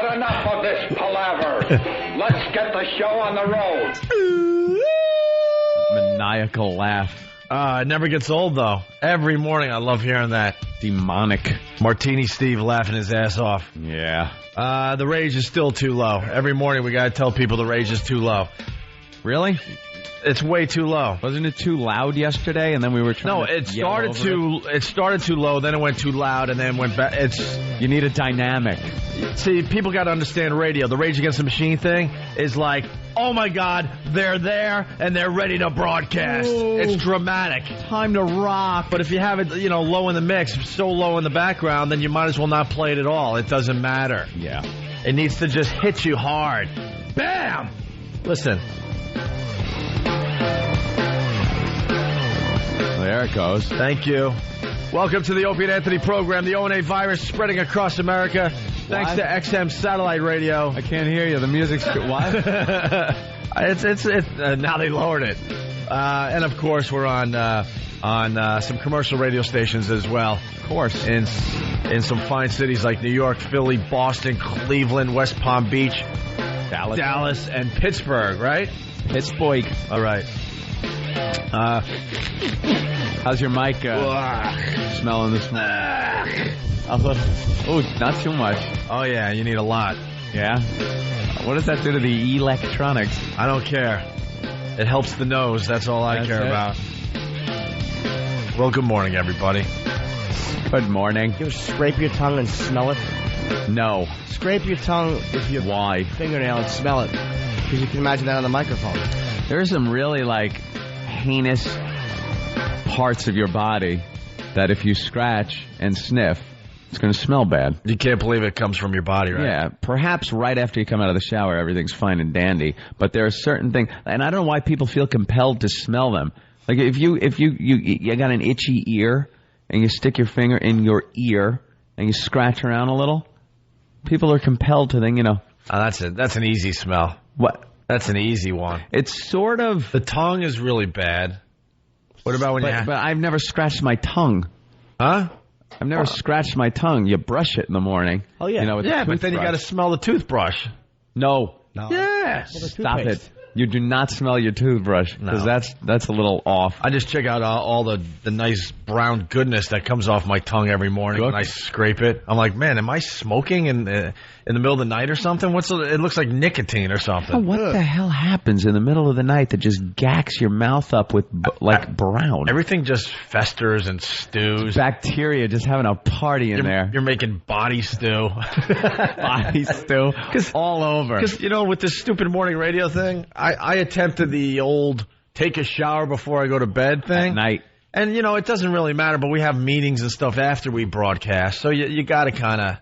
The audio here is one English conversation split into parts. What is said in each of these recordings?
Enough of this palaver. Let's get the show on the road. Maniacal laugh. It never gets old, though. Every morning I love hearing that. Demonic. Martini Steve laughing his ass off. Yeah. The rage is still too low. Every morning we got to tell people the rage is too low. Really? It's way too low. Wasn't it too loud yesterday, and then we were trying to it started too low, then it went too loud, and then went back. You need a dynamic. See, people got to understand radio. The Rage Against the Machine thing is like, oh my God, they're there and they're ready to broadcast. Ooh. It's dramatic. Time to rock. But if you have it, low in the mix, so low in the background, then you might as well not play it at all. It doesn't matter. Yeah. It needs to just hit you hard. Bam! Listen. There it goes. Thank you. Welcome to the Opie and Anthony program. The O&A virus spreading across America. Thanks to XM satellite radio. I can't hear you. The music's what? It's now they lowered it. And of course we're on some commercial radio stations as well. Of course. In some fine cities like New York, Philly, Boston, Cleveland, West Palm Beach, Dallas, and Pittsburgh, right? Pittsburgh. All right. How's your mic smelling this morning? Oh, not too much. Oh, yeah, you need a lot. Yeah? What does that do to the electronics? I don't care. It helps the nose. That's all I care about. Well, good morning, everybody. Good morning. You ever scrape your tongue and smell it? No. Scrape your tongue with your fingernail and smell it. Because you can imagine that on the microphone. There are some really, heinous parts of your body that if you scratch and sniff, it's going to smell bad. You can't believe it comes from your body, right? Yeah, perhaps right after you come out of the shower, everything's fine and dandy. But there are certain things, and I don't know why people feel compelled to smell them. Like if you got an itchy ear and you stick your finger in your ear and you scratch around a little, people are compelled to think, that's an easy smell. What? That's an easy one. It's sort of... The tongue is really bad. What about when But I've never scratched my tongue. Huh? I've never scratched my tongue. You brush it in the morning. Oh, yeah. With yeah, but then you got to smell the toothbrush. No. Yeah. Stop it. You do not smell your toothbrush, because that's a little off. I just check out all the nice brown goodness that comes off my tongue every morning when I scrape it. I'm like, man, am I smoking in the middle of the night or something? It looks like nicotine or something. Oh, what the hell happens in the middle of the night that just gacks your mouth up with brown? Everything just festers and stews. Bacteria just having a party in there. You're making body stew. Body stew. All over. Because, with this stupid morning radio thing, I attempted the old take a shower before I go to bed thing. At night. And, it doesn't really matter, but we have meetings and stuff after we broadcast. So you got to kind of,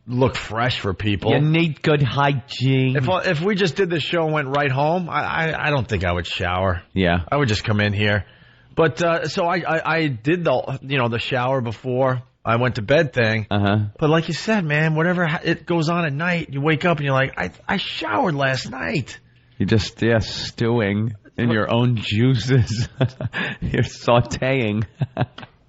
look fresh for people. You need good hygiene. If we just did this show and went right home, I don't think I would shower. Yeah. I would just come in here. But so I did the shower before I went to bed thing. But like you said, man, whatever it goes on at night, you wake up and you're like, I showered last night. You're just, stewing in your own juices. You're sautéing.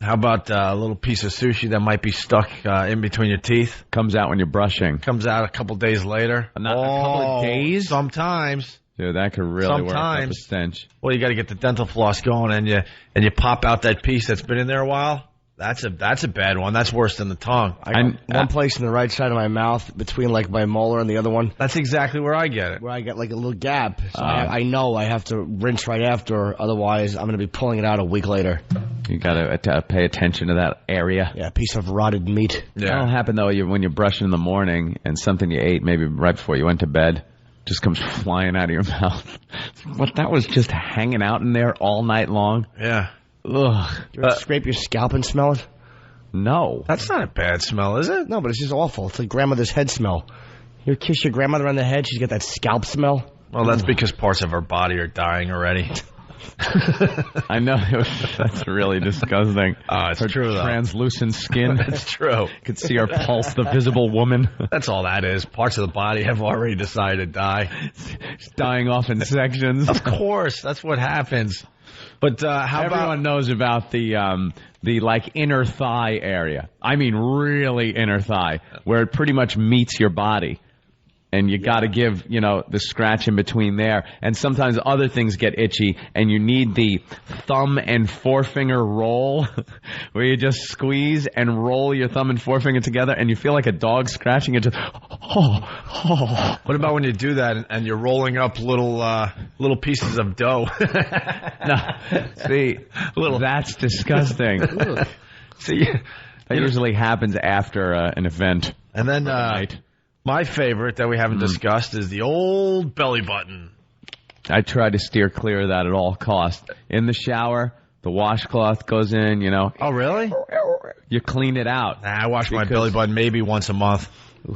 How about a little piece of sushi that might be stuck in between your teeth? Comes out when you're brushing. Comes out a couple days later. Not a couple of days? Sometimes. Dude, that could really work up a stench. Well, you got to get the dental floss going, and you pop out that piece that's been in there a while. That's a bad one. That's worse than the tongue. I got one place in the right side of my mouth between my molar and the other one. That's exactly where I get it. Where I get a little gap. So I know I have to rinse right after, otherwise I'm going to be pulling it out a week later. You got to pay attention to that area. Yeah, a piece of rotted meat. Yeah. That'll happen though when you're brushing in the morning and something you ate maybe right before you went to bed just comes flying out of your mouth. What, that was just hanging out in there all night long? Yeah. Ugh. You ever scrape your scalp and smell it? No. That's not a bad smell, is it? No, but it's just awful. It's like grandmother's head smell. You kiss your grandmother on the head, she's got that scalp smell. Well, that's because parts of her body are dying already. I know. That's really disgusting. Oh, it's true, though. Translucent skin. That's true. You could see her pulse, the visible woman. That's all that is. Parts of the body have already decided to die. It's dying off in sections. Of course. That's what happens. But how Everyone knows about the like inner thigh area. I mean, really inner thigh, where it pretty much meets your body. And you got to give, the scratch in between there. And sometimes other things get itchy, and you need the thumb and forefinger roll, where you just squeeze and roll your thumb and forefinger together, and you feel like a dog scratching it. Just, What about when you do that and you're rolling up little pieces of dough? No, see, that's disgusting. See, that usually happens after an event. And then my favorite that we haven't discussed is the old belly button. I try to steer clear of that at all costs. In the shower, the washcloth goes in, Oh, really? You clean it out. Nah, I wash my belly button maybe once a month.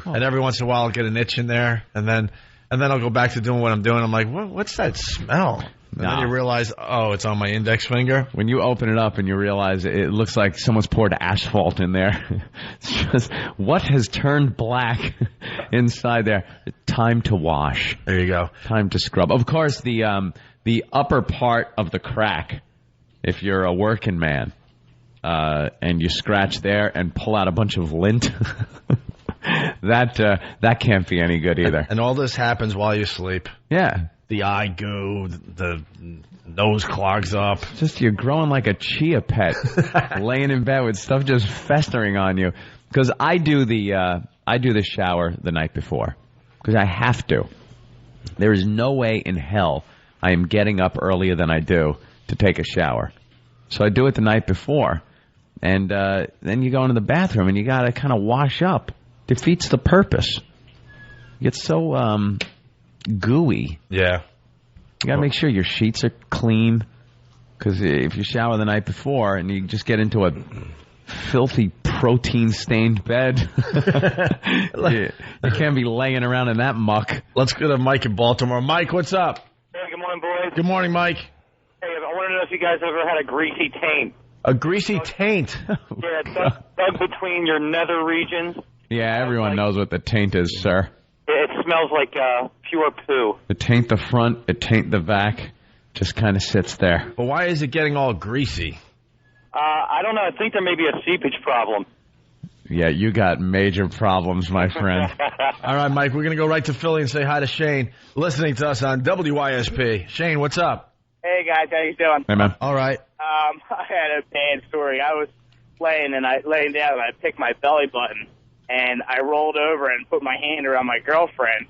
And every once in a while I'll get an itch in there. And then I'll go back to doing what I'm doing. I'm like, what's that smell? And then you realize, it's on my index finger. When you open it up and you realize it looks like someone's poured asphalt in there. It's just, what has turned black inside there? Time to wash. There you go. Time to scrub. Of course, the upper part of the crack, if you're a working man, and you scratch there and pull out a bunch of lint, that can't be any good either. And all this happens while you sleep. Yeah. The eye goo, the nose clogs up. Just you're growing like a chia pet, laying in bed with stuff just festering on you. Because I do the shower the night before, because I have to. There is no way in hell I am getting up earlier than I do to take a shower. So I do it the night before, and then you go into the bathroom and you got to kind of wash up. Defeats the purpose. You get so gooey. Yeah. You got to make sure your sheets are clean, because if you shower the night before and you just get into a filthy protein-stained bed, you can't be laying around in that muck. Let's go to Mike in Baltimore. Mike, what's up? Hey, good morning, boys. Good morning, Mike. Hey, I want to know if you guys ever had a greasy taint. A greasy taint? Yeah, dug between your nether regions. Yeah, everyone knows what the taint is, sir. It smells like pure poo. It taint the front, it taint the back, just kind of sits there. But why is it getting all greasy? I don't know. I think there may be a seepage problem. Yeah, you got major problems, my friend. All right, Mike, we're going to go right to Philly and say hi to Shane, listening to us on WYSP. Shane, what's up? Hey, guys. How you doing? Hey, man. All right. I had a bad story. I was laying down, and I picked my belly button, and I rolled over and put my hand around my girlfriend,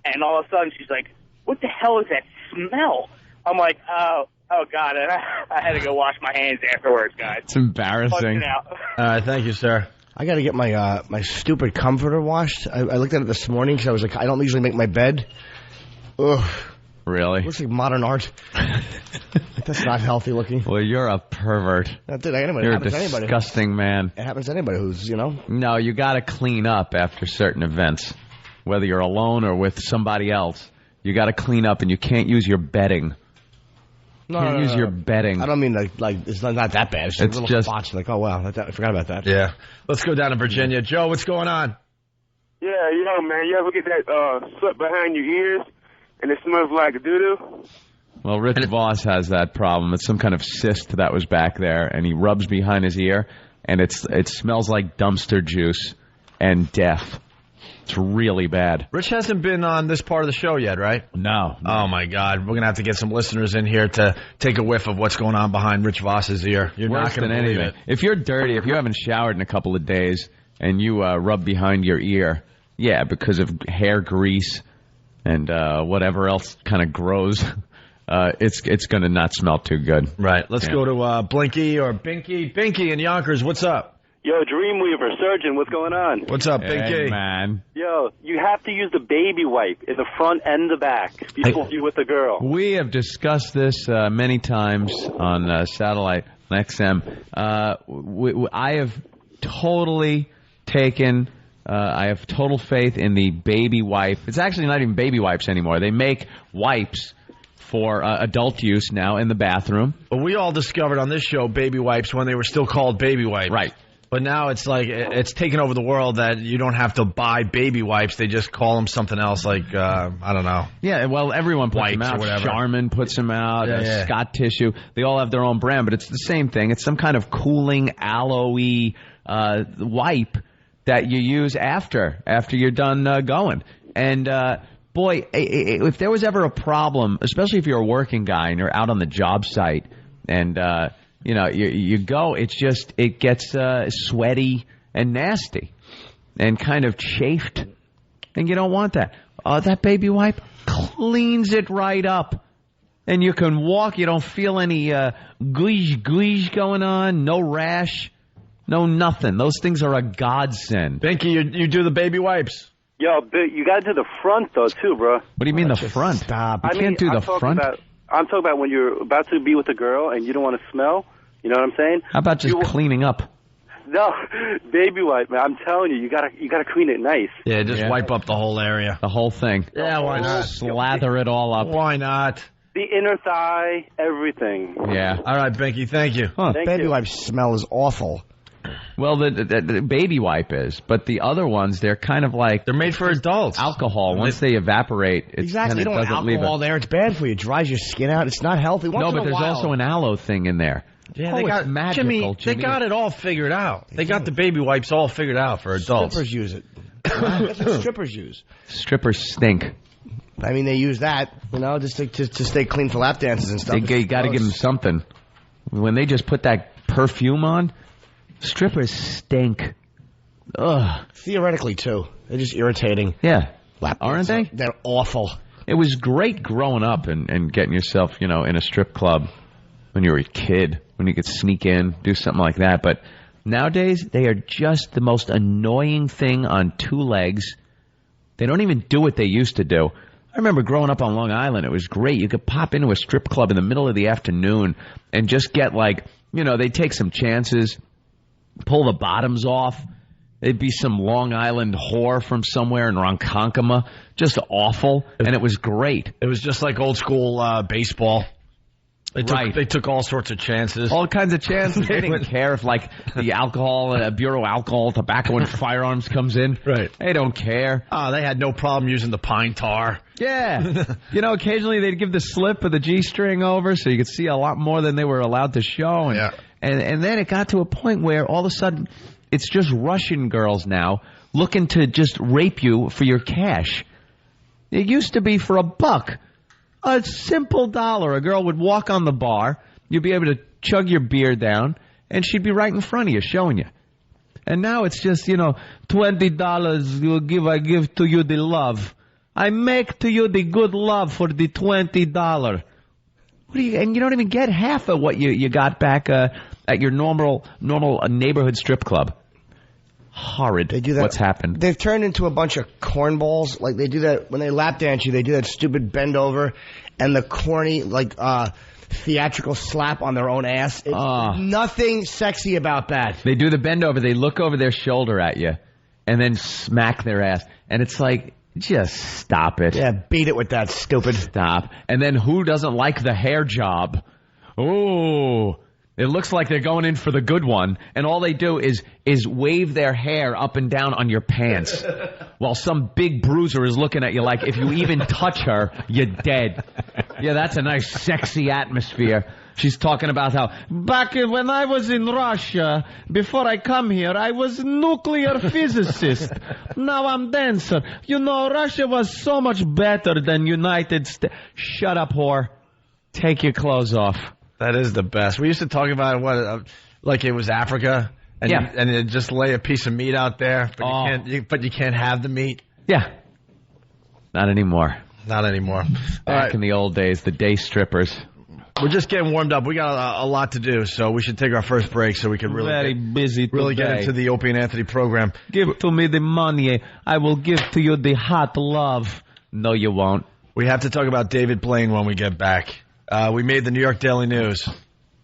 and all of a sudden she's like, "What the hell is that smell?" I'm like, oh God, and I had to go wash my hands afterwards, guys. It's embarrassing. Thank you, sir. I got to get my my stupid comforter washed. I looked at it this morning because I was like, I don't usually make my bed. Ugh. Really? Looks like modern art. That's not healthy looking. Well, you're a pervert. That's it. Anybody, You're it a happens to anybody. disgusting man. It happens to anybody who's, No, you got to clean up after certain events. Whether you're alone or with somebody else, you got to clean up, and you can't use your bedding. No, use your bedding. I don't mean like it's not that bad. It's just a little spots. Like, oh wow, I forgot about that. Yeah. Let's go down to Virginia. Joe, what's going on? Yeah, man, you ever get that soot behind your ears and it smells like doo-doo? Well, Rich Voss has that problem. It's some kind of cyst that was back there, and he rubs behind his ear, and it smells like dumpster juice and death. It's really bad. Rich hasn't been on this part of the show yet, right? No. Oh, my God. We're going to have to get some listeners in here to take a whiff of what's going on behind Rich Voss's ear. You're Worse not going to than believe anything. it. If you're dirty, if you haven't showered in a couple of days, and you rub behind your ear, yeah, because of hair grease and whatever else kind of grows, it's going to not smell too good. Right. Let's go to Blinky or Binky. Binky in Yonkers, what's up? Yo, Dreamweaver, Surgeon, what's going on? What's up, Binky? Hey, man. Yo, you have to use the baby wipe in the front and the back before you're with the girl. We have discussed this many times on Satellite XM. I have totally taken... I have total faith in the baby wipe. It's actually not even baby wipes anymore. They make wipes for adult use now in the bathroom. But we all discovered on this show baby wipes when they were still called baby wipes. Right. But now it's like it's taken over the world that you don't have to buy baby wipes. They just call them something else, like I don't know. Yeah, well, everyone puts them out. Charmin puts them out. Scott Tissue. They all have their own brand, but it's the same thing. It's some kind of cooling aloe-y wipe that you use after you're done going. And boy, if there was ever a problem, especially if you're a working guy and you're out on the job site, and you go, it gets sweaty and nasty and kind of chafed, and you don't want that. That baby wipe cleans it right up, and you can walk. You don't feel any gooish going on, no rash, no nothing. Those things are a godsend. Binky, you do the baby wipes. Yo, you got to do the front, though, too, bro. What do you mean the front? Stop. You can't do the front? I'm talking about when you're about to be with a girl and you don't want to smell. You know what I'm saying? How about just cleaning up? No, baby wipe, man. I'm telling you, you gotta clean it nice. Yeah, just wipe up the whole area. The whole thing. Yeah, why not? Slather it all up. Why not? The inner thigh, everything. Yeah. All right, Binky, thank you. Baby wipe smell is awful. Well, the baby wipe is, but the other ones, they're kind of like... They're made for adults. Alcohol. Once they evaporate, exactly. You don't want alcohol there. It's bad for you. It dries your skin out. It's not healthy. No, but there's also an aloe thing in there. Yeah, they got magical. Jimmy, they got it all figured out. They got the baby wipes all figured out for adults. Strippers use it. That's what strippers use. Strippers stink. I mean, they use that, just to stay clean for lap dances and stuff. You got to give them something. When they just put that perfume on, strippers stink. Ugh. Theoretically, too. They're just irritating. Yeah. Aren't they? They're awful. It was great growing up and getting yourself, in a strip club when you were a kid, when you could sneak in, do something like that. But nowadays, they are just the most annoying thing on two legs. They don't even do what they used to do. I remember growing up on Long Island, it was great. You could pop into a strip club in the middle of the afternoon and just get they'd take some chances, pull the bottoms off. It'd be some Long Island whore from somewhere in Ronkonkoma. Just awful, and it was great. It was just like old school baseball. They took all sorts of chances. All kinds of chances. They didn't care if, the alcohol, Bureau of Alcohol, Tobacco, and Firearms comes in. Right. They don't care. They had no problem using the pine tar. Yeah. Occasionally they'd give the slip of the G-string over so you could see a lot more than they were allowed to show. And then it got to a point where all of a sudden it's just Russian girls now looking to just rape you for your cash. It used to be for $1. A simple $1. A girl would walk on the bar, you'd be able to chug your beer down, and she'd be right in front of you showing you. And now it's just, $20 I give to you the love. I make to you the good love for the $20. And you don't even get half of what you got back at your normal neighborhood strip club. Horrid. They do that. What's happened? They've turned into a bunch of cornballs. Like they do that when they lap dance you. They do that stupid bend over and the corny theatrical slap on their own ass. It's nothing sexy about that. They do the bend over. They look over their shoulder at you and then smack their ass. And it's like, just stop it. Yeah, beat it with that, stupid. Stop. And then who doesn't like the hair job? Oh. It looks like they're going in for the good one, and all they do is wave their hair up and down on your pants while some big bruiser is looking at you like, if you even touch her, you're dead. Yeah, that's a nice, sexy atmosphere. She's talking about how, back when I was in Russia, before I come here, I was nuclear physicist. Now I'm dancer. Russia was so much better than United States. Shut up, whore. Take your clothes off. That is the best. We used to talk about like it was Africa, and you just lay a piece of meat out there, but you can't have the meat. Yeah, not anymore. Not anymore. Back in the old days, the day strippers. We're just getting warmed up. We got a lot to do, so we should take our first break so we can really get into the Opie and Anthony program. Give to me the money. I will give to you the hot love. No, you won't. We have to talk about David Blaine when we get back. We made the New York Daily News.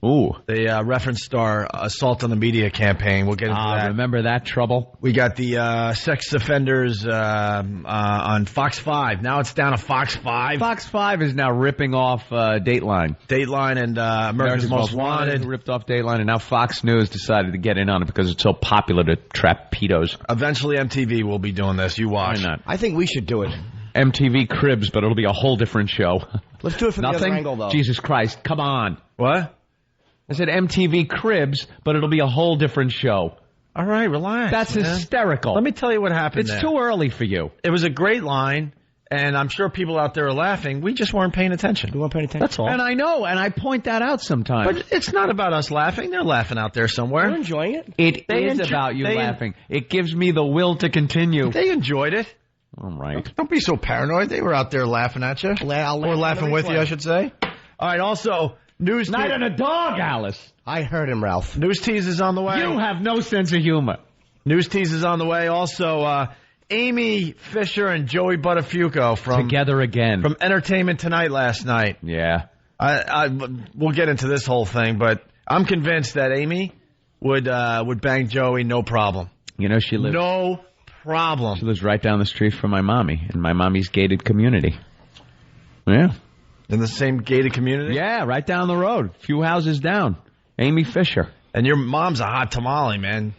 Ooh. They referenced our assault on the media campaign. We'll get into that. Remember that trouble? We got the sex offenders on Fox 5. Now it's down to Fox 5. Fox 5 is now ripping off Dateline. Dateline and America's Most Wanted. Ripped off Dateline, and now Fox News decided to get in on it because it's so popular to trap pedos. Eventually MTV will be doing this. You watch. Why not? I think we should do it. MTV Cribs, but it'll be a whole different show. Let's do it from the other angle, though. Jesus Christ, come on. What? I said MTV Cribs, but it'll be a whole different show. All right, relax. That's man. hysterical. Let me tell you what happened. It's too early for you. It was a great line, and I'm sure people out there are laughing. We just weren't paying attention. We weren't paying attention. That's all. And I know, and I point that out sometimes. But it's not about us laughing. They're laughing out there somewhere. We're enjoying it. It is about you laughing. It gives me the will to continue. They enjoyed it. All right. Don't be so paranoid. They were out there laughing at you. Or laughing with you, I should say. All right, also, news... Night on a dog, Alice. I heard him, Ralph. News tease is on the way. You have no sense of humor. News tease is on the way. Also, Amy Fischer and Joey Buttafuoco from... Together again. From Entertainment Tonight last night. Yeah. We'll get into this whole thing, but I'm convinced that Amy would bang Joey no problem. You know, she lives... No problem. She lives right down the street from my mommy, in my mommy's gated community. Yeah. In the same gated community? Yeah, right down the road. A few houses down. Amy Fischer. And your mom's a hot tamale, man.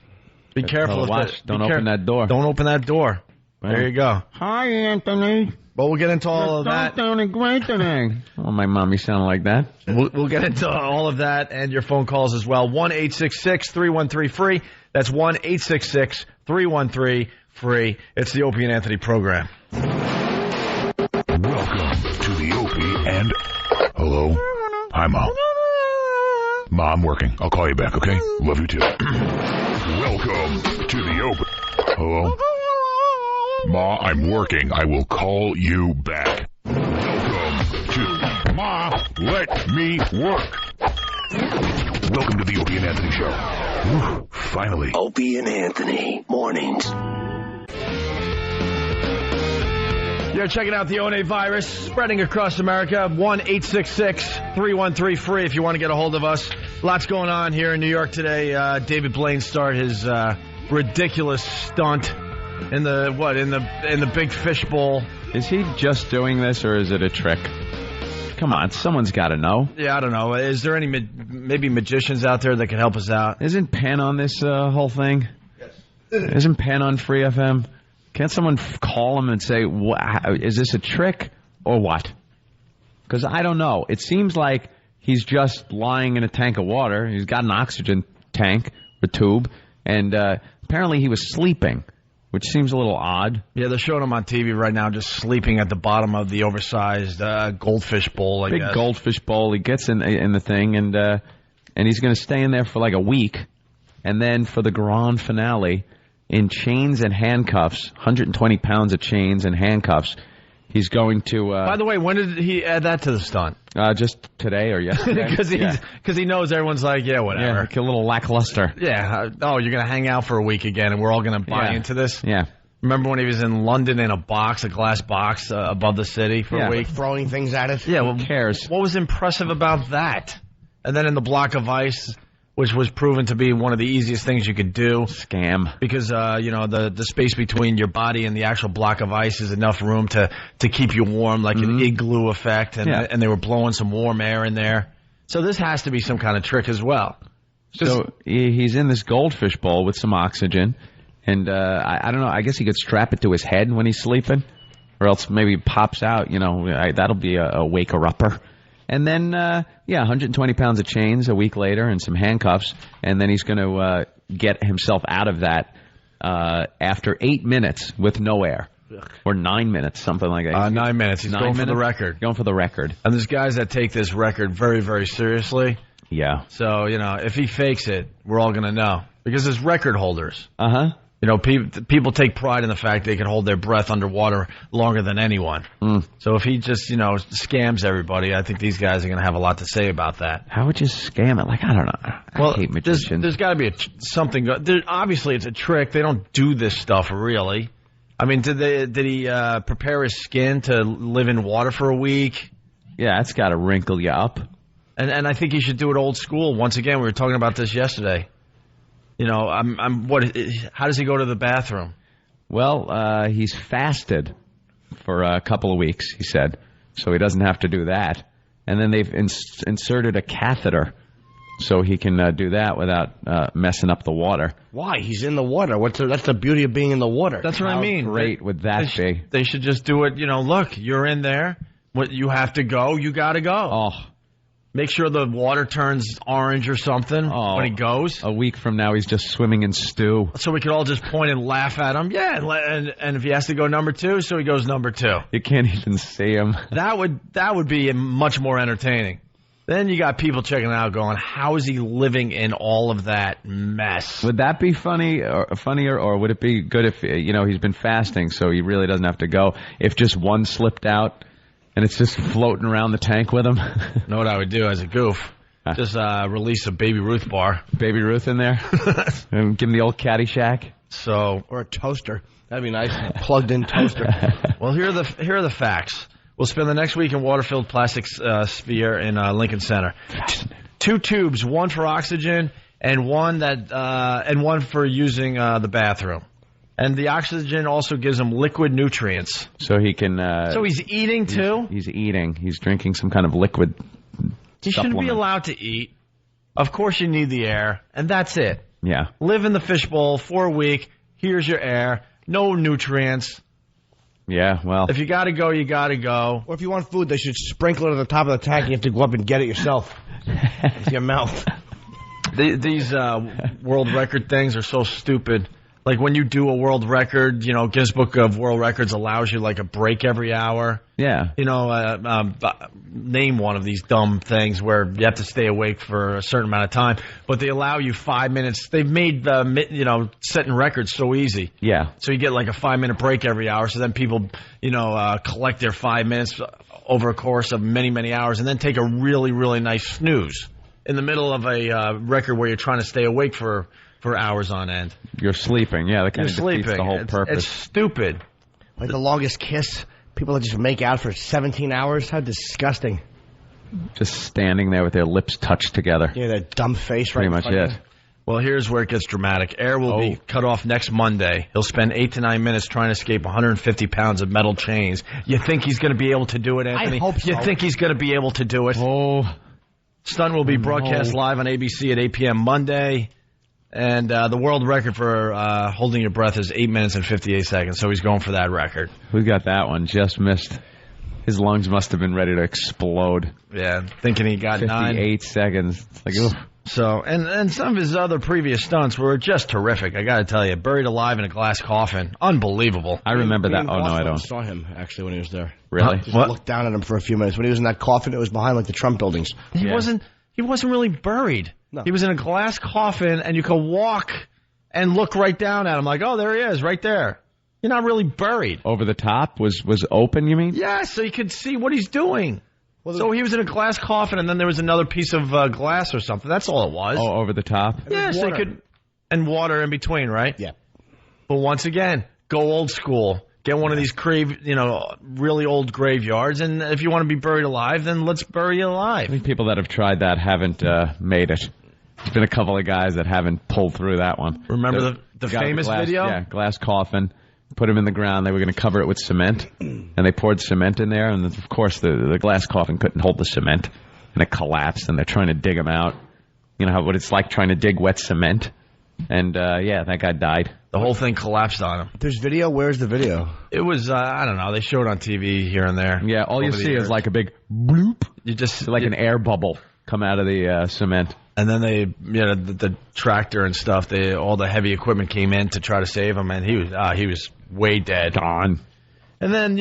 Be careful. Don't open that door. Don't open that door. Well, there you go. Hi, Anthony. Well, we'll get into all of that. Sounding great today. Oh, my mommy sounded like that. We'll get into all of that and your phone calls as well. 1-866-313-FREE. That's 1-866-313-FREE. It's the Opie and Anthony program. Welcome to the Opie and... Hello? Hi, Mom. Ma, I'm working. I'll call you back, okay? Love you too. Welcome to the Opie... Hello? Ma, I'm working. I will call you back. Welcome to... Ma, let me work. Welcome to the Opie and Anthony Show. Whew, finally. Opie and Anthony, mornings. You're checking out the ONA virus spreading across America. 1-866-313-FREE if you want to get a hold of us. Lots going on here in New York today. David Blaine started his ridiculous stunt in the big fishbowl. Is he just doing this, or is it a trick? Come on, someone's got to know. Yeah, I don't know. Is there any maybe magicians out there that can help us out? Isn't Penn on this whole thing? Yes. Isn't Penn on Free FM? Can't someone call him and say, is this a trick or what? Because I don't know. It seems like he's just lying in a tank of water. He's got an oxygen tank, a tube, and apparently he was sleeping, which seems a little odd. Yeah, they're showing him on TV right now just sleeping at the bottom of the oversized goldfish bowl, I guess. Big goldfish bowl. He gets in the thing, and he's going to stay in there for like a week. And then for the grand finale, in chains and handcuffs, 120 pounds of chains and handcuffs, he's going to... By the way, when did he add that to the stunt? Just today or yesterday. Because he knows everyone's like, yeah, whatever. Yeah, like a little lackluster. Yeah. Oh, you're going to hang out for a week again, and we're all going to buy into this? Yeah. Remember when he was in London in a glass box above the city for a week? Throwing things at it? Yeah, who cares? What was impressive about that? And then in the block of ice... which was proven to be one of the easiest things you could do. Scam. Because, the space between your body and the actual block of ice is enough room to keep you warm, like an igloo effect, and they were blowing some warm air in there. So this has to be some kind of trick as well. So he's in this goldfish bowl with some oxygen, and I don't know, I guess he could strap it to his head when he's sleeping, or else maybe it pops out, that'll be a waker-upper. And then, 120 pounds of chains a week later and some handcuffs. And then he's going to get himself out of that after 8 minutes with no air. Or 9 minutes, something like that. 9 minutes. He's going for the record. Going for the record. And there's guys that take this record very, very seriously. Yeah. So, if he fakes it, we're all going to know. Because there's record holders. Uh-huh. People take pride in the fact they can hold their breath underwater longer than anyone. So if he just, scams everybody, I think these guys are going to have a lot to say about that. How would you scam it? Like, I don't know. I hate magicians. There's got to be something. Obviously, it's a trick. They don't do this stuff really. I mean, did he prepare his skin to live in water for a week? Yeah, that's got to wrinkle you up. And I think he should do it old school. Once again, we were talking about this yesterday. You know, how does he go to the bathroom? Well, he's fasted for a couple of weeks, he said, so he doesn't have to do that. And then they've inserted a catheter so he can do that without messing up the water. Why? He's in the water. That's the beauty of being in the water. That's what I mean. Great would that be? They should just do it, you know, look, you're in there. What you have to go, you got to go. Oh. Make sure the water turns orange or something when he goes. A week from now, he's just swimming in stew. So we could all just point and laugh at him. Yeah, and if he has to go number 2, so he goes number 2. You can't even see him. That would be much more entertaining. Then you got people checking it out going, how is he living in all of that mess? Would that be funnier, or would it be good if, you know, he's been fasting, so he really doesn't have to go, if just one slipped out and it's just floating around the tank with him? Know what I would do as a goof? Just release a Baby Ruth bar. Baby Ruth in there? And give him the old Caddyshack? Or a toaster. That'd be nice. A plugged-in toaster. Well, here are the facts. We'll spend the next week in water-filled plastic sphere in Lincoln Center. 2 tubes, one for oxygen and one for using the bathroom. And the oxygen also gives him liquid nutrients. So he can... so he's eating, too? He's eating. He's drinking some kind of liquid He shouldn't be allowed to eat. Of course you need the air, and that's it. Yeah. Live in the fishbowl for a week. Here's your air. No nutrients. Yeah, well... If you got to go, you got to go. Or if you want food, they should sprinkle it at the top of the tank and you have to go up and get it yourself. With your mouth. These world record things are so stupid. Like when you do a world record, you know, Guinness Book of World Records allows you like a break every hour. Yeah. You know, name one of these dumb things where you have to stay awake for a certain amount of time, but they allow you 5 minutes. They've made, setting records so easy. Yeah. So you get like a 5-minute break every hour, so then people, collect their 5 minutes over a course of many, many hours and then take a really, really nice snooze in the middle of a record where you're trying to stay awake for hours on end. You're sleeping, yeah. That kind of defeats the whole purpose. It's stupid. Like the longest kiss, people that just make out for 17 hours. How disgusting. Just standing there with their lips touched together. Yeah, that dumb face. Pretty much it. Well, here's where it gets dramatic. Air will be cut off next Monday. He'll spend 8 to 9 minutes trying to escape 150 pounds of metal chains. You think he's going to be able to do it, Anthony? I hope so. You think he's going to be able to do it? Oh. Stunt will be broadcast live on ABC at 8 p.m. Monday. And the world record for holding your breath is 8 minutes and 58 seconds, so he's going for that record. Who got that one? Just missed. His lungs must have been ready to explode. Yeah, thinking he got 58 seconds. It's like, oof. So, and some of his other previous stunts were just terrific, I got to tell you. Buried alive in a glass coffin. Unbelievable. I remember that. Oh, no, I don't. I saw him, actually, when he was there. Really? Just looked down at him for a few minutes. When he was in that coffin, it was behind, like, the Trump buildings. He wasn't really buried. No. He was in a glass coffin, and you could walk and look right down at him like, oh, there he is, right there. You're not really buried. Over the top? Was open, you mean? Yeah, so you could see what he's doing. Well, so he was in a glass coffin, and then there was another piece of glass or something. That's all it was. Oh, over the top? Yeah, so you could... And water in between, right? Yeah. But once again, go old school. Get one of these really old graveyards, and if you want to be buried alive, then let's bury you alive. I think people that have tried that haven't made it. There's been a couple of guys that haven't pulled through that one. Remember the famous video? Yeah, glass coffin. Put him in the ground. They were going to cover it with cement, and they poured cement in there, and of course the glass coffin couldn't hold the cement, and it collapsed, and they're trying to dig him out. You know what it's like trying to dig wet cement? And, that guy died. The whole thing collapsed on him. There's video? Where's the video? It was, I don't know, they showed it on TV here and there. Yeah, all you see is like a big bloop. You just like an air bubble come out of the cement. And then the tractor and stuff, all the heavy equipment came in to try to save him, and he was way dead. Gone. And then,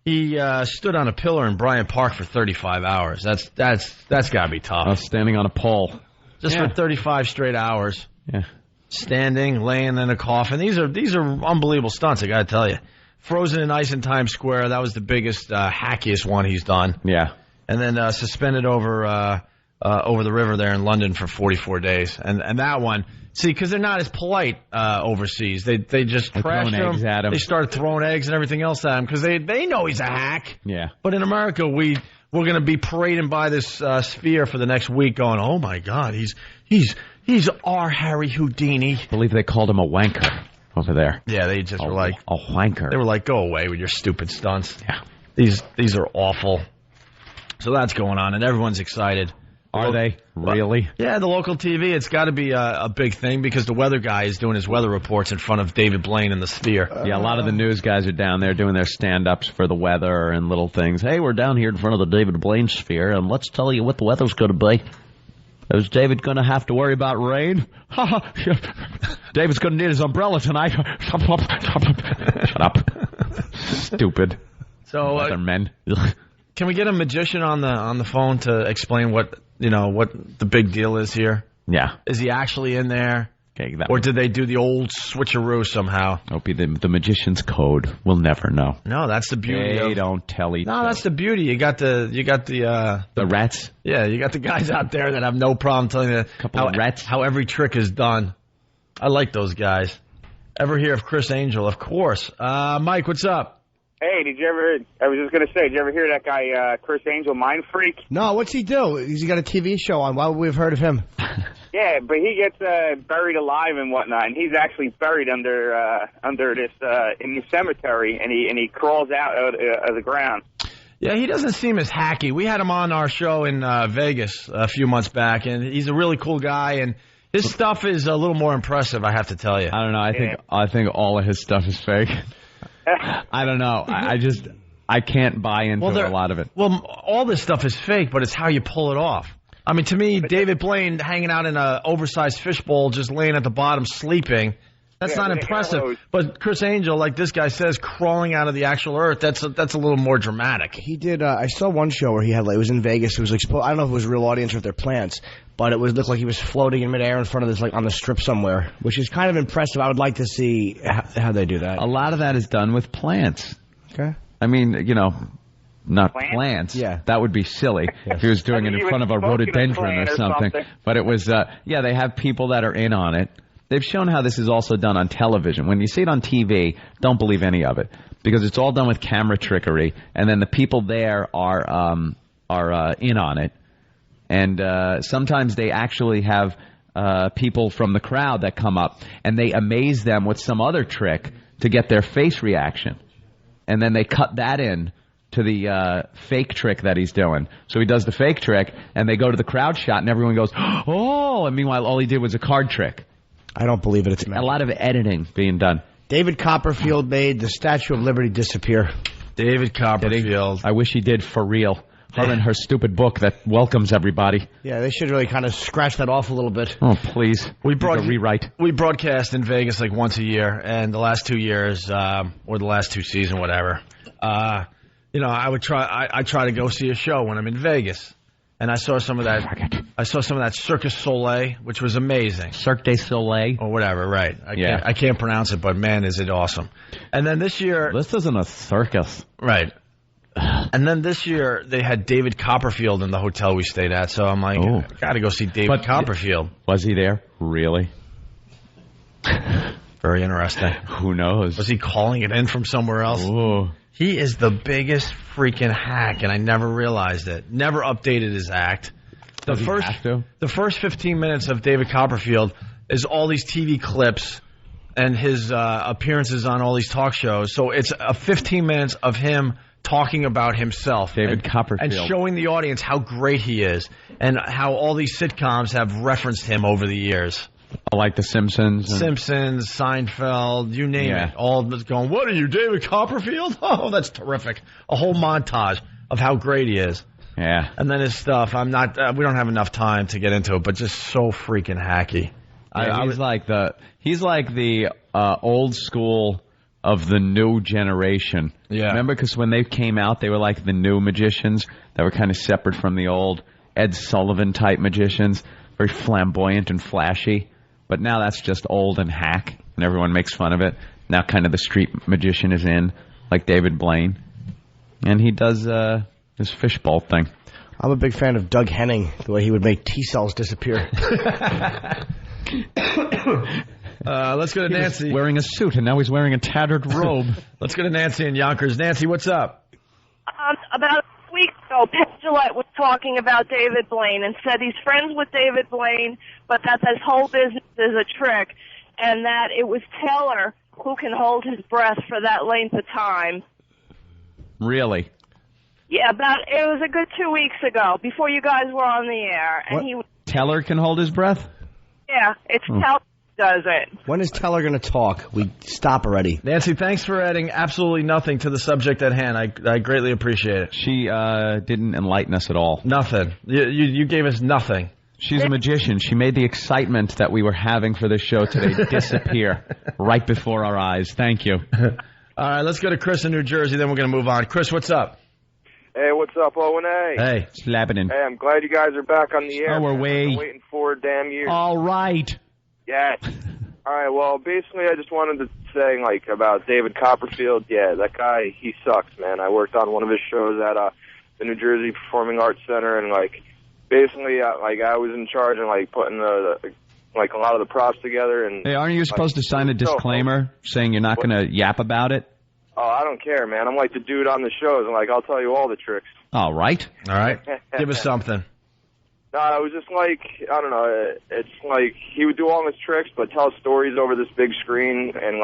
he stood on a pillar in Bryant Park for 35 hours. That's got to be tough. Standing on a pole. Just for 35 straight hours. Yeah. Standing, laying in a coffin. These are unbelievable stunts, I got to tell you. Frozen in ice in Times Square, that was the biggest, hackiest one he's done. Yeah. And then suspended over the river there in London for 44 days. And that one, see, because they're not as polite overseas. They just trashed him. Eggs at him. They started throwing eggs and everything else at him because they know he's a hack. Yeah. But in America, we we're going to be parading by this sphere for the next week going, oh, my God, he's our Harry Houdini. I believe they called him a wanker over there. Yeah, they just were like... A wanker. They were like, go away with your stupid stunts. Yeah. These are awful. So that's going on, and everyone's excited. Are they? Really? Yeah, the local TV, it's got to be a big thing because the weather guy is doing his weather reports in front of David Blaine in the Sphere. Yeah, a lot of the news guys are down there doing their stand-ups for the weather and little things. Hey, we're down here in front of the David Blaine Sphere, and let's tell you what the weather's going to be. Is David going to have to worry about rain? David's going to need his umbrella tonight. Shut up. Stupid. So, weathermen. Can we get a magician on the phone to explain what the big deal is here? Yeah. Is he actually in there? Okay, or did they do the old switcheroo somehow? Opie, the magician's code. We'll never know. No, that's the beauty. They don't tell each other. No, that's the beauty. You got the rats. Yeah, you got the guys out there that have no problem telling you how every trick is done. I like those guys. Ever hear of Chris Angel? Of course. Mike, what's up? Hey, I was just going to say, did you ever hear that guy, Chris Angel, Mind Freak? No, what's he do? He's got a TV show on. Why would we have heard of him? Yeah, but he gets buried alive and whatnot, and he's actually buried under this in the cemetery, and he crawls out of the ground. Yeah, he doesn't seem as hacky. We had him on our show in Vegas a few months back, and he's a really cool guy, and his stuff is a little more impressive, I have to tell you. I don't know. I think all of his stuff is fake. I don't know. I can't buy into a lot of it. Well, all this stuff is fake, but it's how you pull it off. I mean, to me, David Blaine hanging out in an oversized fishbowl, just laying at the bottom sleeping, that's not impressive. But Chris Angel, like this guy says, crawling out of the actual earth, that's a little more dramatic. He did. I saw one show where he had, it was in Vegas. It was I don't know if it was a real audience or if they're plants, but it looked like he was floating in midair in front of this, on the strip somewhere, which is kind of impressive. I would like to see how they do that. A lot of that is done with plants. Okay. I mean, not plants. Yeah. That would be silly if he was doing it in front of a rhododendron or something. But it was, they have people that are in on it. They've shown how this is also done on television. When you see it on TV, don't believe any of it because it's all done with camera trickery, and then the people there are in on it. And sometimes they actually have people from the crowd that come up, and they amaze them with some other trick to get their face reaction. And then they cut that in to the fake trick that he's doing. So he does the fake trick, and they go to the crowd shot, and everyone goes, oh! And meanwhile, all he did was a card trick. I don't believe it. It's a lot of editing being done. David Copperfield made the Statue of Liberty disappear. David Copperfield. I wish he did for real. Her and her stupid book that welcomes everybody. Yeah, they should really kind of scratch that off a little bit. Oh, please. We rewrite. We broadcast in Vegas like once a year, and the last 2 years, or the last 2 seasons, whatever, I try to go see a show when I'm in Vegas. And I saw some of that. I saw some of that Circus Soleil, which was amazing. Cirque du Soleil, or whatever. Right? I can't pronounce it, but man, is it awesome! And then this year, this isn't a circus, right? And then this year they had David Copperfield in the hotel we stayed at. So I'm like, got to go see David Copperfield. Was he there? Really? Very interesting. Who knows? Was he calling it in from somewhere else? Ooh. He is the biggest freaking hack, and I never realized it. Never updated his act. The first 15 minutes of David Copperfield is all these TV clips and his appearances on all these talk shows. So it's 15 minutes of him talking about himself. David Copperfield. And showing the audience how great he is and how all these sitcoms have referenced him over the years. Like The Simpsons. Simpsons, Seinfeld, you name it. All of us going, what are you, David Copperfield? Oh, that's terrific. A whole montage of how great he is. Yeah. And then his stuff, we don't have enough time to get into it, but just so freaking hacky. Yeah, he's like the old school of the new generation. Yeah. Remember, because when they came out, they were like the new magicians that were kind of separate from the old Ed Sullivan type magicians, very flamboyant and flashy. But now that's just old and hack, and everyone makes fun of it. Now kind of the street magician is in, like David Blaine. And he does this fishbowl thing. I'm a big fan of Doug Henning, the way he would make T-cells disappear. Let's go to Nancy. He was wearing a suit, and now he's wearing a tattered robe. Let's go to Nancy in Yonkers. Nancy, what's up? About a week ago, ago, Pat Gillette was talking about David Blaine and said he's friends with David Blaine, but that his whole business is a trick, and that it was Taylor who can hold his breath for that length of time. Really? Yeah, it was a good 2 weeks ago, before you guys were on the air. And Teller can hold his breath? Yeah, it's Teller does it. When is Teller going to talk? We stop already. Nancy, thanks for adding absolutely nothing to the subject at hand. I greatly appreciate it. She didn't enlighten us at all. Nothing. You gave us nothing. She's a magician. She made the excitement that we were having for this show today disappear right before our eyes. Thank you. All right, let's go to Chris in New Jersey, then we're going to move on. Chris, what's up? Hey, what's up, Owen A? Hey. Slapping in. Hey, I'm glad you guys are back on the air. Oh, we're I've been waiting for a damn year. All right. Yes. All right, well, basically, I just wanted to say, about David Copperfield. Yeah, that guy, he sucks, man. I worked on one of his shows at the New Jersey Performing Arts Center, and, basically, I was in charge of, putting a lot of the props together. And hey, aren't you supposed to sign a disclaimer saying you're not going to yap about it? Oh, I don't care, man. I'm like the dude on the shows, and, I'll tell you all the tricks. All right. All right. Give us something. No, it was just I don't know, it's he would do all his tricks, but tell stories over this big screen, and,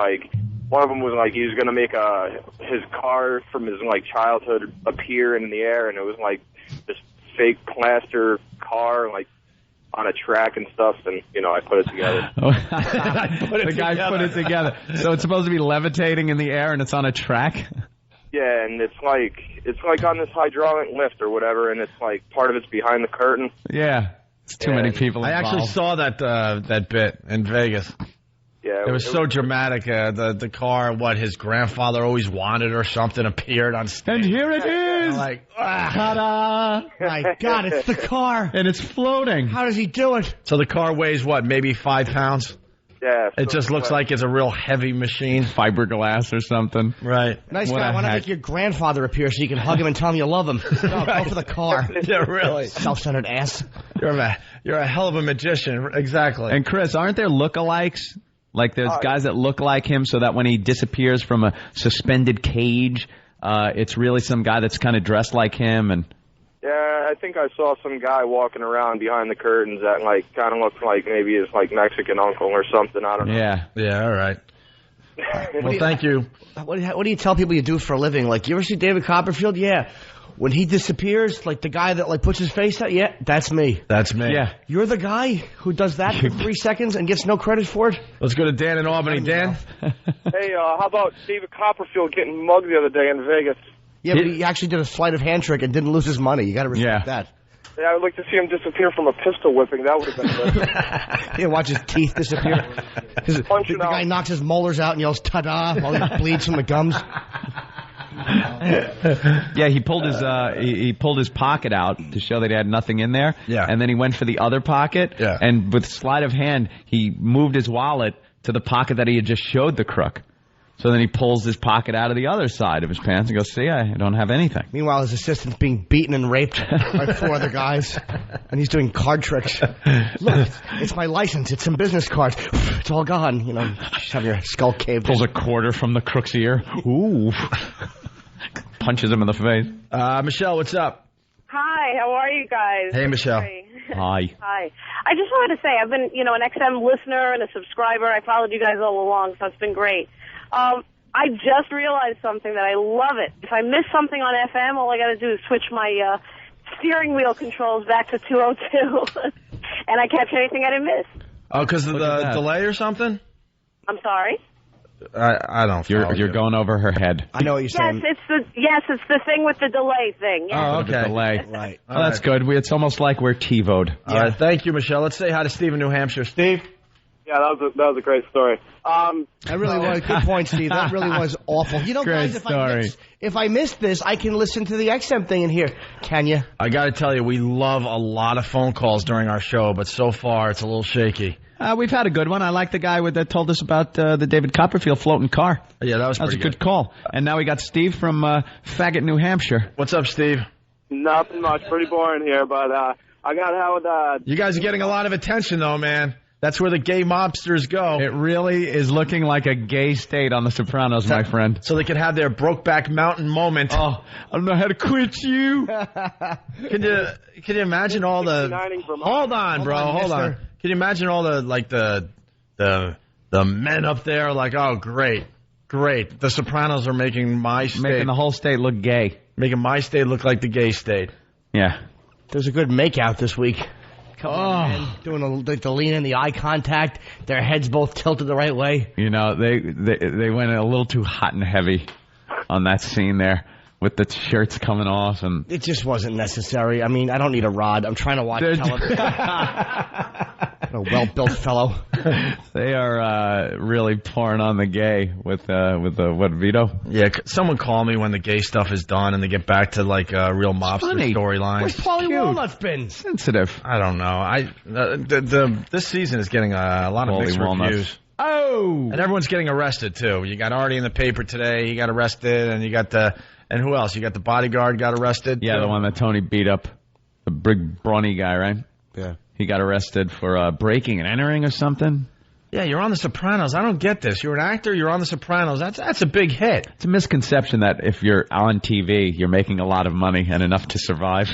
one of them was, he was going to make his car from his, childhood appear in the air, and it was, this fake plaster car, on a track and stuff, and, I put it together. The guy put it together. So it's supposed to be levitating in the air, and it's on a track? Yeah, and it's on this hydraulic lift or whatever, and it's part of it's behind the curtain. Yeah, it's too many people involved. I actually saw that bit in Vegas. Yeah, it was so dramatic. The car, his grandfather always wanted or something, appeared on stage. And here it is! Ta-da! My God, it's the car. And it's floating. How does he do it? So the car weighs, maybe 5 pounds? Yeah. It just looks like it's a real heavy machine. Fiberglass or something. Right. Nice guy. Why not make your grandfather appear so you can hug him and tell him you love him? No, go for the car. Yeah, really. Self-centered ass. You're a hell of a magician. Exactly. And Chris, aren't there lookalikes? There's guys that look like him so that when he disappears from a suspended cage, it's really some guy that's kind of dressed like him. And yeah, I think I saw some guy walking around behind the curtains that kind of looked like maybe his Mexican uncle or something. I don't know. Yeah. All right. Well, thank you. What do you tell people you do for a living? You ever see David Copperfield? Yeah. When he disappears, the guy that puts his face out, yeah, that's me. That's me. Yeah. You're the guy who does that for 3 seconds and gets no credit for it? Let's go to Dan in Albany. Dan? Hey, how about David Copperfield getting mugged the other day in Vegas? Yeah, but he actually did a sleight of hand trick and didn't lose his money. You got to respect that. Yeah, I would like to see him disappear from a pistol whipping. That would have been good. Yeah, watch his teeth disappear. The guy knocks his molars out and yells, "Ta-da!" while he bleeds from the gums. Yeah, he pulled his pocket out to show that he had nothing in there. Yeah. And then he went for the other pocket. Yeah. And with sleight of hand, he moved his wallet to the pocket that he had just showed the crook. So then he pulls his pocket out of the other side of his pants and goes, "See, I don't have anything." Meanwhile, his assistant's being beaten and raped by 4 other guys, and he's doing card tricks. Look, it's my license. It's some business cards. It's all gone. Just have your skull caved. Pulls a quarter from the crook's ear. Ooh. Punches him in the face. Michelle, what's up? Hi, how are you guys? Hey, Michelle. Hi. Hi. I just wanted to say I've been, an XM listener and a subscriber. I followed you guys all along, so it's been great. I just realized something that I love it. If I miss something on FM, all I got to do is switch my steering wheel controls back to 202, and I catch anything I didn't miss. Oh, because of the delay or something? I'm sorry? I don't. You're going over her head. I know what you're saying. It's the thing with the delay thing. Yes. Oh, okay. Delay. Right. Oh, that's good. It's almost like we're TiVo'd. All right. Thank you, Michelle. Let's say hi to Steve in New Hampshire. Steve? Yeah, that was a great story. That really was good point, Steve. That really was awful. Great guys, if I missed this, I can listen to the XM thing in here. Can you? I got to tell you, we love a lot of phone calls during our show, but so far it's a little shaky. We've had a good one. I like the guy that told us about the David Copperfield floating car. Yeah, that was a good call. And now we got Steve from Faggot, New Hampshire. What's up, Steve? Nothing much. Pretty boring here, but I got how you guys are getting a lot of attention, though, man. That's where the gay mobsters go. It really is looking like a gay state on The Sopranos, my friend. So they could have their Brokeback Mountain moment. Oh, I don't know how to quit you. Can you imagine all the? Hold on, bro. Hold on. Can you imagine all the men up there? Like, oh, great. The Sopranos are making my state, making the whole state look gay, making my state look like the gay state. Yeah. There's a good makeout this week. Men doing the lean in, the eye contact, their heads both tilted the right way. You know, they went a little too hot and heavy on that scene there with the shirts coming off, and it just wasn't necessary. I mean, I don't need a rod. I'm trying to watch television. A well-built fellow. They are really pouring on the gay with what, Vito? Yeah, someone call me when the gay stuff is done and they get back to like real mobster storylines. Where's Paulie Walnut's been? Sensitive. I don't know. This season is getting a lot of mixed reviews. Oh, and everyone's getting arrested too. You got Artie in the paper today. He got arrested, and you got and who else? You got the bodyguard got arrested. Yeah, the one that Tony beat up, the big brawny guy, right? Yeah. He got arrested for breaking and entering or something. Yeah, you're on The Sopranos. I don't get this. You're an actor. You're on The Sopranos. That's a big hit. It's a misconception that if you're on TV, you're making a lot of money and enough to survive.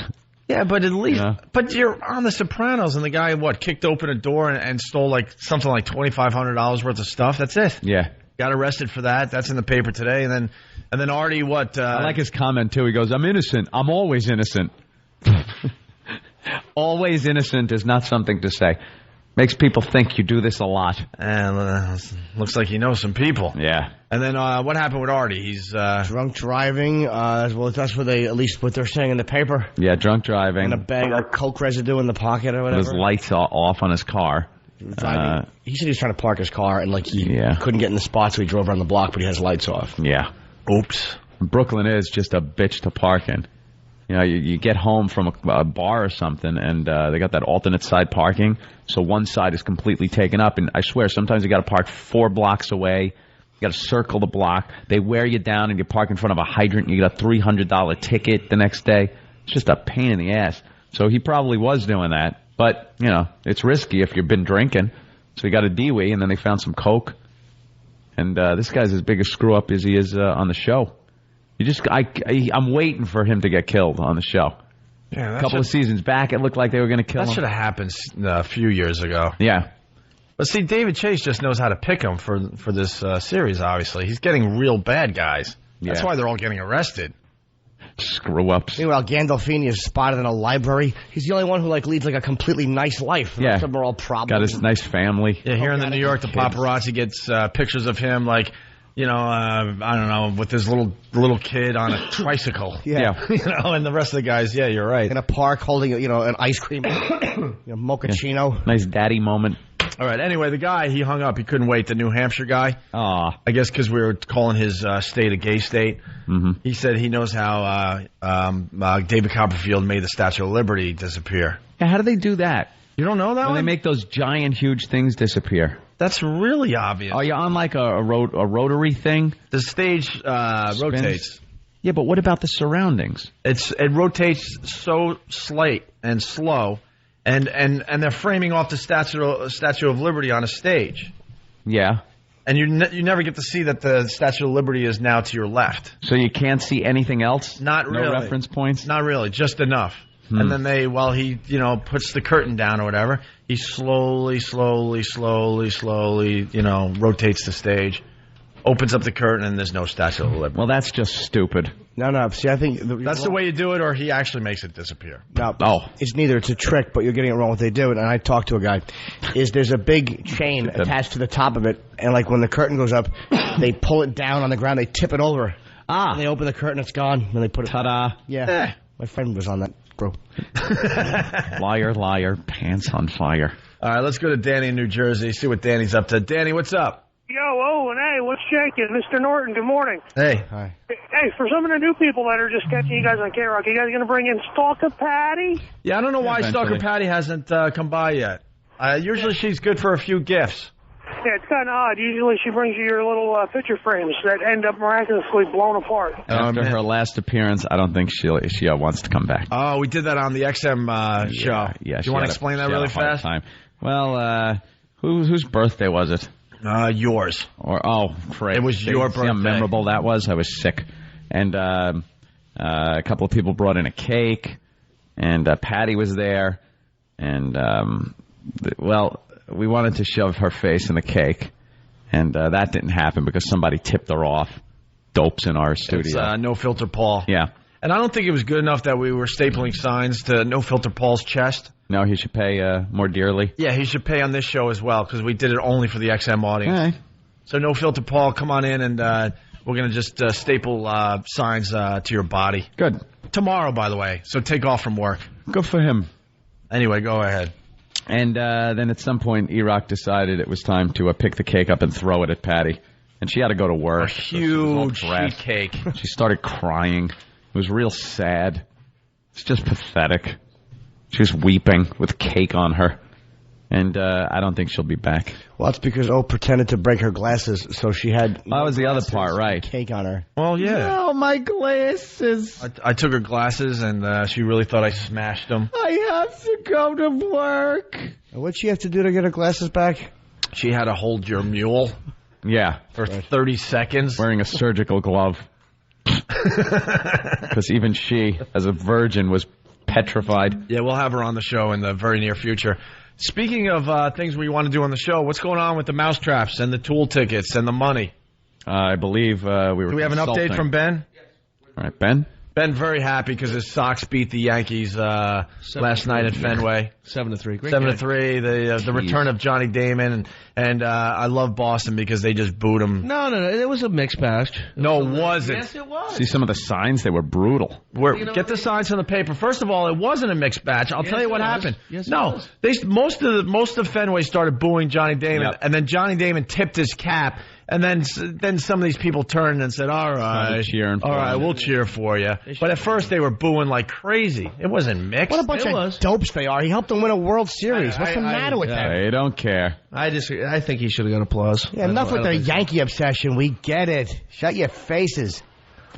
Yeah, but at least, but you're on The Sopranos, and the guy kicked open a door and stole like something like $2,500 worth of stuff. That's it. Yeah, got arrested for that. That's in the paper today. And then Artie, I like his comment too. He goes, "I'm innocent. I'm always innocent." Always innocent is not something to say. Makes people think you do this a lot. And looks like you know some people. Yeah. And then what happened with Artie? He's drunk driving. Well, that's what at least what they're saying in the paper. Yeah, drunk driving. And a bag of coke residue in the pocket or whatever. With his lights off on his car. He said he was trying to park his car and he couldn't get in the spot, so he drove around the block, but he has lights off. Yeah. Oops. Brooklyn is just a bitch to park in. You know, you get home from a bar or something, and they got that alternate side parking, so one side is completely taken up. And I swear, sometimes you got to park 4 blocks away. You got to circle the block. They wear you down, and you park in front of a hydrant, and you get a $300 ticket the next day. It's just a pain in the ass. So he probably was doing that, but you know, it's risky if you've been drinking. So he got a DWI, and then they found some coke. And this guy's as big a screw up as he is on the show. I'm waiting for him to get killed on the show. Yeah, a couple of seasons back, it looked like they were going to kill him. That should have happened a few years ago. Yeah. But see, David Chase just knows how to pick him for this series, obviously. He's getting real bad guys. That's why they're all getting arrested. Screw-ups. Meanwhile, Gandolfini is spotted in a library. He's the only one who leads a completely nice life. Yeah. Some are all problems. Got his nice family. Yeah, here in the New York, the paparazzi gets pictures of him I don't know, with his little kid on a tricycle. Yeah. And the rest of the guys, yeah, you're right. In a park holding, an ice cream, mochaccino. Yeah. Nice daddy moment. All right, anyway, the guy, he hung up. He couldn't wait, the New Hampshire guy. Aw. I guess because we were calling his state a gay state. Mm-hmm. He said he knows how David Copperfield made the Statue of Liberty disappear. Yeah, how do they do that? You don't know that one? They make those giant, huge things disappear. That's really obvious. Are you on like a rotary thing? The stage rotates. Yeah, but what about the surroundings? It rotates so slight and slow, and they're framing off the Statue of Liberty on a stage. Yeah. And you never get to see that the Statue of Liberty is now to your left. So you can't see anything else? Not really. No reference points? Not really, just enough. And then while he, puts the curtain down or whatever, he slowly, rotates the stage, opens up the curtain, and there's no Statue of Liberty. Well, that's just stupid. No. See, I think that's the way you do it, or he actually makes it disappear. No, it's neither. It's a trick, but you're getting it wrong. What they do, and I talked to a guy, is there's a big chain attached to the top of it, and when the curtain goes up, they pull it down on the ground, they tip it over. And they open the curtain, it's gone, and they put it. Ta-da! Yeah, my friend was on that. Liar, pants on fire. All right, let's go to Danny in New Jersey, see what Danny's up to. Danny, what's up? Yo, Owen, hey, what's shaking? Mr. Norton, good morning. Hey. Hi. Hey, for some of the new people that are just catching you guys on K-Rock, you guys going to bring in Stalker Patty? Yeah, I don't know why Stalker Patty hasn't come by yet. Usually she's good for a few gifts. Yeah, it's kind of odd. Usually she brings you your little picture frames that end up miraculously blown apart. After her last appearance, I don't think she wants to come back. Oh, we did that on the XM show. Yeah. Do you want to explain that really fast? Well, Whose birthday was it? Yours. Great. It was your birthday. See how memorable that was? I was sick. And a couple of people brought in a cake, and Patty was there. And, we wanted to shove her face in the cake, and that didn't happen because somebody tipped her off. Dopes in our studio. It's No Filter Paul. Yeah. And I don't think it was good enough that we were stapling signs to No Filter Paul's chest. No, he should pay more dearly. Yeah, he should pay on this show as well because we did it only for the XM audience. All right. So No Filter Paul, come on in and we're going to just staple signs to your body. Good. Tomorrow, by the way, so take off from work. Good for him. Anyway, go ahead. And then at some point, E-Rock decided it was time to pick the cake up and throw it at Patty. And she had to go to work. A huge sheet cake. She started crying. It was real sad. It's just pathetic. She was weeping with cake on her. And I don't think she'll be back. Well, that's because pretended to break her glasses, so she had... that was the other part, right. Cake on her. Well, yeah. No, my glasses. I took her glasses, and she really thought I smashed them. I have to go to work. What'd she have to do to get her glasses back? She had to hold your mule. Yeah. For 30 seconds. Wearing a surgical glove. Because even she, as a virgin, was petrified. Yeah, we'll have her on the show in the very near future. Speaking of things we want to do on the show, what's going on with the mousetraps and the tool tickets and the money? I believe we were Do we have an update from Ben? All right, Ben? Ben very happy because his Sox beat the Yankees last night at Fenway. 7-3. 7-3. The return of Johnny Damon. And I love Boston because they just booed him. No. It was a mixed match. No, it wasn't. Yes, it was. See some of the signs? They were brutal. Get the signs from the paper. First of all, it wasn't a mixed match. I'll tell you what happened. Yes, no, most of Fenway started booing Johnny Damon, and then Johnny Damon tipped his cap. And then some of these people turned and said, all right, we'll cheer for you. But at first they were booing like crazy. It wasn't mixed. What a bunch of dopes they are. He helped them win a World Series. What's the matter with them? They don't care. I think he should have got applause. Yeah, enough with the Yankee obsession. We get it. Shut your faces.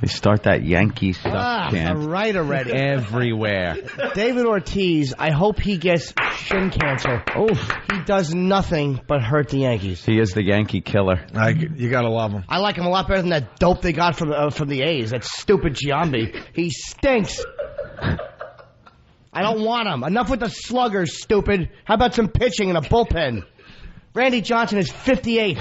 They start that Yankee stuff, chant. Right already. Everywhere. David Ortiz, I hope he gets shin cancer. Oof. He does nothing but hurt the Yankees. He is the Yankee killer. You gotta love him. I like him a lot better than that dope they got from the A's. That stupid Giambi. He stinks. I don't want him. Enough with the sluggers, stupid. How about some pitching and a bullpen? Randy Johnson is 58.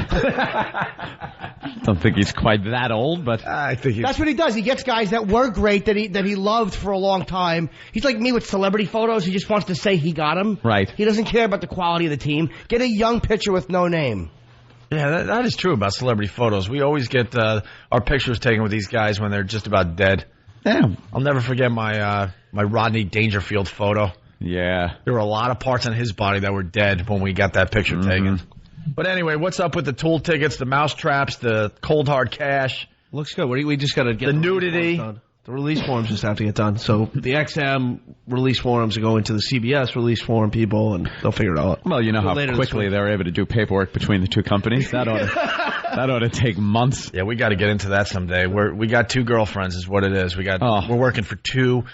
Don't think he's quite that old, but I think that's what he does. He gets guys that were great that he loved for a long time. He's like me with celebrity photos. He just wants to say he got them. Right. He doesn't care about the quality of the team. Get a young pitcher with no name. Yeah, that is true about celebrity photos. We always get our pictures taken with these guys when they're just about dead. Yeah. I'll never forget my Rodney Dangerfield photo. Yeah. There were a lot of parts on his body that were dead when we got that picture taken. But anyway, what's up with the tool tickets, the mouse traps, the cold hard cash? Looks good. We just got to get the nudity. The release forms just have to get done. So the XM release forms are going to the CBS release form people, and they'll figure it out. Well, you know how quickly they were able to do paperwork between the two companies. That ought to take months. Yeah, we got to get into that someday. We got two girlfriends, is what it is. We're working for two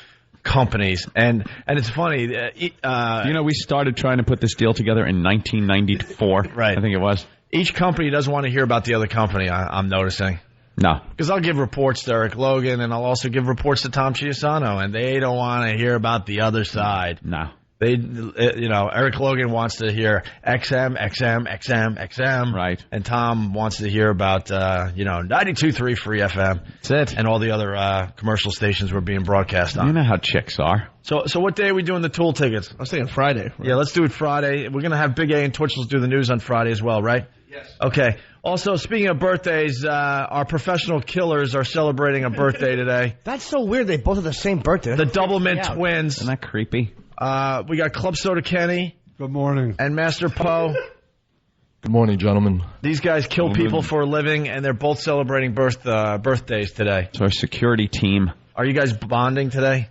companies, and it's funny. We started trying to put this deal together in 1994. Right, I think it was. Each company doesn't want to hear about the other company. I'm noticing. No, because I'll give reports to Eric Logan, and I'll also give reports to Tom Chiusano, and they don't want to hear about the other side. No. Eric Logan wants to hear XM. Right. And Tom wants to hear about, 92.3 Free FM. That's it. And all the other commercial stations we're being broadcast on. You know how chicks are. So what day are we doing the tool tickets? I was thinking Friday. Right? Yeah, let's do it Friday. We're going to have Big A and Twitchell's do the news on Friday as well, right? Yes. Okay. Also, speaking of birthdays, our professional killers are celebrating a birthday today. That's so weird. They both have the same birthday. The Doublemint twins. Isn't that creepy? We got Club Soda Kenny. Good morning. And Master Poe. Good morning, gentlemen. These guys kill people for a living, and they're both celebrating birthdays today. It's our security team. Are you guys bonding today?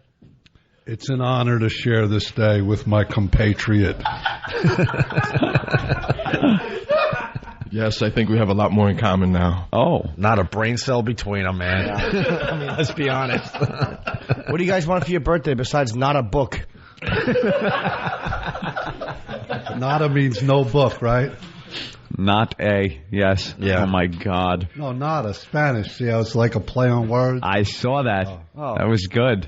It's an honor to share this day with my compatriot. Yes, I think we have a lot more in common now. Oh. Not a brain cell between them, man. I mean, let's be honest. What do you guys want for your birthday besides not a book? Nada means no book, right? Not a, yes. Yeah. Oh, my God. No, nada. Spanish. See how it's like a play on words? I saw that. Oh. That was good.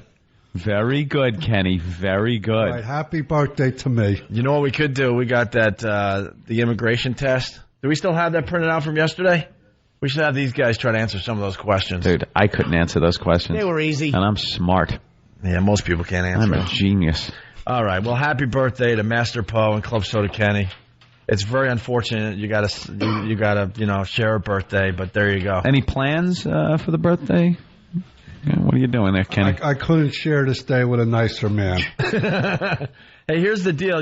Very good, Kenny. Very good. All right, happy birthday to me. You know what we could do? We got that, the immigration test. Do we still have that printed out from yesterday? We should have these guys try to answer some of those questions. Dude, I couldn't answer those questions. They were easy. And I'm smart. Yeah, most people can't answer I'm them. a genius. All right. Well, happy birthday to Master Poe and Club Soda Kenny. It's very unfortunate you gotta share a birthday, but there you go. Any plans for the birthday? Yeah, what are you doing there, Kenny? I couldn't share this day with a nicer man. Hey, here's the deal.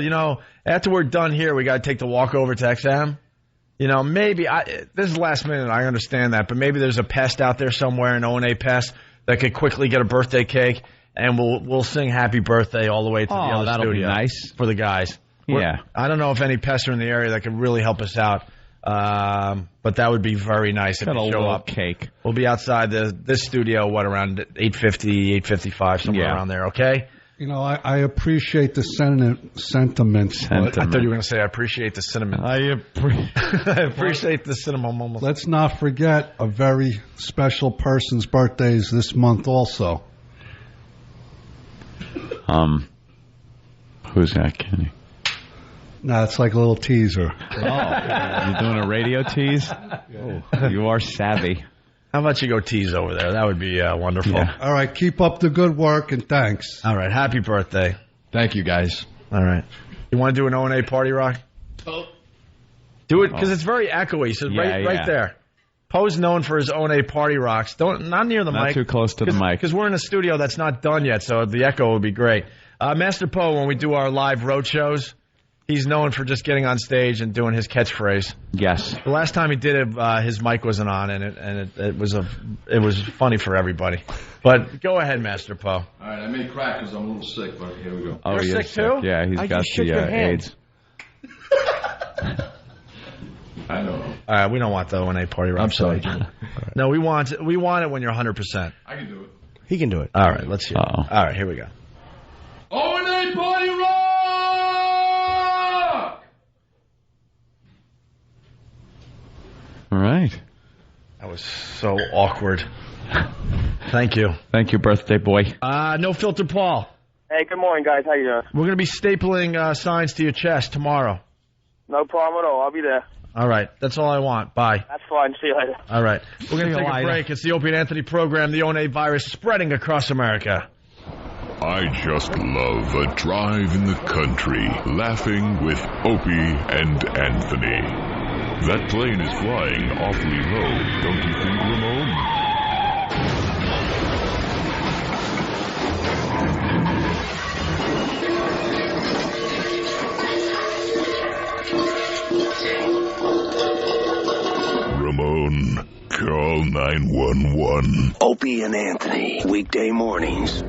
After we're done here, we got to take the walk over to XM. Maybe this is last minute. I understand that, but maybe there's a pest out there somewhere, an O&A pest that could quickly get a birthday cake, and we'll sing happy birthday all the way to the other that'll studio. Be nice for the guys. Yeah. I don't know if any pests are in the area that could really help us out. But that would be very nice if you show up. Cake. We'll be outside this studio, around 8:50, 8:55, somewhere around there, okay? I appreciate the sentiments. I thought you were going to say I appreciate the cinnamon. I appreciate the cinnamon. Let's not forget a very special person's birthday is this month also. Who's that, Kenny? No, it's like a little teaser. Oh, you're doing a radio tease? Oh, you are savvy. How about you go tease over there? That would be wonderful. Yeah. All right, keep up the good work, and thanks. All right, happy birthday. Thank you, guys. All right. You want to do an O&A party rock? Do it, because it's very echoey, so right there. Poe's known for his O&A party rocks. Not near the mic. Not too close to the mic. Because we're in a studio that's not done yet, so the echo would be great. Master Poe, when we do our live road shows, he's known for just getting on stage and doing his catchphrase. Yes. The last time he did it, his mic wasn't on, and it was funny for everybody. But go ahead, Master Poe. All right, I may crack because I'm a little sick, but here we go. Oh, you're sick too? Yeah, he's got the AIDS. I know. All right, we don't want the O&A party rock. I'm sorry. No, we want it when you're 100%. I can do it. He can do it. All right, let's hear it. All right, here we go. O&A party rock! All right. That was so awkward. Thank you. Thank you, birthday boy. No Filter Paul. Hey, good morning, guys. How you doing? We're going to be stapling signs to your chest tomorrow. No problem at all. I'll be there. All right. That's all I want. Bye. That's fine. See you later. All right. We're going to take a break. It's the Opie and Anthony program, the O&A virus spreading across America. I just love a drive in the country, laughing with Opie and Anthony. That plane is flying awfully low, don't you think, Ramon? Ramon, call 911. Opie and Anthony, weekday mornings.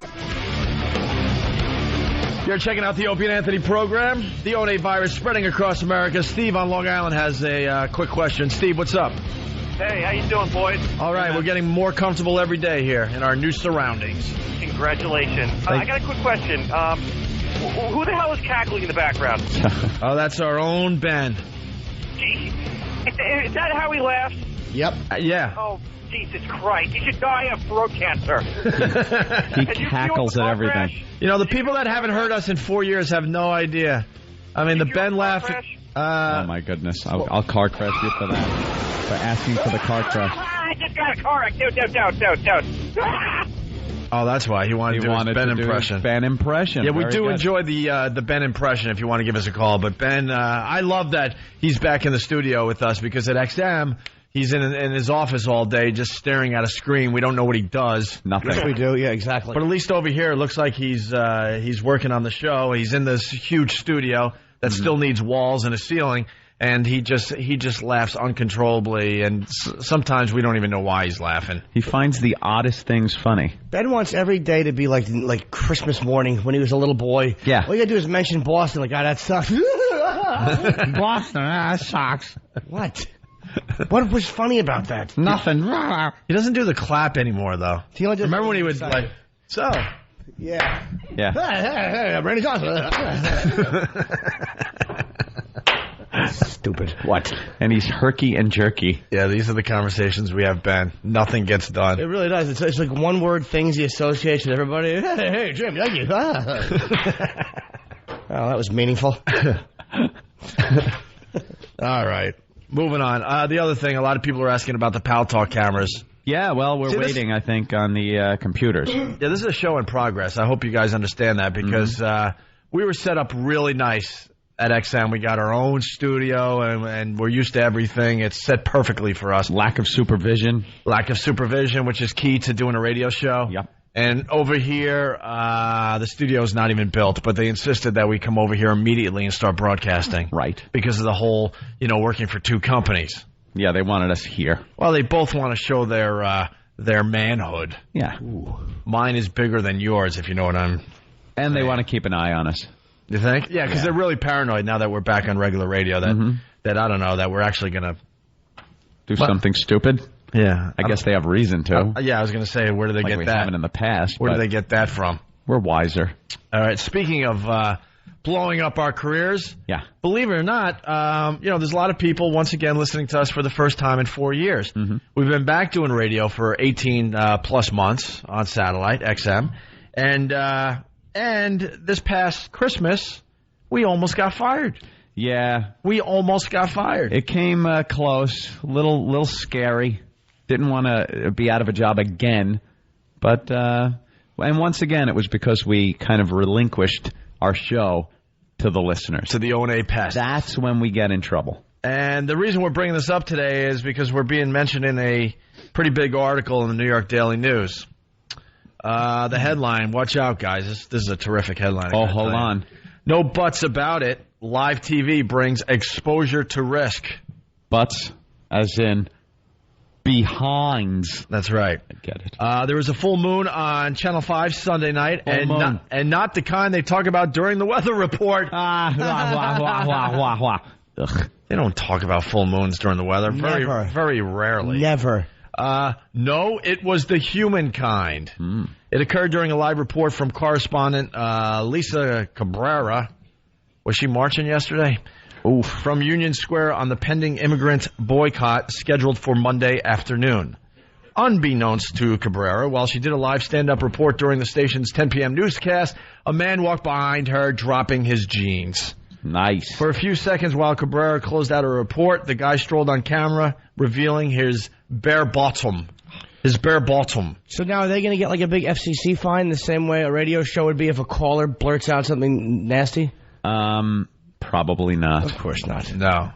You're checking out the Opie and Anthony program. The O&A virus spreading across America. Steve on Long Island has a quick question. Steve, what's up? Hey, how you doing, boys? All right, we're getting more comfortable every day here in our new surroundings. Congratulations. I got a quick question. Who the hell is cackling in the background? Oh, that's our own Ben. Gee, is that how he laughs? Yep. Yeah. Oh, Jesus Christ. You should die of throat cancer. He cackles at everything. The people that haven't heard us in 4 years have no idea. I mean, the Ben laugh. Oh, my goodness. I'll car crash you for that. For asking for the car crash. I just got a car wreck. Don't. Oh, that's why. He wanted to do his Ben impression. Ben impression. Yeah, we Very do good. enjoy the Ben impression if you want to give us a call. But Ben, I love that he's back in the studio with us because at XM, he's in his office all day just staring at a screen. We don't know what he does. Nothing. Yes, we do. Yeah, exactly. But at least over here, it looks like he's working on the show. He's in this huge studio that still needs walls and a ceiling. And he just laughs uncontrollably, and sometimes we don't even know why he's laughing. He finds the oddest things funny. Ben wants every day to be like Christmas morning when he was a little boy. Yeah. All you gotta do is mention Boston, like, that sucks. Boston, that sucks. What? What was funny about that? Nothing. He doesn't do the clap anymore, though. Remember when he would, like, so? Yeah. Yeah. Hey, Brandon Johnson. Stupid. What? And he's herky and jerky. Yeah, these are the conversations we have, Ben. Nothing gets done. It really does. It's like one word things he associates with everybody. Hey, Jim, thank you. Oh, that was meaningful. All right. Moving on. The other thing, a lot of people are asking about the Pal Talk cameras. Yeah, well, we're waiting, I think, on the computers. Yeah, this is a show in progress. I hope you guys understand that because we were set up really nice at XM. We got our own studio, and we're used to everything. It's set perfectly for us. Lack of supervision. Lack of supervision, which is key to doing a radio show. Yep. And over here, the studio's not even built, but they insisted that we come over here immediately and start broadcasting. Right. Because of the whole, working for two companies. Yeah, they wanted us here. Well, they both want to show their manhood. Yeah. Ooh. Mine is bigger than yours, if you know what I'm And they want to keep an eye on us. You think? Yeah, because they're really paranoid now that we're back on regular radio that I don't know, that we're actually going to do something stupid. Yeah. I guess they have reason to. Yeah, I was going to say, where do they get we that? haven't in the past. Where do they get that from? We're wiser. All right, speaking of blowing up our careers, believe it or not, there's a lot of people, once again, listening to us for the first time in 4 years. We've been back doing radio for 18 plus months on satellite, XM, and this past Christmas, we almost got fired. Yeah. We almost got fired. It came close, little scary. Didn't want to be out of a job again, but and once again, it was because we kind of relinquished our show to the listeners. To the O&A pest. That's when we get in trouble. And the reason we're bringing this up today is because we're being mentioned in a pretty big article in the New York Daily News. The headline, watch out, guys. This is a terrific headline. Oh, hold on. No buts about it. Live TV brings exposure to risk. Buts, as in behinds. That's right. I get it. There was a full moon on Channel 5 Sunday night, and not the kind they talk about during the weather report. They don't talk about full moons during the weather. Never. Very rarely. Never. No, it was the human kind. It occurred during a live report from correspondent Lisa Cabrera. Was she marching yesterday? From Union Square on the pending immigrant boycott scheduled for Monday afternoon. Unbeknownst to Cabrera, while she did a live stand-up report during the station's 10 p.m. newscast, a man walked behind her, dropping his jeans. Nice. For a few seconds while Cabrera closed out her report, the guy strolled on camera, revealing his bare bottom. His bare bottom. So now are they going to get like a big FCC fine the same way a radio show would be if a caller blurts out something nasty? Probably not. Of course not. No,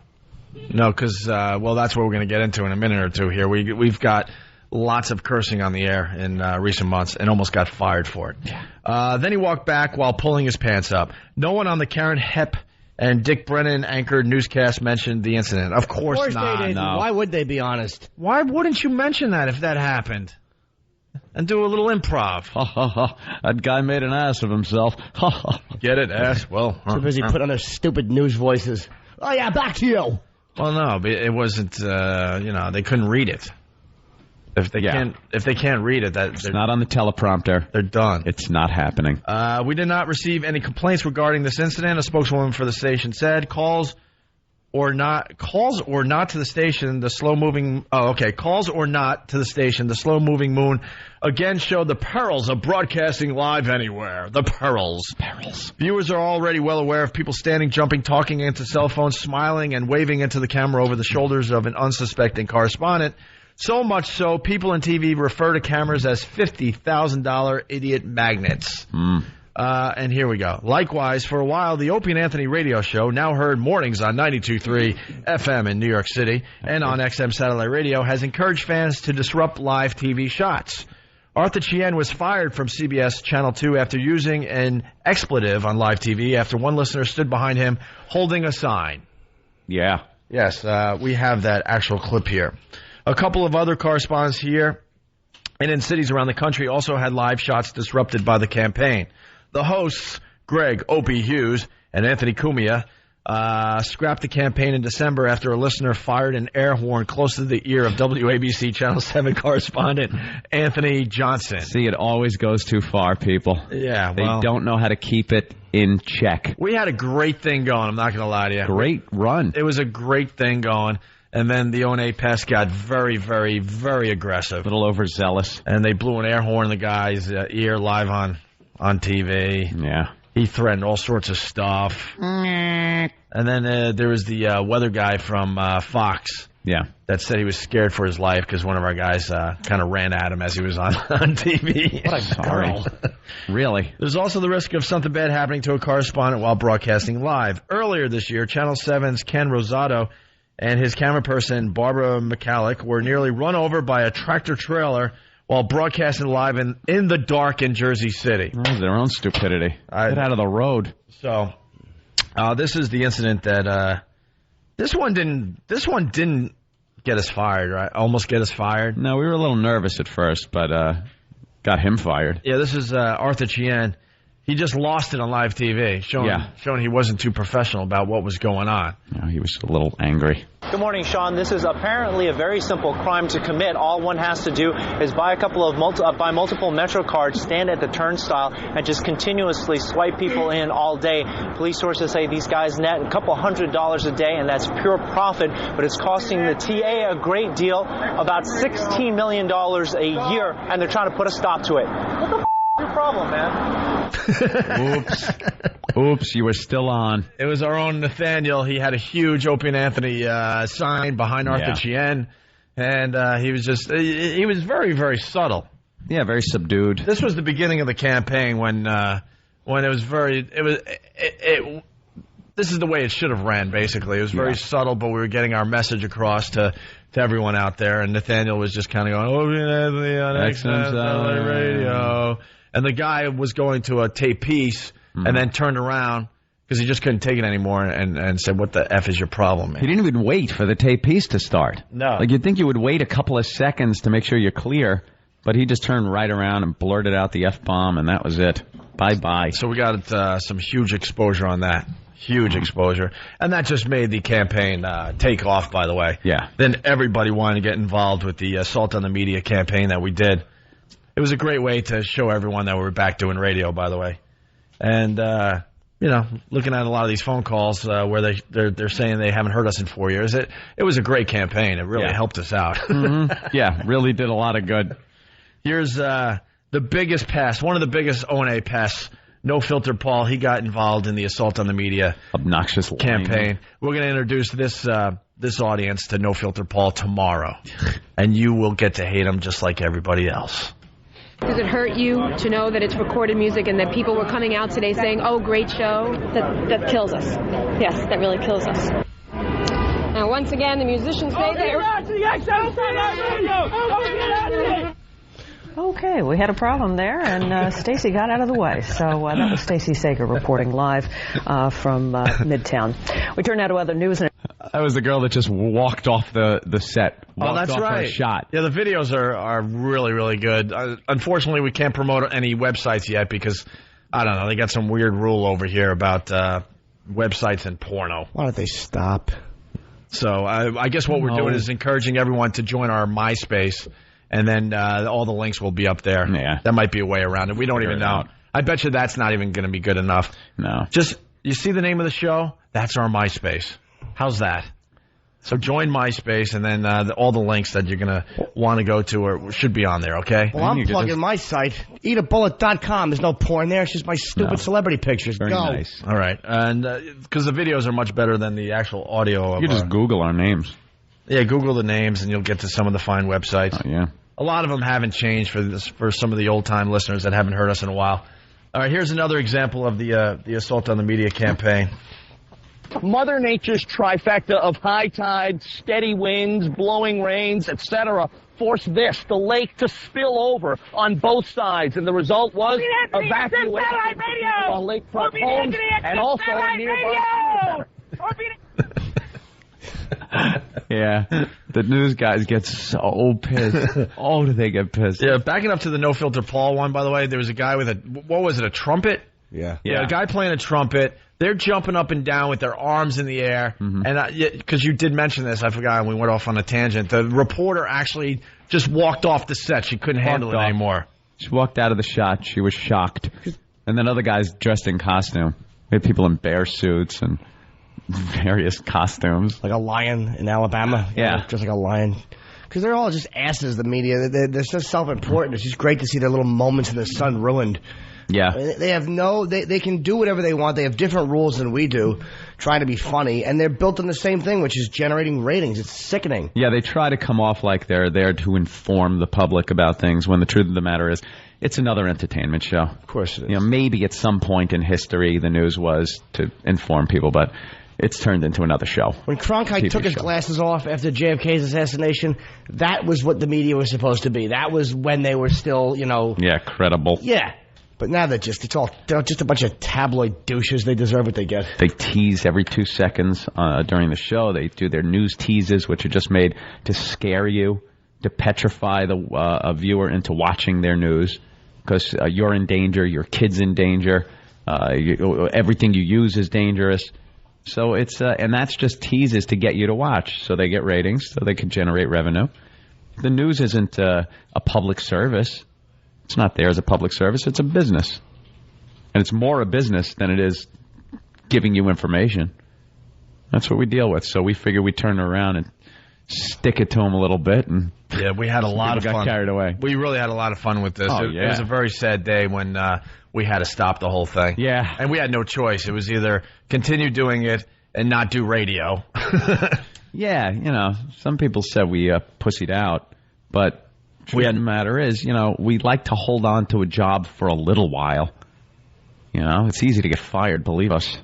because that's what we're going to get into in a minute or two here. We've got lots of cursing on the air in recent months and almost got fired for it. Then he walked back while pulling his pants up. No one on the Karen Hepp and Dick Brennan anchored newscast mentioned the incident. Of course not. They didn't. No. Why would they be honest? Why wouldn't you mention that if that happened? And do a little improv. That guy made an ass of himself. Get it, ass? Well, too busy putting on their stupid news voices. Oh, yeah, back to you. Well, no, it wasn't, they couldn't read it. If they can't read it, it's not on the teleprompter. They're done. It's not happening. We did not receive any complaints regarding this incident. A spokeswoman for the station said calls or not to the station, the slow-moving... Calls or not to the station, the slow-moving moon again showed the perils of broadcasting live anywhere. The perils. Viewers are already well aware of people standing, jumping, talking into cell phones, smiling, and waving into the camera over the shoulders of an unsuspecting correspondent. So much so, people in TV refer to cameras as $50,000 idiot magnets. And here we go. Likewise, for a while, the Opie and Anthony radio show, now heard mornings on 92.3 FM in New York City and on XM satellite radio, has encouraged fans to disrupt live TV shots. Arthur Chien was fired from CBS Channel 2 after using an expletive on live TV after one listener stood behind him holding a sign. Yeah. Yes, we have that actual clip here. A couple of other correspondents here and in cities around the country also had live shots disrupted by the campaign. The hosts, Greg Opie Hughes and Anthony Cumia, scrapped the campaign in December after a listener fired an air horn close to the ear of WABC Channel 7 correspondent Anthony Johnson. See, it always goes too far, people. Yeah, They well, don't know how to keep it in check. we had a great thing going, I'm not going to lie to you. Great run. It was a great thing going. And then the O&A pest got very, very, very aggressive. A little overzealous. And they blew an air horn in the guy's ear live on TV. Yeah. He threatened all sorts of stuff. And then there was the weather guy from Fox. Yeah. That said he was scared for his life because one of our guys kind of ran at him as he was on TV. What a girl. Really? There's also the risk of something bad happening to a correspondent while broadcasting live. Earlier this year, Channel 7's Ken Rosato and his camera person, Barbara McCullik, were nearly run over by a tractor trailer while broadcasting live in the dark in Jersey City. That was their own stupidity. Get out of the road. So, this is the incident that this one didn't get us fired, right? Almost get us fired. No, we were a little nervous at first, but got him fired. Yeah, this is Arthur Chien. He just lost it on live TV, showing he wasn't too professional about what was going on. No, he was a little angry. Good morning, Sean. This is apparently a very simple crime to commit. All one has to do is buy a couple of multiple Metro cards, stand at the turnstile, and just continuously swipe people in all day. Police sources say these guys net a couple $100 a day, and that's pure profit, but it's costing the TA a great deal, about $16 million a year, and they're trying to put a stop to it. What the f*** is your problem, man? Oops, you were still on. It was our own Nathaniel. He had a huge Opie and Anthony sign behind Arthur Chien, and he was very, very subtle. Yeah, very subdued. This was the beginning of the campaign when it was this is the way it should have ran, basically. It was very subtle, but we were getting our message across to everyone out there, and Nathaniel was just kind of going, Opie and Anthony on XM radio. And the guy was going to a tape piece and then turned around because he just couldn't take it anymore and said, what the F is your problem, man? He didn't even wait for the tape piece to start. No. Like, you'd think you would wait a couple of seconds to make sure you're clear, but he just turned right around and blurted out the F-bomb, and that was it. Bye-bye. So we got some huge exposure on that. Huge exposure. And that just made the campaign take off, by the way. Yeah. Then everybody wanted to get involved with the Assault on the Media campaign that we did. It was a great way to show everyone that we were back doing radio, by the way. And, looking at a lot of these phone calls where they're saying they haven't heard us in 4 years, it was a great campaign. It really helped us out. Yeah, really did a lot of good. Here's the biggest pest, one of the biggest O&A pests, No Filter Paul. He got involved in the Assault on the Media obnoxious campaign. We're going to introduce this audience to No Filter Paul tomorrow, and you will get to hate him just like everybody else. Does it hurt you to know that it's recorded music and that people were coming out today saying, oh, great show? That kills us. Yes, that really kills us. Now, once again, the musicians say Okay, we had a problem there, and Stacy got out of the way. So that was Stacy Sager reporting live from Midtown. We turn now to other news. That was the girl that just walked off the set. That's off right. Her shot. Yeah, the videos are really, really good. Unfortunately, we can't promote any websites yet because, I don't know, they got some weird rule over here about websites and porno. Why don't they stop? So I guess what we're doing is encouraging everyone to join our MySpace, and then all the links will be up there. Yeah. That might be a way around it. We don't even know. I bet you that's not even going to be good enough. No. Just, you see the name of the show? That's our MySpace. How's that? So join MySpace, and then all the links that you're going to want to go to should be on there, okay? Well, I'm plugging my site, eatabullet.com. There's no porn there. It's just my stupid celebrity pictures. Very Go. nice. All right. And because the videos are much better than the actual audio. You just Google our names. Yeah, Google the names, and you'll get to some of the fine websites. Oh, yeah. A lot of them haven't changed for some of the old-time listeners that haven't heard us in a while. All right, here's another example of the Assault on the Media campaign. Mother Nature's trifecta of high tides, steady winds, blowing rains, etc. forced the lake to spill over on both sides, and the result was evacuation on lakefront homes and also nearby. Yeah, the news guys get so pissed. Oh, do they get pissed? Yeah, backing up to the No Filter Paul one, by the way, there was a guy with a trumpet? Yeah. Yeah, a guy playing a trumpet. they're jumping up and down with their arms in the air. And because you did mention this, I forgot, and we went off on a tangent. The reporter actually just walked off the set. She couldn't handle it anymore. She walked out of the shot. She was shocked. And then other guys dressed in costume. We had people in bear suits and various costumes. Like a lion in Alabama. Yeah. Just like a lion. Because they're all just asses, the media. They're so self-important. It's just great to see their little moments in the sun ruined. Yeah. They have they can do whatever they want. They have different rules than we do, trying to be funny. And they're built on the same thing, which is generating ratings. It's sickening. Yeah, they try to come off like they're there to inform the public about things when the truth of the matter is it's another entertainment show. Of course it is. You know, maybe at some point in history the news was to inform people, but it's turned into another show. When Cronkite took his glasses off after JFK's assassination, that was what the media was supposed to be. That was when they were still, Yeah, credible. Yeah. But now they're just a bunch of tabloid douches. They deserve what they get. They tease every 2 seconds during the show. They do their news teases, which are just made to scare you, to petrify a viewer into watching their news, because you're in danger, your kid's in danger, everything you use is dangerous. So it's and that's just teases to get you to watch, so they get ratings, so they can generate revenue. The news isn't a public service. It's not there as a public service. It's a business. And it's more a business than it is giving you information. That's what we deal with. So we figure we turn it around and stick it to them a little bit. And yeah, we had a lot of fun. Got carried away. We really had a lot of fun with this. Oh, It was a very sad day when we had to stop the whole thing. Yeah. And we had no choice. It was either continue doing it and not do radio. Yeah, some people said we pussied out, but the matter is, we like to hold on to a job for a little while. It's easy to get fired, believe us.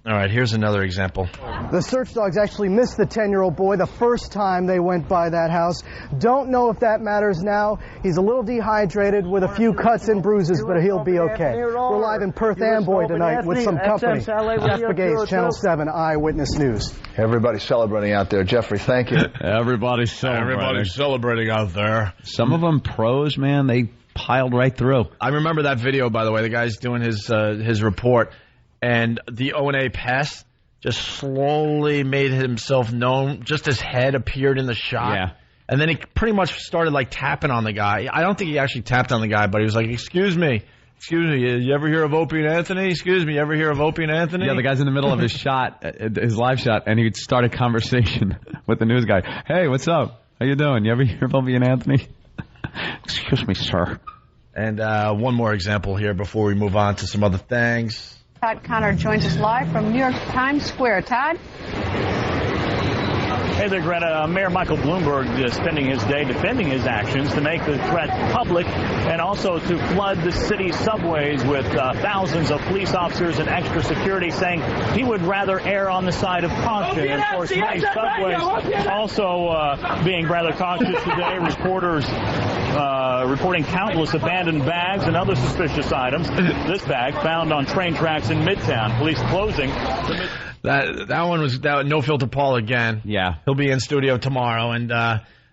All right, here's another example. The search dogs actually missed the 10-year-old boy the first time they went by that house. Don't know if that matters now. He's a little dehydrated with a few cuts and bruises, but he'll be okay. We're live in Perth Amboy tonight with some company. Jeff Begay's Channel 7 Eyewitness News. Everybody's celebrating out there. Jeffrey, thank you. Everybody's celebrating. Everybody's celebrating out there. Some of them pros, man, they piled right through. I remember that video, by the way. The guy's doing his report. And the O&A pest just slowly made himself known. Just his head appeared in the shot. Yeah. And then he pretty much started, tapping on the guy. I don't think he actually tapped on the guy, but he was like, excuse me, you ever hear of Opie and Anthony? Excuse me, you ever hear of Opie and Anthony? Yeah, the guy's in the middle of his shot, his live shot, and he'd start a conversation with the news guy. Hey, what's up? How you doing? You ever hear of Opie and Anthony? Excuse me, sir. And one more example here before we move on to some other things. Todd Connor joins us live from New York Times Square. Todd? Hey there, Greta. Mayor Michael Bloomberg is spending his day defending his actions to make the threat public and also to flood the city's subways with thousands of police officers and extra security, saying he would rather err on the side of caution. And of course, many subways also being rather cautious today. Reporters reporting countless abandoned bags and other suspicious items. This bag found on train tracks in Midtown. Police closing the That one was No Filter Paul again. Yeah. He'll be in studio tomorrow. And,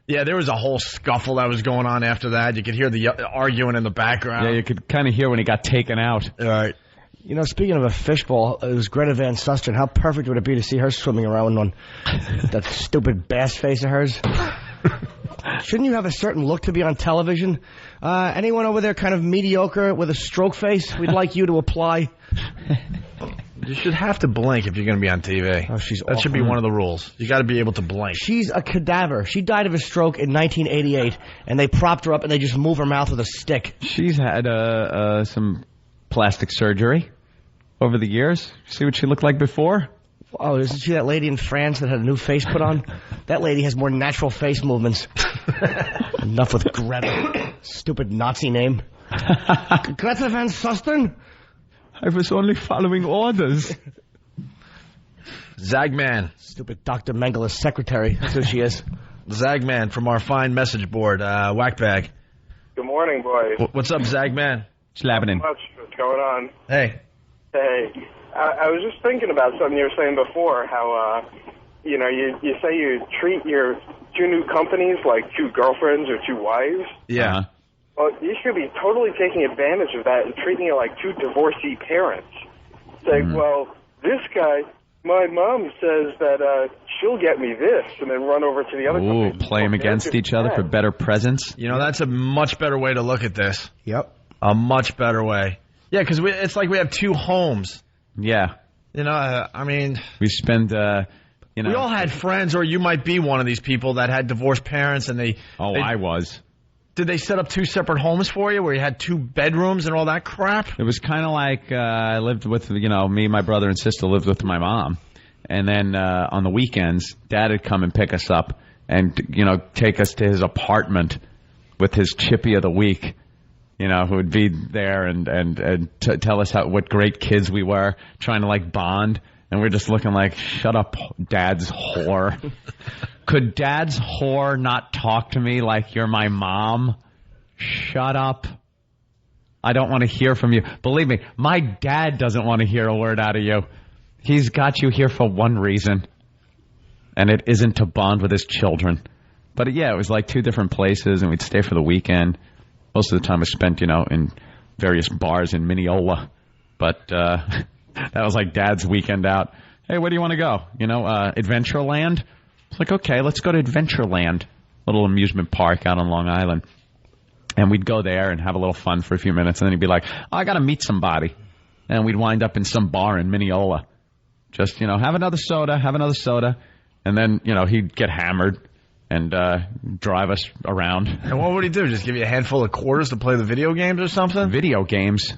there was a whole scuffle that was going on after that. You could hear the arguing in the background. Yeah, you could kind of hear when he got taken out. All right. Speaking of a fishbowl, it was Greta Van Susteren. How perfect would it be to see her swimming around on that stupid bass face of hers? Shouldn't you have a certain look to be on television? Anyone over there kind of mediocre with a stroke face? We'd like you to apply. You should have to blink if you're going to be on TV. Oh, she's that should be one of the rules. You got to be able to blink. She's a cadaver. She died of a stroke in 1988, and they propped her up and they just move her mouth with a stick. She's had some plastic surgery over the years. See what she looked like before? Oh, isn't she that lady in France that had a new face put on? That lady has more natural face movements. Enough with Greta. Stupid Nazi name. Greta Van Susteren? I was only following orders. Zagman. Stupid Dr. Mengele's secretary. That's who she is. Zagman from our fine message board, Whackbag. Good morning, boys. What's up, Zagman? Slapping. What's going on? Hey. Hey. I was just thinking about something you were saying before, how, you say you treat your two new companies like two girlfriends or two wives. Yeah. Well, you should be totally taking advantage of that and treating it like two divorcee parents. It's like, well, this guy, my mom says that she'll get me this, and then run over to the other company. Play them against each other for better presents. You know, that's a much better way to look at this. Yep. A much better way. Yeah, because it's like we have two homes. Yeah. You know, I mean... We spend, you know... We all had friends, or you might be one of these people that had divorced parents, and they... I was. Did they set up two separate homes for you, where you had two bedrooms and all that crap? It was kind of like I lived with, me, my brother, and sister lived with my mom. And then on the weekends, Dad would come and pick us up and, take us to his apartment with his chippy of the week. Who would be there and tell us what great kids we were, trying to, bond. And we're just looking like, shut up, Dad's whore. Could Dad's whore not talk to me like you're my mom? Shut up. I don't want to hear from you. Believe me, my dad doesn't want to hear a word out of you. He's got you here for one reason, and it isn't to bond with his children. But, yeah, it was like two different places, and we'd stay for the weekend. Most of the time I spent, in various bars in Mineola. But that was like Dad's weekend out. Hey, where do you want to go? Adventureland? It's like, okay, let's go to Adventureland, little amusement park out on Long Island. And we'd go there and have a little fun for a few minutes. And then he'd be like, I got to meet somebody. And we'd wind up in some bar in Mineola. Just, have another soda. And then, he'd get hammered and drive us around. And what would he do? Just give you a handful of quarters to play the video games or something? Video games?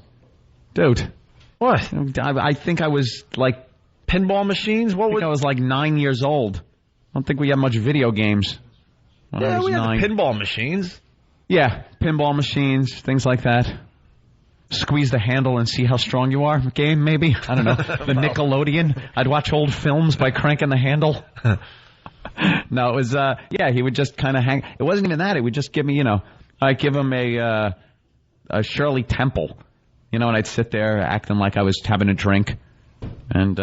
Dude. What? I think I was like... Pinball machines? I think I was like 9 years old. I don't think we had much video games. Yeah, we had pinball machines. Yeah, pinball machines, things like that. Squeeze the handle and see how strong you are game, maybe? I don't know. The Nickelodeon. I'd watch old films by cranking the handle. No, it was, he would just kind of hang. It wasn't even that. It would just give me, I'd give him a Shirley Temple, and I'd sit there acting like I was having a drink and,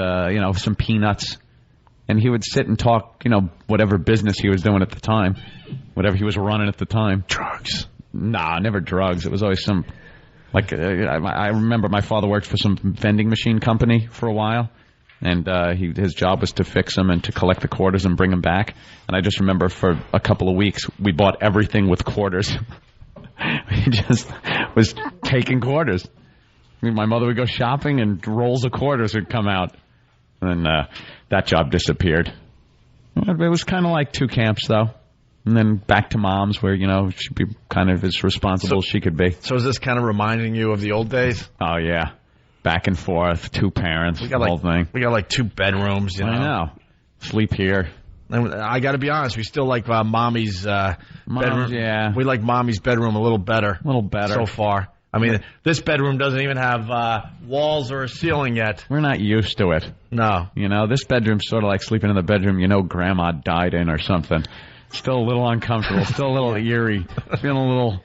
some peanuts. And he would sit and talk, whatever business he was doing at the time, whatever he was running at the time. Drugs. Nah, never drugs. It was always some, I remember my father worked for some vending machine company for a while. And his job was to fix them and to collect the quarters and bring them back. And I just remember for a couple of weeks, we bought everything with quarters. He just was taking quarters. My mother would go shopping and rolls of quarters would come out. And that job disappeared. It was kind of like two camps, though. And then back to Mom's where, she'd be kind of as responsible as she could be. So is this kind of reminding you of the old days? Oh, yeah. Back and forth, two parents, the whole thing. We got two bedrooms, I know. Sleep here. And I got to be honest, we still like Mommy's bedroom. Yeah. We like Mommy's bedroom a little better. So far. I mean, this bedroom doesn't even have walls or a ceiling yet. We're not used to it. No. This bedroom's sort of like sleeping in the bedroom Grandma died in or something. Still a little uncomfortable, still a little eerie, feeling a little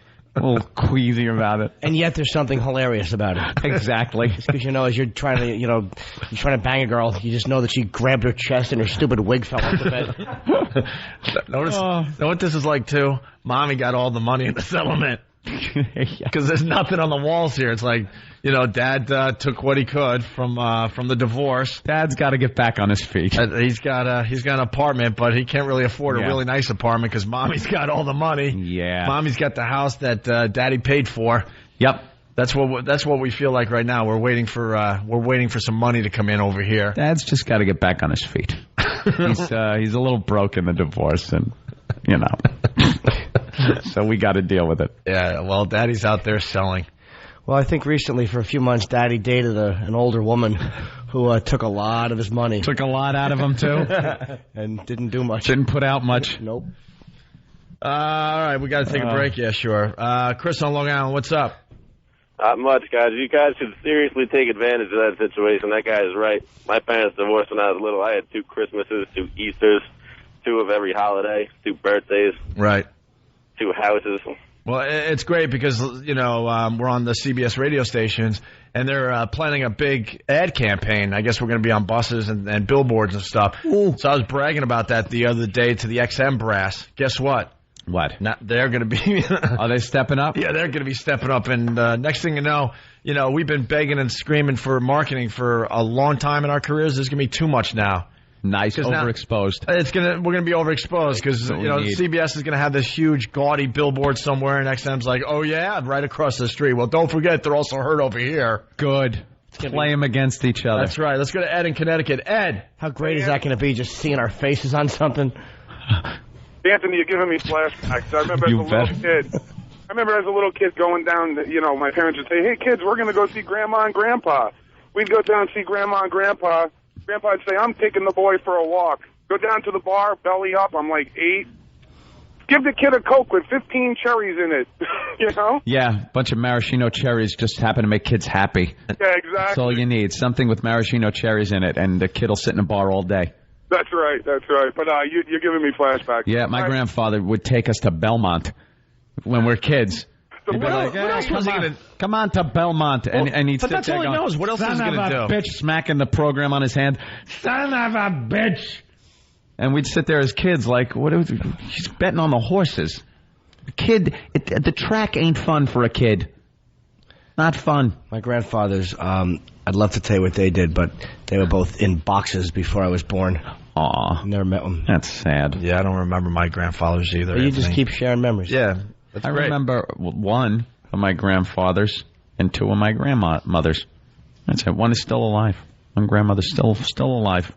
queasy about it. And yet there's something hilarious about it. Exactly. Just because as you're trying to, you're trying to bang a girl, you just know that she grabbed her chest and her stupid wig fell off the bed. Notice what this is like, too? Mommy got all the money in the settlement. Because there's nothing on the walls here. It's like, Dad took what he could from the divorce. Dad's got to get back on his feet. He's got an apartment, but he can't really afford a really nice apartment because Mommy's got all the money. Yeah, Mommy's got the house that Daddy paid for. Yep, that's what we feel like right now. We're waiting for some money to come in over here. Dad's just got to get back on his feet. He's a little broke in the divorce, and so we got to deal with it. Yeah, well, Daddy's out there selling. Well, I think recently for a few months, Daddy dated an older woman who took a lot of his money. Took a lot out of him, too? And didn't do much. Didn't put out much? Nope. All right, we got to take a break. Yeah, sure. Chris on Long Island, what's up? Not much, guys. You guys should seriously take advantage of that situation. That guy is right. My parents divorced when I was little. I had 2 Christmases, 2 Easters, 2 of every holiday, 2 birthdays. Right. 2 houses. Well, it's great because, we're on the CBS radio stations, and they're planning a big ad campaign. I guess we're going to be on buses and billboards and stuff. Ooh. So I was bragging about that the other day to the XM brass. Guess what? What? They're going to be... Are they stepping up? Yeah, they're going to be stepping up. And next thing you know, we've been begging and screaming for marketing for a long time in our careers. There's going to be too much now. Nice, overexposed. We're going to be overexposed because CBS is going to have this huge gaudy billboard somewhere, and XM's like, oh yeah, right across the street. Well, don't forget they're also heard over here. Good. Play them against each other. That's right. Let's go to Ed in Connecticut. Ed, how great is that going to be? Just seeing our faces on something. Anthony, you're giving me flashbacks. I remember as a little kid going down, my parents would say, hey, kids, we're going to go see Grandma and Grandpa. We'd go down and see Grandma and Grandpa. Grandpa would say, I'm taking the boy for a walk. Go down to the bar, belly up. I'm like 8. Give the kid a Coke with 15 cherries in it, Yeah, a bunch of maraschino cherries just happen to make kids happy. Yeah, exactly. That's all you need, something with maraschino cherries in it, and the kid will sit in a bar all day. That's right. But you're giving me flashbacks. Yeah, my grandfather would take us to Belmont when we're kids. He'd be like, come on to Belmont. And he'd sit there that's all he knows. What else is he going to do? Bitch, smacking the program on his hand. Son of a bitch. And we'd sit there as kids like, he's betting on the horses. The track ain't fun for a kid. Not fun. My grandfathers, I'd love to tell you what they did, but they were both in boxes before I was born. Aw. Never met them. That's sad. Yeah, I don't remember my grandfathers either. But you just keep sharing memories. Yeah. I remember one of my grandfathers and 2 of my grandmothers. That's it. One is still alive. One grandmother's still alive.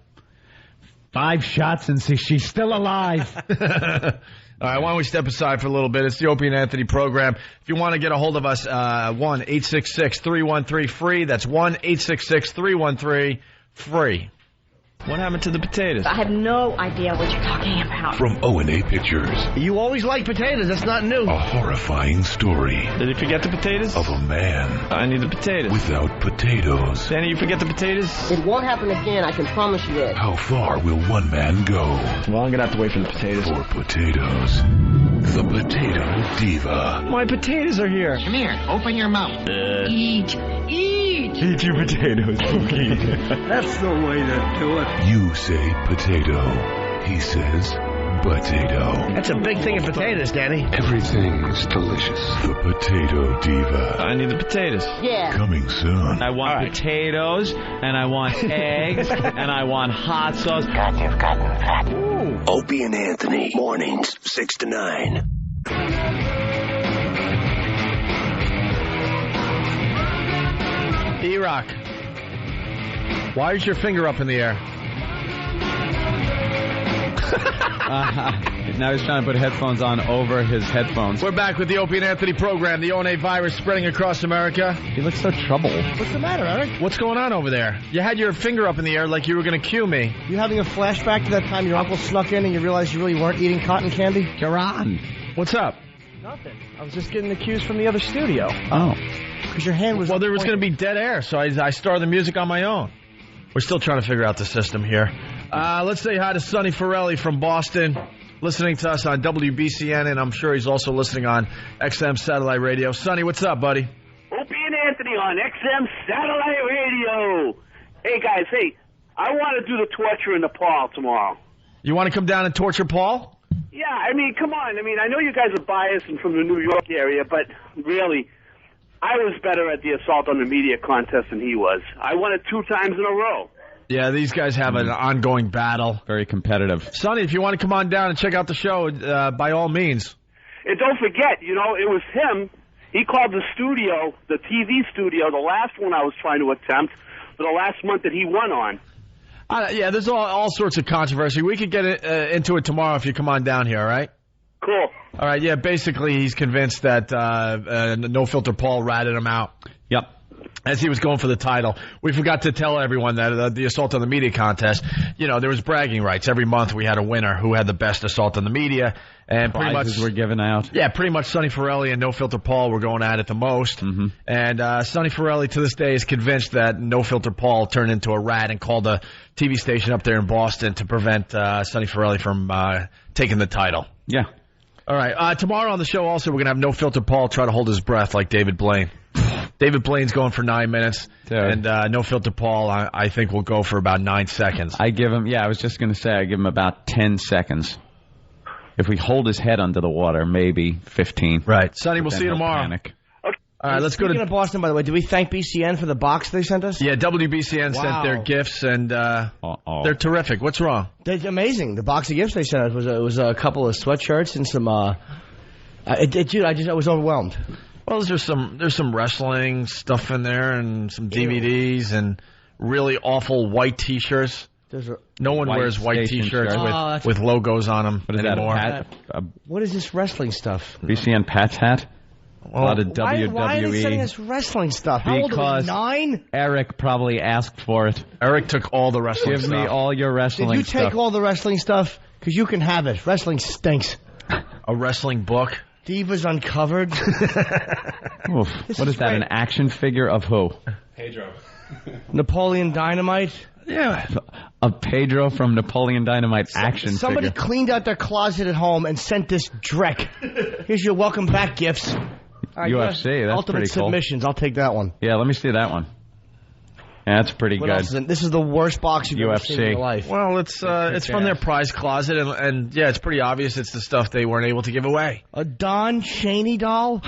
5 shots and she's still alive. All right, why don't we step aside for a little bit? It's the Opie and Anthony program. If you want to get a hold of us, 1-866-313-FREE. That's 1-866-313-FREE. What happened to the potatoes? I have no idea what you're talking about. From O&A Pictures. You always like potatoes. That's not new. A horrifying story. Did he forget the potatoes? Of a man. I need the potatoes. Without potatoes. Danny, you forget the potatoes? It won't happen again, I can promise you that. How far will one man go? Well, I'm going to have to wait for the potatoes. For potatoes. The Potato Diva. My potatoes are here. Come here, open your mouth. Eat. Eat your potatoes. That's the way to do it. You say potato. He says potato. That's a big thing of potatoes, Danny. Everything's delicious. The Potato Diva. I need the potatoes. Yeah. Coming soon. I want potatoes, and I want eggs, and I want hot sauce. God, you've gotten fat. Ooh. Opie and Anthony, mornings, 6 to 9. E-Rock, why is your finger up in the air? Now he's trying to put headphones on over his headphones. We're back with the Opie and Anthony program. The O&A virus spreading across America. He looks so troubled. What's the matter, Eric? What's going on over there? You had your finger up in the air like you were going to cue me. You having a flashback to that time your uncle snuck in and you realized you really weren't eating cotton candy? You're on. What's up? Nothing. I was just getting the cues from the other studio. Oh. Because your hand was... Well, there was going to be dead air, so I started the music on my own. We're still trying to figure out the system here. Let's say hi to Sonny Forelli from Boston, listening to us on WBCN, and I'm sure he's also listening on XM Satellite Radio. Sonny, what's up, buddy? Opie and Anthony on XM Satellite Radio. Hey, guys, I want to do the torture in Nepal tomorrow. You want to come down and torture Paul? Yeah, I mean, come on. I mean, I know you guys are biased and from the New York area, but really, I was better at the assault on the media contest than he was. I won it 2 times in a row. Yeah, these guys have an ongoing battle. Very competitive. Sonny, if you want to come on down and check out the show, by all means. And don't forget, it was him. He called the studio, the TV studio, the last one I was trying to attempt, for the last month that he won on. Yeah, there's all sorts of controversy. We could get into it tomorrow if you come on down here, all right? Cool. All right, yeah, basically he's convinced that No Filter Paul ratted him out. Yep. As he was going for the title. We forgot to tell everyone that the Assault on the Media contest, there was bragging rights. Every month we had a winner who had the best Assault on the Media. And prizes were given out. Yeah, pretty much Sonny Forelli and No Filter Paul were going at it the most. Mm-hmm. And Sonny Forelli to this day is convinced that No Filter Paul turned into a rat and called a TV station up there in Boston to prevent Sonny Forelli from taking the title. Yeah. All right. Tomorrow on the show also we're going to have No Filter Paul try to hold his breath like David Blaine. David Blaine's going for 9 minutes, and No Filter Paul, I think, will go for about 9 seconds. I was just going to say, I give him about 10 seconds. If we hold his head under the water, maybe 15. Right. Sonny, we'll see you tomorrow. Panic. All right, let's go to Boston, by the way. Did we thank BCN for the box they sent us? Yeah, WBCN sent their gifts, and they're terrific. What's wrong? They're amazing. The box of gifts they sent us was a couple of sweatshirts and some. Dude, I was overwhelmed. Well, there's some wrestling stuff in there, and some DVDs, and really awful white T-shirts. No one wears white T-shirts with logos on them anymore. What is this wrestling stuff? BCN Pat's hat. A lot of WWE. Why are they sending us wrestling stuff? How old are we, 9? Eric probably asked for it. Eric took all the wrestling stuff. Give me all your wrestling stuff. Did you take all the wrestling stuff? Because you can have it. Wrestling stinks. A wrestling book? Divas Uncovered. Oof. What is that, an action figure of who? Pedro. Napoleon Dynamite? Yeah. A Pedro from Napoleon Dynamite action Somebody figure. cleaned out their closet at home and sent this dreck. Here's your welcome back gifts. UFC, that's Ultimate pretty cool. Submissions, I'll take that one. Yeah, let me see that one. Yeah, that's pretty What good. else is it? This is the worst box you've ever seen in your life. Well, it's from their prize closet, and yeah, it's pretty obvious it's the stuff they weren't able to give away. A Don Chaney doll?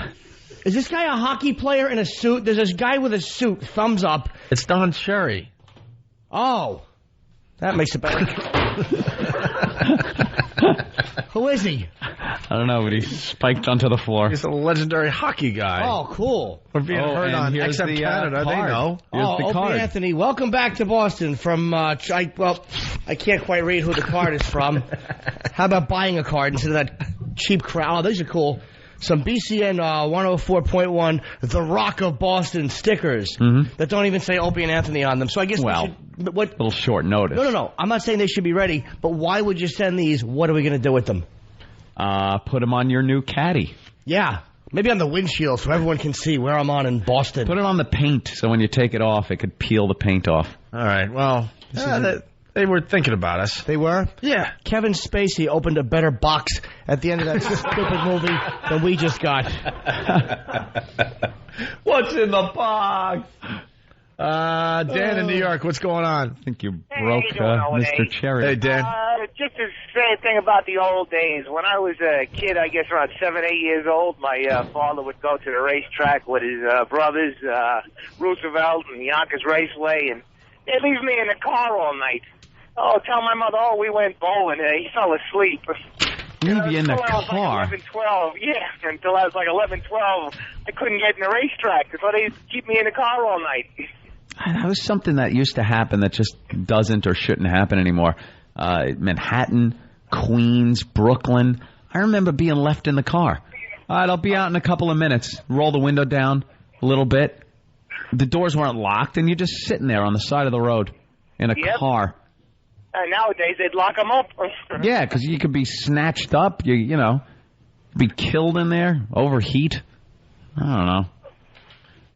Is this guy a hockey player in a suit? There's this guy with a suit. Thumbs up. It's Don Cherry. Oh. That makes it better. Who is he? I don't know, but he spiked onto the floor. He's a legiondary hockey guy. Oh, cool. We're being heard on XM Canada. They know. Opie Anthony, welcome back to Boston from, I can't quite read who the card is from. How about buying a card instead of that cheap crap? Oh, these are cool. Some BCN 104.1 The Rock of Boston stickers that don't even say Opie and Anthony on them. So I guess we should... A little short notice. No. I'm not saying they should be ready, but why would you send these? What are we going to do with them? Put them on your new caddy. Yeah. Maybe on the windshield so everyone can see where I'm on in Boston. Put it on the paint so when you take it off, it could peel the paint off. All right, well... They were thinking about us. They were? Yeah. Kevin Spacey opened a better box at the end of that stupid movie than we just got. What's in the box? Dan in New York, what's going on? I think you broke Mr. Cherry. Hey, Dan. Just to say a thing about the old days. When I was a kid, I guess around 7, 8 years old, my father would go to the racetrack with his brothers, Roosevelt and Yonkers Raceway, and they'd leave me in the car all night. Oh, tell my mother, we went bowling. He fell asleep. Leave you in the car? Like 11, 12. Yeah, until I was like 11, 12. I couldn't get in the racetrack, so they'd keep me in the car all night. That was something that used to happen that just doesn't or shouldn't happen anymore. Manhattan, Queens, Brooklyn. I remember being left in the car. All right, I'll be out in a couple of minutes. Roll the window down a little bit. The doors weren't locked, and you're just sitting there on the side of the road in a car. Nowadays, they'd lock them up. Yeah, because you could be snatched up, you know, be killed in there, overheat. I don't know.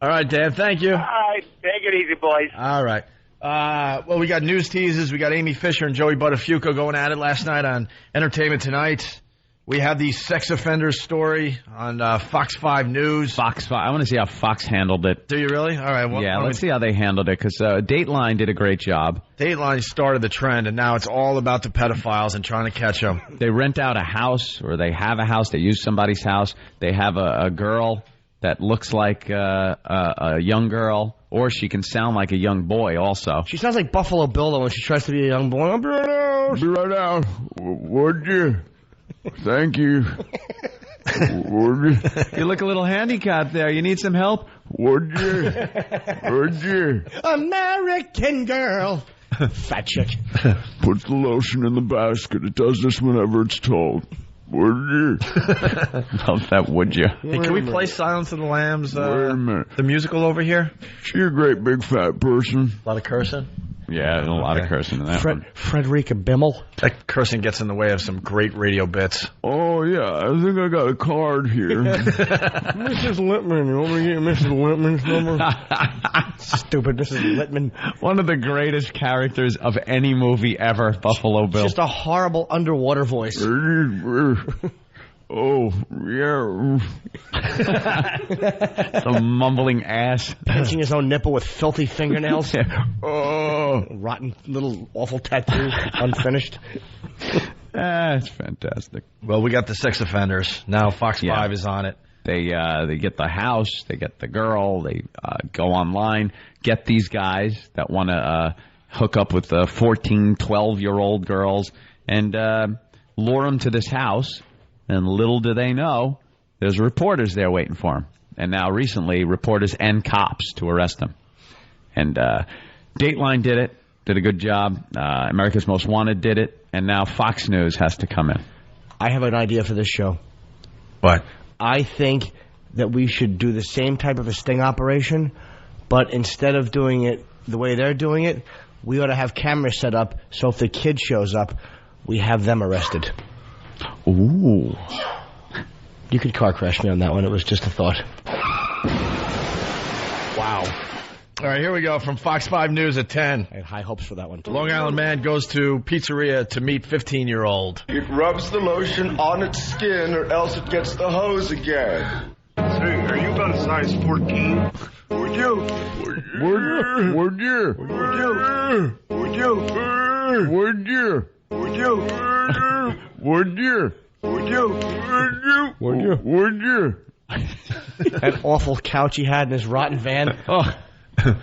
All right, Dan, thank you. All right, take it easy, boys. All right. Well, we got news teasers. We got Amy Fisher and Joey Buttafuoco going at it last night on Entertainment Tonight. We have the sex offender story on Fox 5 News. Fox 5. I want to see how Fox handled it. Do you really? All right. Well, let's see how they handled it, because Dateline did a great job. Dateline started the trend, and now it's all about the pedophiles and trying to catch them. They rent out a house, or they have a house. They use somebody's house. They have a girl that looks like a young girl, or she can sound like a young boy also. She sounds like Buffalo Bill, though, when she tries to be a young boy. I'll be right out. Would you? Thank you. You look a little handicapped there. You need some help? Would you? Would you? American girl. Fat chick. Puts the lotion in the basket. It does this whenever it's told. Would you? Love that, would you? Hey, can we play Silence of the Lambs, Wait a minute. the musical over here? She a great big fat person. A lot of cursing? Yeah, a lot of cursing in that one. Frederica Bimmel. That cursing gets in the way of some great radio bits. Oh, yeah. I think I got a card here. Mrs. Littman. You want me to get Mrs. Littman's number? Stupid Mrs. Littman. One of the greatest characters of any movie ever, Buffalo Bill. Just a horrible underwater voice. Oh, yeah. The mumbling ass. Pinching his own nipple with filthy fingernails. Oh. Rotten little awful tattoos, unfinished. It's fantastic. Well, we got the sex offenders. Now Fox 5 is on it. They get the house, they get the girl, they go online, get these guys that want to hook up with the 14, 12-year-old girls and lure them to this house. And little do they know, there's reporters there waiting for them. And now recently, reporters and cops to arrest them. And Dateline did a good job. America's Most Wanted did it. And now Fox News has to come in. I have an idea for this show. What? I think that we should do the same type of a sting operation, but instead of doing it the way they're doing it, we ought to have cameras set up so if the kid shows up, we have them arrested. Ooh. You could car crash me on that one. It was just a thought. Wow. All right, here we go from Fox 5 News at 10. I had high hopes for that one, too. Long Island man goes to pizzeria to meet 15-year-old. It rubs the lotion on its skin or else it gets the hose again. Say, are you about a size 14? Would you? Would you? That awful couch he had in his rotten van. Oh. All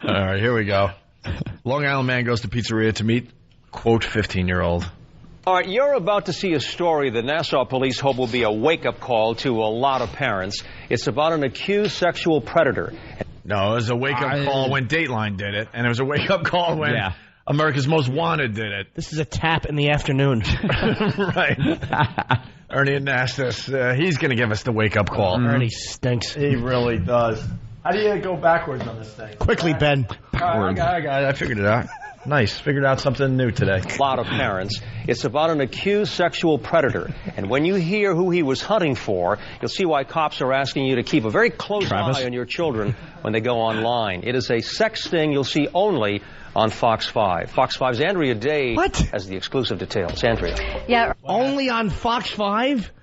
right, here we go. Long Island man goes to pizzeria to meet, quote, 15-year-old. All right, you're about to see a story that Nassau police hope will be a wake-up call to a lot of parents. It's about an accused sexual predator. No, it was a wake-up call when Dateline did it, and it was a wake-up call when America's Most Wanted did it. This is a tap in the afternoon. Right. Ernie Anastas, he's going to give us the wake-up call. Ernie stinks. He really does. How do you go backwards on this thing? Quickly, Ben. I got it. I figured it out. Nice. Figured out something new today. A lot of parents. It's about an accused sexual predator. And when you hear who he was hunting for, you'll see why cops are asking you to keep a very close eye on your children when they go online. It is a sex sting you'll see only on Fox 5. Fox 5's Andrea Day has the exclusive details. Andrea. Yeah. Only on Fox 5?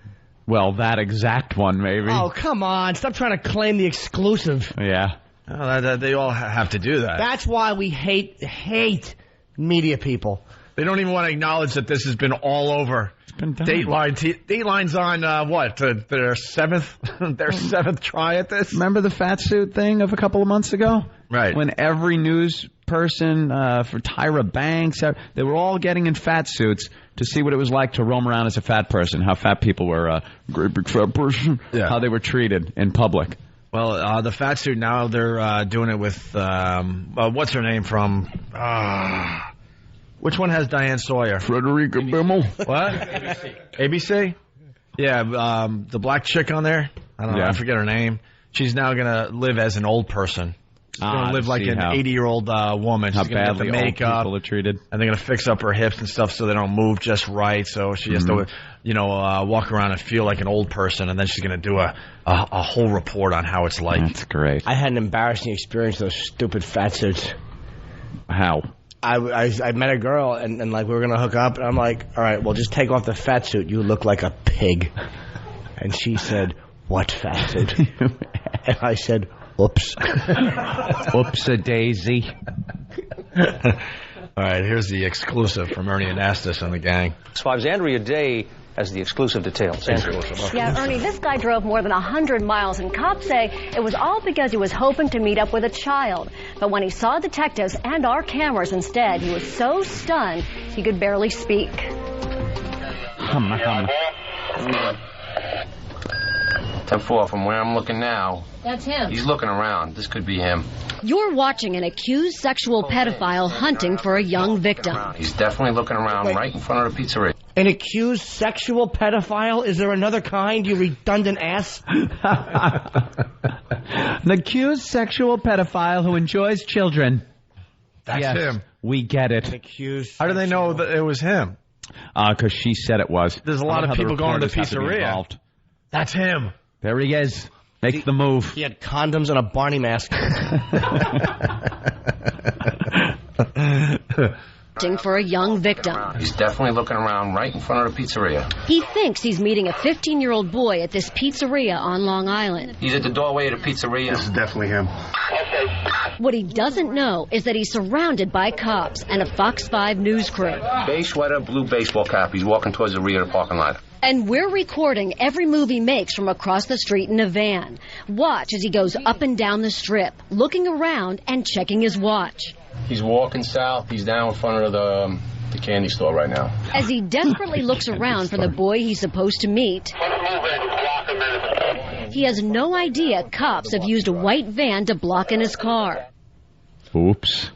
Well, that exact one, maybe. Oh, come on. Stop trying to claim the exclusive. Yeah. Oh, they all have to do that. That's why we hate media people. They don't even want to acknowledge that this has been all over. It's been done. Dateline's on, their seventh try at this? Remember the fat suit thing of a couple of months ago? Right. When every news person for Tyra Banks, they were all getting in fat suits to see what it was like to roam around as a fat person, how fat people were, great big fat person, how they were treated in public. Well, the fat suit now, they're doing it with, what's her name from, which one has Diane Sawyer? Frederica Bimmel. What? ABC? Yeah, the black chick on there. I don't know, I forget her name. She's now going to live as an old person. She's going to live like an 80-year-old woman. She's going to get the makeup. People are treated. And they're going to fix up her hips and stuff so they don't move just right. So she has to, walk around and feel like an old person. And then she's going to do a whole report on how it's like. That's great. I had an embarrassing experience with those stupid fat suits. How? I met a girl and like we were going to hook up. And I'm like, all right, well, just take off the fat suit. You look like a pig. And she said, what fat suit? And I said, oops. Oops-a-daisy. All right, here's the exclusive from Ernie Anastas and the gang. Fox 5's Andrea Day has the exclusive details. Yeah, Ernie, this guy drove more than 100 miles, and cops say it was all because he was hoping to meet up with a child. But when he saw detectives and our cameras instead, he was so stunned he could barely speak. 10-4 from where I'm looking now. That's him. He's looking around. This could be him. You're watching an accused sexual pedophile hunting for a young victim. He's definitely looking around right in front of the pizzeria. An accused sexual pedophile? Is there another kind, you redundant ass? An accused sexual pedophile who enjoys children. That's him. We get it. An accused. How do they know that it was him? Because she said it was. There's a lot of people going to the pizzeria. That's him. There he is. Make the move. He had condoms and a Barney mask. searching for a young victim. He's definitely looking around right in front of the pizzeria. He thinks he's meeting a 15-year-old boy at this pizzeria on Long Island. He's at the doorway of the pizzeria. This is definitely him. What he doesn't know is that he's surrounded by cops and a Fox 5 news crew. Beige sweater, blue baseball cap. He's walking towards the rear of the parking lot. And we're recording every move he makes from across the street in a van. Watch as he goes up and down the strip, looking around and checking his watch. He's walking south. He's down in front of the candy store right now. As he desperately looks around for the boy he's supposed to meet, he has no idea cops have used a white van to block in his car. Oops.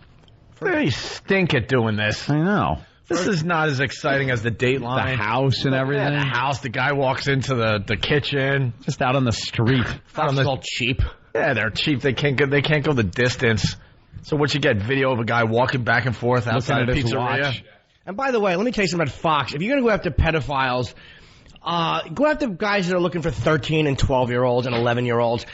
They stink at doing this. I know. This is not as exciting as the Dateline. The house and everything. Yeah, the house. The guy walks into the kitchen. Just out on the street. That's all cheap. Yeah, they're cheap. They can't go the distance. So what you get? Video of a guy walking back and forth outside a pizzeria. And by the way, let me tell you something about Fox. If you're going to go after pedophiles, go after guys that are looking for 13 and 12-year-olds and 11-year-olds.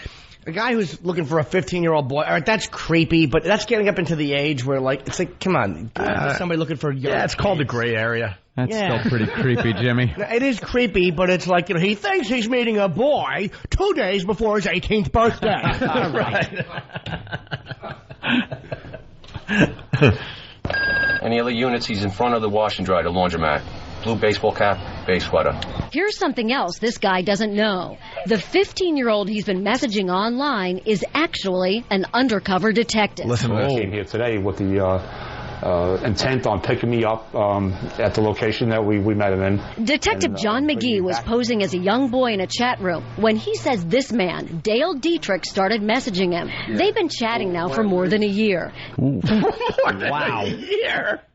A guy who's looking for a 15-year-old boy, all right, that's creepy, but that's getting up into the age where, like, it's like, come on, somebody looking for young it's called the gray area. That's still pretty creepy, Jimmy. It is creepy, but it's like, he thinks he's meeting a boy 2 days before his 18th birthday. Right. Any other units, he's in front of the wash and dry, the laundromat. Blue baseball cap, beige sweater. Here's something else this guy doesn't know. The 15-year-old he's been messaging online is actually an undercover detective. Listen, I came here today with the intent on picking me up at the location that we met him in. Detective John McGee was posing as a young boy in a chat room when he says this man, Dale Dietrich, started messaging him. They've been chatting now for more than a year. Wow.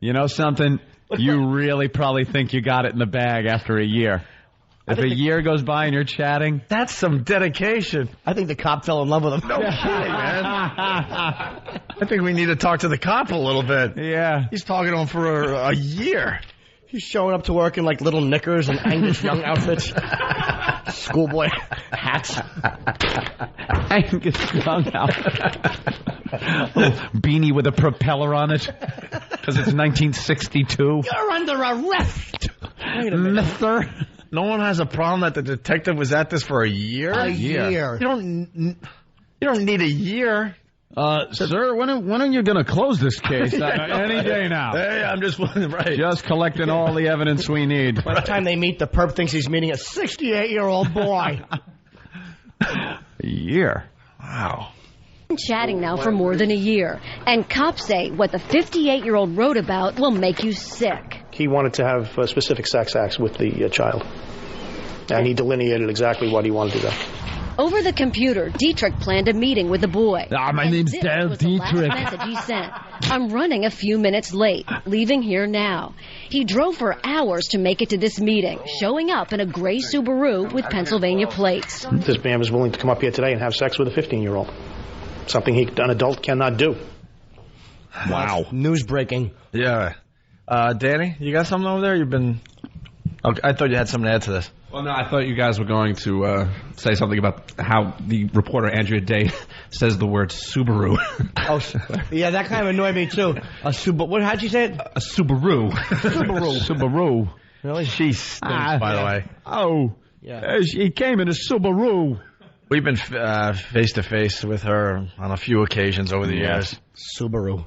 You know something? You really probably think you got it in the bag after a year. If a year goes by and you're chatting, that's some dedication. I think the cop fell in love with him. No kidding, man. I think we need to talk to the cop a little bit. Yeah. He's talking to him for a year. He's showing up to work in like little knickers and Angus Young outfits. Schoolboy hats. Angus Young outfit. Beanie with a propeller on it. Because it's 1962. You're under arrest. Wait a minute. Mister. No one has a problem that the detective was at this for a year? A year. You don't need a year. Sir, when are you going to close this case? Any day now. Hey, I'm just right. Just collecting all the evidence we need. By the time they meet, the perp thinks he's meeting a 68-year-old boy. A year. Wow. Been chatting now for more than a year, and cops say what the 58-year-old wrote about will make you sick. He wanted to have specific sex acts with the child, and he delineated exactly what he wanted to do. Over the computer, Dietrich planned a meeting with the boy. My name's Dale Dietrich. Last message he sent. I'm running a few minutes late, leaving here now. He drove for hours to make it to this meeting, showing up in a gray Subaru with Pennsylvania plates. This man was willing to come up here today and have sex with a 15-year-old. Something an adult cannot do. Wow. News breaking. Yeah. Danny, you got something over there? You've been... Okay, I thought you had something to add to this. Well, no, I thought you guys were going to say something about how the reporter Andrea Day says the word Subaru. Yeah, that kind of annoyed me too. How'd you say it? A Subaru. Subaru. Really? She stinks, by the way. Oh, yeah. He came in a Subaru. We've been face to face with her on a few occasions over the years. Subaru.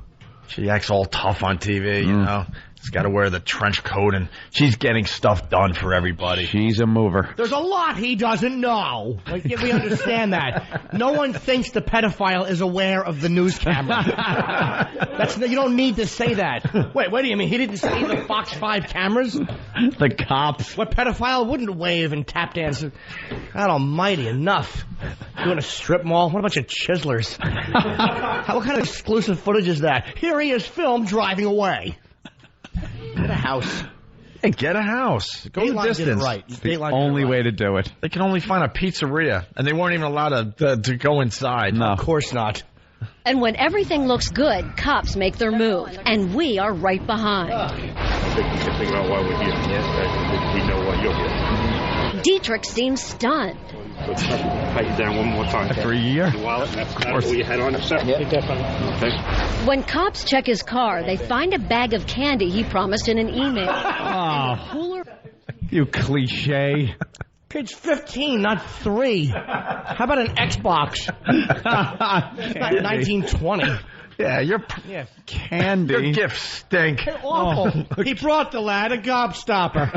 She acts all tough on TV, you know. She's got to wear the trench coat, and she's getting stuff done for everybody. She's a mover. There's a lot he doesn't know. Like, we understand that. No one thinks the pedophile is aware of the news camera. You don't need to say that. Wait, what do you mean? He didn't see the Fox 5 cameras? The cops. What pedophile wouldn't wave and tap dance? God almighty, enough. Doing a strip mall? What a bunch of chiselers. What kind of exclusive footage is that? Here he is filmed driving away. Get a house. Hey, get a house. Go the distance. Right. The only way to do it. They can only find a pizzeria, and they weren't even allowed to go inside. No. Of course not. And when everything looks good, cops make their move, and we are right behind. Think about why we're here. Yes, we know why you're here. Dietrich seems stunned. Let's pat you down one more time. After a year? Your wallet, that's where you head on. Yeah, definitely. Okay. When cops check his car, they find a bag of candy he promised in an email. Oh, you cliche. Kid's 15, not 3. How about an Xbox? Not 1920. Yeah, candy. Your gifts stink. They're awful. Oh. He brought the lad a gobstopper.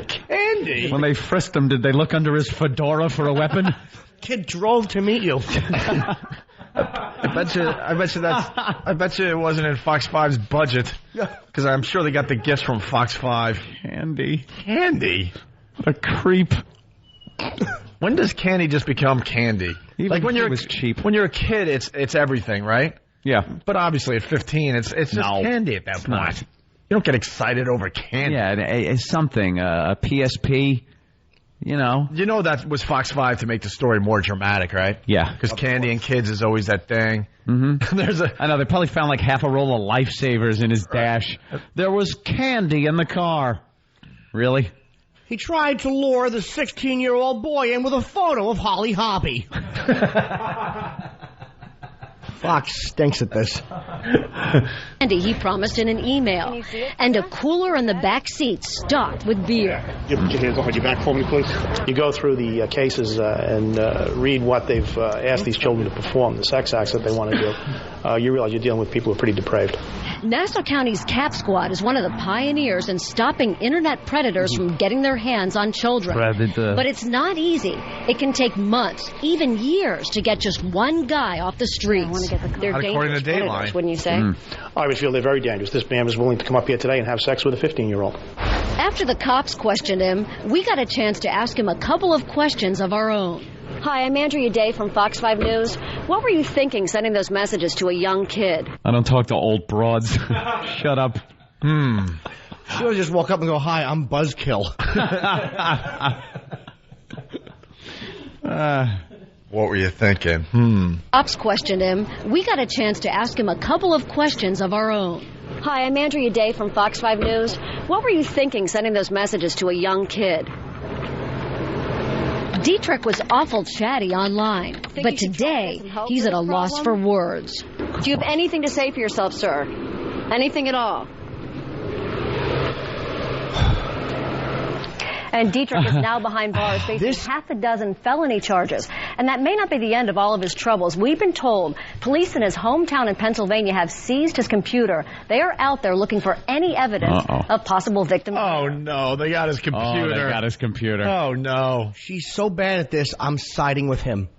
Candy? When they frisked him, did they look under his fedora for a weapon? Kid drove to meet you. I bet you it wasn't in Fox 5's budget. Because I'm sure they got the gifts from Fox 5. Candy. What a creep. When does candy just become candy? Even when it was cheap. When you're a kid, it's everything, right? Yeah. But obviously at 15, it's just candy at that point. You don't get excited over candy. Yeah, it's something. A PSP, You know that was Fox 5 to make the story more dramatic, right? Yeah. Because candy and kids is always that thing. Mm-hmm. I know, they probably found like half a roll of Lifesavers in his dash. There was candy in the car. Really? He tried to lure the 16-year-old boy in with a photo of Holly Hobbie. Fox stinks at this. Candy he promised in an email. And a cooler in the back seat stocked with beer. You put your hands behind your back for me, please. You go through the cases and read what they've asked these children to perform, the sex acts that they want to do. You realize you're dealing with people who are pretty depraved. Nassau County's CAP Squad is one of the pioneers in stopping internet predators from getting their hands on children. But it's not easy. It can take months, even years, to get just one guy off the streets. They're dangerous predators, wouldn't you say? I would feel they're very dangerous. This man was willing to come up here today and have sex with a 15-year-old. After the cops questioned him, we got a chance to ask him a couple of questions of our own. Hi, I'm Andrea Day from Fox 5 News. What were you thinking sending those messages to a young kid? I don't talk to old broads. Shut up. She'll just walk up and go, "Hi, I'm Buzzkill." What were you thinking? Cops questioned him. We got a chance to ask him a couple of questions of our own. Hi, I'm Andrea Day from Fox 5 News. What were you thinking sending those messages to a young kid? Dietrich was awful chatty online, but today he's at a loss for words. Do you have anything to say for yourself, sir? Anything at all? And Dietrich is now behind bars facing half a dozen felony charges. And that may not be the end of all of his troubles. We've been told police in his hometown in Pennsylvania have seized his computer. They are out there looking for any evidence of possible victims. Oh, no. They got his computer. Oh, no. She's so bad at this, I'm siding with him.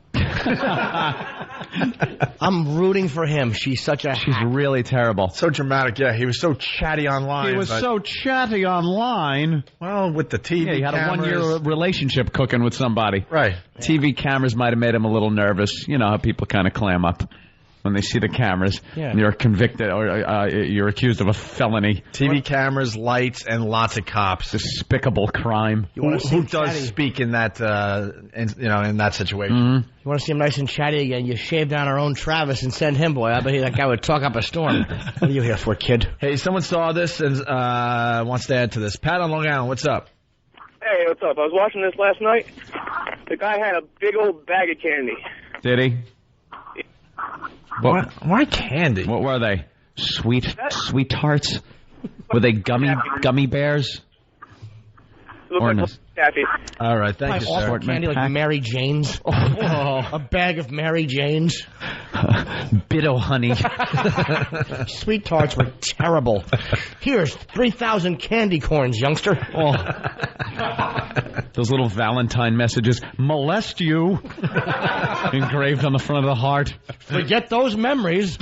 I'm rooting for him. She's such a She's really terrible. So dramatic, yeah. He was so chatty online. He was so chatty online. Well, with the TV he had cameras. a 1-year relationship cooking with somebody. Right. TV cameras might have made him a little nervous. You know how people kind of clam up when they see the cameras. Yeah. And you're convicted or you're accused of a felony. TV cameras, lights, and lots of cops. Despicable crime. Who does speak in that in that situation? Mm-hmm. You want to see him nice and chatty again? You shave down our own Travis and send him, boy. I bet that guy would talk up a storm. What are you here for, kid? Hey, someone saw this and wants to add to this. Pat on Long Island, what's up? Hey, what's up? I was watching this last night. The guy had a big old bag of candy. Did he? Why candy? What were they? Sweet tarts? Were they gummy bears? Or no? All right, thank you, sir. Candy like Mary Jane's. A bag of Mary Jane's. Bit o' honey. Sweet tarts were terrible. Here's 3,000 candy corns, youngster. Those little Valentine messages, molest you, engraved on the front of the heart. Forget those memories.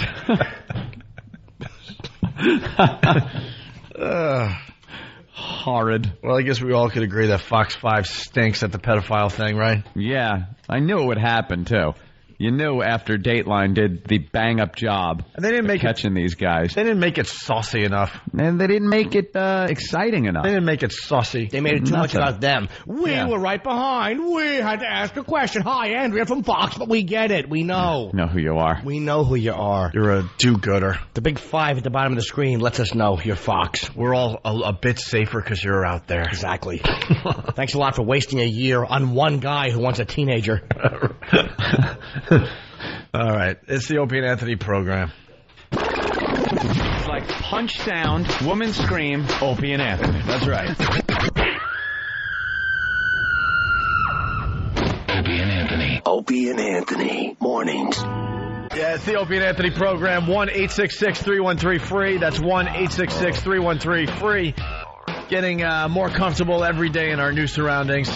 Horrid. Well, I guess we all could agree that Fox 5 stinks at the pedophile thing, right? Yeah, I knew it would happen, too. You knew after Dateline did the bang-up job and they didn't make catching these guys. They didn't make it saucy enough. And they didn't make it exciting enough. They didn't make it saucy. They made it too much about them. We Yeah. were right behind. We had to ask a question. Hi, Andrea from Fox, but we get it. We know. Know who you are. We know who you are. You're a do-gooder. The big 5 at the bottom of the screen lets us know you're Fox. We're all a bit safer because you're out there. Exactly. Thanks a lot for wasting a year on one guy who wants a teenager. All right. It's the Opie and Anthony program. It's like punch sound, woman scream, Opie and Anthony. That's right. Opie and Anthony. Opie and Anthony. Mornings. Yeah, it's the Opie and Anthony program. 1-866-313-FREE. That's 1-866-313-FREE. Getting more comfortable every day in our new surroundings.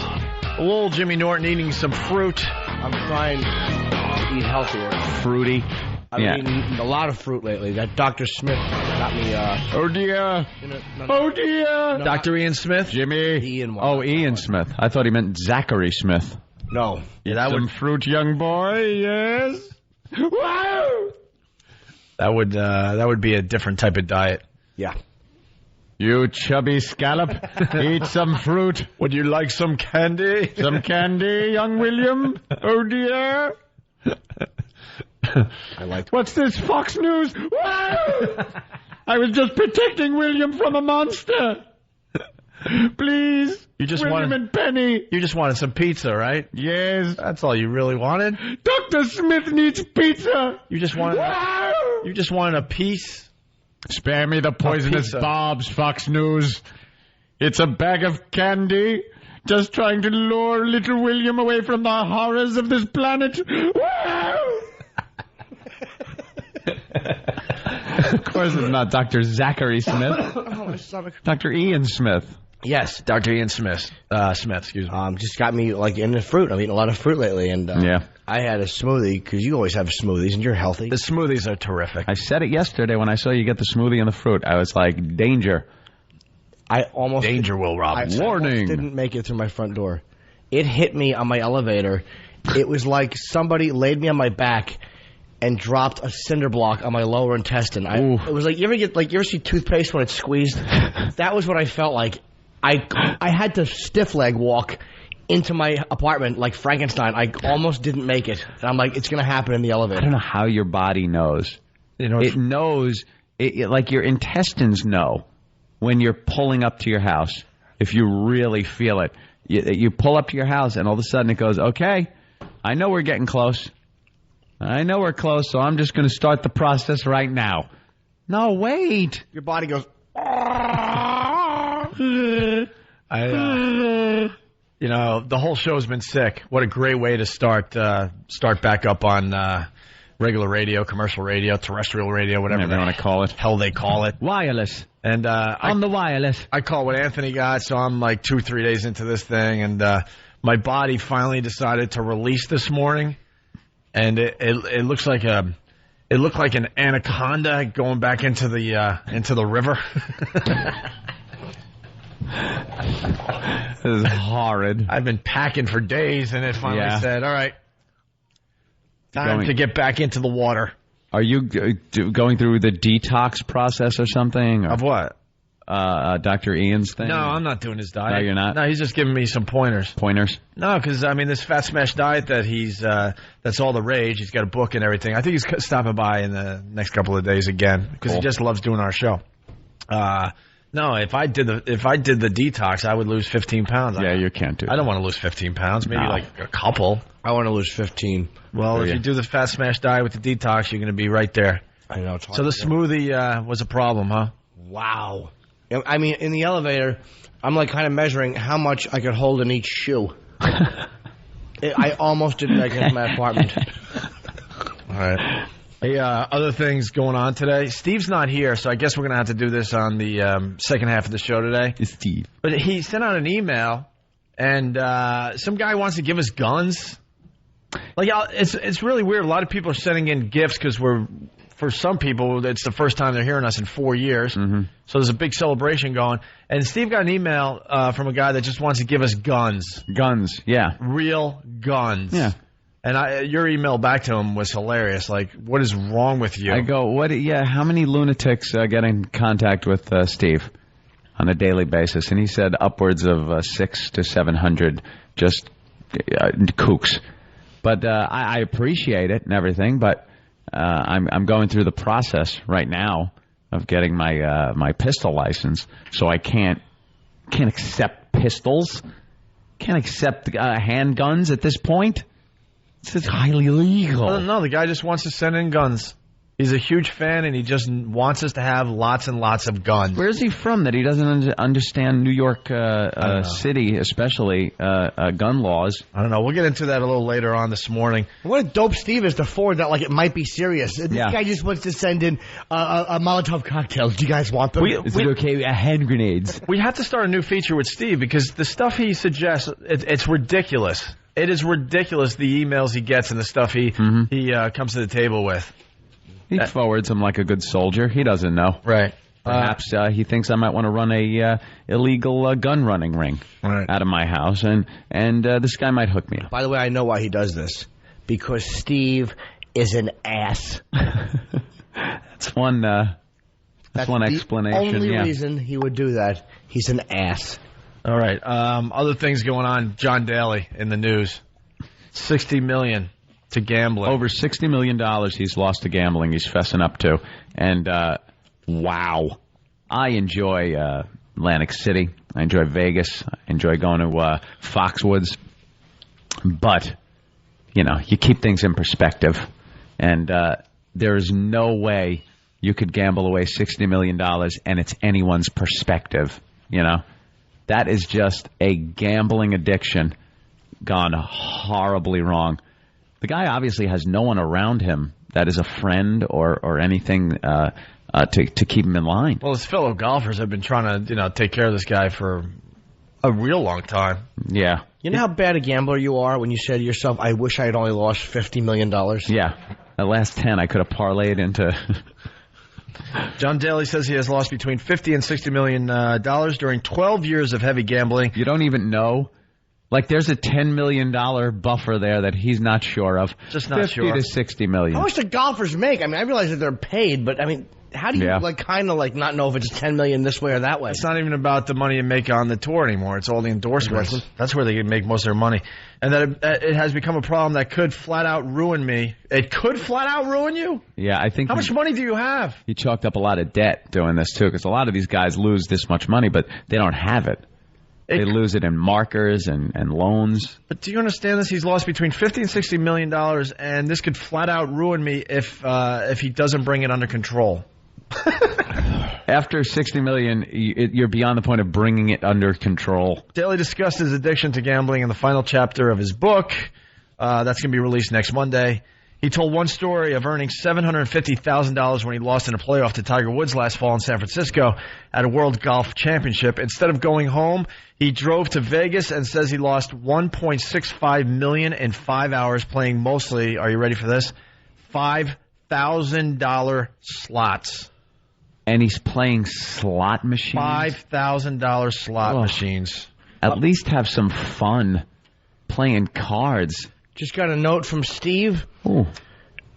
Little Jimmy Norton eating some fruit. I'm trying to eat healthier. Fruity. I've eaten a lot of fruit lately. That Dr. Smith got me... oh, dear. Oh, dear. No, Dr. Ian Smith? Jimmy. Ian Ian Smith. I thought he meant Zachary Smith. No. Yeah, that would fruit, young boy. Yes. Wow. That would be a different type of diet. Yeah. You chubby scallop, eat some fruit. Would you like some candy? Some candy, young William? Oh, dear. I like. What's this, Fox News? Wow! I was just protecting William from a monster. Please, William and Penny. You just wanted some pizza, right? Yes. That's all you really wanted? Dr. Smith needs pizza. You just wanted a piece? Spare me the poisonous barbs, Fox News. It's a bag of candy, just trying to lure little William away from the horrors of this planet. Of course it's not Dr. Zachary Smith. Oh, my stomach. Dr. Ian Smith. Yes, Dr. Ian Smith. Excuse me. Just got me like in the fruit. I've eaten a lot of fruit lately, and I had a smoothie because you always have smoothies and you're healthy. The smoothies are terrific. I said it yesterday when I saw you get the smoothie and the fruit. I was like, danger. Danger, Will Robinson. Warning. I almost didn't make it through my front door. It hit me on my elevator. It was like somebody laid me on my back and dropped a cinder block on my lower intestine. It was like you ever see toothpaste when it's squeezed? That was what I felt like. I had to stiff leg walk into my apartment like Frankenstein. I almost didn't make it. And I'm like, it's going to happen in the elevator. I don't know how your body knows. It knows, like your intestines know when you're pulling up to your house. If you really feel it. You pull up to your house and all of a sudden it goes, okay, I know we're getting close. I know we're close, so I'm just going to start the process right now. No, wait. Your body goes... the whole show's been sick. What a great way to start back up on regular radio, commercial radio, terrestrial radio, whatever they want to call it. Hell, they call it wireless. And on the wireless, I call what Anthony got. So I'm like 2-3 days into this thing, and my body finally decided to release this morning, and it looks like an anaconda going back into the river. This is horrid. I've been packing for days, and it finally said, all right, time to get back into the water. Are you going through the detox process or something? Or, of what? Dr. Ian's thing? No, I'm not doing his diet. No, you're not? No, he's just giving me some pointers. Pointers? No, because, this Fat Smash diet that that's all the rage. He's got a book and everything. I think he's stopping by in the next couple of days again, because he just loves doing our show. No, if I did the detox, I would lose 15 pounds. Yeah, you can't do that. I don't want to lose 15 pounds. Maybe like a couple. I want to lose 15. Well, if you do the Fat Smash diet with the detox, you're going to be right there. I know. It's hard so the smoothie was a problem, huh? Wow. I mean, in the elevator, I'm like kind of measuring how much I could hold in each shoe. I almost didn't make it to my apartment. All right. Hey, other things going on today. Steve's not here, so I guess we're going to have to do this on the second half of the show today. It's Steve. But he sent out an email, and some guy wants to give us guns. Like, it's really weird. A lot of people are sending in gifts because for some people, it's the first time they're hearing us in 4 years. Mm-hmm. So there's a big celebration going. And Steve got an email from a guy that just wants to give us guns. Guns, yeah. Real guns. Yeah. And your email back to him was hilarious. Like, what is wrong with you? I go, what? Yeah, how many lunatics get in contact with Steve on a daily basis? And he said upwards of 600 to 700 just kooks. But I appreciate it and everything, but I'm going through the process right now of getting my pistol license, so I can't accept pistols, can't accept handguns at this point. It's highly illegal. No, the guy just wants to send in guns. He's a huge fan, and he just wants us to have lots and lots of guns. Where is he from that he doesn't understand New York City, especially gun laws? I don't know. We'll get into that a little later on this morning. What a dope Steve is to forward that like it might be serious. This guy just wants to send in a Molotov cocktail. Do you guys want them? Is it okay? Hand grenades. We have to start a new feature with Steve because the stuff he suggests, it's ridiculous. It is ridiculous, the emails he gets and the stuff he comes to the table with. He forwards them like a good soldier. He doesn't know. Right. Perhaps he thinks I might want to run a illegal gun running ring out of my house, and this guy might hook me up. By the way, I know why he does this. Because Steve is an ass. That's one explanation. The only reason he would do that. He's an ass. All right. Other things going on. John Daly in the news. $60 million to gambling. Over $60 million he's lost to gambling. He's fessing up to. And, wow. I enjoy Atlantic City. I enjoy Vegas. I enjoy going to Foxwoods. But, you keep things in perspective. And there's no way you could gamble away $60 million and it's anyone's perspective, That is just a gambling addiction gone horribly wrong. The guy obviously has no one around him that is a friend or anything to keep him in line. Well, his fellow golfers have been trying to take care of this guy for a real long time. Yeah. You know how bad a gambler you are when you say to yourself, I wish I had only lost $50 million? Yeah. The last 10 I could have parlayed into... John Daly says he has lost between $50 and $60 million during 12 years of heavy gambling. You don't even know. Like, there's a $10 million buffer there that he's not sure of. Just not sure. $50 to $60 million. How much do golfers make? I mean, I realize that they're paid, but, I mean, how do you, not know if it's $10 million this way or that way? It's not even about the money you make on the tour anymore. It's all the endorsements. That's where they make most of their money. And that it has become a problem that could flat out ruin me. It could flat out ruin you? Yeah, I think... How much money do you have? He chalked up a lot of debt doing this, too, because a lot of these guys lose this much money, but they don't have it. They lose it in markers and loans. But do you understand this? He's lost between $50 and $60 million, and this could flat out ruin me if he doesn't bring it under control. After $60 million, you're beyond the point of bringing it under control. Daly discussed his addiction to gambling in the final chapter of his book. That's going to be released next Monday. He told one story of earning $750,000 when he lost in a playoff to Tiger Woods last fall in San Francisco at a World Golf Championship. Instead of going home, he drove to Vegas and says he lost $1.65 million in 5 hours playing mostly, are you ready for this, $5,000 slots. And he's playing slot machines? $5,000 slot machines. At least have some fun playing cards. Just got a note from Steve. Ooh.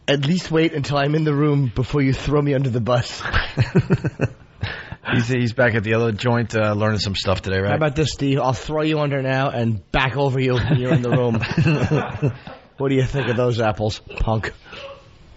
At least wait until I'm in the room before you throw me under the bus. He's back at the other joint learning some stuff today, right? How about this, Steve? I'll throw you under now and back over you when you're in the room. What do you think of those apples, punk?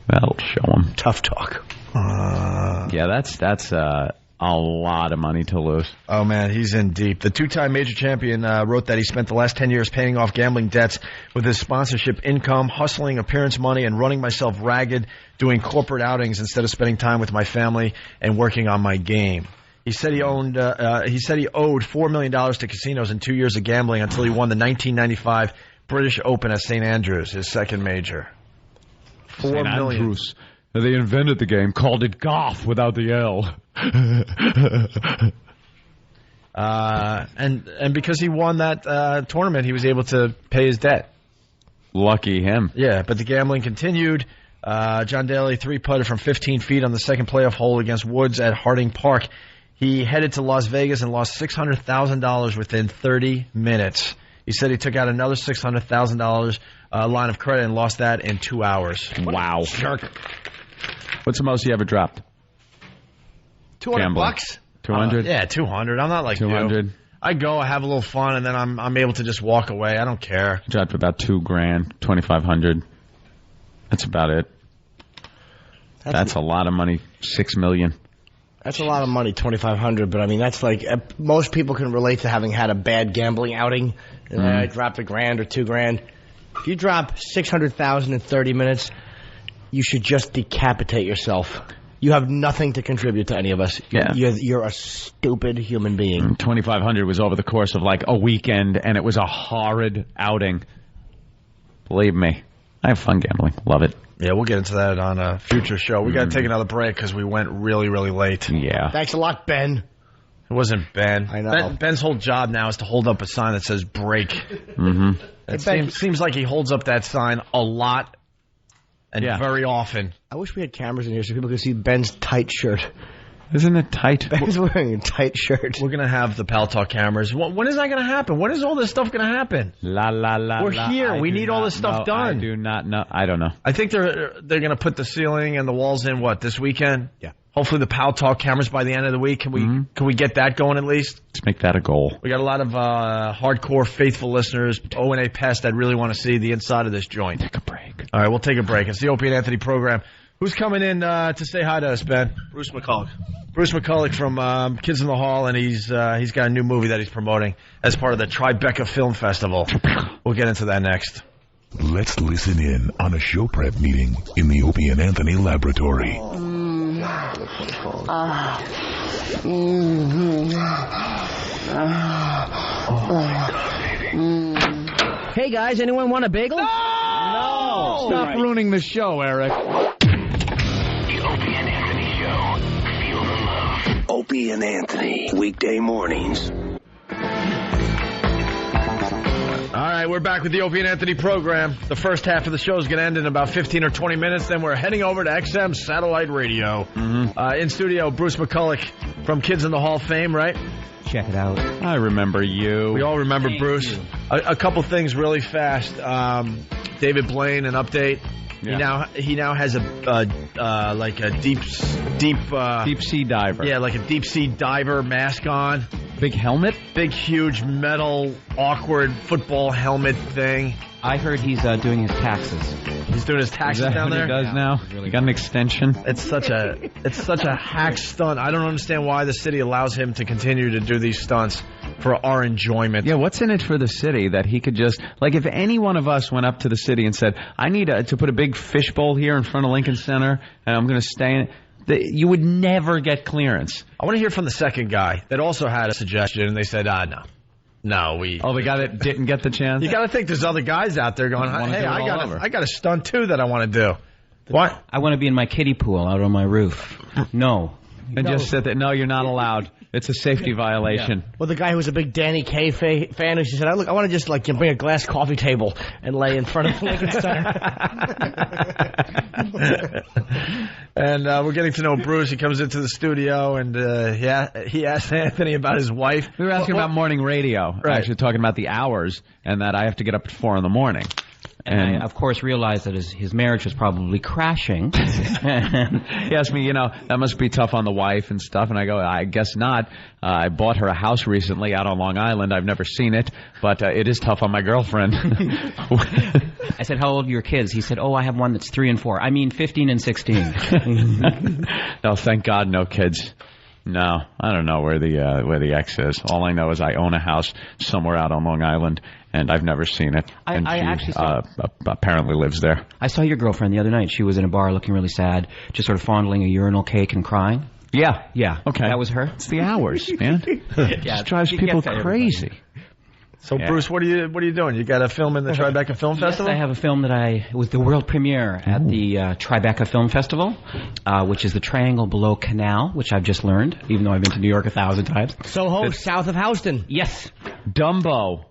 That'll show him. Tough talk. Yeah, that's a lot of money to lose. Oh, man, he's in deep. The two-time major champion wrote that he spent the last 10 years paying off gambling debts with his sponsorship income, hustling appearance money, and running myself ragged, doing corporate outings instead of spending time with my family and working on my game. He said he owed $4 million to casinos in 2 years of gambling until he won the 1995 British Open at St. Andrews, his second major. $4 million. Andrews. They invented the game, called it golf without the L. And because he won that tournament, he was able to pay his debt. Lucky him. Yeah, but the gambling continued. John Daly three-putted from 15 feet on the second playoff hole against Woods at Harding Park. He headed to Las Vegas and lost $600,000 within 30 minutes. He said he took out another $600,000 line of credit and lost that in 2 hours. Wow. Jerk. What's the most you ever dropped? $200. 200? Yeah, 200. I'm not like 200. you. I go, I have a little fun, and then I'm able to just walk away. I don't care. Dropped about $2,000, 2,500. That's about it. That's a lot of money. $6 million. That's a lot of money, $2,500. But I mean, that's like most people can relate to having had a bad gambling outing. And I dropped $1,000 or $2,000. If you drop $600,000 in 30 minutes, you should just decapitate yourself. You have nothing to contribute to any of us. Yeah. You're a stupid human being. 2,500 was over the course of like a weekend, and it was a horrid outing. Believe me, I have fun gambling. Love it. Yeah, we'll get into that on a future show. We got to take another break because we went really, really late. Yeah. Thanks a lot, Ben. It wasn't Ben. I know. Ben's whole job now is to hold up a sign that says break. Mm-hmm. It seems like he holds up that sign a lot and very often. I wish we had cameras in here so people could see Ben's tight shirt. Isn't it tight? Ben's wearing a tight shirt. We're going to have the Pal Talk cameras. When is that going to happen? When is all this stuff going to happen? We're here. We need all this stuff done. I do not know. I don't know. I think they're going to put the ceiling and the walls in, this weekend? Yeah. Hopefully the Pal Talk cameras by the end of the week. Can we get that going at least? Let's make that a goal. We got a lot of hardcore, faithful listeners, O&A Pest, that really want to see the inside of this joint. Take a break. All right, we'll take a break. It's the Opie and Anthony program. Who's coming in to say hi to us, Ben? Bruce McCullik. Bruce McCullik from Kids in the Hall, and he's got a new movie that he's promoting as part of the Tribeca Film Festival. We'll get into that next. Let's listen in on a show prep meeting in the Opie and Anthony laboratory. Hey guys, anyone want a bagel? No! Stop ruining the show, Eric. The Opie and Anthony Show. Feel the love. Opie and Anthony. Weekday mornings. All right, we're back with the Opie and Anthony program. The first half of the show is going to end in about 15 or 20 minutes. Then we're heading over to XM Satellite Radio. In studio, Bruce McCullik from Kids in the Hall fame, right? Check it out. I remember you. We all remember Bruce. A couple things really fast. David Blaine, an update. Yeah. He now has a deep sea diver. Yeah, like a deep sea diver mask on. Big helmet? Big, huge, metal, awkward football helmet thing. I heard he's doing his taxes. He's doing his taxes down there? He does now? He got an extension? It's such a hack stunt. I don't understand why the city allows him to continue to do these stunts for our enjoyment. Yeah, what's in it for the city that he could just... Like, if any one of us went up to the city and said, I need to put a big fishbowl here in front of Lincoln Center, and I'm going to stay in it, you would never get clearance. I want to hear from the second guy that also had a suggestion, and they said, no. No, the guy that didn't get the chance? You got to think there's other guys out there going, hey, I got a stunt, too, that I want to do. What? I want to be in my kiddie pool out on my roof. No. And just said that, no, you're not allowed. It's a safety violation. Yeah. Well, the guy who was a big Danny Kaye fan, who said, I want to just bring a glass coffee table and lay in front of Lincoln Center. And we're getting to know Bruce. He comes into the studio, and he asked Anthony about his wife. We were asking about morning radio. Right. Actually talking about the hours, and that I have to get up at 4 a.m. And I, of course, realized that his marriage was probably crashing. He asked me, that must be tough on the wife and stuff. And I go, I guess not. I bought her a house recently out on Long Island. I've never seen it, but it is tough on my girlfriend. I said, how old are your kids? He said, I have one that's 3 and 4. I mean 15 and 16. No, thank God, no kids. No, I don't know where the ex is. All I know is I own a house somewhere out on Long Island, and I've never seen it. And she apparently lives there. I saw your girlfriend the other night. She was in a bar looking really sad, just sort of fondling a urinal cake and crying. Yeah. Yeah. Okay. That was her? It's the hours, man. It just drives people crazy. So, Bruce, what are you doing? You got a film in the Tribeca Film Festival? Yes, I have a film it was the world premiere at the Tribeca Film Festival, which is the Triangle Below Canal, which I've just learned, even though I've been to New York 1,000 times. Soho, south of Houston. Yes. Dumbo.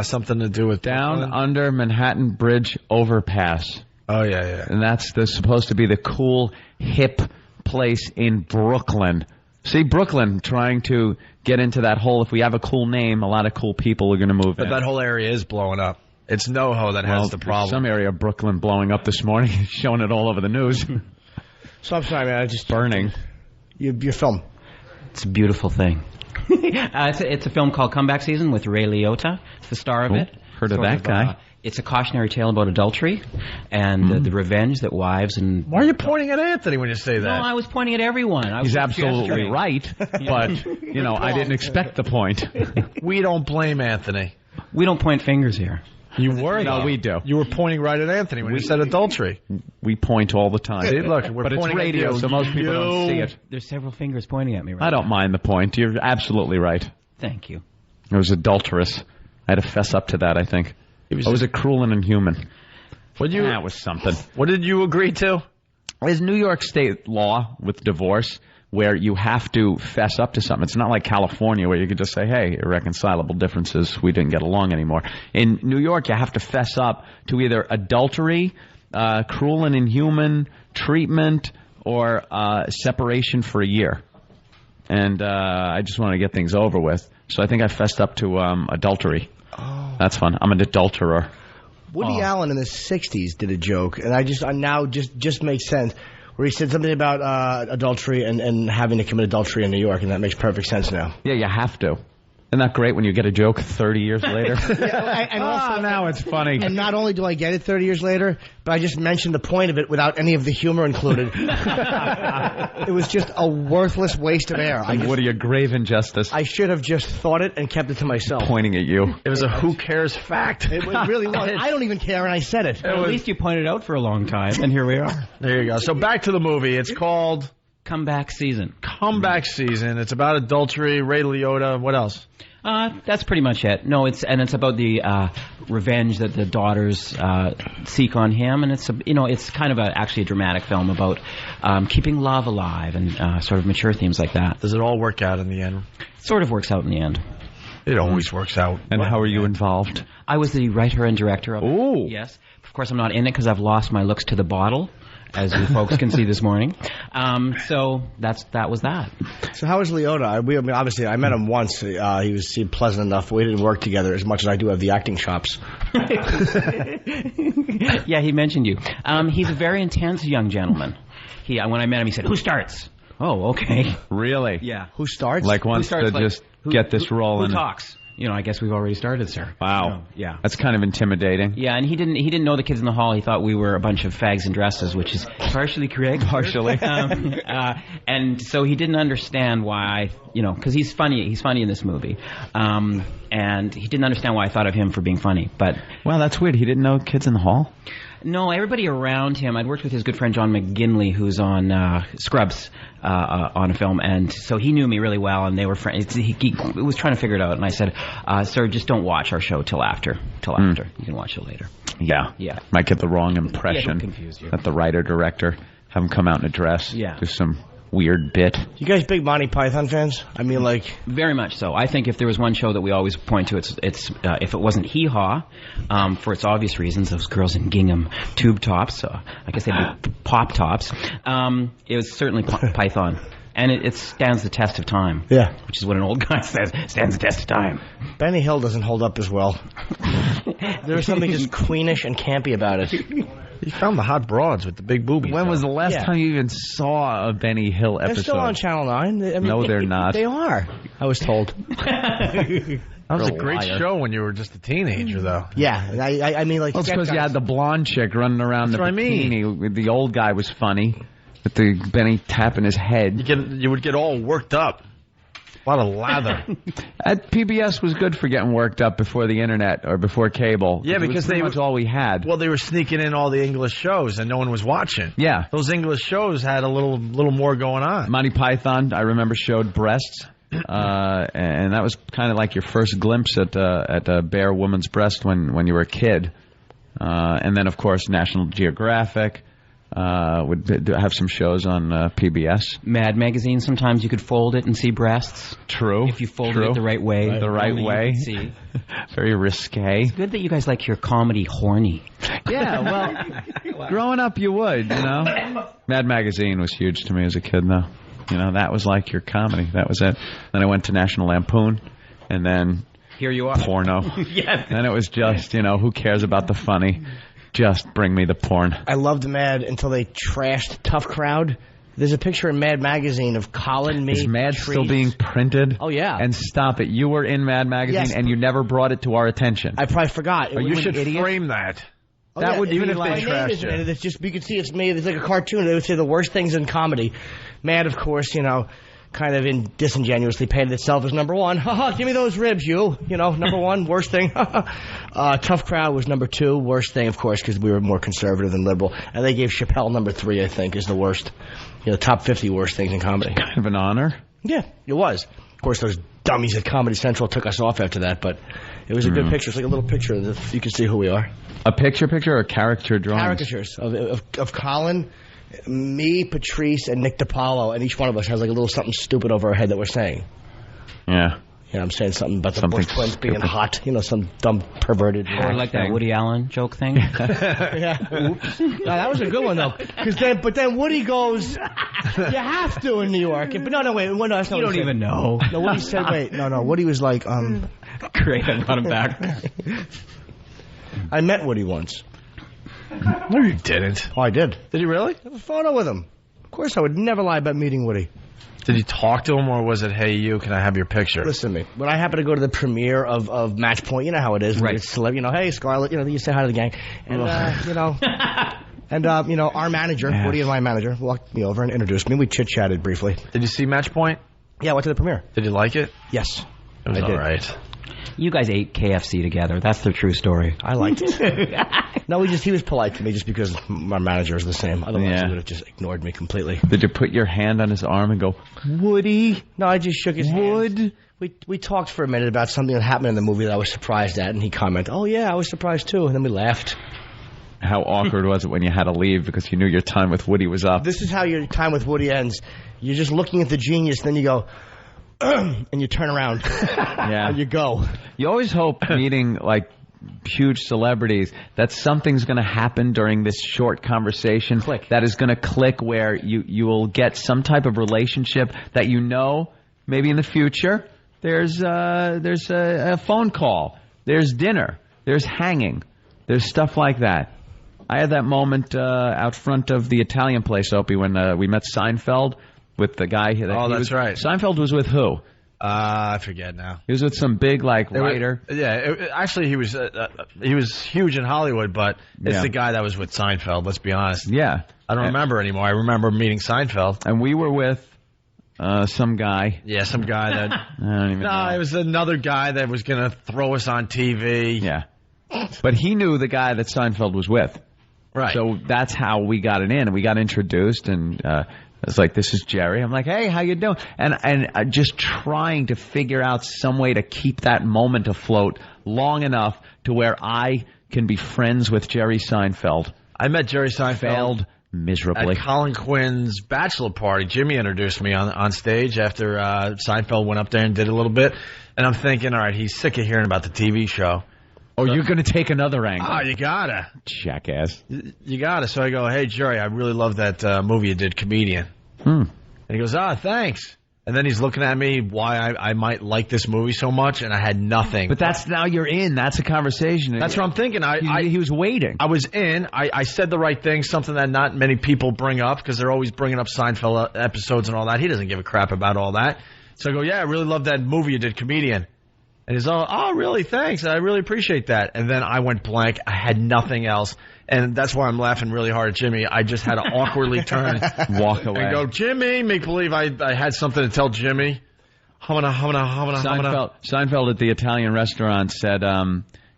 Something to do with Down Under Manhattan Bridge Overpass. Oh, yeah. And that's supposed to be the cool, hip place in Brooklyn. See, Brooklyn trying to get into that whole, if we have a cool name, a lot of cool people are going to move in. But that whole area is blowing up. It's NoHo that has the problem. Some area of Brooklyn blowing up this morning, showing it all over the news. So I'm sorry, man. I just burning. Your film. It's a beautiful thing. It's a film called Comeback Season with Ray Liotta. It's the star of it. Heard of that guy. It's a cautionary tale about adultery and the revenge that wives and... Why are you pointing at Anthony when you say that? No, I was pointing at everyone. He's absolutely right, but, you know, I didn't expect the point. We don't blame Anthony. We don't point fingers here. You were, no, we do. You were pointing right at Anthony when you said adultery. We point all the time. See, look, we're but it's pointing radio, at you. so most people don't see it. There's several fingers pointing at me right I don't mind the point. You're absolutely right. Thank you. It was adulterous. I had to fess up to that, I think. Was it cruel and inhuman? That was something. What did you agree to? Is New York state law with divorce where you have to fess up to something. It's not like California where you could just say, hey, irreconcilable differences, we didn't get along anymore. In New York, you have to fess up to either adultery, cruel and inhuman treatment, or separation for a year. And I just want to get things over with. So I think I fessed up to adultery. Oh. That's fun. I'm an adulterer. Woody Allen in the 60s did a joke, and I now just makes sense, where he said something about adultery and having to commit adultery in New York, and that makes perfect sense now. Yeah, you have to. Isn't that great when you get a joke 30 years later? And also, now it's funny. And not only do I get it 30 years later, but I just mentioned the point of it without any of the humor included. It was just a worthless waste of air. Woody, a grave injustice. I should have just thought it and kept it to myself. Pointing at you. It was a who cares fact. It really was. I don't even care, and I said it. At least you pointed out for a long time, and here we are. There you go. So back to the movie. It's called... Comeback Season. Comeback Season. It's about adultery, Ray Liotta. What else? That's pretty much it. No, it's about the revenge that the daughters seek on him, and it's kind of actually a dramatic film about keeping love alive and sort of mature themes like that. Does it all work out in the end? Sort of works out in the end. It always works out. And how are you involved? I was the writer and director of it. Ooh. Yes. Of course, I'm not in it because I've lost my looks to the bottle, as you folks can see this morning. So that was that. So how was Liotta? Obviously, I met him once. He seemed pleasant enough. We didn't work together as much as I do have the acting chops. Yeah, he mentioned you. He's a very intense young gentleman. When I met him, he said, "Who starts?" Oh, okay. Really? Yeah. Who starts? Like wants to just get this rolling. Who talks? I guess we've already started, sir. Wow. Yeah. That's kind of intimidating. Yeah, and he didn't know the kids in the hall. He thought we were a bunch of fags in dresses, which is partially correct. Partially. And so he didn't understand why because he's funny. He's funny in this movie. And he didn't understand why I thought of him for being funny. But wow, that's weird. He didn't know kids in the hall? No, everybody around him. I'd worked with his good friend John McGinley, who's on Scrubs on a film, and so he knew me really well, and they were friends. He was trying to figure it out, and I said, "Sir, just don't watch our show till after. You can watch it later." Yeah. Yeah. Might get the wrong impression. Yeah, confuse you. That the writer-director have him come out in a dress. Yeah. Do some weird bit. You guys big Monty Python fans? I mean, like... Very much so. I think if there was one show that we always point to, it's if it wasn't Hee Haw, for its obvious reasons, those girls in gingham tube tops, I guess they'd be pop tops, it was certainly Python. And it stands the test of time. Yeah. Which is what an old guy says, stands the test of time. Benny Hill doesn't hold up as well. There was something just queenish and campy about it. He found the hot broads with the big boobies. When was the last time you even saw a Benny Hill episode? They're still on Channel 9. No, they're not. They are. I was told. That was a great show when you were just a teenager, though. Yeah, I mean, like... Well, it's because you had the blonde chick running around the bikini. The old guy was funny. With the Benny tapping his head. You would get all worked up. A lot of lather. At PBS was good for getting worked up before the internet or before cable. Yeah, because pretty much all we had. Well, they were sneaking in all the English shows and no one was watching. Yeah. Those English shows had a little more going on. Monty Python, I remember, showed breasts. And that was kind of like your first glimpse at a bare woman's breast when you were a kid. And then, of course, National Geographic. Would have some shows on PBS. Mad Magazine, sometimes you could fold it and see breasts. True. If you folded it the right way. The right way. See. Very risque. It's good that you guys like your comedy horny. Yeah, well, growing up you would, Mad Magazine was huge to me as a kid, though. You know, that was like your comedy. That was it. Then I went to National Lampoon, and then here you are. Porno. Yeah. Then it was just, you know, who cares about the funny? Just bring me the porn. I loved Mad until they trashed Tough Crowd. There's a picture in Mad Magazine of Colin, me, Is Mad Trees. still being printed? Oh, yeah. And stop it. You were in Mad Magazine, and you never brought it to our attention. I probably forgot. You should frame that. Oh, That yeah, would even be if like my name trash. isn't in it, it's just, you can see it's made, it's like a cartoon. They would say the worst things in comedy. Mad, of course, you know, kind of disingenuously painted itself as number one. Give me those ribs, you. You know, number one, worst thing. Tough Crowd was number two, worst thing, of course, because we were more conservative than liberal. And they gave Chappelle number three, I think, is the worst. You know, top 50 worst things in comedy. Kind of an honor. Yeah, it was. Of course, those dummies at Comedy Central took us off after that, but it was a good picture. It's like a little picture. You can see who we are. A picture or caricature drawing? Caricatures of Colin, me, Patrice, and Nick DiPaolo, and each one of us has like a little something stupid over our head that we're saying. Yeah. Yeah, I'm saying something about the Bush twins being hot. You know, some dumb perverted. Or like that Woody Allen joke thing. Yeah. Oops. No, that was a good one though. But then Woody goes, "You have to in New York." But no, wait. No, that's not You what he don't even said. know. No, Woody said, wait, no. Woody was like, Great, I got him back. I met Woody once. No, you didn't. Oh, I did. Did you really? I have a photo with him. Of course, I would never lie about meeting Woody. Did you talk to him, or was it, hey, you, can I have your picture? Listen to me. When I happened to go to the premiere of Match Point, you know how it is. Right. It's you know, hey, Scarlett, you know, you say hi to the gang. And, you know, and, you know, our manager, Woody and my manager, walked me over and introduced me. We chit-chatted briefly. Did you see Match Point? Yeah, I went to the premiere. Did you like it? Yes. It was I did. all right. You guys ate KFC together. That's the true story. I liked it. No, he was polite to me just because my manager is the same. Otherwise, he would have just ignored me completely. Did you put your hand on his arm and go, Woody? No, I just shook his hand. We talked for a minute about something that happened in the movie that I was surprised at, and he commented, "Oh yeah, I was surprised too," and then we laughed. How awkward was it when you had to leave because you knew your time with Woody was up? This is how your time with Woody ends. You're just looking at the genius, then you go, and you turn around. Yeah. And you go. You always hope meeting, like, huge celebrities that something's going to happen during this short conversation that is going to click where you will get some type of relationship that you know maybe in the future there's a phone call, there's dinner, there's hanging, there's stuff like that. I had that moment out front of the Italian place, Opie, when we met Seinfeld with the guy. That's right. Seinfeld was with who? I forget now. He was with some big, like, writer. Actually, he was huge in Hollywood, but it's the guy that was with Seinfeld, let's be honest. Yeah. I don't remember anymore. I remember meeting Seinfeld. And we were with some guy. Yeah, some guy that... I don't even know. No, it was another guy that was going to throw us on TV. Yeah. But he knew the guy that Seinfeld was with. Right. So that's how we got it in, and we got introduced, and... it's like, this is Jerry. I'm like, hey, how you doing? And just trying to figure out some way to keep that moment afloat long enough to where I can be friends with Jerry Seinfeld. I met Jerry Seinfeld. Failed miserably. At Colin Quinn's bachelor party. Jimmy introduced me on stage after Seinfeld went up there and did a little bit. And I'm thinking, all right, he's sick of hearing about the TV show. Oh, you're going to take another angle. Oh, you gotta. Jackass. You gotta. So I go, hey, Jerry, I really love that movie you did, Comedian. And he goes, thanks. And then he's looking at me why I might like this movie so much, and I had nothing. But that's now you're in. That's a conversation. That's what I'm thinking. He was waiting. I was in. I said the right thing, something that not many people bring up because they're always bringing up Seinfeld episodes and all that. He doesn't give a crap about all that. So I go, yeah, I really love that movie you did, Comedian. And he's all, oh, really? Thanks. I really appreciate that. And then I went blank. I had nothing else. And that's why I'm laughing really hard at Jimmy. I just had to awkwardly turn, walk away, and go, Jimmy, make believe I had something to tell Jimmy. Seinfeld at the Italian restaurant said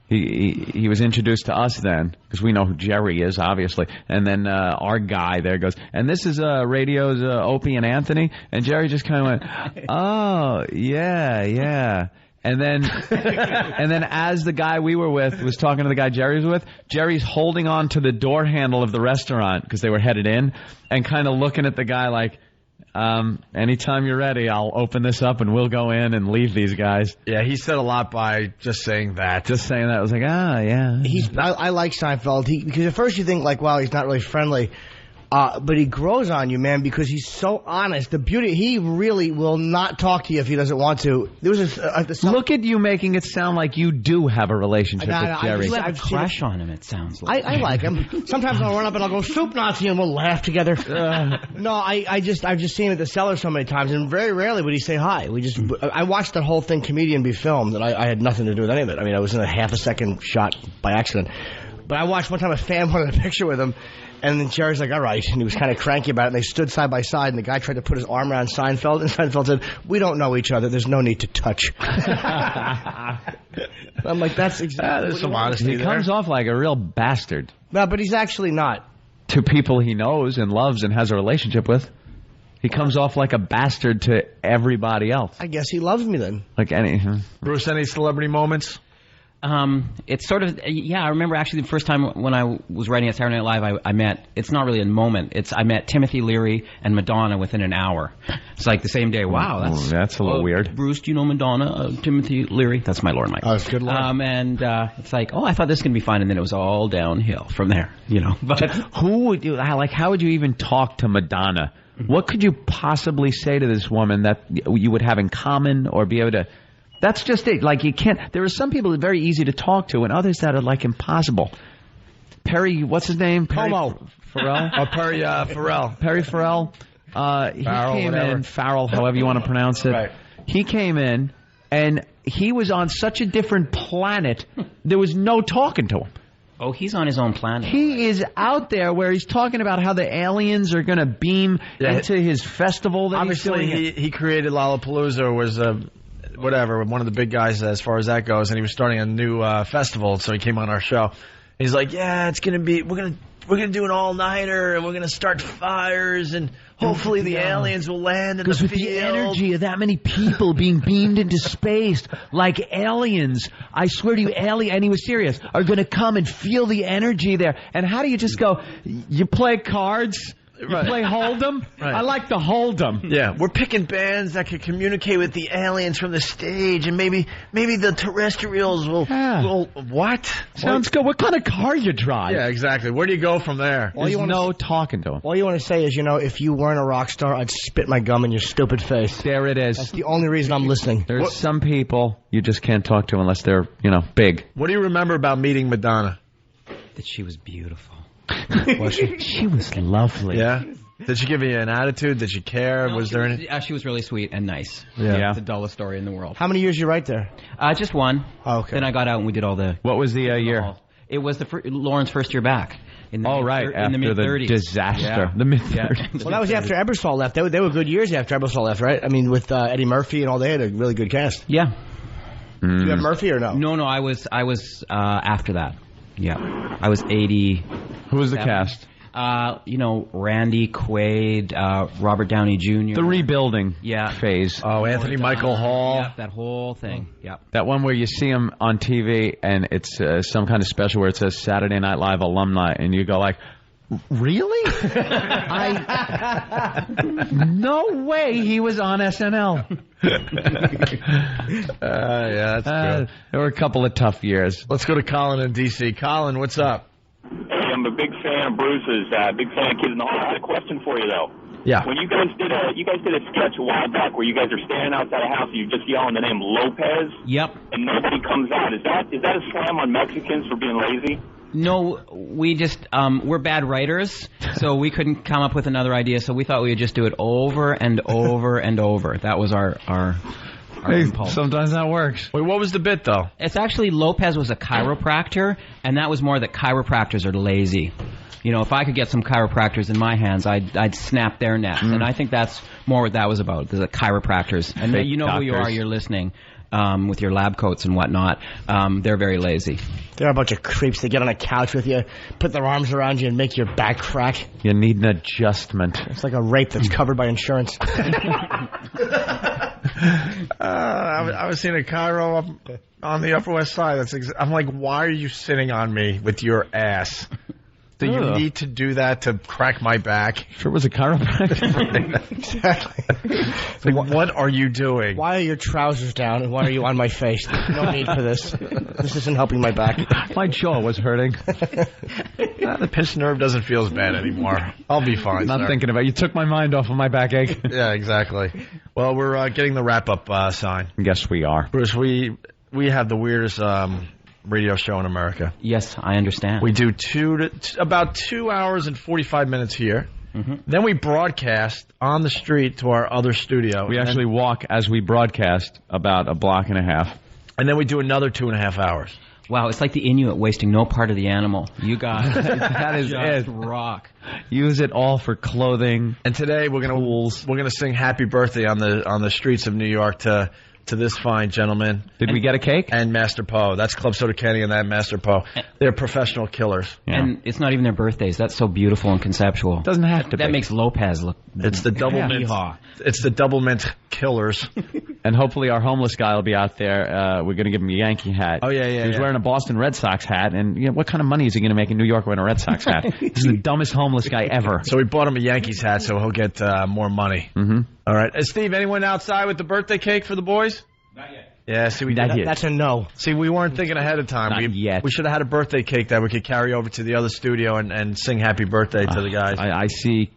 he was introduced to us then, because we know who Jerry is, obviously. And then our guy there goes, and this is radio's Opie and Anthony. And Jerry just kind of went, oh, yeah. And then as the guy we were with was talking to the guy Jerry was with, Jerry's holding on to the door handle of the restaurant because they were headed in and kind of looking at the guy like, anytime you're ready, I'll open this up and we'll go in and leave these guys. Yeah, he said a lot by just saying that. Just saying that. I was like, yeah. I like Seinfeld because at first you think like, wow, he's not really friendly. But he grows on you, man, because he's so honest. The beauty, he really will not talk to you if he doesn't want to. There was Look at you making it sound like you do have a relationship with Jerry. You have a crush on him, it sounds like. I like him. Sometimes I'll run up and I'll go, soup Nazi, and we'll laugh together. No, I've just seen him at the cellar so many times, and very rarely would he say hi. I watched the whole thing, Comedian, be filmed, and I had nothing to do with any of it. I mean, I was in a half-a-second shot by accident. But I watched one time a fan wanted a picture with him, and then Jerry's like, all right. And he was kind of cranky about it. And they stood side by side, and the guy tried to put his arm around Seinfeld. And Seinfeld said, we don't know each other. There's no need to touch. I'm like, that's exactly there's some honesty. He comes off like a real bastard. No, but he's actually not. To people he knows and loves and has a relationship with. He comes off like a bastard to everybody else. I guess he loves me then. Like any. Bruce, any celebrity moments? It's sort of, I remember actually the first time when I was writing at Saturday Night Live, I met, it's not really a moment, I met Timothy Leary and Madonna within an hour. It's like the same day. Wow, that's a little weird. Bruce, do you know Madonna? Timothy Leary? That's my Lord Mike. Oh, it's good Lord. And it's like, I thought this was going to be fun, and then it was all downhill from there, But who would you, how would you even talk to Madonna? What could you possibly say to this woman that you would have in common or be able to... That's just it. Like, you can't... There are some people that are very easy to talk to and others that are, like, impossible. Perry... What's his name? Como. Farrell? Perry Farrell. Perry Farrell. He came in... Farrell, however you want to pronounce it. Right. He came in, and he was on such a different planet, there was no talking to him. Oh, he's on his own planet. He is out there where he's talking about how the aliens are going to beam into his festival. That obviously, he created Lollapalooza, was one of the big guys as far as that goes, and he was starting a new festival, so he came on our show. He's like, it's going to be, we're gonna do an all-nighter, and we're going to start fires, and hopefully the aliens will land in the field. Because with the energy of that many people being beamed into space, like aliens, I swear to you, and he was serious, are going to come and feel the energy there. And how do you just go, you play cards? You play Hold'em? Right. I like the Hold'em. Yeah, we're picking bands that can communicate with the aliens from the stage, and maybe the terrestrials will... What? Sounds good. What kind of car you drive? Yeah, exactly. Where do you go from there? There's no talking to him. All you want to say is, if you weren't a rock star, I'd spit my gum in your stupid face. There it is. That's the only reason I'm listening. There's some people you just can't talk to unless they're, big. What do you remember about meeting Madonna? That she was beautiful. Was she? She was lovely. Yeah. Did she give you an attitude? Did she care? No, was there any? She was really sweet and nice. Yeah. It's the dullest story in the world. How many years you right there? Just one. Oh, okay. Then I got out and we did all the... What was the year? It was After Lauren's first year back. In the mid-30s. Disaster. Yeah. The mid-30s. Well, that was after Ebersol left. They were good years after Ebersol left, right? I mean, with Eddie Murphy and all, they had a really good cast. Yeah. Do you have Murphy or no? No, I was after that. Yeah. I was 80. Who was the cast? Randy Quaid, Robert Downey Jr. The rebuilding phase. Oh, Anthony Michael Hall. Yeah, that whole thing. Yeah. That one where you see him on TV and it's some kind of special where it says Saturday Night Live alumni and you go like, really? No way he was on SNL. Yeah, that's good. There were a couple of tough years. Let's go to Colin in D.C. Colin, what's up? Hey, I'm a big fan of Bruce's, big fan of Kids in the Hall. I had a question for you, though. Yeah. When you guys did a sketch a while back where you guys are standing outside a house and you just yelling the name Lopez. Yep. And nobody comes out. Is that a slam on Mexicans for being lazy? No, we just, we're bad writers, so we couldn't come up with another idea, so we thought we would just do it over and over and over. That was our impulse. Sometimes that works. Wait, what was the bit, though? It's actually Lopez was a chiropractor, and that was more that chiropractors are lazy. If I could get some chiropractors in my hands, I'd snap their necks. And I think that's more what that was about, the chiropractors. And Fake you know doctors. who you are, you're listening. With your lab coats and whatnot, they're very lazy. They're a bunch of creeps. They get on a couch with you, put their arms around you, and make your back crack. You need an adjustment. It's like a rape that's covered by insurance. I was seeing a chiro up on the Upper West Side. I'm like, why are you sitting on me with your ass? Do you need to do that to crack my back? Sure was a chiropractor. Exactly. Like, what are you doing? Why are your trousers down and why are you on my face? No need for this. This isn't helping my back. My jaw was hurting. The pinched nerve doesn't feel as bad anymore. I'll be fine. Not thinking about it. You took my mind off of my backache. Yeah, exactly. Well, we're getting the wrap-up sign. Yes, we are. Bruce, we have the weirdest radio show in America. Yes, I understand. We do about 2 hours and 45 minutes here. Mm-hmm. Then we broadcast on the street to our other studio. We actually walk as we broadcast about a block and a half. And then we do another 2.5 hours. Wow, it's like the Inuit wasting no part of the animal. You guys, that is just it. Rock. Use it all for clothing. And today we're gonna sing "Happy Birthday" on the streets of New York to this fine gentleman. Did we get a cake? And Master Poe. That's Club Soda Kenny and that Master Poe. They're professional killers. Yeah. And it's not even their birthdays. That's so beautiful and conceptual. Doesn't have to be. That makes Lopez look. It's the double mint. It's the double mint killers. And hopefully our homeless guy will be out there. We're going to give him a Yankee hat. Oh, yeah. He's wearing a Boston Red Sox hat. And what kind of money is he going to make in New York wearing a Red Sox hat? He's the dumbest homeless guy ever. So we bought him a Yankees hat so he'll get more money. Mm-hmm. All right. Steve, anyone outside with the birthday cake for the boys? Not yet. Yeah, see, that's a no. See, we weren't thinking ahead of time. Not yet. We should have had a birthday cake that we could carry over to the other studio and sing happy birthday to the guys. I see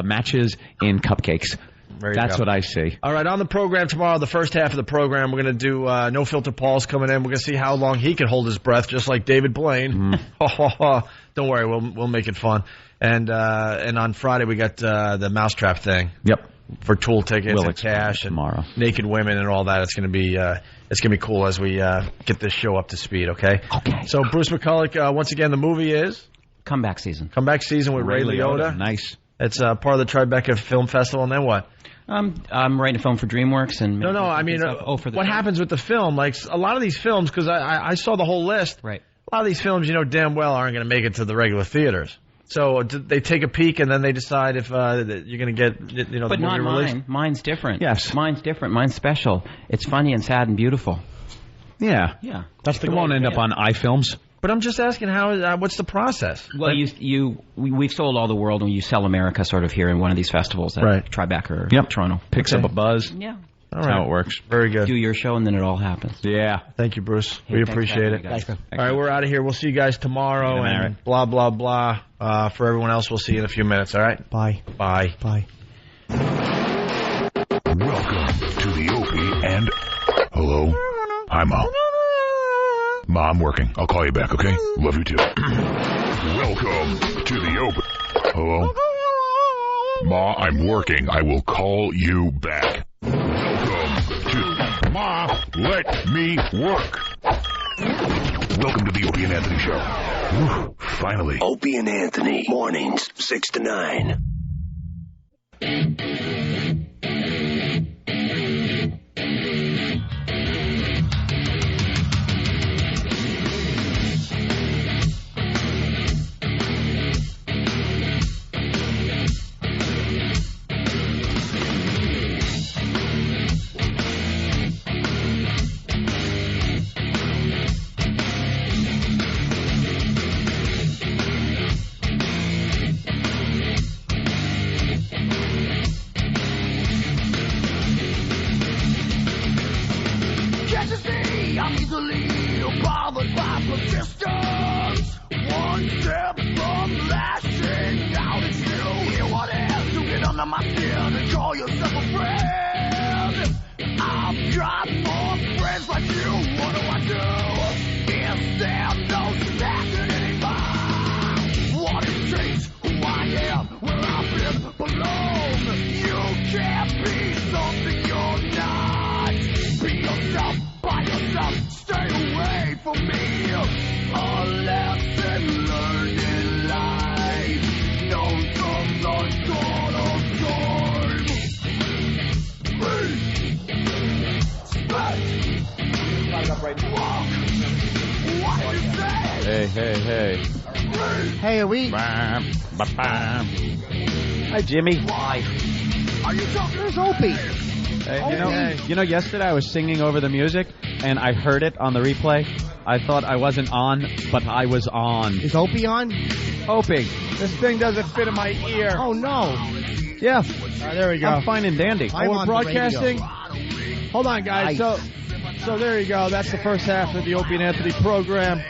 matches in cupcakes. That's what I see. All right, on the program tomorrow, the first half of the program, we're going to do No Filter Paul's coming in. We're going to see how long he can hold his breath, just like David Blaine. Don't worry, we'll make it fun. And on Friday, we got the Mousetrap thing. Yep. For Tool tickets and cash and tomorrow. Naked women and all that. It's going to be cool as we get this show up to speed. Okay. So Bruce McCullik, once again, the movie is Comeback Season. Comeback Season with Ray Liotta. Nice. It's part of the Tribeca Film Festival. And then what? I'm writing a film for DreamWorks and no. I mean, what happens with the film? Like a lot of these films, because I saw the whole list. Right. A lot of these films, damn well aren't going to make it to the regular theaters. So they take a peek and then they decide if you're going to get But the movie not released. mine. Mine's different. Yes. Mine's different. Mine's special. It's funny and sad and beautiful. Yeah. Yeah. It won't end up on iFilms. But I'm just asking what's the process? Well, we've sold all the world and you sell America sort of here in one of these festivals at Tribeca or Toronto. Picks up a buzz. Yeah. That's how it works. Very good. Do your show and then it all happens. Yeah. Thank you, Bruce. Hey, we appreciate it. Thanks, all right, we're out of here. We'll see you guys tomorrow and blah, blah, blah. For everyone else, we'll see you in a few minutes, all right? Bye. Bye. Bye. Welcome to the Opie and... Hello? Hi, Mom. Ma, I'm working. I'll call you back, okay? Love you too. Welcome to the Opie... Hello? Ma, I'm working. I will call you back. Welcome to... Ma, let me work. Welcome to the Opie and Anthony Show. Whew, finally. Opie and Anthony, mornings 6 to 9. Hey. Hey, are we? Hi, Jimmy. Why? Are you talking to Opie? Hey, yesterday I was singing over the music, and I heard it on the replay, I thought I wasn't on, but I was on. Is Opie on? Opie. This thing doesn't fit in my ear. Oh, no. Yeah. There we go. I'm fine and dandy. We're broadcasting. Hold on, guys. Nice. So there you go. That's the first half of the Opie and Anthony program.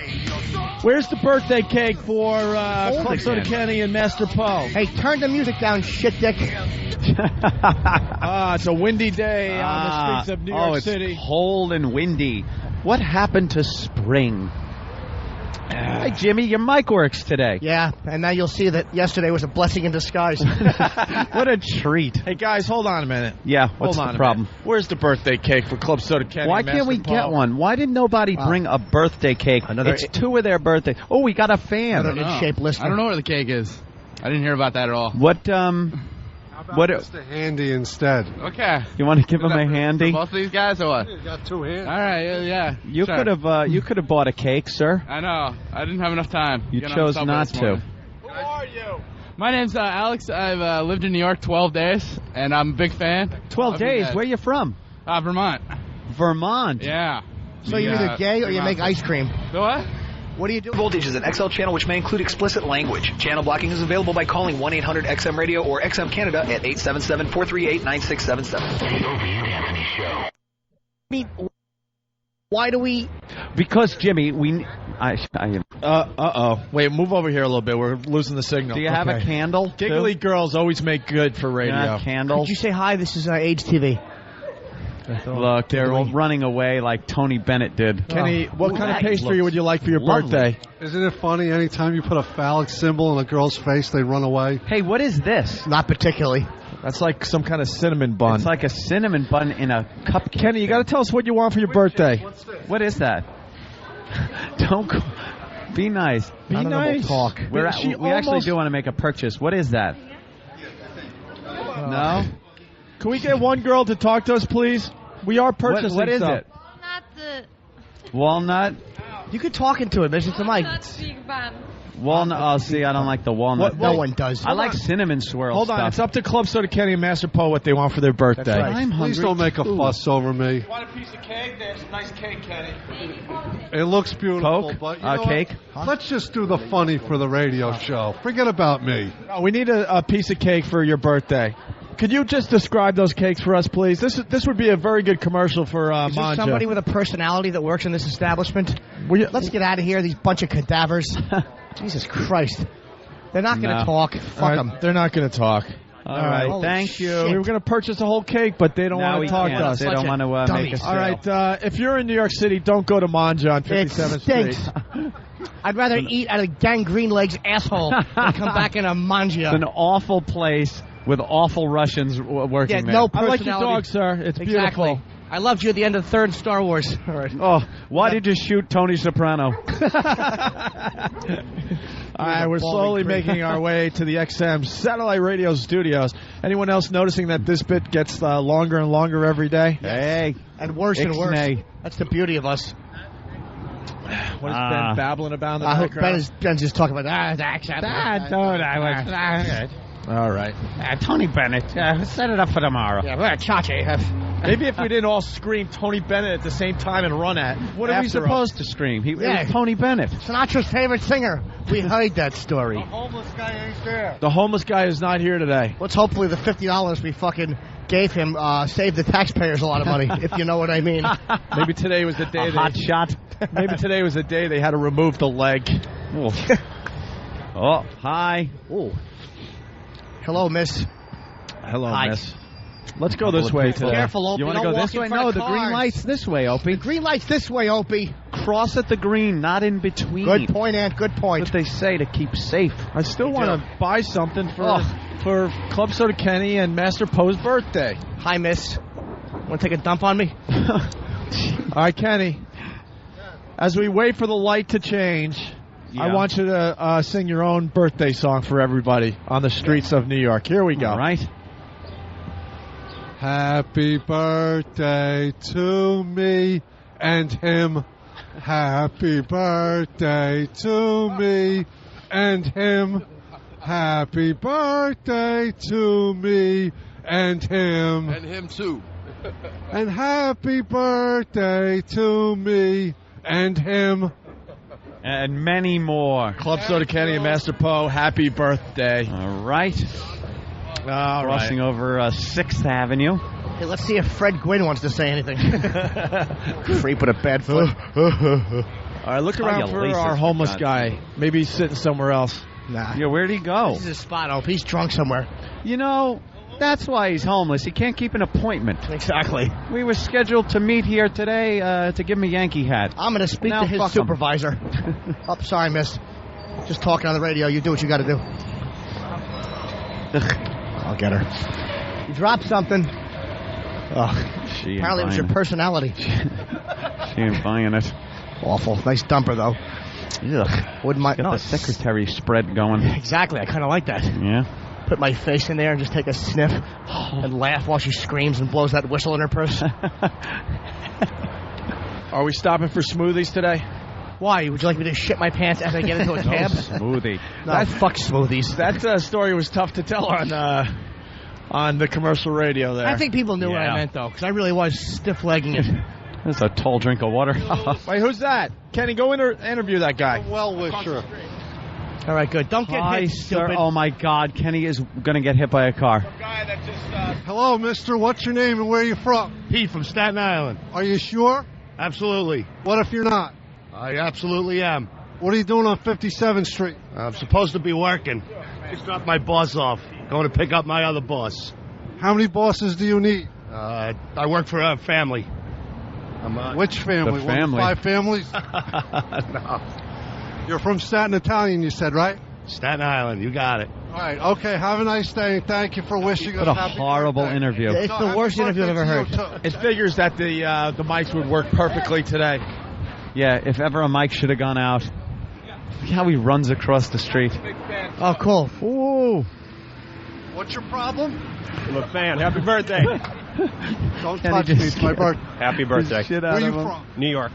Where's the birthday cake for Club Soda Kenny and Master Poe? Hey, turn the music down, shit dick. It's a windy day on the streets of New York City. It's cold and windy. What happened to spring? Hey, Jimmy, your mic works today. Yeah, and now you'll see that yesterday was a blessing in disguise. What a treat. Hey, guys, hold on a minute. Yeah, what's the problem? Where's the birthday cake for Club Soda Kenny? Why can't we get one? Why did nobody bring a birthday cake? It's 2 of their birthdays. Oh, we got a fan. I don't know where the cake is. I didn't hear about that at all. What, What Mr. Handy instead? Okay. You want to give him a handy? For both of these guys or what? You got 2 hands. All right, yeah. You could have bought a cake, sir. I know. I didn't have enough time. You chose not to. Who are you? My name's Alex. I've lived in New York 12 days, and I'm a big fan. 12 days? Where are you from? Vermont. Vermont? Yeah. So you're either gay or you make ice cream. The what? What do you do? Voltage is an XL channel which may include explicit language. Channel blocking is available by calling 1-800-XM-RADIO or XM Canada at 877-438-9677. The Opie and Anthony Show. Why do we... Because, Jimmy, Wait, move over here a little bit. We're losing the signal. Do you have a candle? Giggly girls always make good for radio. Candles? Could you say hi? This is Age TV. Look, they're running away like Tony Bennett did. Kenny, what kind of pastry would you like for your birthday? Isn't it funny? Anytime you put a phallic symbol on a girl's face, they run away. Hey, what is this? Not particularly. That's like some kind of cinnamon bun. It's like a cinnamon bun in a cupcake. Kenny, you got to tell us what you want for your birthday. What is that? Don't go. Be nice. Be nice. Talk. We actually do want to make a purchase. What is that? No? Can we get one girl to talk to us, please? We are purchasing What is stuff. it? Walnut? You could talk into it, Mr. Mike. Walnut. Oh, see, I don't like the walnut. No one does. I like cinnamon swirl Hold on. stuff. It's up to Club Soda Kenny and Master Poe what they want for their birthday. That's right. I'm hungry. Please don't make a fuss over me. You want a piece of cake? There's some nice cake, Kenny. It looks beautiful, Coke? but you know Cake? what? Let's just do the funny for the radio show. Forget about me. Oh, we need a piece of cake for your birthday. Could you just describe those cakes for us, please? This would be a very good commercial for Is there Manja. somebody with a personality that works in this establishment? Let's get out of here, these bunch of cadavers. Jesus Christ. They're not going to talk. Fuck them. They're not going to talk. All right. Holy Thank you. shit. We were going to purchase a whole cake, but they don't want to talk to us. They don't want to make a sale. All right. If you're in New York City, don't go to Manja on 57th stinks. Street. I'd rather eat out of Gangrene Leg's asshole than come back in a Manja. It's an awful place with awful Russians working there. No I like your personality. dog, sir. It's Exactly. beautiful. I loved you at the end of the third Star Wars. All right. Oh, why did you shoot Tony Soprano? All right, we're slowly making our way to the XM Satellite Radio Studios. Anyone else noticing that this bit gets longer and longer every day? Hey. And worse and worse. Ixnay. That's the beauty of us. What is Ben babbling about in the background? Ben's just talking about All right. Tony Bennett, set it up for tomorrow. Yeah, we're Chachi. Maybe if we didn't all scream Tony Bennett at the same time and run at. What are we supposed to scream? It was Tony Bennett. Sinatra's favorite singer. We heard that story. The homeless guy ain't there. The homeless guy is not here today. Let's hopefully the $50 we fucking gave him saved the taxpayers a lot of money, if you know what I mean. Maybe today was the day hot shot. Maybe today was the day they had to remove the leg. Oh, hi. Ooh. Hello, miss. Hello, Hi. miss. Let's go this way today. Careful, Opie. You want to Don't go walk this in way? front No, of the green cars. light's this way, Opie. The green light's this way, Opie. Cross at the green, not in between. Good point, Ant. Good point. That's what they say to keep safe. I still want to buy something for Club Soda Kenny and Master Poe's birthday. Hi, miss. Want to take a dump on me? All right, Kenny. As we wait for the light to change, I want you to sing your own birthday song for everybody on the streets of New York. Here we go. All right. Happy birthday to me and him. Happy birthday to me and him. Happy birthday to me and him. And him too. And happy birthday to me And him. And many more. Club Soda Kenny and Master Poe, happy birthday. All right. All Crossing over 6th Avenue. Hey, let's see if Fred Gwynn wants to say anything. Creep with a bad foot. All right, look around for our homeless guy. Maybe he's sitting somewhere else. Nah. Yeah, where'd he go? This is his spot, Hope. He's drunk somewhere. You know, that's why he's homeless. He can't keep an appointment. Exactly. We were scheduled to meet here today to give him a Yankee hat. I'm going to speak Now to his fuck supervisor. Oh, sorry, miss. Just talking on the radio. You do what you got to do. I'll get her. You dropped something. Apparently it was your personality. She ain't buying it. Awful. Nice dumper, though. Ugh. Wouldn't mind. Get the secretary spread going. Exactly. I kind of like that. Yeah. Put my face in there and just take a sniff and laugh while she screams and blows that whistle in her purse. Are we stopping for smoothies today? Why? Would you like me to shit my pants as I get into a cab? Smoothie. No, fuck smoothies. That story was tough to tell on the commercial radio there. I think people knew what I meant, though, because I really was stiff-legging it. That's a tall drink of water. Wait, who's that? Kenny, go interview that guy. Well-wisher. All right, good. Don't get hit, sir. stupid. Oh, my God. Kenny is going to get hit by a car. Hello, mister. What's your name and where are you from? Pete from Staten Island. Are you sure? Absolutely. What if you're not? I absolutely am. What are you doing on 57th Street? I'm supposed to be working. Just dropped my boss off. Going to pick up my other boss. How many bosses do you need? I work for a family. Which family? The family. 5 families? No. You're from Staten Italian, you said, right? Staten Island. You got it. All right. Okay. Have a nice day. Thank you for wishing us What a happy horrible birthday. interview. It's the worst interview I've ever heard. It figures that the mics would work perfectly today. Yeah, if ever a mic should have gone out. Look how he runs across the street. Oh, cool. Ooh. What's your problem? I'm a fan. Happy birthday. Don't Kenny touch me. just It's my birthday. Happy birthday. Shit Where out are you of him. from? New York.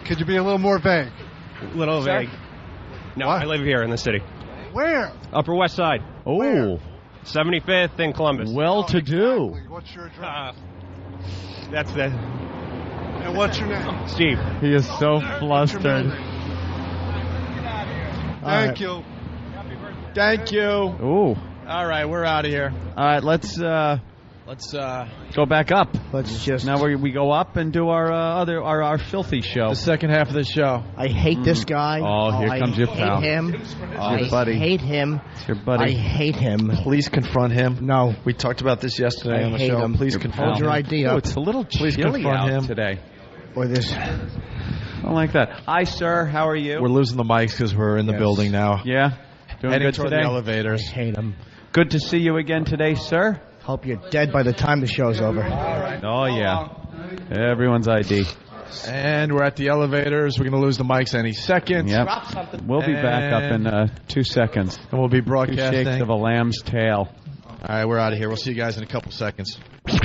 Could you be a little more vague? Little vague. No, What? I live here in the city. Where? Upper West Side. Oh. 75th in Columbus. Well-to-do. Exactly. What's your address? That's the And what's your name? Steve. He is so flustered. Thank you. Thank you. Ooh. All right, we're out of here. All right, let's go back up. Let's just... Now we go up and do our filthy show. The second half of the show. I hate this guy. Oh, here comes your pal. I hate him. Your buddy. I hate him. It's your buddy. I hate him. Please confront him. No. We talked about this yesterday I on the hate show. him. Please confront Hold him. your ID Oh, up. it's a little Please chilly confront out him today. Or this. I don't like that. Hi, sir. How are you? We're losing the mics because we're in the building now. Yeah. Doing Heading good toward today. the elevators. I hate him. Good to see you again today, sir. Hope you're dead by the time the show's over. Oh, yeah. Everyone's ID. And we're at the elevators. We're going to lose the mics any second. Yep. We'll be back up in 2 seconds. And we'll be 2 broadcasting. shakes of a lamb's tail. All right, we're out of here. We'll see you guys in a couple seconds. Where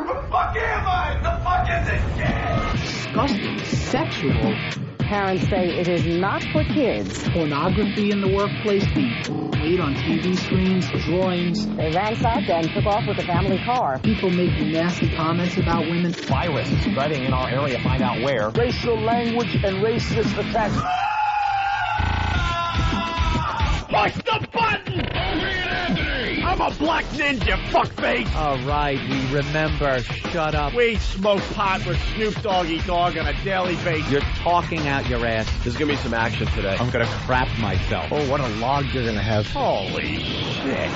the fuck am I? The fuck is this shit? Disgusting. Sexual. Parents say it is not for kids. Pornography in the workplace, being played on TV screens, drawings. They ransacked and took off with the family car. People making nasty comments about women. Virus spreading in our area, find out where. Racial language and racist attacks. Push the button! I'm a black ninja, fuckface! All right, we remember. Shut up. We smoke pot with Snoop Doggy Dogg on a daily basis. You're talking out your ass. There's gonna be some action today. I'm going to crap myself. Oh, what a log you're going to have. Holy shit.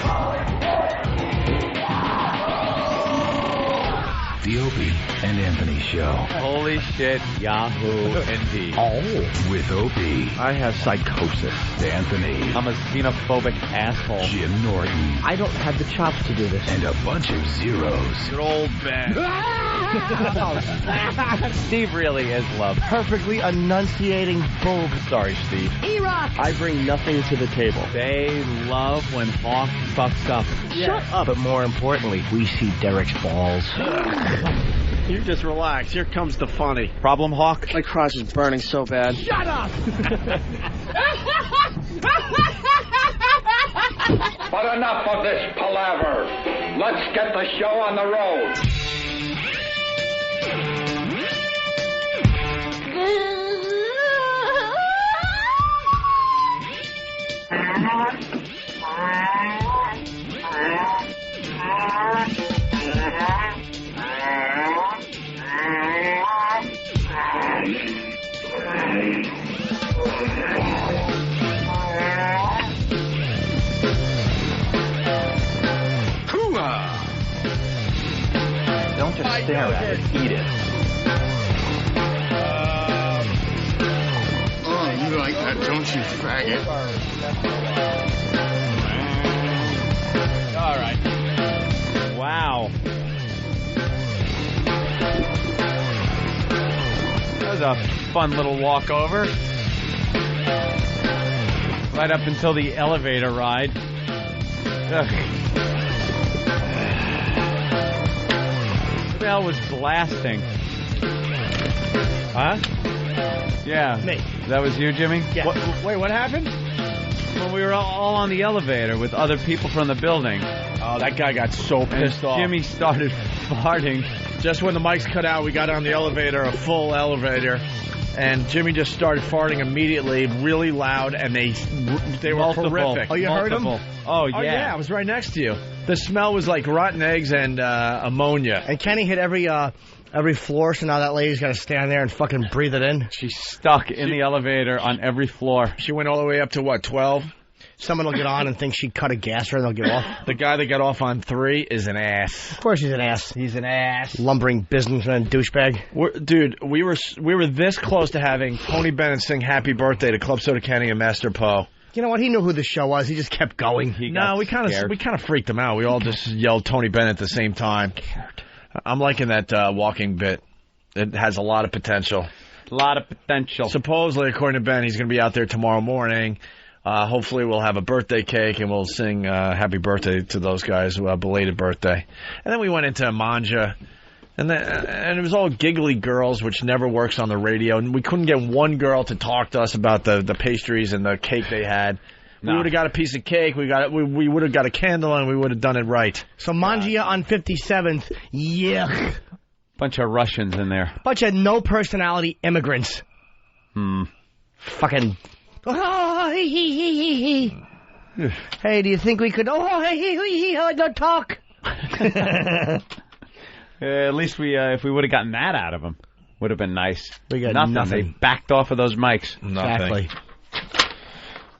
The Opie and Anthony Show. Holy shit, Yahoo, indeed. Oh. With Opie. I have psychosis. Anthony. I'm a xenophobic asshole. Jim Norton. I don't have the chops to do this. And a bunch of zeros. Good old Ben. Steve really is love. Perfectly enunciating boob. Sorry, Steve. E-Rock! I bring nothing to the table. They love when Hawk fucks up. Shut up. But more importantly, we see Derek's balls. You just relax. Here comes the funny. Problem, Hawk? My crotch is burning so bad. Shut up! But enough of this palaver. Let's get the show on the road. Don't just stare at it, eat it. Oh, you like that, don't you, faggot? All right. Wow. That was a fun little walkover. Right up until the elevator ride. Ugh. What the hell was blasting? Huh? Yeah. Me. That was you, Jimmy? Yeah. Wait, what happened? Well, we were all on the elevator with other people from the building. Oh, that guy got so pissed off. Jimmy started farting. Just when the mics cut out, we got on the elevator, a full elevator, and Jimmy just started farting immediately, really loud, and they were horrific. Oh, you heard him? Oh, yeah. Oh, yeah, I was right next to you. The smell was like rotten eggs and ammonia. And Kenny hit every floor, so now that lady's got to stand there and fucking breathe it in. She's stuck in the elevator on every floor. She went all the way up to, what, 12? Someone will get on and think she cut a gasser and they'll get off. The guy that got off on 3 is an ass. Of course he's an ass. He's an ass. Lumbering businessman douchebag. Dude, we were this close to having Tony Bennett sing Happy Birthday to Club Soda Kenny and Master Poe. You know what? He knew who the show was. He just kept going. We kind of freaked him out. We all just yelled Tony Bennett at the same time. I'm liking that walking bit. It has a lot of potential. A lot of potential. Supposedly, according to Ben, he's going to be out there tomorrow morning. Hopefully we'll have a birthday cake and we'll sing happy birthday to those guys, belated birthday. And then we went into Manja, and it was all giggly girls, which never works on the radio. And we couldn't get one girl to talk to us about the pastries and the cake they had. No. We would have got a piece of cake. We would have got a candle, and we would have done it right. So Manja on 57th, yuck. Bunch of Russians in there. Bunch of no personality immigrants. Fucking. Oh, hey, do you think we could? Oh, hey, don't talk. At least if we would have gotten that out of them, would have been nice. We got nothing. They backed off of those mics. Nothing. Exactly.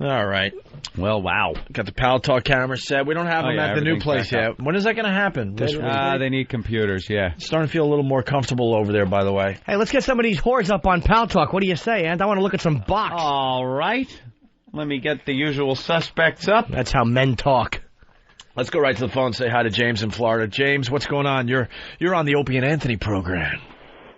All right. Well, wow. Got the Pal Talk camera set. We don't have them at the new place yet. When is that going to happen? This week. They need computers, yeah. Starting to feel a little more comfortable over there, by the way. Hey, let's get some of these whores up on Pal Talk. What do you say, Ant? I want to look at some box. All right. Let me get the usual suspects up. That's how men talk. Let's go right to the phone and say hi to James in Florida. James, what's going on? You're on the Opie and Anthony program.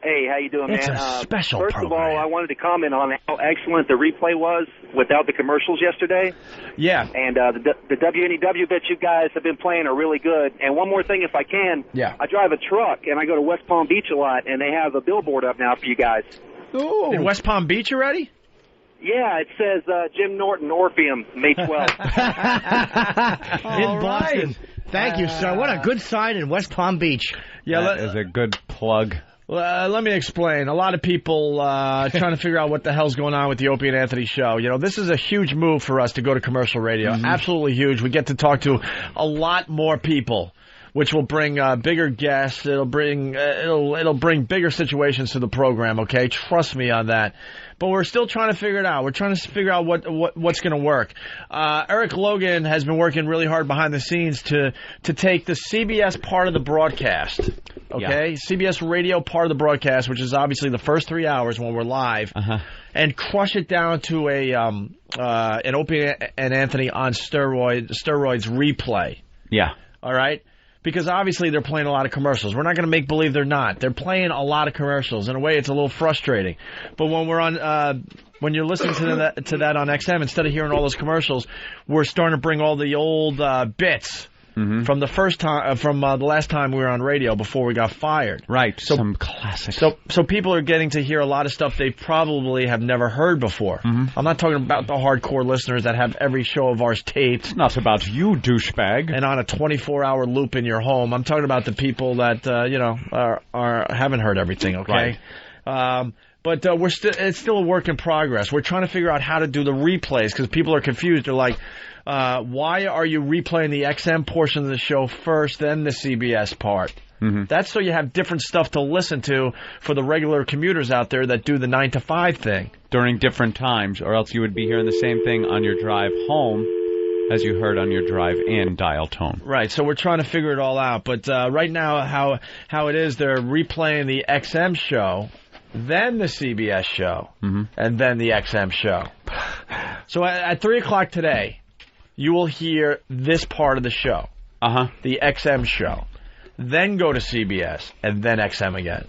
Hey, how you doing, man? It's a special First program. of all, I wanted to comment on how excellent the replay was without the commercials yesterday. Yeah. And the WNEW bits you guys have been playing are really good. And one more thing, if I can. Yeah. I drive a truck, and I go to West Palm Beach a lot, and they have a billboard up now for you guys. Ooh. In West Palm Beach already? Yeah, it says Jim Norton Orpheum, May 12th. In Boston. Thank you, sir. What a good sign in West Palm Beach. Yeah, that is a good plug. Let me explain. A lot of people trying to figure out what the hell's going on with the Opie and Anthony show. You know, this is a huge move for us to go to commercial radio. Absolutely huge. We get to talk to a lot more people, which will bring bigger guests. It'll bring bigger situations to the program. Okay, trust me on that. But we're still trying to figure it out. We're trying to figure out what's going to work. Eric Logan has been working really hard behind the scenes to take the CBS part of the broadcast, okay, CBS radio part of the broadcast, which is obviously the first 3 hours when we're live, and crush it down to an Opie and Anthony on steroids replay. Yeah. All right. Because obviously they're playing a lot of commercials. We're not going to make believe they're not. They're playing a lot of commercials. In a way, it's a little frustrating. But when we're on, when you're listening to that on XM, instead of hearing all those commercials, we're starting to bring all the old bits from the first time, from the last time we were on radio before we got fired. Right. So, some classics. So people are getting to hear a lot of stuff they probably have never heard before. I'm not talking about the hardcore listeners that have every show of ours taped. It's not about you, douchebag. And on a 24-hour loop in your home. I'm talking about the people that haven't heard everything. Okay. Right. But it's still a work in progress. We're trying to figure out how to do the replays because people are confused. They're like, why are you replaying the XM portion of the show first, then the CBS part? Mm-hmm. That's so you have different stuff to listen to for the regular commuters out there that do the 9 to 5 thing. During different times, or else you would be hearing the same thing on your drive home as you heard on your drive in dial tone. Right, so we're trying to figure it all out. But right now, how it is, they're replaying the XM show, then the CBS show, and then the XM show. So at 3 o'clock today, you will hear this part of the show, the XM show. Then go to CBS, and then XM again.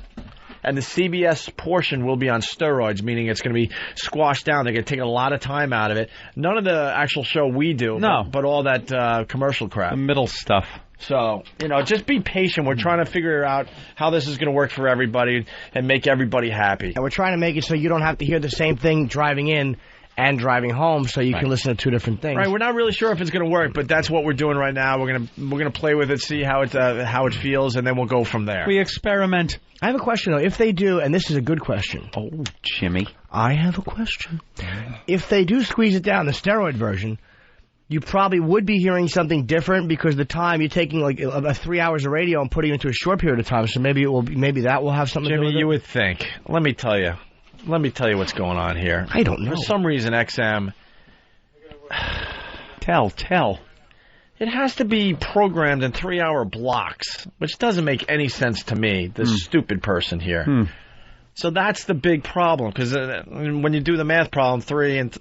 And the CBS portion will be on steroids, meaning it's going to be squashed down. They're going to take a lot of time out of it. None of the actual show we do, but all that commercial crap. The middle stuff. So, just be patient. We're trying to figure out how this is going to work for everybody and make everybody happy. And we're trying to make it so you don't have to hear the same thing driving in and driving home, so you can listen to two different things. Right, we're not really sure if it's going to work, but that's what we're doing right now. We're gonna play with it, see how it feels, and then we'll go from there. We experiment. I have a question though. If they do, and this is a good question. Oh, Jimmy, I have a question. If they do squeeze it down, the steroid version, you probably would be hearing something different because the time you're taking like 3 hours of radio and putting it into a short period of time. So maybe that will have something to do with it. Jimmy, you would think. Let me tell you what's going on here. I don't know. For some reason, XM... Tell. It has to be programmed in 3-hour blocks, which doesn't make any sense to me, the stupid person here. So that's the big problem, because when you do the math problem, 3 and...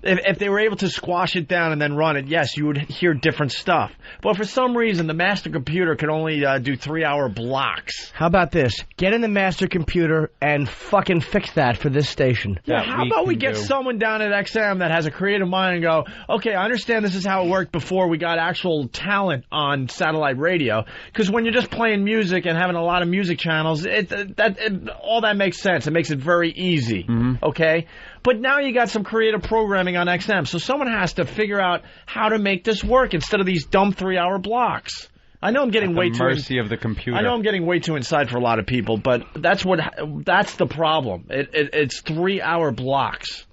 If they were able to squash it down and then run it, yes, you would hear different stuff. But for some reason, the master computer could only do 3-hour blocks. How about this? Get in the master computer and fucking fix that for this station. Yeah, how about we get someone down at XM that has a creative mind and go, okay, I understand this is how it worked before we got actual talent on satellite radio. Because when you're just playing music and having a lot of music channels, all that makes sense. It makes it very easy, okay? But now you got some creative programming on XM, so someone has to figure out how to make this work instead of these dumb 3-hour blocks. I know I'm getting way too mercy of the computer. I know I'm getting way too inside for a lot of people, but that's the problem. It's 3-hour blocks.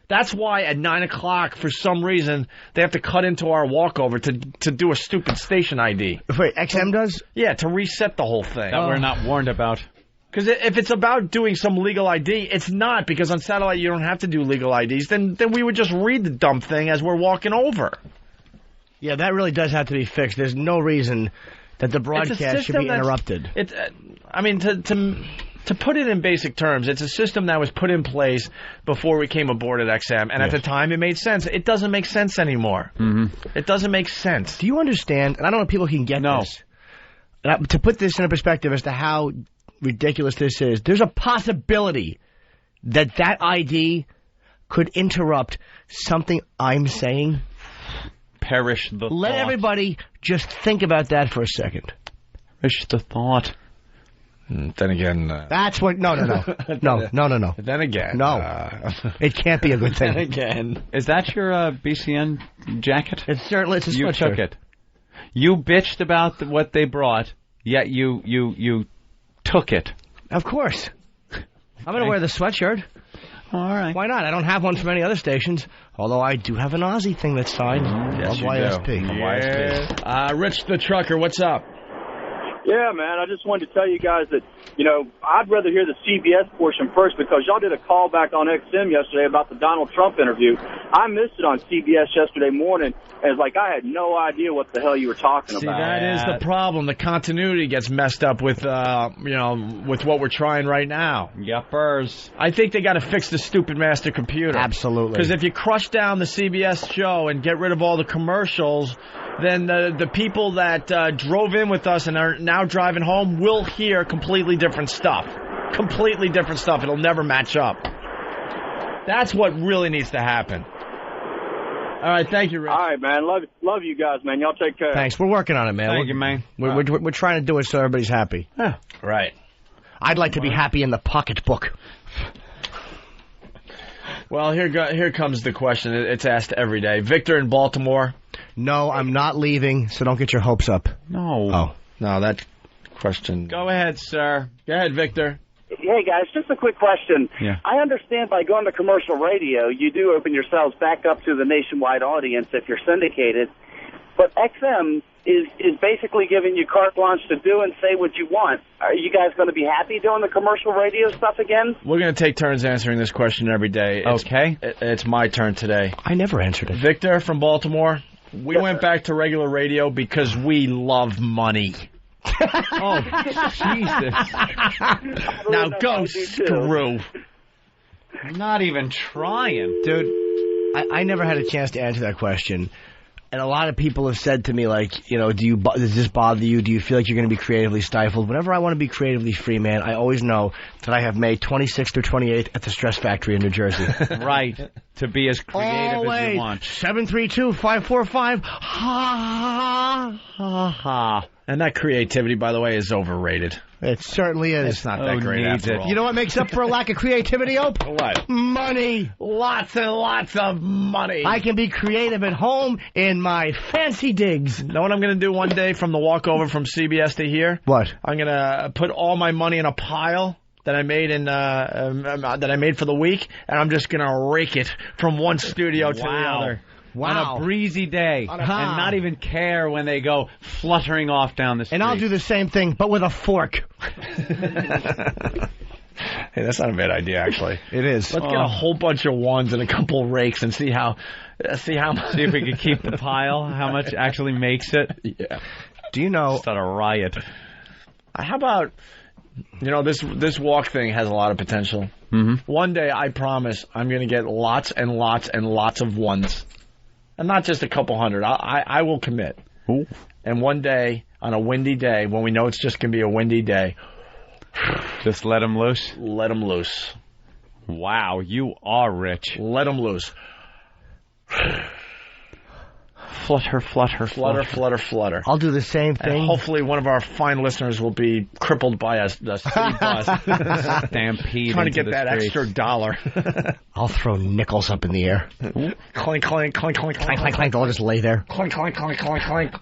That's why at 9 o'clock, for some reason, they have to cut into our walkover to do a stupid station ID. Wait, XM does? Yeah, to reset the whole thing. That we're not warned about. Because if it's about doing some legal ID, it's not, because on satellite you don't have to do legal IDs. Then we would just read the dumb thing as we're walking over. Yeah, that really does have to be fixed. There's no reason that the broadcast should be interrupted. To put it in basic terms, it's a system that was put in place before we came aboard at XM, and at the time it made sense. It doesn't make sense anymore. It doesn't make sense. Do you understand, and I don't know if people can get this, to put this in a perspective as to how ridiculous this is, there's a possibility that ID could interrupt something I'm saying. Perish the thought. Let everybody just think about that for a second. Perish the thought. Then again... That's what... No. Then again... No. It can't be a good thing. Then again... Is that your BCN jacket? It's a sweatshirt. You took it. You bitched about what they brought, yet you took it. Of course. I'm going to wear the sweatshirt. All right. Why not? I don't have one from any other stations, although I do have an Aussie thing that's signed. Yes, YSP. Yeah. Rich the Trucker, what's up? Yeah, man, I just wanted to tell you guys that, I'd rather hear the CBS portion first because y'all did a call back on XM yesterday about the Donald Trump interview. I missed it on CBS yesterday morning, and it's like I had no idea what the hell you were talking about. See, that is the problem. The continuity gets messed up with, with what we're trying right now. Yuppers. I think they got to fix the stupid master computer. Absolutely. Because if you crush down the CBS show and get rid of all the commercials, then the people that drove in with us and are now driving home will hear completely different stuff. Completely different stuff. It'll never match up. That's what really needs to happen. All right, thank you, Rich. All right, man. Love you guys, man. Y'all take care. Thanks. We're working on it, man. Thank you, man. We're trying to do it so everybody's happy. Yeah. Right. I'd like to be happy in the pocketbook. Well, here comes the question. It's asked every day. Victor in Baltimore. No, I'm not leaving, so don't get your hopes up. No. Oh. No, that question. Go ahead, sir. Go ahead, Victor. Hey, guys, just a quick question. Yeah. I understand by going to commercial radio, you do open yourselves back up to the nationwide audience if you're syndicated. But XM is basically giving you carte blanche to do and say what you want. Are you guys going to be happy doing the commercial radio stuff again? We're going to take turns answering this question every day. It's my turn today. I never answered it. Victor from Baltimore, we went back to regular radio because we love money. Oh, Jesus. Now go screw. Not even trying. Dude, I never had a chance to answer that question. And a lot of people have said to me, like, you know, does this bother you? Do you feel like you're going to be creatively stifled? Whenever I want to be creatively free, man, I always know that I have May 26th or 28th at the Stress Factory in New Jersey. Right. To be as creative as you want. 732-545. Ha, ha, ha. And that creativity, by the way, is overrated. It certainly is. It's not that great after all. You know what makes up for a lack of creativity, Ope? What? Money. Lots and lots of money. I can be creative at home in my fancy digs. Know what I'm going to do one day from the walkover from CBS to here? What? I'm going to put all my money in a pile that I made that I made for the week, and I'm just going to rake it from one studio to the other. Wow. On a breezy day. And not even care when they go fluttering off down the street. And I'll do the same thing, but with a fork. Hey, that's not a bad idea, actually. It is. Let's get a whole bunch of ones and a couple rakes and see how much. See if we can keep the pile, how much actually makes it. Yeah. Do you know? Start a riot. How about, you know, this walk thing has a lot of potential. Mm-hmm. One day, I promise, I'm going to get lots and lots and lots of ones. And not just a couple hundred. I will commit. Ooh. And one day, on a windy day, when we know it's just going to be a windy day, just let them loose? Let them loose. Wow, you are rich. Let them loose. Flutter, flutter, flutter, flutter, flutter. I'll do the same thing. And hopefully one of our fine listeners will be crippled by a city bus. Stampede trying to get the that streets. extra dollar. I'll throw nickels up in the air. Clink, clink, clink, clink, clink, clink, clink. I'll just lay there. Clink, clink, clink, clink, clink.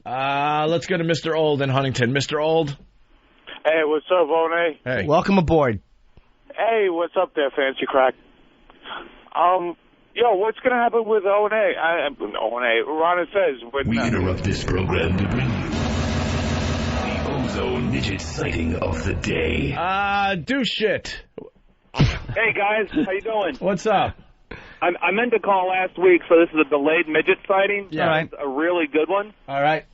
Let's go to Mr. Old in Huntington. Mr. Old. Hey, what's up, One? Hey. Welcome aboard. Hey, what's up there, Fancy Crack? Yo, what's going to happen with O&A? Ron and Fez. We interrupt this program to bring you the ozone midget sighting of the day. Do shit. Hey, guys. How you doing? What's up? I meant to call last week, so this is a delayed midget sighting. Yeah. Right. It's a really good one. All right.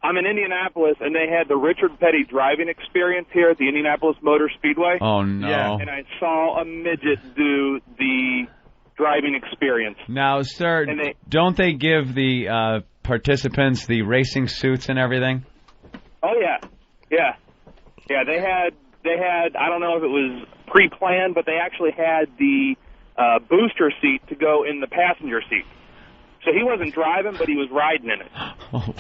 I'm in Indianapolis, and they had the Richard Petty driving experience here at the Indianapolis Motor Speedway. Oh, no. Yeah. And I saw a midget do the driving experience. Now, sir, don't they give the participants the racing suits and everything? Oh, yeah. Yeah. Yeah, they had, I don't know if it was pre-planned, but they actually had the booster seat to go in the passenger seat. So he wasn't driving, but he was riding in it. Oh,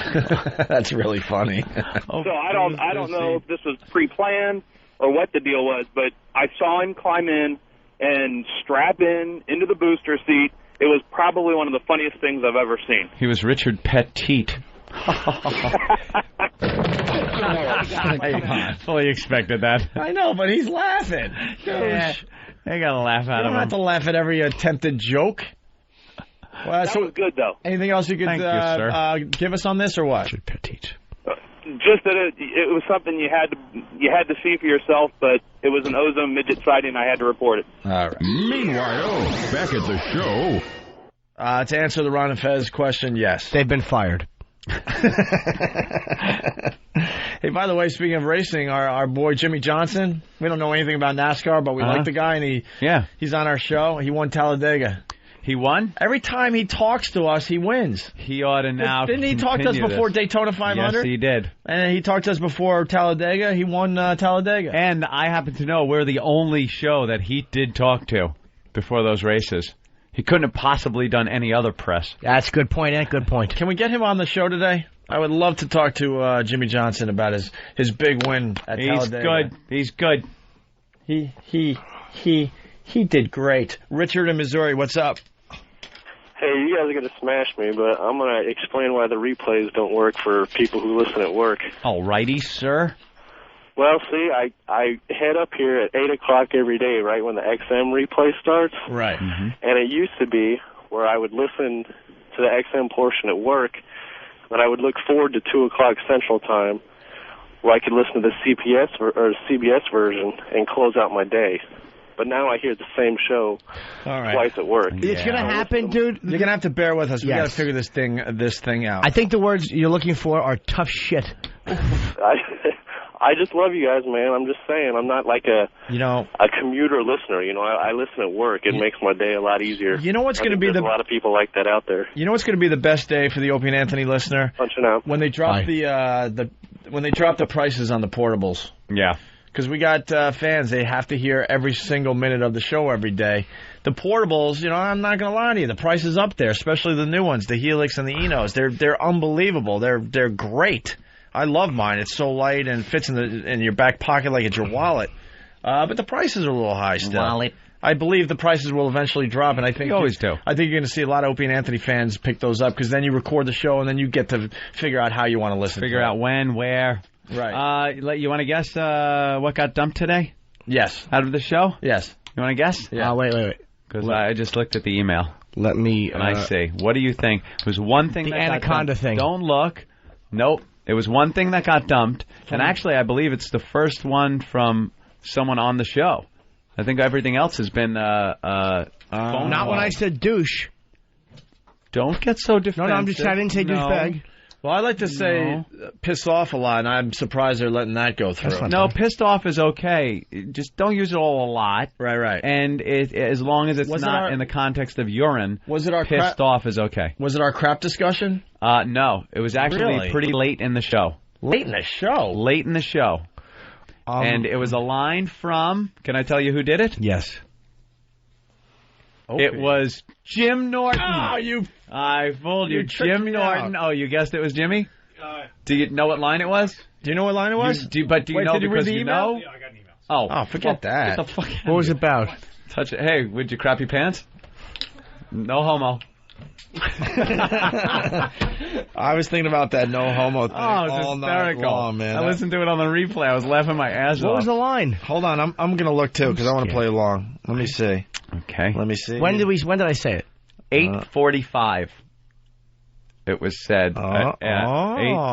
that's really funny. So I don't know if this was pre-planned or what the deal was, but I saw him climb in and strap into the booster seat. It was probably one of the funniest things I've ever seen. He was Richard Petite. I fully expected that. I know, but he's laughing. Yeah, I gotta laugh at him. You don't have to laugh at every attempted joke. Well, that was good, though. Anything else you could give us on this, or what? Just that it was something you had to see for yourself, but it was an ozone midget sighting. I had to report it. All right. Meanwhile, back at the show. To answer the Ron and Fez question, yes. They've been fired. Hey, by the way, speaking of racing, our boy Jimmy Johnson, we don't know anything about NASCAR, but we like the guy, and he's on our show. He won Talladega. He won? Every time he talks to us, he wins. He ought to now. Didn't he talk to us before Daytona 500? Yes, he did. And he talked to us before Talladega. He won Talladega. And I happen to know we're the only show that he did talk to before those races. He couldn't have possibly done any other press. That's a good point, and good point. Can we get him on the show today? I would love to talk to Jimmy Johnson about his big win at Talladega. He's good. He did great. Richard in Missouri, what's up? Hey, you guys are going to smash me, but I'm going to explain why the replays don't work for people who listen at work. All righty, sir. Well, see, I head up here at 8 o'clock every day, right when the XM replay starts. Right. And it used to be where I would listen to the XM portion at work, but I would look forward to 2 o'clock Central Time, where I could listen to the CBS version and close out my day. But now I hear the same show twice at work. It's going to happen, dude. You're going to have to bear with us. We got to figure this thing out. I think the words you're looking for are tough shit. I just love you guys, man. I'm just saying, I'm not like a commuter listener. I listen at work. It makes my day a lot easier. You know what's going to be there's a lot of people like that out there. You know what's going to be the best day for the Opie and Anthony listener? Punching out. When they drop when they drop the prices on the portables. Yeah. Because we got fans, they have to hear every single minute of the show every day. The portables, I'm not going to lie to you, the price is up there, especially the new ones, the Helix and the Enos. They're unbelievable. They're great. I love mine. It's so light and fits in your back pocket like it's your wallet. But the prices are a little high still. Wallet. I believe the prices will eventually drop, and I think you always do. I think you're going to see a lot of Opie and Anthony fans pick those up because then you record the show and then you get to figure out how you want to listen. Figure out when, where. Right. You want to guess what got dumped today? Yes. Out of the show? Yes. You want to guess? Yeah. Wait. Because I just looked at the email. Let me. And I see. What do you think? It was one thing the that anaconda got dumped. thing. Don't look. Nope. It was one thing that got dumped. And actually, I believe it's the first one from someone on the show. I think everything else has been phone Not call. when I said douche. Don't get so defensive. No, I didn't say douchebag. Well, I like to say piss off a lot, and I'm surprised they're letting that go through. No, pissed off is okay. Just don't use it all a lot. Right. And as long as it's not in the context of urine, pissed off is okay. Was it our crap discussion? No. It was actually pretty late in the show. Late in the show? Late in the show. And it was a line from, can I tell you who did it? Yes. Opie. It was Jim Norton. Oh, I fooled you. Jim Norton. Oh, you guessed it was Jimmy? Do you know what line it was? Do you know what line it was? Do you know because you know? Yeah, I got an email. Oh, forget that. Get the fuck out. What was it about? Touch it. Hey, would you crap your pants? No homo. I was thinking about that no homo thing all night long, man. I listened to it on the replay. I was laughing my ass off. What was the line? Hold on, I'm going to look too because I want to play along. Let me see. Okay. Let me see. When did I say it? 8:45. It was said. 8:49.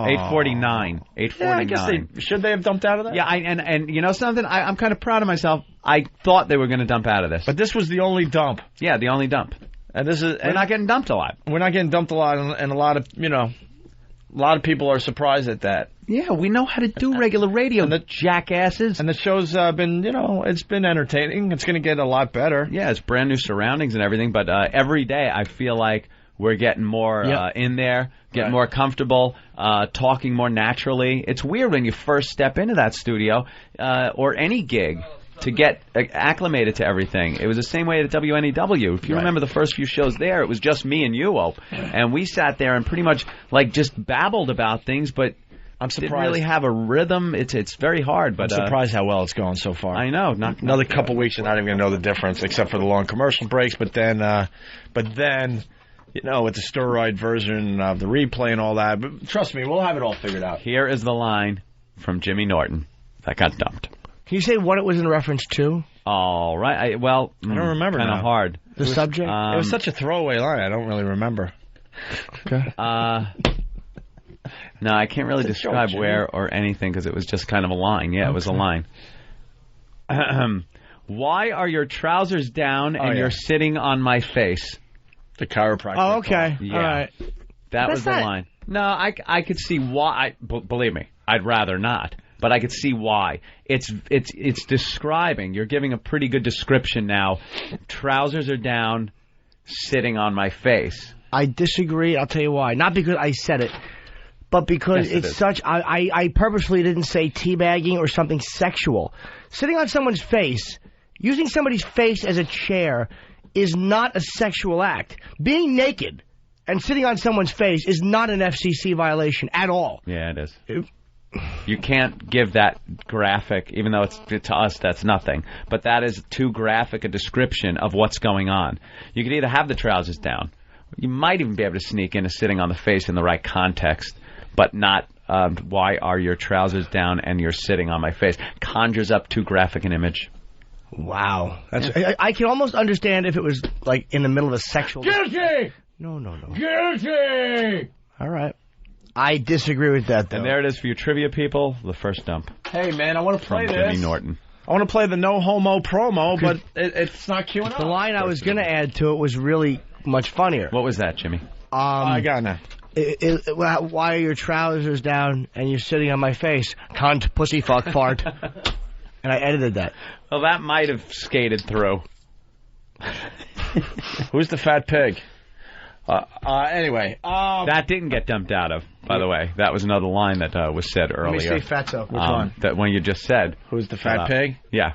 8:49. Yeah, I guess should they have dumped out of that? Yeah, and you know something? I'm kind of proud of myself. I thought they were going to dump out of this. But this was the only dump. Yeah, the only dump. And we're not getting dumped a lot. We're not getting dumped a lot, and a lot of people are surprised at that. Yeah, we know how to do regular radio, jackasses. And the show's been, it's been entertaining. It's going to get a lot better. Yeah, it's brand new surroundings and everything, but every day I feel like we're getting more in there, getting more comfortable, talking more naturally. It's weird when you first step into that studio or any gig to get acclimated to everything. It was the same way at WNEW. If you remember the first few shows there, it was just me and you, Ope. And we sat there and pretty much just babbled about things, but I'm surprised. Didn't really have a rhythm. It's very hard. But I'm surprised how well it's going so far. I know. Another couple weeks, you're not even going to know the difference, except for the long commercial breaks. But then, with the steroid version of the replay and all that. But trust me, we'll have it all figured out. Here is the line from Jimmy Norton that got dumped. Can you say what it was in reference to? All right. I don't remember. Kind of hard. The subject? It was such a throwaway line. I don't really remember. Okay. No, I can't really describe where or anything because it was just kind of a line. Yeah, it was a line. Why are your trousers down and you're sitting on my face? The chiropractor. Oh, okay. Yeah. All right. That was the line. No, I could see why. Believe me, I'd rather not. But I could see why. It's describing. You're giving a pretty good description now. Trousers are down, sitting on my face. I disagree. I'll tell you why. Not because I said it, but because it's such. I purposely didn't say teabagging or something sexual. Sitting on someone's face, using somebody's face as a chair, is not a sexual act. Being naked and sitting on someone's face is not an FCC violation at all. Yeah, it is. You can't give that graphic, even though to us that's nothing. But that is too graphic a description of what's going on. You could either have the trousers down. You might even be able to sneak in a sitting on the face in the right context, but not why are your trousers down and you're sitting on my face? Conjures up too graphic an image. Wow. I can almost understand if it was like in the middle of a sexual... Guilty! No. Guilty! All right. I disagree with that, though. And there it is for you trivia people, the first dump. Hey, man, I want to play From this. Jimmy Norton. I want to play the no homo promo, but it's not queuing up. The line I was going to add to it was really much funnier. What was that, Jimmy? I got now. Why are your trousers down and you're sitting on my face? Cunt, pussy, fuck, fart. And I edited that. Well, that might have skated through. Who's the fat pig? Anyway. That didn't get dumped out of, by the way. That was another line that was said earlier. Let me see Fatso. Which one? That one you just said. Who's the fat pig? Yeah.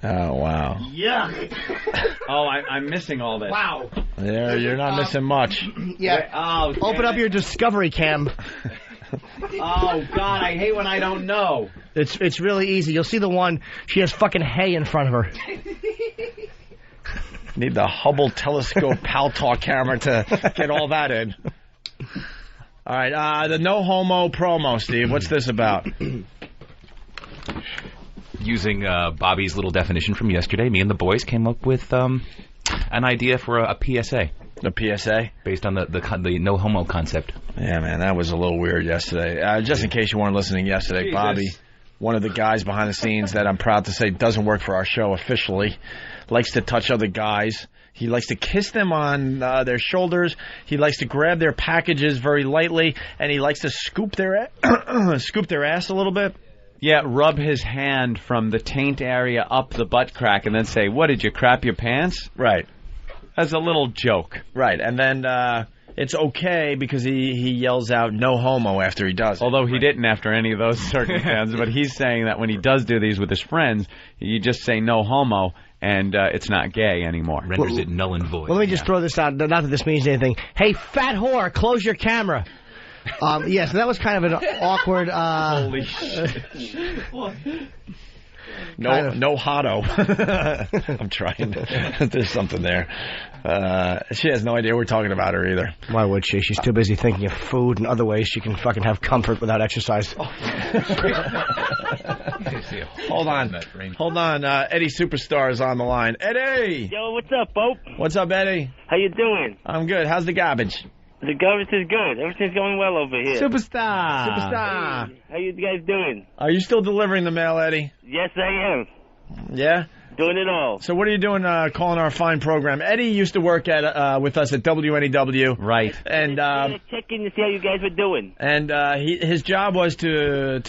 Oh, wow. Yeah. Oh, I'm missing all this. Wow. Yeah, you're not missing much. Yeah. Open up your Discovery Cam. Oh, God, I hate when I don't know. It's really easy. You'll see the one, she has fucking hay in front of her. Need the Hubble telescope pal talk camera to get all that in. All right, the no homo promo, Steve. What's this about? Using Bobby's little definition from yesterday, me and the boys came up with an idea for a PSA. A PSA? Based on the no homo concept. Yeah, man, that was a little weird yesterday. Just in case you weren't listening yesterday, Jesus. Bobby, one of the guys behind the scenes that I'm proud to say doesn't work for our show officially, likes to touch other guys. He likes to kiss them on their shoulders. He likes to grab their packages very lightly, and he likes to scoop their ass a little bit. Yeah, rub his hand from the taint area up the butt crack and then say, "What, did you crap your pants?" Right. As a little joke. Right, and then it's okay because he yells out no homo after he does it. Although he didn't after any of those circumstances, but he's saying that when he does do these with his friends, you just say no homo, and it's not gay anymore. Renders it null and void. Well, let me just throw this out, not that this means anything. Hey, fat whore, close your camera. Yes, that was kind of an awkward... Holy shit. No hotto. I'm trying. There's something there. She has no idea we're talking about her either. Why would she? She's too busy thinking of food and other ways she can fucking have comfort without exercise. Hold on. Eddie Superstar is on the line. Eddie! Yo, what's up, Bope? What's up, Eddie? How you doing? I'm good. How's the garbage? The garbage is good. Everything's going well over here. Superstar! Hey, how you guys doing? Are you still delivering the mail, Eddie? Yes, I am. Yeah? Doing it all. So what are you doing calling our fine program? Eddie used to work at with us at WNEW. Right. And check in to see how you guys were doing. And his job was to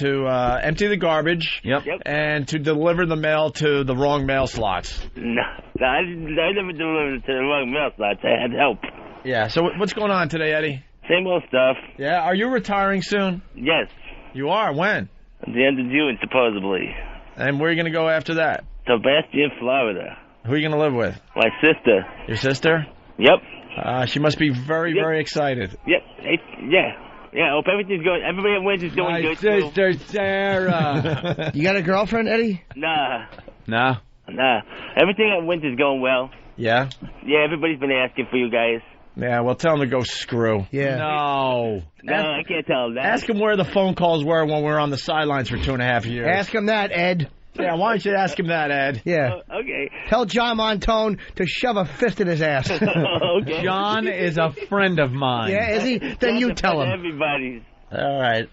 empty the garbage. Yep. And to deliver the mail to the wrong mail slots. No, I never delivered it to the wrong mail slots. I had help. Yeah. So what's going on today, Eddie? Same old stuff. Yeah. Are you retiring soon? Yes. You are? When? At the end of June, supposedly. And where are you going to go after that? Sebastian, Florida. Who are you going to live with? My sister. Your sister? Yep. She must be very, very excited. Yep. Yeah. I hope everything's going. Everybody at Wins is doing My good. sister Sarah. You got a girlfriend, Eddie? Nah. Everything at Wins is going well. Yeah? Yeah, everybody's been asking for you guys. Yeah, well, tell him to go screw. Yeah. No. I can't tell him that. Ask him where the phone calls were when we were on the sidelines for 2.5 years. Ask him that, Ed. Yeah, why don't you ask him that, Ed? Yeah. Okay. Tell John Montone to shove a fist in his ass. Okay. John is a friend of mine. Yeah, is he? Then you tell him. Everybody's. All right.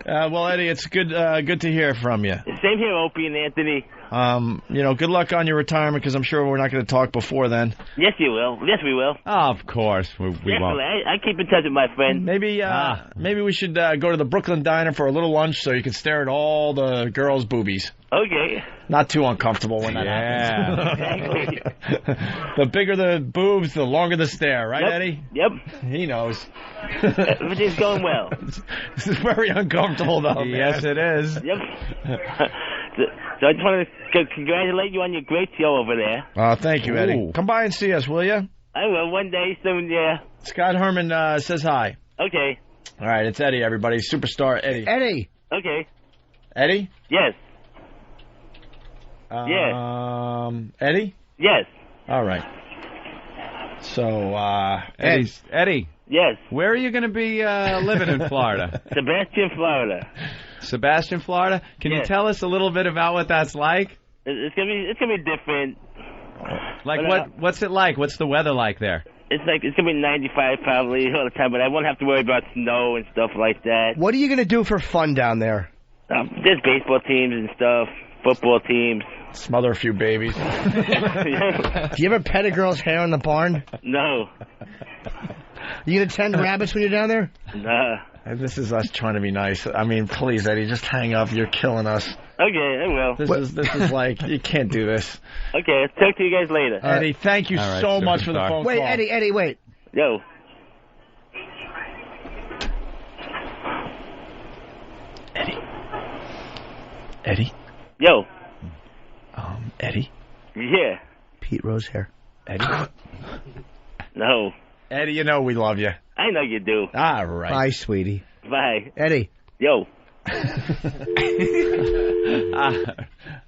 Well, Eddie, it's good to hear from you. Same here, Opie and Anthony. Good luck on your retirement, because I'm sure we're not going to talk before then. Yes, you will. Yes, we will. Oh, of course. We won't. I keep in touch with my friend. Maybe we should go to the Brooklyn Diner for a little lunch so you can stare at all the girls' boobies. Okay. Not too uncomfortable when that happens. The bigger the boobs, the longer the stare, right, Eddie? Yep. He knows. Everything's going well. This is very uncomfortable, though. Yes, it is. Yep. So I just want to congratulate you on your great show over there. Thank you, Eddie. Ooh. Come by and see us, will you? I will one day soon, yeah. Scott Herman says hi. Okay. All right, it's Eddie, everybody. Superstar Eddie. Eddie. Okay. Eddie? Yes. Eddie? Yes. All right. So, Eddie. Yes. Where are you going to be living in Florida? Sebastian, Florida. Sebastian, Florida? Can you tell us a little bit about what that's like? It's gonna be different. Like, what's it like? What's the weather like there? It's gonna be 95 probably all the time, but I won't have to worry about snow and stuff like that. What are you going to do for fun down there? There's baseball teams and stuff, football teams. Smother a few babies. Do you ever pet a girl's hair in the barn? No. You gonna tend rabbits when you're down there? Nah. This is us trying to be nice. I mean, please, Eddie, just hang up. You're killing us. Okay, I will. This is like, you can't do this. Okay, I'll talk to you guys later. Eddie, thank you so much for the phone call. Wait, Eddie, wait. Yo. Eddie? Yo. Eddie? Yeah. Pete Rose hair. Eddie? No. Eddie, you know we love you. I know you do. All right. Bye, sweetie. Bye. Eddie. Yo. All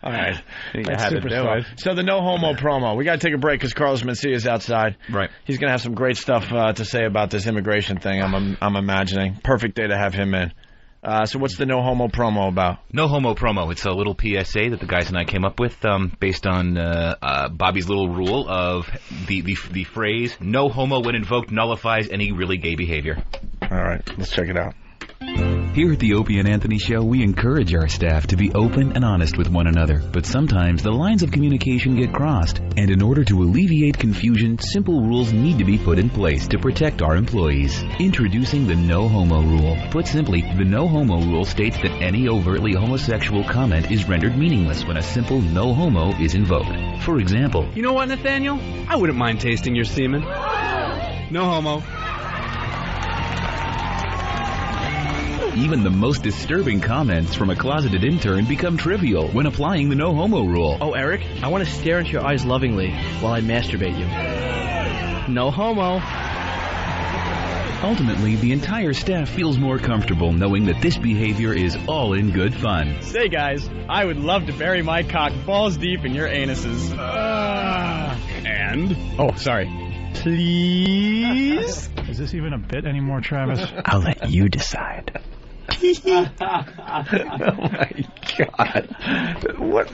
right. You had to do it. So the no homo promo. We got to take a break because Carlos Mencia is outside. Right. He's going to have some great stuff to say about this immigration thing. I'm imagining. Perfect day to have him in. So what's the no homo promo about? No homo promo. It's a little PSA that the guys and I came up with based on Bobby's little rule of the phrase "no homo when invoked nullifies any really gay behavior." All right, let's check it out. Here at the Opie and Anthony Show, we encourage our staff to be open and honest with one another. But sometimes the lines of communication get crossed. And in order to alleviate confusion, simple rules need to be put in place to protect our employees. Introducing the No Homo Rule. Put simply, the No Homo Rule states that any overtly homosexual comment is rendered meaningless when a simple no homo is invoked. For example, you know what, Nathaniel? I wouldn't mind tasting your semen. No homo. Even the most disturbing comments from a closeted intern become trivial when applying the no homo rule. Oh, Eric, I want to stare into your eyes lovingly while I masturbate you. No homo. Ultimately, the entire staff feels more comfortable knowing that this behavior is all in good fun. Say, guys, I would love to bury my cock balls deep in your anuses. And? Oh, sorry. Please? Is this even a bit anymore, Travis? I'll let you decide. Oh my God! What?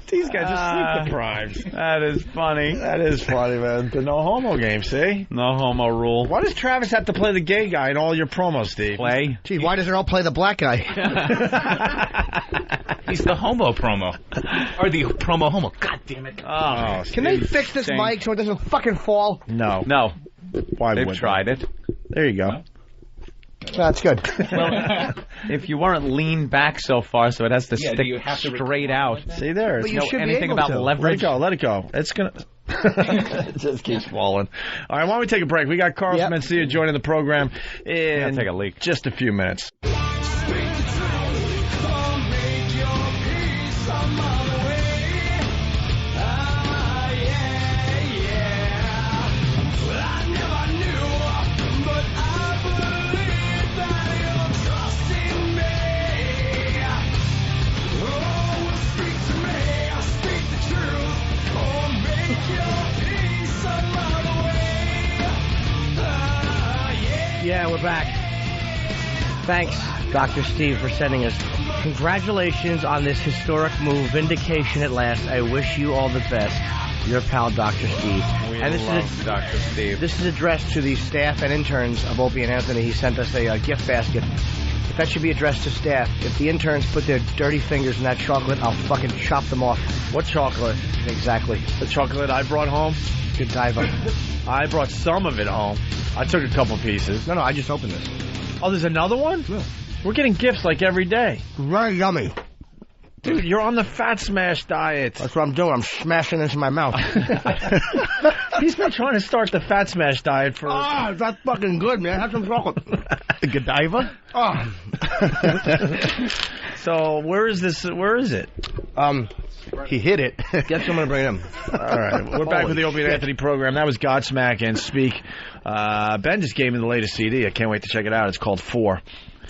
These guys are sleep deprived. That is funny. That is funny, man. The no homo game, see? No homo rule. Why does Travis have to play the gay guy in all your promos, Steve? Play? Gee, why doesn't all play the black guy? He's the homo promo. Or the promo homo. God damn it. Oh, Can they fix this mic so it doesn't fucking fall? No. Why They've wouldn't tried it. There you go. That's good. Well, if you weren't leaned back so far, so it has to stick you have to straight out. See there. But you should be anything able about to. leverage. Let it go. It's gonna. It just keeps falling. All right, why don't we take a break? We got Carlos Mencia joining the program in take a leak. Just a few minutes. Yeah, we're back. Thanks, Dr. Steve, for sending us. Congratulations on this historic move. Vindication at last. I wish you all the best. Your pal, Dr. Steve. This is Dr. Steve. This is addressed to the staff and interns of Opie and Anthony. He sent us a gift basket. That should be addressed to staff. If the interns put their dirty fingers in that chocolate, I'll fucking chop them off. What chocolate? Exactly. The chocolate I brought home? Godiva. I brought some of it home. I took a couple pieces. No, I just opened this. Oh, there's another one? Yeah. We're getting gifts like every day. Very yummy. Dude, you're on the fat smash diet. That's what I'm doing. I'm smashing this in my mouth. He's been trying to start the fat smash diet for... Ah, that's fucking good, man. Have some chocolate. Godiva? Oh. So, where is this? Where is it? He hid it. Get someone to bring it in. All right. We're back with the Opie and Anthony program. That was Godsmack and Speak. Ben just gave me the latest CD. I can't wait to check it out. It's called 4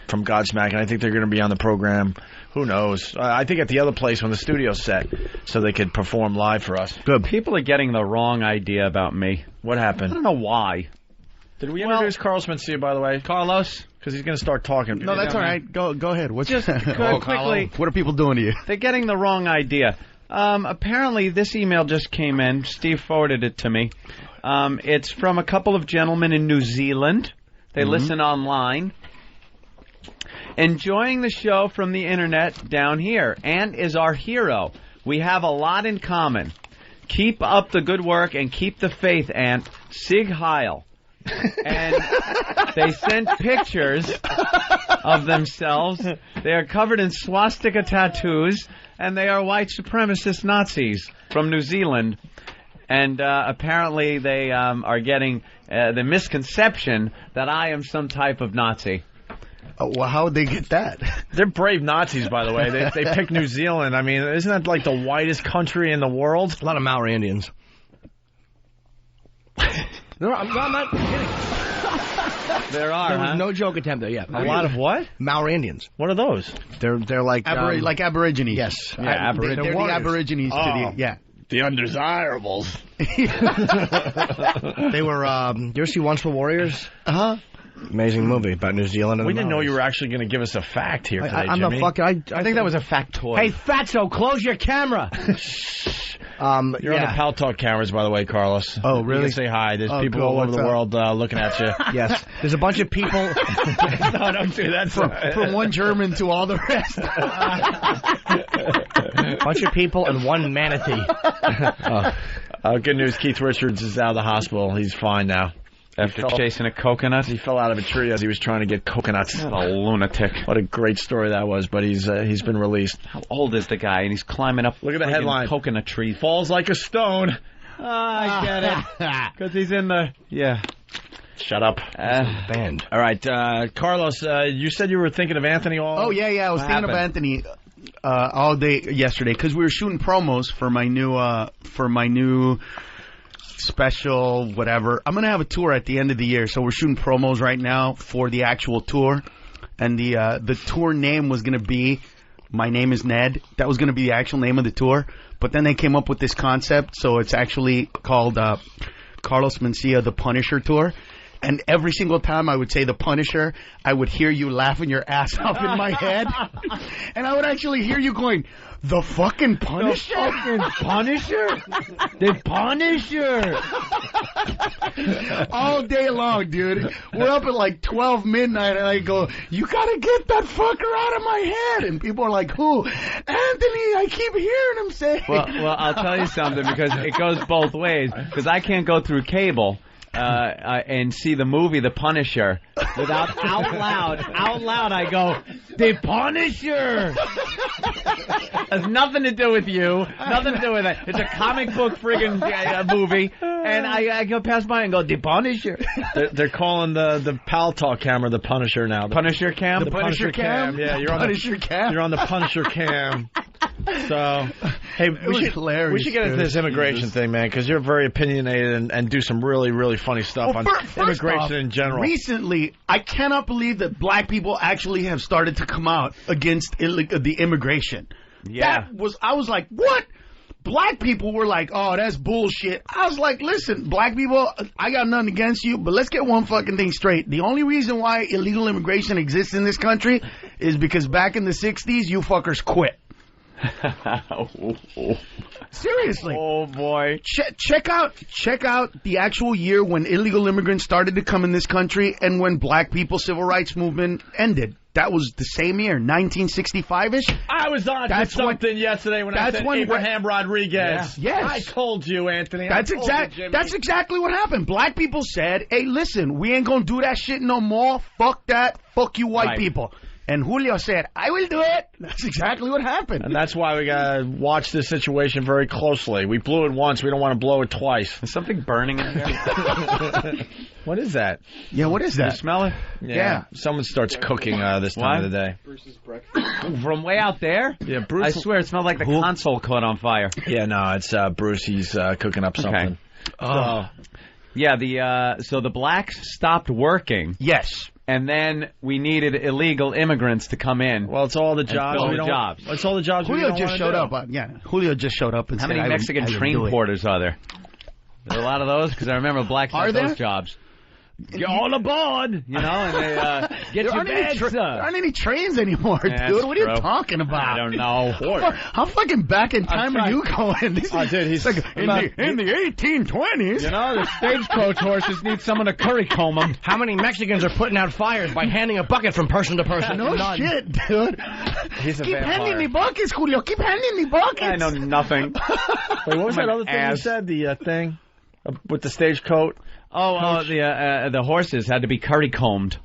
from Godsmack, and I think they're going to be on the program. Who knows? I think at the other place when the studio's set, so they could perform live for us. Good. People are getting the wrong idea about me. What happened? I don't know why. Did we introduce Carlos Mencia, by the way? Carlos? Because he's going to start talking. No, that's all right. Go ahead. What's just quickly? What are people doing to you? They're getting the wrong idea. Apparently, this email just came in. Steve forwarded it to me. It's from a couple of gentlemen in New Zealand. They listen online. Enjoying the show from the internet down here. Ant is our hero. We have a lot in common. Keep up the good work and keep the faith, Ant. Sig Heil. And they sent pictures of themselves. They are covered in swastika tattoos, and they are white supremacist Nazis from New Zealand. And apparently they are getting the misconception that I am some type of Nazi. Well, how would they get that? They're brave Nazis, by the way. They picked New Zealand. I mean, isn't that like the whitest country in the world? A lot of Maori Indians. No, I'm not kidding. There are, There was no joke attempt there, yeah. A lot of what? Maori Indians. What are those? They're like... like Aborigines. Yes. Yeah, they're the Aborigines to the... Yeah. The undesirables. They were... you ever see Once Were Warriors? Uh-huh. Amazing movie about New Zealand. And we didn't know you were actually going to give us a fact here today, I'm Jimmy. the fucking... I think that was a factoid. Hey, Fatso, close your camera. You're on the Pal Talk cameras, by the way, Carlos. Oh, really? You can say hi. There's people cool. all over What's the up? world looking at you. Yes. There's a bunch of people... No, don't do that. From one German to all the rest. A bunch of people and one manatee. Good news. Keith Richards is out of the hospital. He's fine now. After chasing a coconut? He fell out of a tree as he was trying to get coconuts. What a lunatic. What a great story that was, but he's been released. How old is the guy? And he's climbing up Look at the headline. Coconut tree. Falls like a stone. I get it. Because he's in the... Yeah. Shut up. Band. All right, Carlos, you said you were thinking of Anthony all... Oh, yeah, I was thinking of Anthony all day yesterday because we were shooting promos for my new special, whatever. I'm going to have a tour at the end of the year, so we're shooting promos right now for the actual tour. And the tour name was going to be My Name is Ned. That was going to be the actual name of the tour. But then they came up with this concept, so it's actually called Carlos Mencia, The Punisher Tour. And every single time I would say The Punisher, I would hear you laughing your ass off in my head. And I would actually hear you going, The fucking Punisher? The fucking Punisher? The Punisher! All day long, dude. We're up at like 12 midnight, and I go, you gotta get that fucker out of my head. And people are like, who? Anthony, I keep hearing him say. Well, I'll tell you something, because it goes both ways. Because I can't go through cable and see the movie The Punisher without out loud I go, The Punisher! Has nothing to do with you, nothing to do with it. It's a comic book friggin' movie, and I go pass by and go, The Punisher. They're calling the Pal Talk camera The Punisher now. Punisher cam? The Punisher cam? Yeah, you're on Punisher cam? You're on the Punisher cam. So, hey, we should get into this immigration thing, man, because you're very opinionated and do some really, really funny stuff on immigration in general. Recently, I cannot believe that black people actually have started to come out against the immigration. Yeah. I was like, what? Black people were like, oh, that's bullshit. I was like, listen, black people, I got nothing against you, but let's get one fucking thing straight. The only reason why illegal immigration exists in this country is because back in the 60s, you fuckers quit. Seriously. Oh boy. Check out the actual year when illegal immigrants started to come in this country and when black people's civil rights movement ended. That was the same year, 1965-ish. I was on to something yesterday when I said Abraham Rodriguez. Yeah. Yes. I told you, Anthony. That's exactly what happened. Black people said, hey, listen, we ain't going to do that shit no more. Fuck that. Fuck you white people. And Julio said, I will do it. That's exactly what happened. And that's why we got to watch this situation very closely. We blew it once. We don't want to blow it twice. Is something burning in here? What is that? Yeah, what is that? You smell it? Yeah. Someone starts cooking this time of the day. Bruce's breakfast. From way out there? Yeah, Bruce. I swear it smelled like the console caught on fire. Yeah, no, it's Bruce. He's cooking up something. Okay. So the blacks stopped working. Yes. And then we needed illegal immigrants to come in. Well, it's all the jobs. It's all the jobs. Julio just showed up. Julio just showed up and How said, many Mexican train porters are there? Are there a lot of those? Because I remember blacks had those jobs. Get all aboard, you know, and they get your bags. There aren't any trains anymore, Yeah, dude. What are you true. talking about? I don't know. How fucking back in time are you going? Dude, he's like in the 1820s. You know, the stagecoach horses need someone to curry comb them. How many Mexicans are putting out fires by handing a bucket from person to person? No None. shit, dude. He's a Keep vampire. handing me buckets, Julio. Keep handing me buckets. I know nothing. Wait, what was that other thing you ass. said? The thing with the stagecoat? The horses had to be curry combed.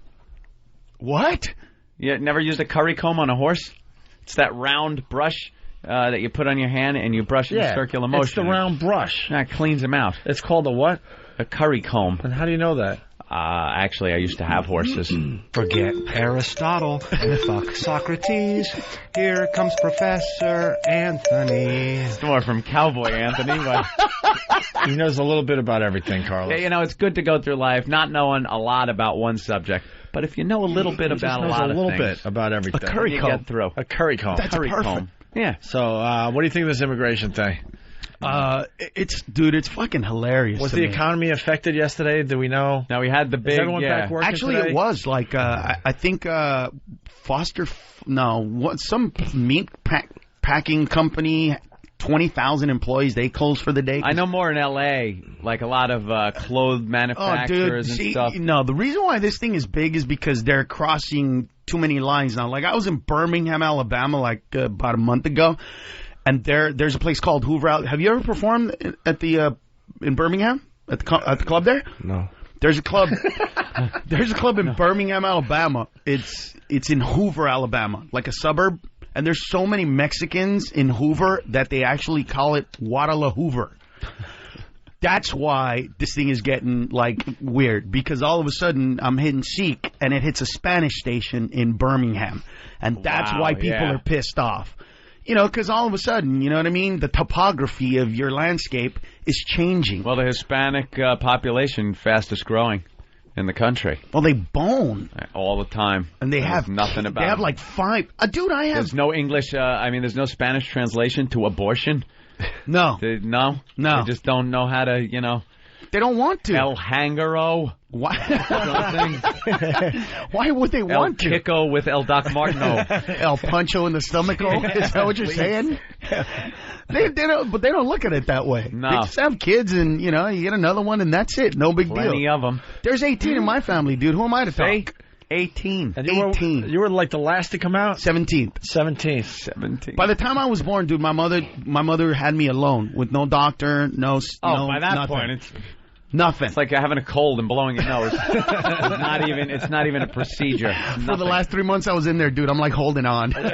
What? You never used a curry comb on a horse? It's that round brush that you put on your hand and you brush in circular motion. It's the round brush. That cleans them out. It's called a what? A curry comb. And how do you know that? Actually, I used to have horses. Forget Aristotle and fuck Socrates. Here comes Professor Anthony. It's more from Cowboy Anthony, but he knows a little bit about everything, Carlos. yeah, you know, it's good to go through life not knowing a lot about one subject, but if you know a little bit about a lot of things, bit about everything. a curry comb. Get through. A curry comb. That's curry perfect. comb. Yeah. So, what do you think of this immigration thing? It's fucking hilarious. Was to the me. economy affected yesterday? Do we know? Now we had the big. Is everyone back working Actually, today? it was like I think some meat packing company, 20,000 employees. They closed for the day. I know more in L.A. Like a lot of clothes manufacturers and stuff. No, the reason why this thing is big is because they're crossing too many lines now. Like I was in Birmingham, Alabama, like about a month ago, and there's a place called Hoover. Have you ever performed at the in Birmingham at the club there? No. There's a club. There's a club in Birmingham, Alabama. It's in Hoover, Alabama, like a suburb. And there's so many Mexicans in Hoover that they actually call it Guadalajara Hoover. That's why this thing is getting, like, weird. Because all of a sudden, I'm hitting Seek, and it hits a Spanish station in Birmingham. And that's why people are pissed off. You know, because all of a sudden, you know what I mean? The topography of your landscape is changing. Well, the Hispanic population, fastest growing in the country. Well, they bone. All the time. And they have nothing about They have them. like 5. Dude, I have. There's no English, there's no Spanish translation to abortion. No. No? No. They just don't know how to, you know. They don't want to. El Hangaro. Why? Why would they want to? El Kiko with El Doc Martino. El Puncho in the stomach hole? Is that what you're saying? They don't, but they don't look at it that way. No. They just have kids and, you know, you get another one and that's it. No big deal. Plenty of them. There's 18 in my family, dude. Who am I to talk? 18. And you were like the last to come out? 17th. 17th. By the time I was born, dude, my mother had me alone with no doctor, By that nothing. point, it's nothing. It's like having a cold and blowing your nose. It's not even a procedure. For the last 3 months I was in there, dude, I'm like holding on. Looking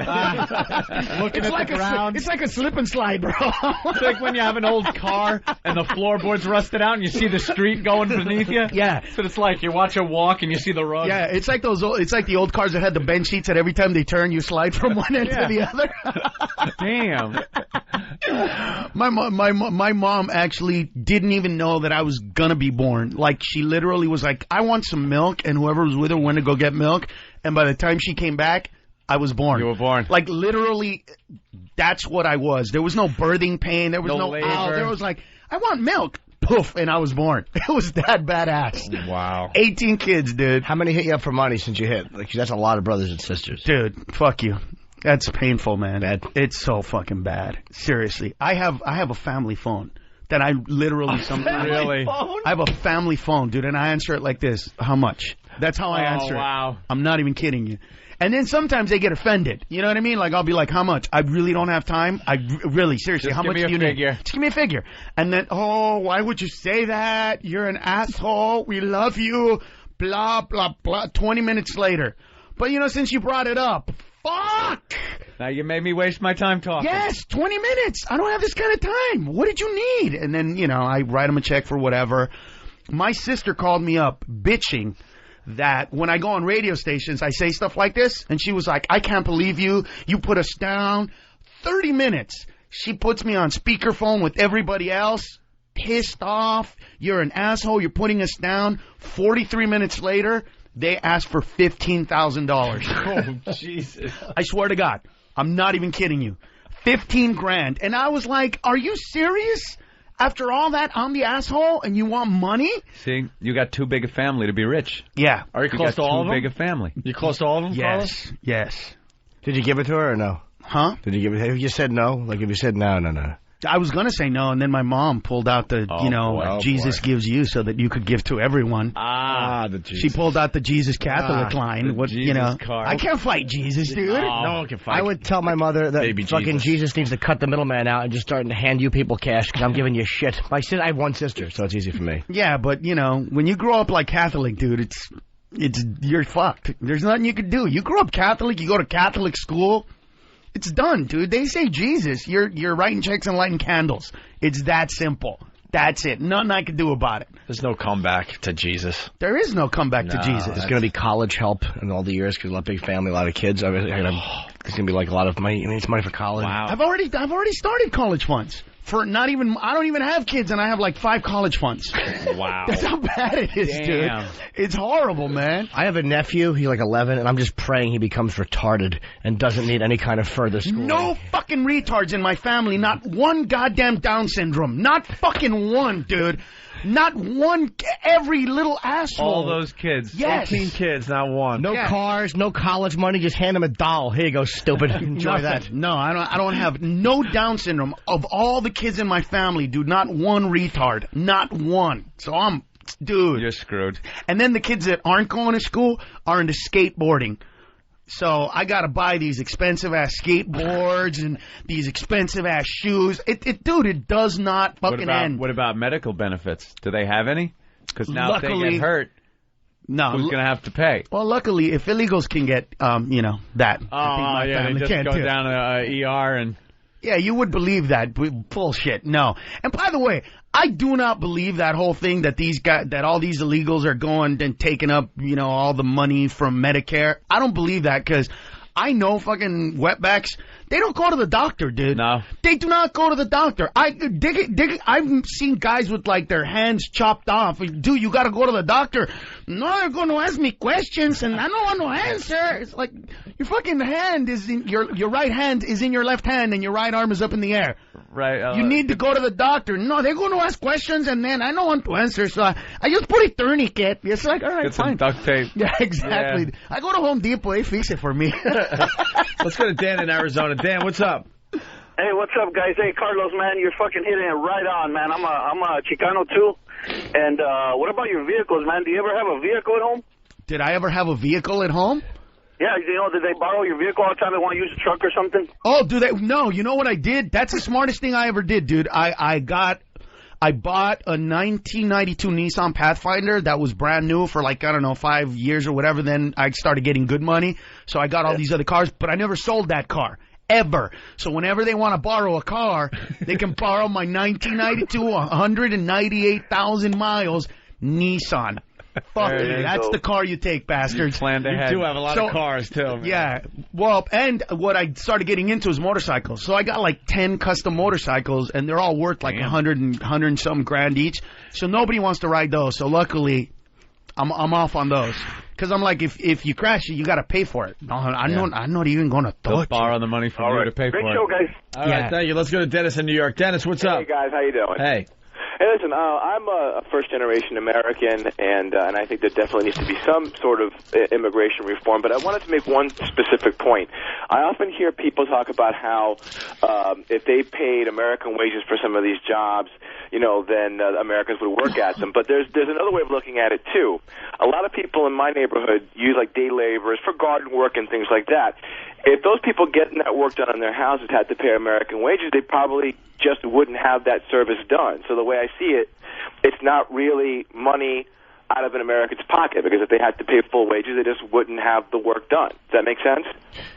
at the ground. It's like a slip and slide, bro. It's like when you have an old car and the floorboard's rusted out and you see the street going beneath you. Yeah. So it's like you watch a walk and you see the rug. Yeah, it's like it's like the old cars that had the bench seats that every time they turn you slide from one end to the other. Damn. My mom actually didn't even know that I was gonna be born. Like, she literally was like, I want some milk, and whoever was with her went to go get milk, and by the time she came back, I was born. You were born. Like, literally, that's what I was. There was no birthing pain. There was no labor. There was like, I want milk. Poof, and I was born. It was that badass. Wow. 18 kids, dude. How many hit you up for money since you hit? Like, that's a lot of brothers and sisters. Dude, fuck you. That's painful, man. It's so fucking bad. Seriously. I have a family phone that I literally sometimes... Really? I have a family phone, dude, and I answer it like this. How much? That's how I answer it. Wow. I'm not even kidding you. And then sometimes they get offended. You know what I mean? Like, I'll be like, how much? I really don't have time. Seriously, Just how give much me a do you figure. need? Just give me a figure. And then, why would you say that? You're an asshole. We love you. Blah, blah, blah. 20 minutes later. But, you know, since you brought it up, fuck! Now you made me waste my time talking. Yes, 20 minutes. I don't have this kind of time. What did you need? And then, you know, I write them a check for whatever. My sister called me up bitching that when I go on radio stations, I say stuff like this. And she was like, I can't believe you. You put us down. 30 minutes. She puts me on speakerphone with everybody else. Pissed off. You're an asshole. You're putting us down. 43 minutes later, they asked for $15,000. Oh, Jesus. I swear to God. I'm not even kidding you. $15,000. And I was like, are you serious? After all that, I'm the asshole, and you want money? See, you got too big a family to be rich. Yeah. Are you close to all of them? Too big a family. You close to all of them, Carlos? Yes. Yes. Did you give it to her or no? Huh? Did you give it? If you said no, like if you said no. I was gonna say no, and then my mom pulled out the, Jesus gives you so that you could give to everyone. The Jesus. She pulled out the Jesus Catholic line. What Jesus card. I can't fight Jesus, dude. No one can fight. I would tell my mother that fucking Jesus needs to cut the middleman out and just start to hand you people cash because I'm giving you shit. I have one sister, so it's easy for me. Yeah, but when you grow up like Catholic, dude, you're fucked. There's nothing you can do. You grow up Catholic, you go to Catholic school. It's done, dude. They say Jesus. You're writing checks and lighting candles. It's that simple. That's it. Nothing I can do about it. There's no comeback to Jesus. There is no comeback to Jesus. There's going to be college help in all the years because a big family, a lot of kids. It's going to be like a lot of money. It's money for college. Wow. I've already started college funds. I don't even have kids, and I have like 5 college funds. Wow. That's how bad it is, dude. It's horrible, man. I have a nephew. He's like 11, and I'm just praying he becomes retarded and doesn't need any kind of further schooling. No fucking retards in my family. Not one goddamn Down syndrome. Not fucking one, dude. Not one. Every little asshole. All those kids. Yes. 18 kids, not one. No cars, no college money. Just hand him a doll. Here you go, stupid. Enjoy that. No, I don't have no Down syndrome. Of all the kids in my family, dude, not one retard. Not one. So dude. You're screwed. And then the kids that aren't going to school are into skateboarding. So I got to buy these expensive-ass skateboards and these expensive-ass shoes. Dude, it does not fucking end. What about medical benefits? Do they have any? Because now if they get hurt, no, who's going to have to pay? Well, luckily, if illegals can get, that. They just go down to ER and... Yeah, you would believe that. Bullshit. No. And by the way, I do not believe that whole thing that that all these illegals are going and taking up, all the money from Medicare. I don't believe that because I know fucking wetbacks. They don't go to the doctor, dude. No. They do not go to the doctor. I've seen guys with like their hands chopped off. Dude, you got to go to the doctor. No, they're going to ask me questions and I don't want to answer. It's like your fucking hand is in your right hand is in your left hand and your right arm is up in the air. Right. You need to go to the doctor. No, they're going to ask questions and then I don't want to answer. So I just put a tourniquet. It's like, all right, get fine. Some duct tape. Yeah, exactly. Yeah. I go to Home Depot. They fix it for me. Let's go to Dan in Arizona. Dan, what's up? Hey, what's up, guys? Hey, Carlos, man, you're fucking hitting it right on, man. I'm a Chicano, too. And what about your vehicles, man? Do you ever have a vehicle at home? Did I ever have a vehicle at home? Yeah, did they borrow your vehicle all the time? They want to use a truck or something? Oh, do they? No, you know what I did? That's the smartest thing I ever did, dude. I bought a 1992 Nissan Pathfinder that was brand new for 5 years or whatever. Then I started getting good money. So I got all these other cars, but I never sold that car. Ever. So whenever they want to borrow a car, they can borrow my 1992, 198,000 miles Nissan. Fuck you. That's the car you take, bastards. Planned ahead. You do have a lot of cars, too. Man. Yeah. Well, and what I started getting into is motorcycles. So I got 10 custom motorcycles, and they're all worth 100 and some grand each. So nobody wants to ride those. So luckily, I'm off on those. Because I'm like, if you crash it, you got to pay for it. I'm not even going to touch it. Borrow the money from you to pay for it. Great show, guys. All right, thank you. Let's go to Dennis in New York. Dennis, what's up? Hey, guys, how you doing? Hey. Hey, listen, I'm a first-generation American, and I think there definitely needs to be some sort of immigration reform, but I wanted to make one specific point. I often hear people talk about how if they paid American wages for some of these jobs, then Americans would work at them. But there's another way of looking at it, too. A lot of people in my neighborhood use, day laborers for garden work and things like that. If those people getting that work done on their houses had to pay American wages, they probably just wouldn't have that service done. So the way I see it, it's not really money out of an American's pocket, because if they had to pay full wages, they just wouldn't have the work done. Does that make sense?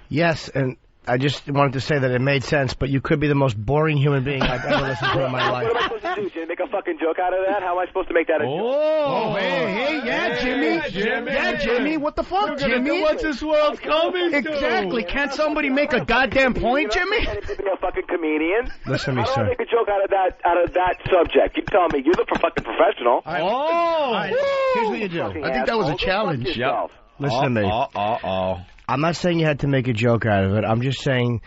Yes, and I just wanted to say that it made sense, but you could be the most boring human being I've ever listened to in my life. What am I supposed to do, Jimmy? Make a fucking joke out of that? How am I supposed to make that a joke? Oh, hey, Jimmy. Yeah, Jimmy. What the fuck, Jimmy? What's this world coming to? Exactly. Can't somebody make a goddamn point, Jimmy? To be a fucking comedian. Listen to me, How do sir. I make a joke out of that subject? You tell me. You're the fucking professional. Here's what you do. I think that was a challenge. Listen to me. I'm not saying you had to make a joke out of it. I'm just saying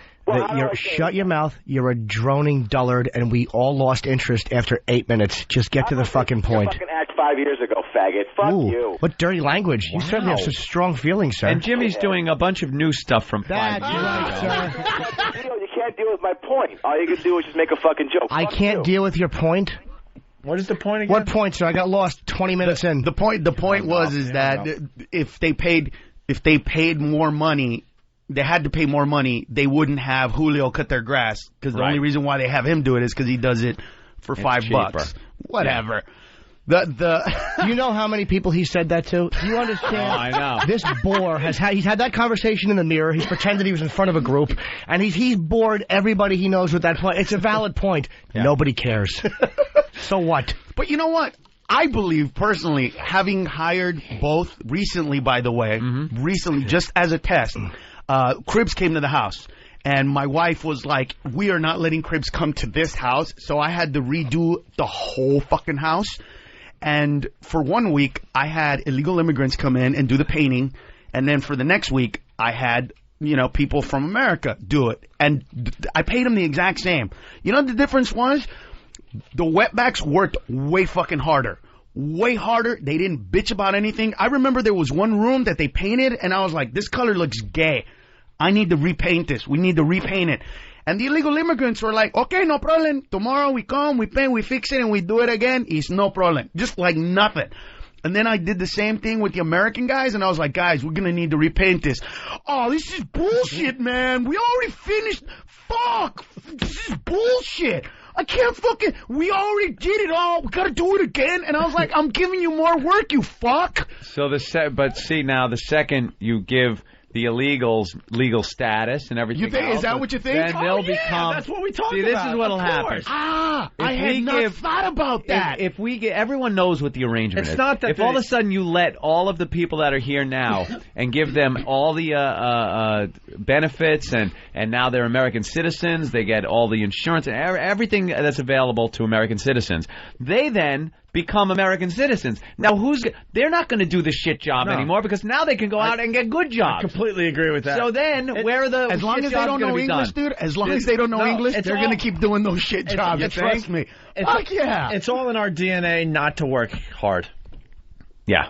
Shut your mouth. You're a droning dullard, and we all lost interest after 8 minutes. Just get to the fucking point. Fucking act 5 years ago, faggot. Fuck you. What dirty language. You certainly have such strong feelings, sir. And Jimmy's doing a bunch of new stuff from 5 years ago. You can't deal with my point. All you can do is just make a fucking joke. I can't deal with your point. What is the point again? What point, sir? I got lost 20 minutes in. The point was that if they paid more money, they had to pay more money, they wouldn't have Julio cut their grass, because the only reason why they have him do it is because he does it for $5. Whatever. Do you know how many people he said that to? Do you understand? I know. This bore he's had that conversation in the mirror. He's pretended he was in front of a group, and he's bored everybody he knows with that point. It's a valid point. Yeah. Nobody cares. So what? But you know what? I believe, personally, having hired both recently, by the way, recently, just as a test, Cribs came to the house. And my wife was like, we are not letting Cribs come to this house. So I had to redo the whole fucking house. And for 1 week, I had illegal immigrants come in and do the painting. And then for the next week, I had, people from America do it. And I paid them the exact same. You know what the difference was? The wetbacks worked way fucking harder. Way harder. They didn't bitch about anything. I remember there was one room that they painted, and I was like, this color looks gay. I need to repaint this. We need to repaint it. And the illegal immigrants were like, okay, no problem. Tomorrow we come, we paint, we fix it, and we do it again. It's no problem. Just like nothing. And then I did the same thing with the American guys, and I was like, guys, we're going to need to repaint this. Oh, this is bullshit, man. We already finished. Fuck. This is bullshit. I can't we already did it all. We got to do it again. And I was like, I'm giving you more work, you fuck. So but see, now the second you give the illegals legal status and everything else, is that what you think? Then they'll become. That's what we talked about. See, this is what'll happen. I had not thought about that. If we get, everyone knows what the arrangement is. It's not that if all of a sudden you let all of the people that are here now and give them all the benefits and now they're American citizens, they get all the insurance and everything that's available to American citizens. They then become American citizens. Now, they're not going to do the shit job anymore because now they can go out and get good jobs. I completely agree with that. So then, where are the as long shit as they jobs don't know gonna be English, done? dude, as long as they don't know English, they're going to keep doing those shit jobs. Trust me. Fuck yeah. It's all in our DNA not to work hard. Yeah.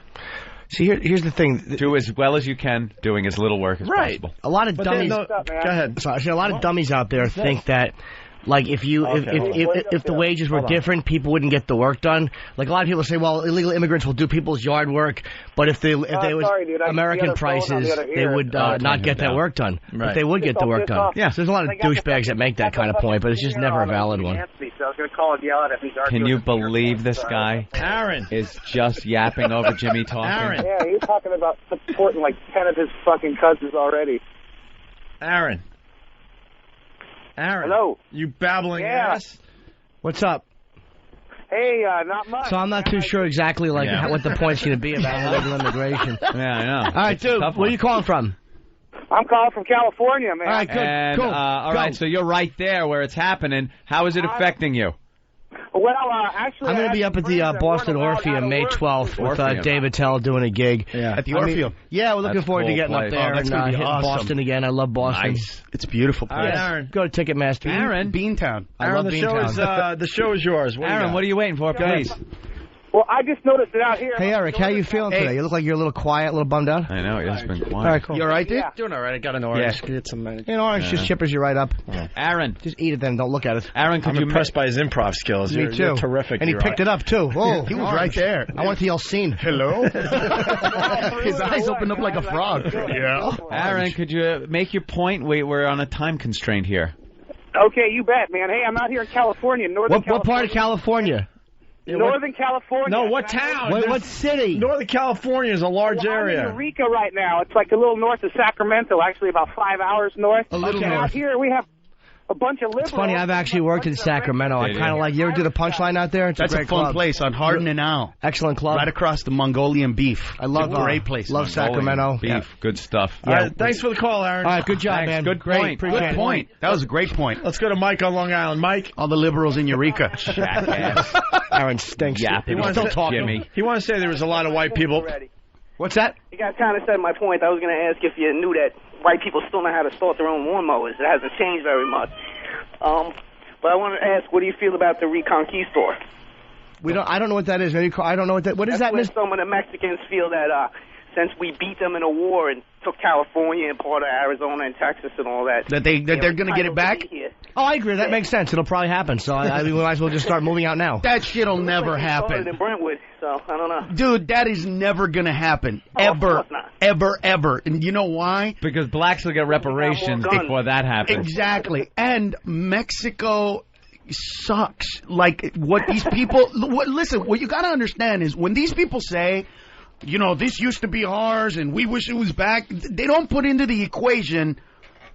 See, here's the thing. Do as well as you can, doing as little work as possible. A lot of dummies. Go ahead. Sorry, a lot of dummies out there think that. Like if the wages were different, people wouldn't get the work done. Like a lot of people say, well, illegal immigrants will do people's yard work, but if they was American prices, they would not get that work done. Right. But they would get the work done. Yeah, so there's a lot of douchebags that make that kind of point, but it's just never a valid one. Can you believe this guy? Aaron is just yapping over Jimmy talking. Aaron. Yeah, he's talking about supporting like 10 of his fucking cousins already. Aaron. Hello. You babbling ass. What's up? Hey, not much. So I'm not too sure exactly what the point's going to be about illegal immigration. Yeah, I know. All right, dude, where are you calling from? I'm calling from California, man. All right, good. And, cool. All right, so you're right there where it's happening. How is it affecting you? Well, actually, I'm going to be up at the Boston Orpheum May 12th with David Tell doing a gig. Yeah. At the Orpheum. Yeah, we're looking forward to getting up there and hitting Boston again. I love Boston. Nice. It's a beautiful place. All right, Aaron. Go to Ticketmaster. Aaron. Beantown. Aaron, the show is yours. Aaron, what are you waiting for, please? Well, I just noticed it out here. Hey, Eric, how you feeling today? You look like you're a little quiet, a little bummed out. I know, it's been quiet. All right, cool. You all right, dude? Yeah. Doing all right. I got an orange. Get some. An orange just chippers you right up. Aaron. Just eat it then, don't look at it. Aaron, I'm impressed by his improv skills. Me too. You're terrific. And he picked it up, too. Oh, he was right there. I wanted to yell scene. Hello? His eyes opened up like a frog. Yeah. Aaron, could you make your point? We're on a time constraint here. Okay, you bet, man. Hey, I'm out here in California, Northern California. What part of California? Northern California. No, what town? What city? Northern California is a large area. I'm in Eureka right now. It's like a little north of Sacramento, actually about 5 hours north. A little north. Out here we have a bunch of liberals. It's funny, I've actually worked in Sacramento. I kind of like, you ever do the Punchline out there? That's a fun place on Hardin and Al. Excellent club. Right across the Mongolian beef. I love it's a great place. Love Sacramento. Beef, good stuff. All right, thanks for the call, Aaron. All right, good job, man. Good point. Good point. That was a great point. Let's go to Mike on Long Island. Mike. All the liberals in Eureka. Jackass. Aaron stinks. Yeah, he wants to say there was a lot of white people. What's that? You guys kind of said my point. I was going to ask if you knew that white people still know how to start their own lawnmowers. It hasn't changed very much. But I want to ask, what do you feel about the Reconquistor? I don't know what that is. I don't know what that. What is that? That's where some of the Mexicans feel that since we beat them in a war and took California and part of Arizona and Texas and all that, they're going to get it back. Oh, I agree. That makes sense. It'll probably happen. So we might as well just start moving out now. That shit'll never happen. In Brentwood, so I don't know. Dude, that is never going to happen. Ever. And you know why? Because blacks will get reparations before that happens. Exactly. And Mexico sucks. Like, what these people... listen, what you got to understand is when these people say, you know, this used to be ours and we wish it was back, they don't put into the equation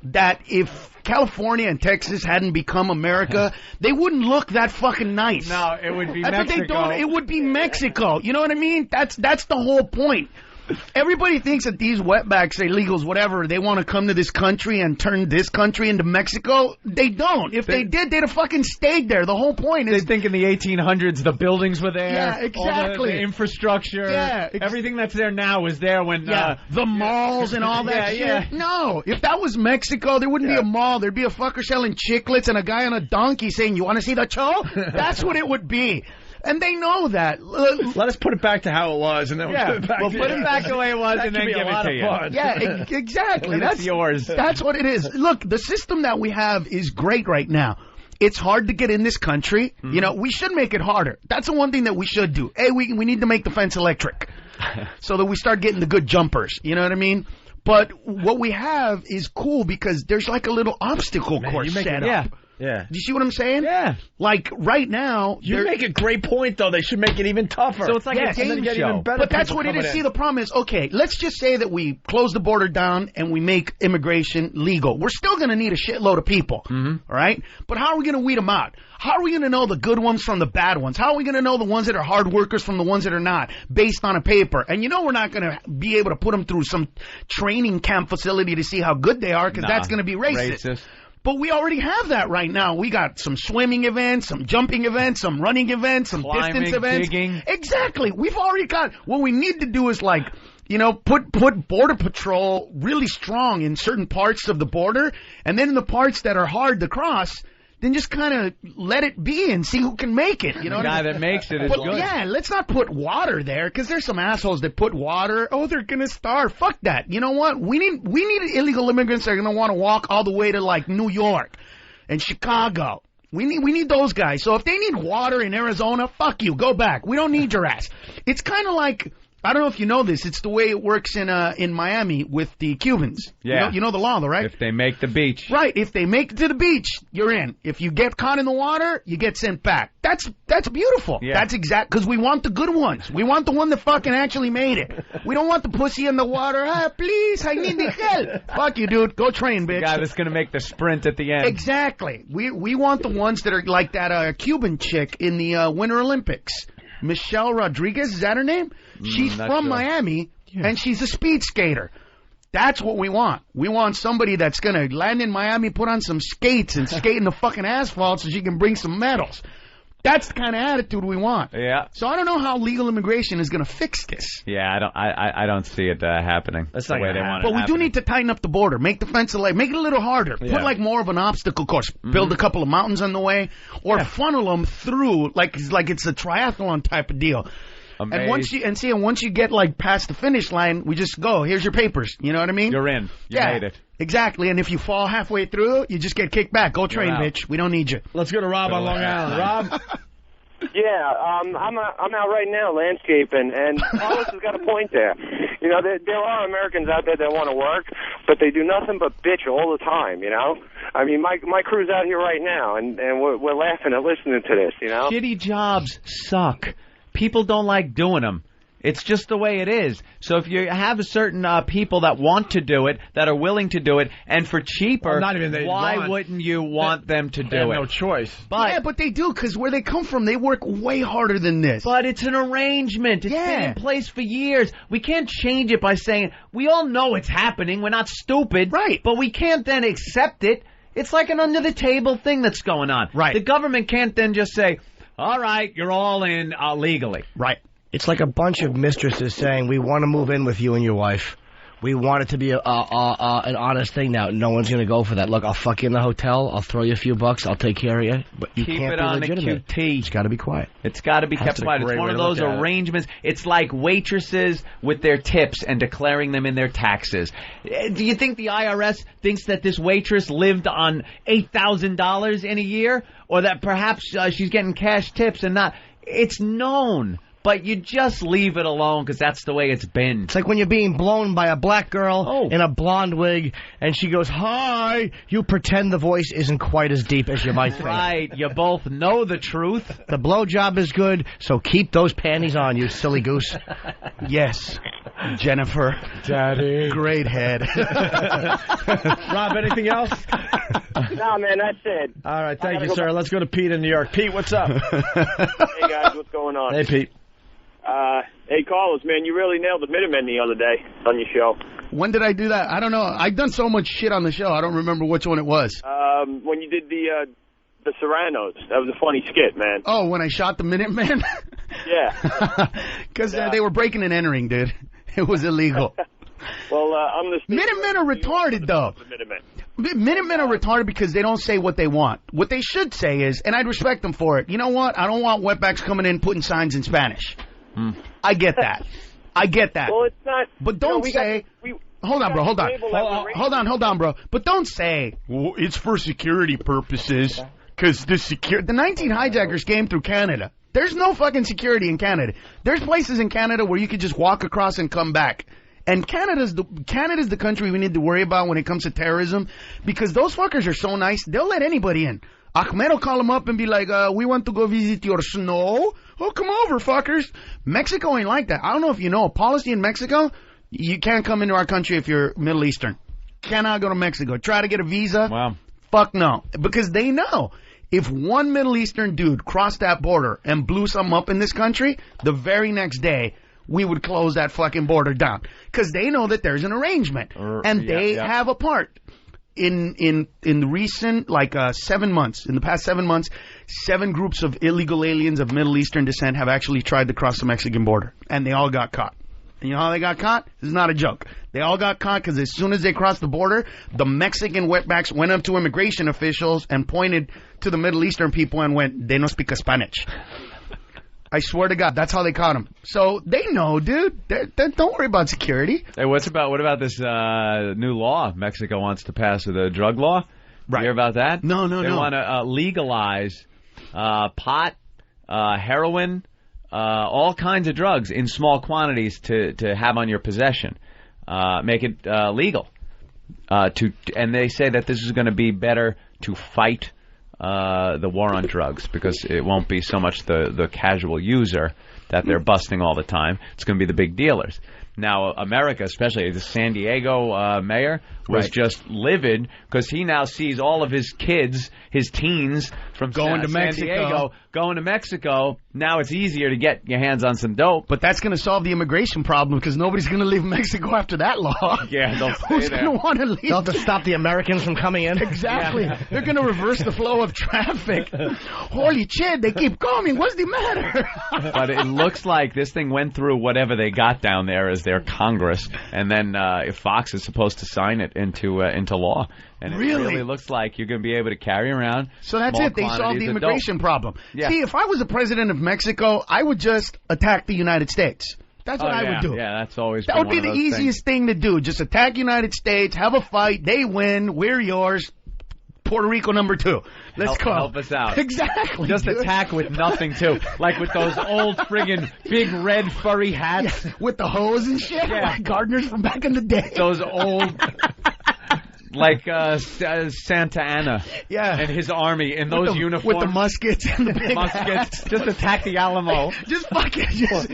that if California and Texas hadn't become America, they wouldn't look that fucking nice. No, it would be Mexico. What they don't. It would be Mexico. You know what I mean? That's the whole point. Everybody thinks that these wetbacks, illegals, whatever, they want to come to this country and turn this country into Mexico. They don't. If they did, they'd have fucking stayed there. The whole point is... They think in the 1800s the buildings were there. Yeah, exactly. All the infrastructure. Yeah. Everything that's there now was there when... the malls and all that shit. Yeah. No. If that was Mexico, there wouldn't be a mall. There'd be a fucker selling chiclets and a guy on a donkey saying, you want to see the show? That's what it would be. And they know that. Let us put it back to how it was, and then we'll put it back. We'll put it back the way it was, and then give it to you. Yeah, exactly. That's yours. That's what it is. Look, the system that we have is great right now. It's hard to get in this country. Mm-hmm. You know, we should make it harder. That's the one thing that we should do. Hey, we need to make the fence electric so that we start getting the good jumpers. You know what I mean? But what we have is cool because there's like a little obstacle course set up. Yeah. Do you see what I'm saying? Yeah. Like, right now... You make a great point, though. They should make it even tougher. So it's like a game show. Even better. But that's what it is. See, the problem is, okay, let's just say that we close the border down and we make immigration legal. We're still going to need a shitload of people, all right? But how are we going to weed them out? How are we going to know the good ones from the bad ones? How are we going to know the ones that are hard workers from the ones that are not, based on a paper? And you know we're not going to be able to put them through some training camp facility to see how good they are, because that's going to be racist. But we already have that right now. We got some swimming events, some jumping events, some running events, some climbing, distance events. Digging. Exactly. We've already got... What we need to do is, like, you know, put Border Patrol really strong in certain parts of the border, and then in the parts that are hard to cross... Then just kind of let it be and see who can make it. You know, the guy that makes it is good. Yeah, let's not put water there, because there's some assholes that put water. Oh, they're gonna starve. Fuck that. You know what? We need illegal immigrants that are gonna want to walk all the way to like New York and Chicago. We need those guys. So if they need water in Arizona, fuck you. Go back. We don't need your ass. It's kind of like. I don't know if you know this. It's the way it works in Miami with the Cubans. Yeah. You know the law, though, right? If they make the beach. Right. If they make it to the beach, you're in. If you get caught in the water, you get sent back. That's beautiful. Yeah. That's exact, because we want the good ones. We want the one that fucking actually made it. We don't want the pussy in the water. Please, I need the help. Fuck you, dude. Go train, bitch. The guy that's going to make the sprint at the end. Exactly. We want the ones that are like that Cuban chick in the Winter Olympics. Michelle Rodriguez, is that her name? She's from Miami, and she's a speed skater. That's what we want. We want somebody that's going to land in Miami, put on some skates, and skate in the fucking asphalt so she can bring some medals. That's the kind of attitude we want. Yeah. So I don't know how legal immigration is going to fix this. Yeah, I don't see it happening. That's the way they want it. But we do need to tighten up the border, make the fence make it a little harder. Yeah. Put like more of an obstacle course. Build a couple of mountains on the way, or funnel them through like it's a triathlon type of deal. Amazing. And once you get like past the finish line, we just go. Here's your papers. You know what I mean? You're in. You made it. Exactly. And if you fall halfway through, you just get kicked back. Go train, bitch. We don't need you. Let's go to Rob on Long Island. Rob. Yeah, I'm out right now landscaping, and Carlos has got a point there. You know, there are Americans out there that want to work, but they do nothing but bitch all the time, you know? I mean, my crew's out here right now, and we're laughing and listening to this, you know? Shitty jobs suck. People don't like doing them. It's just the way it is. So if you have a certain people that want to do it, that are willing to do it, and for cheaper, why wouldn't you want them to do it? No choice. But they do, because where they come from, they work way harder than this. But it's an arrangement. It's been in place for years. We can't change it by saying, we all know it's happening. We're not stupid. Right. But we can't then accept it. It's like an under-the-table thing that's going on. Right. The government can't then just say, all right, you're all in legally. Right. It's like a bunch of mistresses saying, we want to move in with you and your wife. We want it to be an honest thing now. No one's going to go for that. Look, I'll fuck you in the hotel. I'll throw you a few bucks. I'll take care of you. But you Keep can't it be on legitimate. the QT. It's got to be quiet. It's got to be kept quiet. It's one of those arrangements. It's like waitresses with their tips and declaring them in their taxes. Do you think the IRS thinks that this waitress lived on $8,000 in a year? Or that perhaps she's getting cash tips and not? It's known. But you just leave it alone because that's the way it's been. It's like when you're being blown by a black girl in a blonde wig, and she goes, hi. You pretend the voice isn't quite as deep as you might think. Right. You both know the truth. The blowjob is good, so keep those panties on, you silly goose. Yes. Jennifer. Daddy. Great head. Rob, anything else? No, man, that's it. All right, thank you, sir. Let's go to Pete in New York. Pete, what's up? Hey, guys, what's going on? Hey, Pete. Hey, Carlos, man, you really nailed the Minutemen the other day on your show. When did I do that? I don't know. I've done so much shit on the show. I don't remember which one it was. When you did the Sopranos. That was a funny skit, man. Oh, when I shot the Minutemen? Yeah. Because they were breaking and entering, dude. It was illegal. Well, I'm the... Minutemen are retarded, though. Minutemen are retarded because they don't say what they want. What they should say is, and I'd respect them for it, you know what? I don't want wetbacks coming in putting signs in Spanish. I get that. I get that. Well, it's not... But don't say... Hold on, bro. Hold on, bro. But don't say, well, it's for security purposes. Because the 19 hijackers came through Canada. There's no fucking security in Canada. There's places in Canada where you could just walk across and come back. And Canada's the country we need to worry about when it comes to terrorism, because those fuckers are so nice, they'll let anybody in. Ahmed will call them up and be like, we want to go visit your snow. Oh, come over, fuckers. Mexico ain't like that. I don't know if you know, policy in Mexico, you can't come into our country if you're Middle Eastern. Cannot go to Mexico. Try to get a visa. Wow. Fuck no. Because they know if one Middle Eastern dude crossed that border and blew something up in this country, the very next day, we would close that fucking border down. Because they know that there's an arrangement. And they have a part. In recent, 7 months, in the past 7 months, 7 groups of illegal aliens of Middle Eastern descent have actually tried to cross the Mexican border. And they all got caught. And you know how they got caught? This is not a joke. They all got caught because as soon as they crossed the border, the Mexican wetbacks went up to immigration officials and pointed to the Middle Eastern people and went, they don't speak Spanish. I swear to God, that's how they caught him. So they know, dude. Don't worry about security. Hey, what about this new law Mexico wants to pass with a drug law? Right. You hear about that? No. They want to legalize pot, heroin, all kinds of drugs in small quantities to have on your possession. Make it legal. And they say that this is going to be better to fight the war on drugs, because it won't be so much the casual user that they're busting all the time. It's going to be the big dealers. Now, America, especially the San Diego mayor, was just livid because he now sees all of his kids, his teens, from going to San Mexico. Diego going to Mexico. Now it's easier to get your hands on some dope. But that's going to solve the immigration problem, because nobody's going to leave Mexico after that law. Yeah, they'll stay Who's there. going to want to leave? They'll have to stop the Americans from coming in. Exactly. Yeah. They're going to reverse the flow of traffic. Holy shit, they keep coming. What's the matter? But it looks like this thing went through whatever they got down there as their Congress, and then if Fox is supposed to sign it into law. And it really looks like you're going to be able to carry around. So that's it. They solved the immigration problem. Yeah. See, if I was the president of Mexico, I would just attack the United States. That's what I would do. Yeah, that's always that would be the easiest thing to do. Just attack United States, have a fight, they win, we're yours. Puerto Rico number 2. Let's go. Help us out. Exactly. Just dude. attack with nothing, too. Like with those old friggin' big red furry hats. Yeah, with the hose and shit. Yeah. Like gardeners from back in the day. Those old... Like Santa Anna and his army in those uniforms. With the muskets and the big muskets. Just attack the Alamo. Just fucking...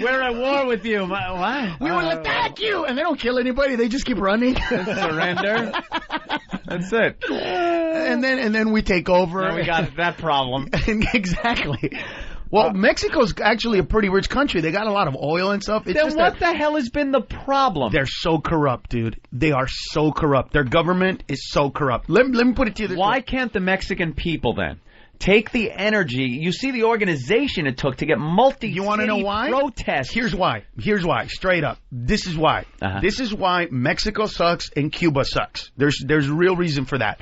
We're at war with you. What? We will attack you! And they don't kill anybody. They just keep running. Surrender. That's it. And then we take over. Then we got that problem. Exactly. Well, Mexico's actually a pretty rich country. They got a lot of oil and stuff. It's then just what the hell has been the problem? They're so corrupt, dude. They are so corrupt. Their government is so corrupt. Let me put it to you this way. Why can't the Mexican people then take the energy. You see the organization it took to get You want to know why? protests. Here's why. Straight up. This is why. This is why Mexico sucks and Cuba sucks. There's a real reason for that.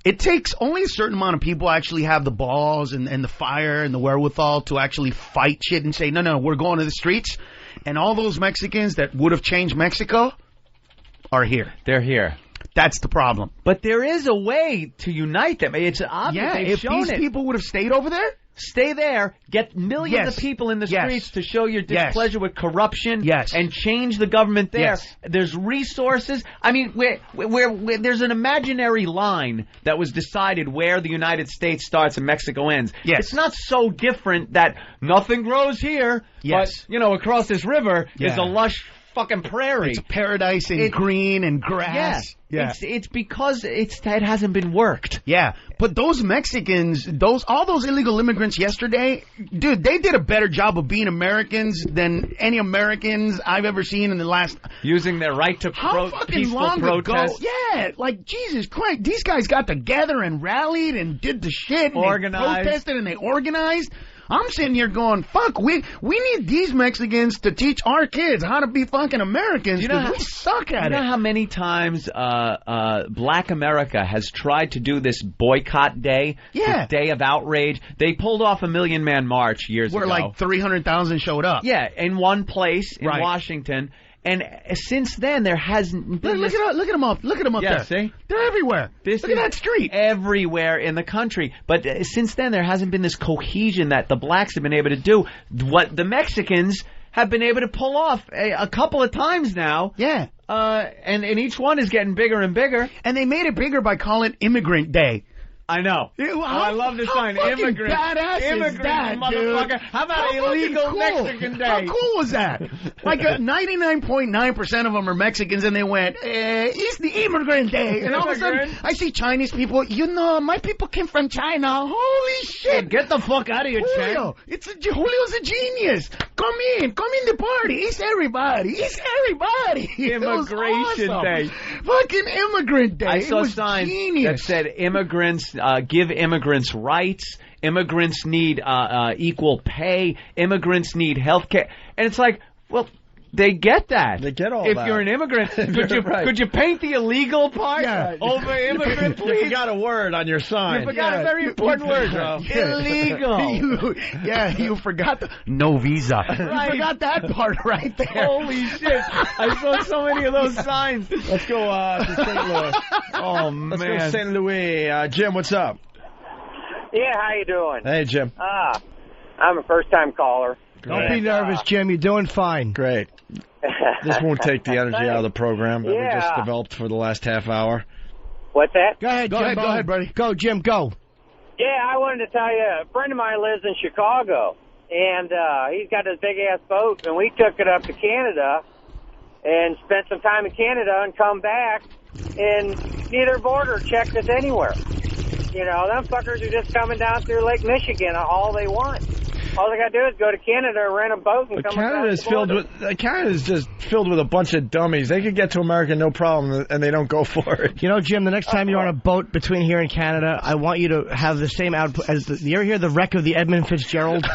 It takes only a certain amount of people actually have the balls and the fire and the wherewithal to actually fight shit and say, no, we're going to the streets. And all those Mexicans that would have changed Mexico are here. They're here. That's the problem. But there is a way to unite them. It's obvious. Yeah, They've if shown these people would have stayed over there, stay there, get millions of people in the streets to show your displeasure with corruption and change the government there. There's resources. I mean, where there's an imaginary line that was decided where the United States starts and Mexico ends. It's not so different that nothing grows here, but, across this river is a lush fucking prairie. It's paradise and green and grass. It's because it hasn't been worked. Yeah, but those Mexicans, all those illegal immigrants yesterday, dude, they did a better job of being Americans than any Americans I've ever seen in the last. Using their right to peaceful protest. Yeah, like Jesus Christ, these guys got together and rallied and did the shit. And organized. They protested and they organized. I'm sitting here going, fuck, we need these Mexicans to teach our kids how to be fucking Americans, because we suck at it. You know how many times Black America has tried to do this boycott day, this day of outrage? They pulled off a 1 million man march years ago. Where like 300,000 showed up. Yeah, in one place in Washington. And since then, there hasn't been look at them up. Look at them up there. See? They're everywhere. Look at that street. Everywhere in the country. But since then, there hasn't been this cohesion that the blacks have been able to do. What the Mexicans have been able to pull off a couple of times now. Yeah. And each one is getting bigger and bigger. And they made it bigger by calling it Immigrant Day. I know. I love this sign. Immigrant. Immigrant, motherfucker. dude. How about illegal Mexican Day? How cool was that? Like 99.9% of them are Mexicans, and they went, it's the Immigrant Day. And all of a sudden, I see Chinese people. My people came from China. Holy shit. Get the fuck out of here, Julio. Julio's a genius. Come in the party. It's everybody. Immigration Day. Fucking Immigrant Day. I saw signs that said immigrants give immigrants rights. Immigrants need equal pay. Immigrants need health care. And it's like, well, they get that. They get all if that. If you're an immigrant, could you paint the illegal part over immigrant, please? You forgot a word on your sign. You forgot a very important word, bro. Illegal. You forgot no visa. Right. You forgot that part right there. Holy shit. I saw so many of those signs. Let's go to St. Louis. Oh, man. Let's go to St. Louis. Jim, what's up? Yeah, how you doing? Hey, Jim. I'm a first-time caller. Don't be nervous, Jim. You're doing fine. Great. This won't take the energy out of the program that we just developed for the last half hour. What's that? Go ahead, buddy. Go, Jim, go. Yeah, I wanted to tell you, a friend of mine lives in Chicago, and he's got this big-ass boat, and we took it up to Canada and spent some time in Canada and come back, and neither border checked us anywhere. Them fuckers are just coming down through Lake Michigan all they want. All they got to do is go to Canada, rent a boat, and come across the border. Canada's just filled with a bunch of dummies. They could get to America no problem, and they don't go for it. Jim, the next time you're on a boat between here and Canada, I want you to have the same output as you ever hear the wreck of the Edmund Fitzgerald?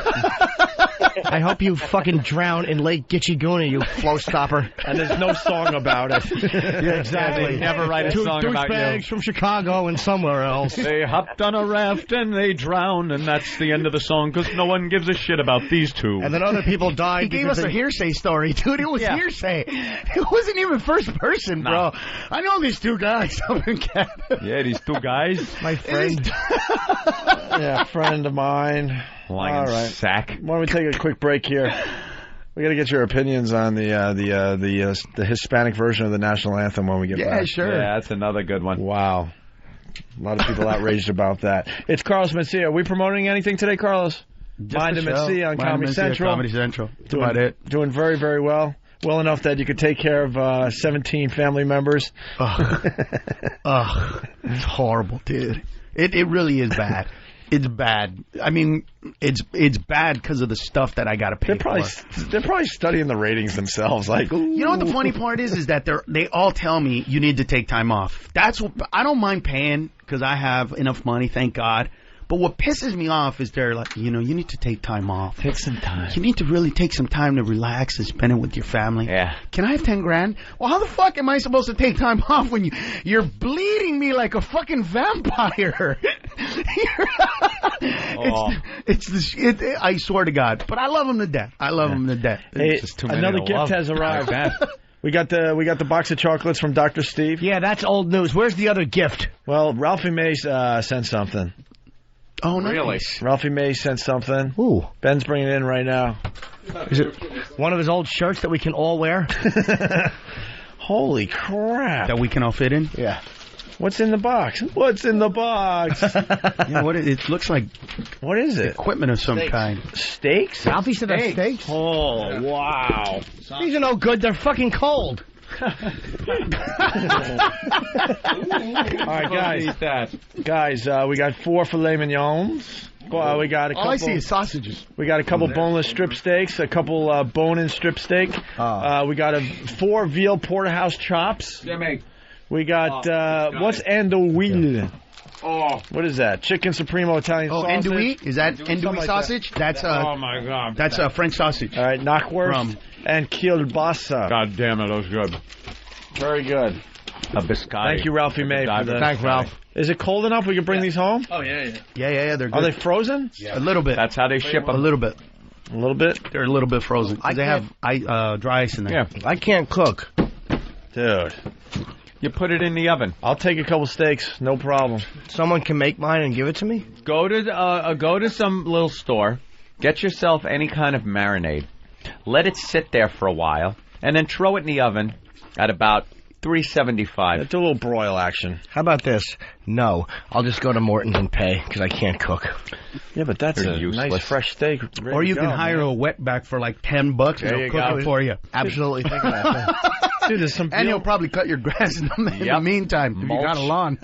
I hope you fucking drown in Lake Gitchiguna, you flow stopper. And there's no song about it. Yeah, exactly. They never write a song about you. Douchebags from Chicago and somewhere else. They hopped on a raft and they drowned, and that's the end of the song because no one gives a shit about these two. And then other people died. He gave us a hearsay story, dude. It was hearsay. It wasn't even first person, bro. I know these two guys up in Canada. Yeah, these two guys. My friend. Yeah, friend of mine. All right. Sack. Why don't we take a quick break here? We got to get your opinions on the Hispanic version of the national anthem when we get back. Yeah, sure. Yeah, that's another good one. Wow. A lot of people outraged about that. It's Carlos Mencia. Are we promoting anything today, Carlos? Mind and Mencia on Comedy Central. Comedy Central. That's about it. Doing very, very well. Well enough that you could take care of 17 family members. It's horrible, dude. It really is bad. It's bad. I mean, it's bad because of the stuff that I got to pay for. They're probably studying the ratings themselves. Like, ooh. You know what the funny part is that they all tell me you need to take time off. That's what I don't mind paying because I have enough money, thank God. But what pisses me off is they're like, you need to take time off. Take some time. You need to really take some time to relax and spend it with your family. Yeah. Can I have 10 grand? Well, how the fuck am I supposed to take time off when you're bleeding me like a fucking vampire? It's the shit. I swear to God. But I love him to death. Hey, another gift has arrived. We got the box of chocolates from Dr. Steve. Yeah, that's old news. Where's the other gift? Well, Ralphie May sent something. Oh, nice. Really? Ralphie May sent something. Ooh. Ben's bringing it in right now. Is it one of his old shirts that we can all wear? Holy crap. That we can all fit in? Yeah. What's in the box? What's in the box? Yeah, it looks like. What is it? Equipment of some kind. Steaks? Ralphie said that's steaks? Oh, wow. These are no good. They're fucking cold. All right, guys, we got 4 filet mignons. We got a couple. All I see is sausages. We got a couple boneless strip steaks, a couple bone-in strip steak. We got 4 veal porterhouse chops. We got what's andouille? Oh, what is that? Chicken Supremo Italian sausage. Andouille? Is that andouille sausage? That's oh my god, that's a French sausage. All right, knockwurst and kielbasa. God damn it, that was good. Very good. A biscotti. Thank you, Ralphie May, for this. Thanks, Ralph. Is it cold enough we can bring these home? Oh yeah. They're good. Are they frozen? Yeah. A little bit. That's how they ship them. A little bit. A little bit. They're a little bit frozen. They have dry ice in there. Yeah. I can't cook, dude. You put it in the oven. I'll take a couple steaks, no problem. Someone can make mine and give it to me? Go to some little store, get yourself any kind of marinade, let it sit there for a while, and then throw it in the oven at about 375. It's a little broil action. How about this? No, I'll just go to Morton's and pay because I can't cook. Yeah, but that's a nice fresh steak. Or you can hire a wetback for like $10 and he'll cook it for you. Absolutely think about that. Dude, there's some and he'll probably cut your grass in the meantime if you got a lawn.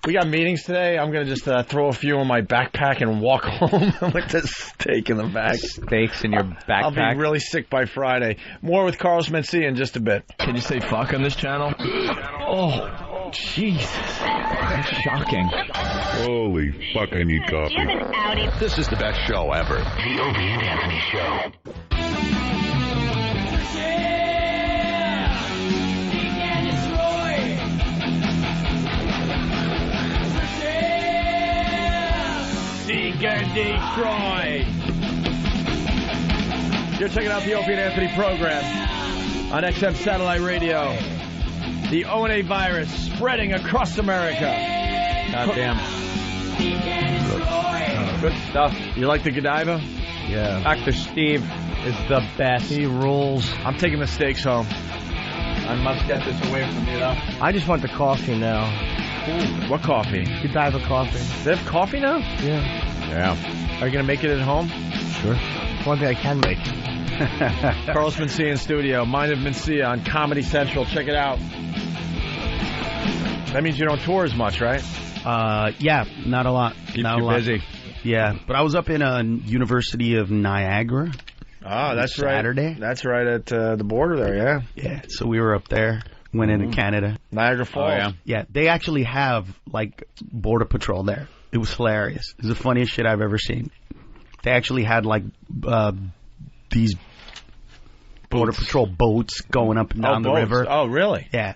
We got meetings today. I'm going to just throw a few in my backpack and walk home with this steak in the bag. Steaks in your backpack. I'll be really sick by Friday. More with Carlos Mencia in just a bit. Can you say fuck on this channel? Oh, Jesus. That's shocking. Holy fuck, I need coffee. This is the best show ever. The Opie and Anthony Show. Destroyed. You're checking out the Opie and Anthony program on XM Satellite Radio. The O&A virus spreading across America. Goddamn. Good stuff. You like the Godiva? Yeah. Dr. Steve is the best. He rules. I'm taking the steaks home. I must get this away from you, though. I just want the coffee now. Ooh, what coffee? Godiva coffee. They have coffee now? Yeah. Yeah. Are you going to make it at home? Sure. It's one thing I can make. Carlos Mencia in studio. Mind of Mencia on Comedy Central. Check it out. That means you don't tour as much, right? Yeah, not a lot. Not a lot. Busy. Yeah, but I was up in University of Niagara. Oh, that's Saturday. Right. That's right at the border there, yeah. Yeah, so we were up there. Went into Canada. Niagara Falls. Oh, yeah. Yeah, they actually have, like, Border Patrol there. It was hilarious. It was the funniest shit I've ever seen. They actually had, like, these Border Patrol boats going up and down the river. Oh, really? Yeah.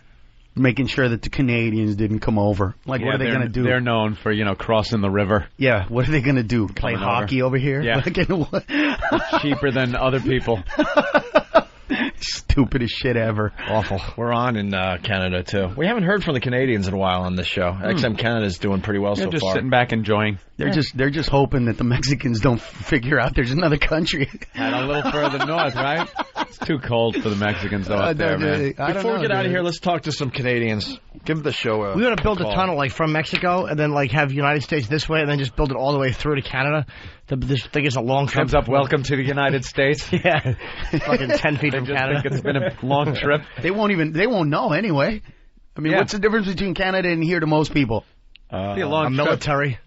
Making sure that the Canadians didn't come over. Like, what are they going to do? They're known for, crossing the river. Yeah, what are they going to do? Play hockey over here? Yeah. It's cheaper than other people. Stupidest shit ever. Awful. We're on in Canada, too. We haven't heard from the Canadians in a while on this show. XM Canada's doing pretty well so far. Just sitting back enjoying. They're just hoping that the Mexicans don't figure out there's another country. And a little further north, right? It's too cold for the Mexicans though up there, man. Before we get out of here, let's talk to some Canadians. Give the show a We ought to build a tunnel like from Mexico and then like have United States this way and then just build it all the way through to Canada. This thing is a long trip. Comes up, welcome to the United States. Yeah. Fucking 10 feet from Canada. Think it's been a long trip. They won't know anyway. I mean, what's the difference between Canada and here to most people? Be a long military.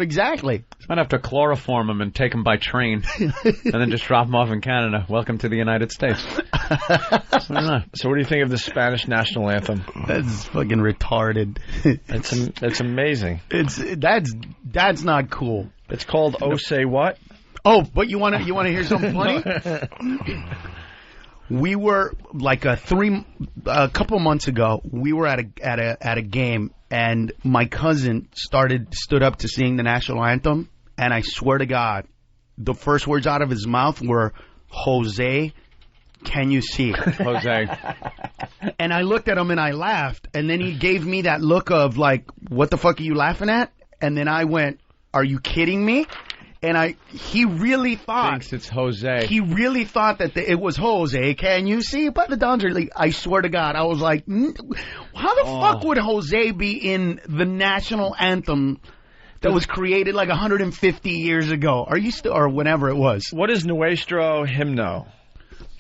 Exactly. Might have to chloroform them and take them by train, and then just drop them off in Canada. Welcome to the United States. So what do you think of the Spanish national anthem? That's fucking retarded. It's amazing. That's not cool. It's called Oh Say What? Oh, but you wanna hear something funny? We were like a couple of months ago. We were at a game, and my cousin stood up to sing the national anthem, and I swear to God, the first words out of his mouth were, "Jose, can you see?" Jose. And I looked at him and I laughed, and then he gave me that look of like, "What the fuck are you laughing at?" And then I went, "Are you kidding me?" And he really thought thinks it's Jose. He really thought that it was Jose. Can you see? But the Dons are like, I swear to God, I was like, how the fuck would Jose be in the national anthem that was created like 150 years ago? Are you still, or whenever it was? What is Nuestro Himno?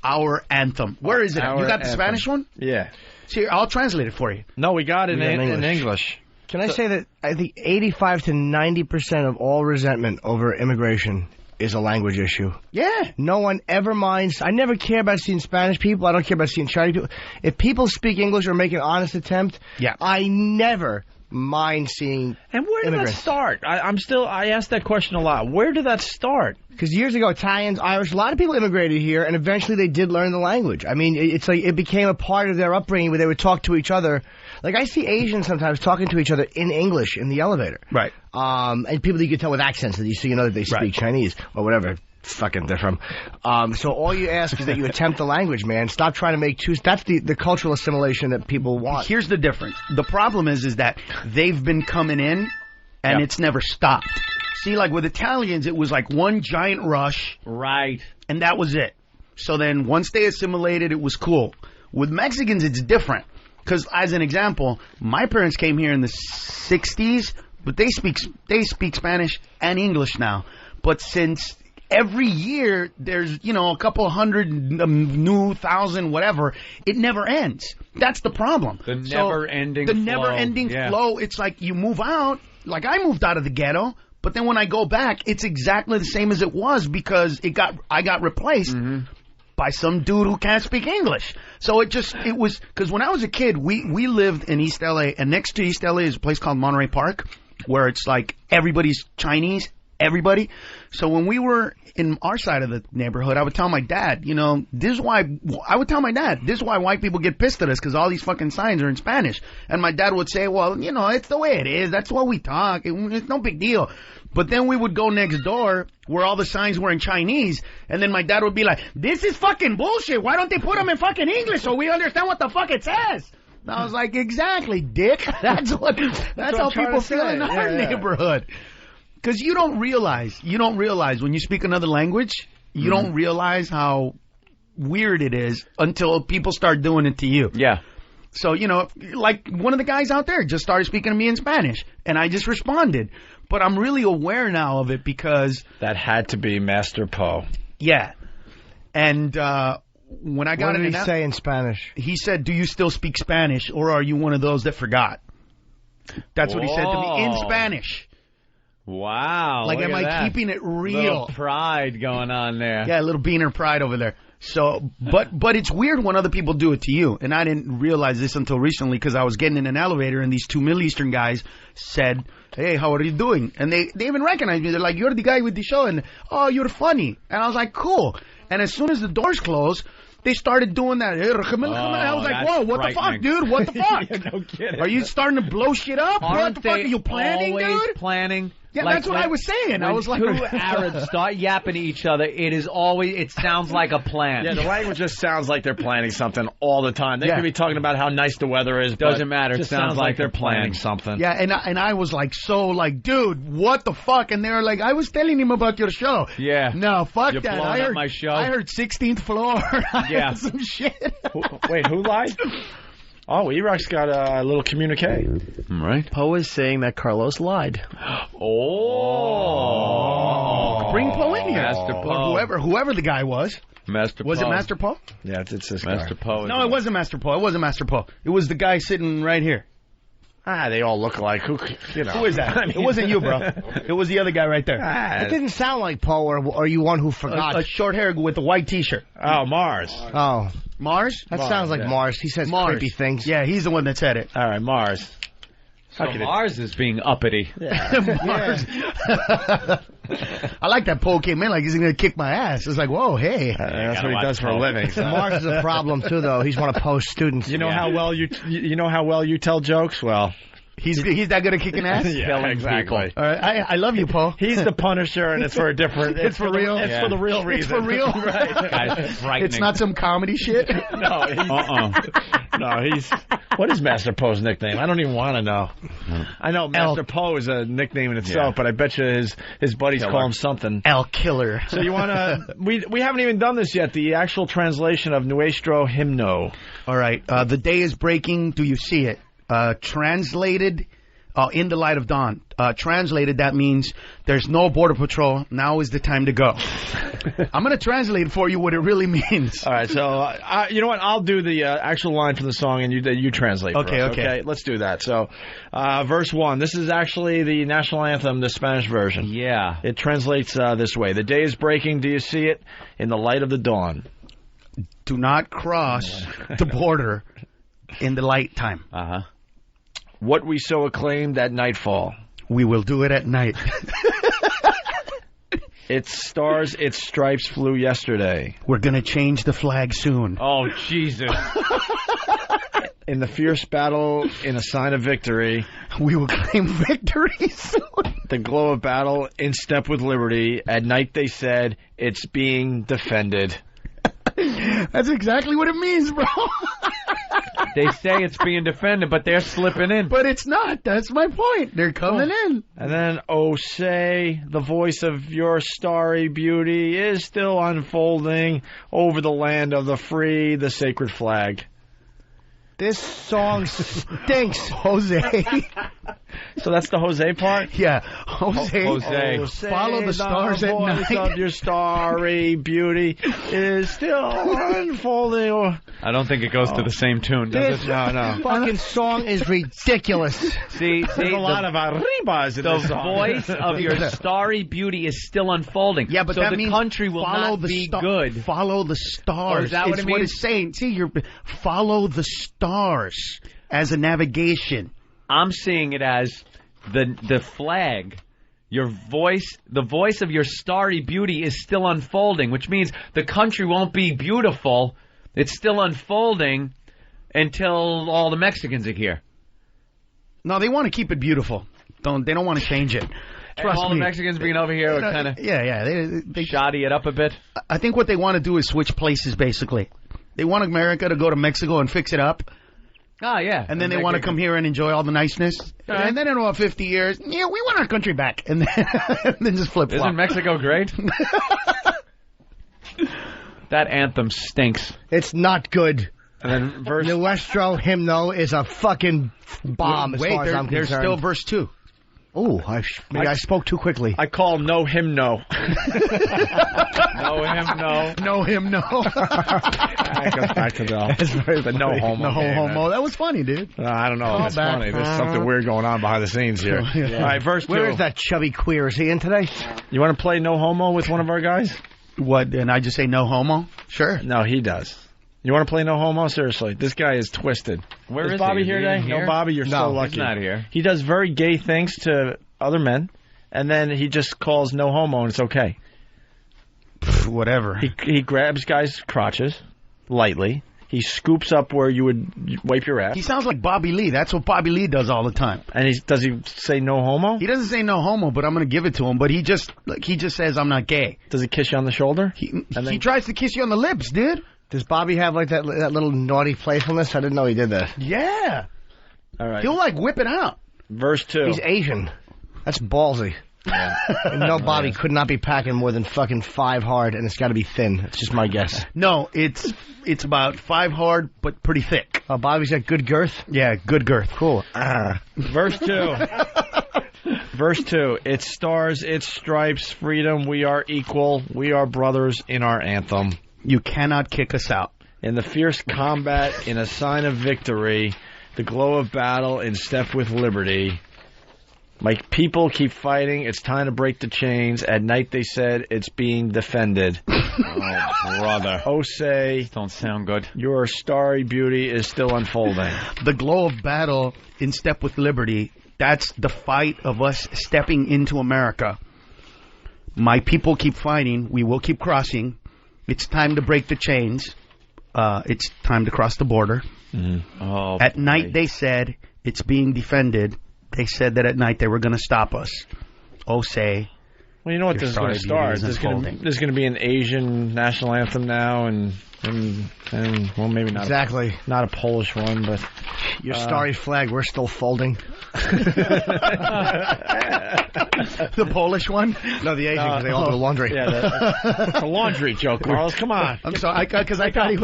Our anthem. Where is it? You got the Spanish one? Yeah. Here, I'll translate it for you. No, we got it in English. Can I say that I think 85 to 90% of all resentment over immigration is a language issue? Yeah. No one ever minds. I never care about seeing Spanish people. I don't care about seeing Chinese people. If people speak English or make an honest attempt, I never mind seeing And where did immigrants. that start? I ask that question a lot. Where did that start? Because years ago, Italians, Irish, a lot of people immigrated here, and eventually they did learn the language. I mean, it's like it became a part of their upbringing where they would talk to each other. Like, I see Asians sometimes talking to each other in English in the elevator. Right. And people that you can tell with accents that you know that they speak Chinese or whatever fucking they're from. So all you ask is that you attempt the language, man. Stop trying to make that's the cultural assimilation that people want. Here's the difference. The problem is that they've been coming in, and it's never stopped. See, like with Italians, it was like one giant rush. Right. And that was it. So then once they assimilated, it was cool. With Mexicans, it's different. Because, as an example, my parents came here in the 60s, but they speak Spanish and English now. But since every year there's, a couple hundred new thousand, whatever, it never ends. That's the problem. The never-ending flow. The never-ending flow. It's like you move out. Like, I moved out of the ghetto, but then when I go back, it's exactly the same as it was because I got replaced by some dude who can't speak English. So it was, because when I was a kid, we lived in East LA, and next to East LA is a place called Monterey Park, where it's like everybody's Chinese, everybody. So when we were in our side of the neighborhood, I would tell my dad, this is why white people get pissed at us, because all these fucking signs are in Spanish. And my dad would say, well, it's the way it is. That's what we talk. It's no big deal. But then we would go next door where all the signs were in Chinese, and then my dad would be like, this is fucking bullshit. Why don't they put them in fucking English so we understand what the fuck it says? And I was like, exactly, dick. That's how people feel in our neighborhood. Because you don't realize when you speak another language, you don't realize how weird it is until people start doing it to you. Yeah. So, like one of the guys out there just started speaking to me in Spanish, and I just responded. But I'm really aware now of it because... That had to be Master Po. Yeah. And when I got What did he say in Spanish? He said, do you still speak Spanish, or are you one of those that forgot? That's what he said to me in Spanish. Wow. Like, am I keeping it real? Little pride going on there. Yeah, a little beaner pride over there. So, but it's weird when other people do it to you. And I didn't realize this until recently because I was getting in an elevator and these two Middle Eastern guys said, hey, how are you doing? And they even recognized me. They're like, you're the guy with the show. And, oh, you're funny. And I was like, cool. And as soon as the doors closed, they started doing that. I was like, whoa, what the fuck, dude? What the fuck? Yeah, no kidding. Are you starting to blow shit up? What the fuck? Are you planning, dude? Planning? Yeah, that's what I was saying. I was like, two Arabs start yapping to each other, it sounds like a plan. Yeah, the language just sounds like they're planning something all the time. They could be talking about how nice the weather is. Doesn't matter. It just sounds like they're planning something. Yeah, and I was like, dude, what the fuck? And they were like, I was telling him about your show. Yeah. No, fuck You're that. blowing up my show. I heard 16th floor. Yeah. Some shit. Wait, who lied? Oh, E-Rock's got a little communique. Right. Poe is saying that Carlos lied. Oh. Bring Poe in here. Master Poe. Or whoever the guy was. Master Poe. Was it Master Poe? Yeah, it's this Master guy. Poe. No, it wasn't Master Poe. It wasn't Master Poe. It was the guy sitting right here. They all look alike. Who is that? I mean, it wasn't you, bro. It was the other guy right there. It didn't sound like Poe, or are you one who forgot? A short hair with a white T-shirt. Oh, Mars. Oh. Mars? That sounds like Mars. He says creepy things. Yeah, he's the one that said it. All right, Mars. So Mars is being uppity. Mars. I like that Poe came in like he's going to kick my ass. It's like, whoa, hey. That's what he does for a living. So. Mars is a problem, too, though. He's one of Poe's students. You know how well you tell jokes? Well... He's that good at kicking ass? Yeah, exactly. All right, I love you, Poe. He's the Punisher, and it's for a different... It's for real? It's for the real reason. It's for real? Right. Guy's frightening. It's not some comedy shit? No, he's... What is Master Poe's nickname? I don't even want to know. I know Master Poe is a nickname in itself, but I bet you his buddies call him something. El Killer. So you want to... We haven't even done this yet, the actual translation of Nuestro Himno. All right. The day is breaking. Do you see it? Translated... in the light of dawn. Translated, that means there's no border patrol. Now is the time to go. I'm going to translate for you what it really means. All right, so you know what? I'll do the actual line from the song, and you translate for us. Okay, let's do that. So, verse 1. This is actually the national anthem, the Spanish version. Yeah. It translates this way. The day is breaking. Do you see it? In the light of the dawn. Do not cross the border in the light time. Uh-huh. What we so acclaimed at nightfall. We will do it at night. Its stars, its stripes flew yesterday. We're going to change the flag soon. Oh, Jesus. In the fierce battle, in a sign of victory. We will claim victory soon. The glow of battle, in step with liberty. At night, they said, it's being defended. That's exactly what it means, bro. They say it's being defended, but they're slipping in. But it's not. That's my point. They're coming in. And then, oh, say, the voice of your starry beauty is still unfolding over the land of the free, the sacred flag. This song stinks, Jose. So that's the Jose part? Yeah. Jose. Follow the stars at night. The voice of your starry beauty is still unfolding. I don't think it goes to the same tune, does This it? No. fucking song is ridiculous. See, There's a lot of arribas in this song. The voice of your starry beauty is still unfolding. Yeah, but so that the means country will not be good. Follow the stars. Oh, is that what it means? What it's saying. See, follow the stars as a navigation. I'm seeing it as the flag. The voice of your starry beauty is still unfolding, which means the country won't be beautiful. It's still unfolding until all the Mexicans are here. No, they want to keep it beautiful. They don't want to change it. Trust all me. the Mexicans being over here kind of they shoddy it up a bit. I think what they want to do is switch places, basically. They want America to go to Mexico and fix it up. Oh, yeah. And then they want to come here and enjoy all the niceness. And then in about 50 years, we want our country back. And then just flip-flop. Isn't Mexico great? That anthem stinks. It's not good. And then verse... Nuestro Himno is a fucking bomb as far as I'm concerned. There's still verse 2. Oh, I spoke too quickly. I call no him no. No him no. No him no. That goes back to the no homo. No homo. That was funny, dude. I don't know. It's funny. There's something weird going on behind the scenes here. Yeah. All right, verse 2. Where is that chubby queer? Is he in today? You want to play no homo with one of our guys? What? And I just say no homo? Sure. No, he does. You want to play no homo? Seriously, this guy is twisted. Where is Bobby he? here today? No, Bobby, you're so lucky. He's not here. He does very gay things to other men, and then he just calls no homo, and it's okay. Whatever. He grabs guys' crotches lightly. He scoops up where you would wipe your ass. He sounds like Bobby Lee. That's what Bobby Lee does all the time. And does he say no homo? He doesn't say no homo, but I'm going to give it to him. But he just says I'm not gay. Does he kiss you on the shoulder? He tries to kiss you on the lips, dude. Does Bobby have like that little naughty playfulness? I didn't know he did that. Yeah. All right. He'll whip it out. Verse 2. He's Asian. That's ballsy. Yeah. Bobby could not be packing more than fucking 5 hard, and it's got to be thin. It's just my guess. No, it's about 5 hard, but pretty thick. Oh, Bobby's got good girth? Yeah, good girth. Cool. Verse 2. Verse 2. Its stars, its stripes, freedom, we are equal. We are brothers in our anthem. You cannot kick us out. In the fierce combat, in a sign of victory, The glow of battle in step with liberty. My people keep fighting. It's time to break the chains. At night, they said, it's being defended. Oh, brother. Oh, say. Don't sound good. Your starry beauty is still unfolding. The glow of battle in step with liberty. That's the fight of us stepping into America. My people keep fighting. We will keep crossing. It's time to break the chains. It's time to cross the border. Mm-hmm. Oh, at night, they said, it's being defended. They said that at night they were going to stop us. Oh, say. Well, you know what this is going to start. There's going to be an Asian national anthem now, and well, maybe not. Exactly. Not a Polish one, but your starry flag. We're still folding. The Polish one? No, the Asian, because they all do laundry. Yeah, the laundry joke, Carlos. Come on. I'm sorry, because I thought he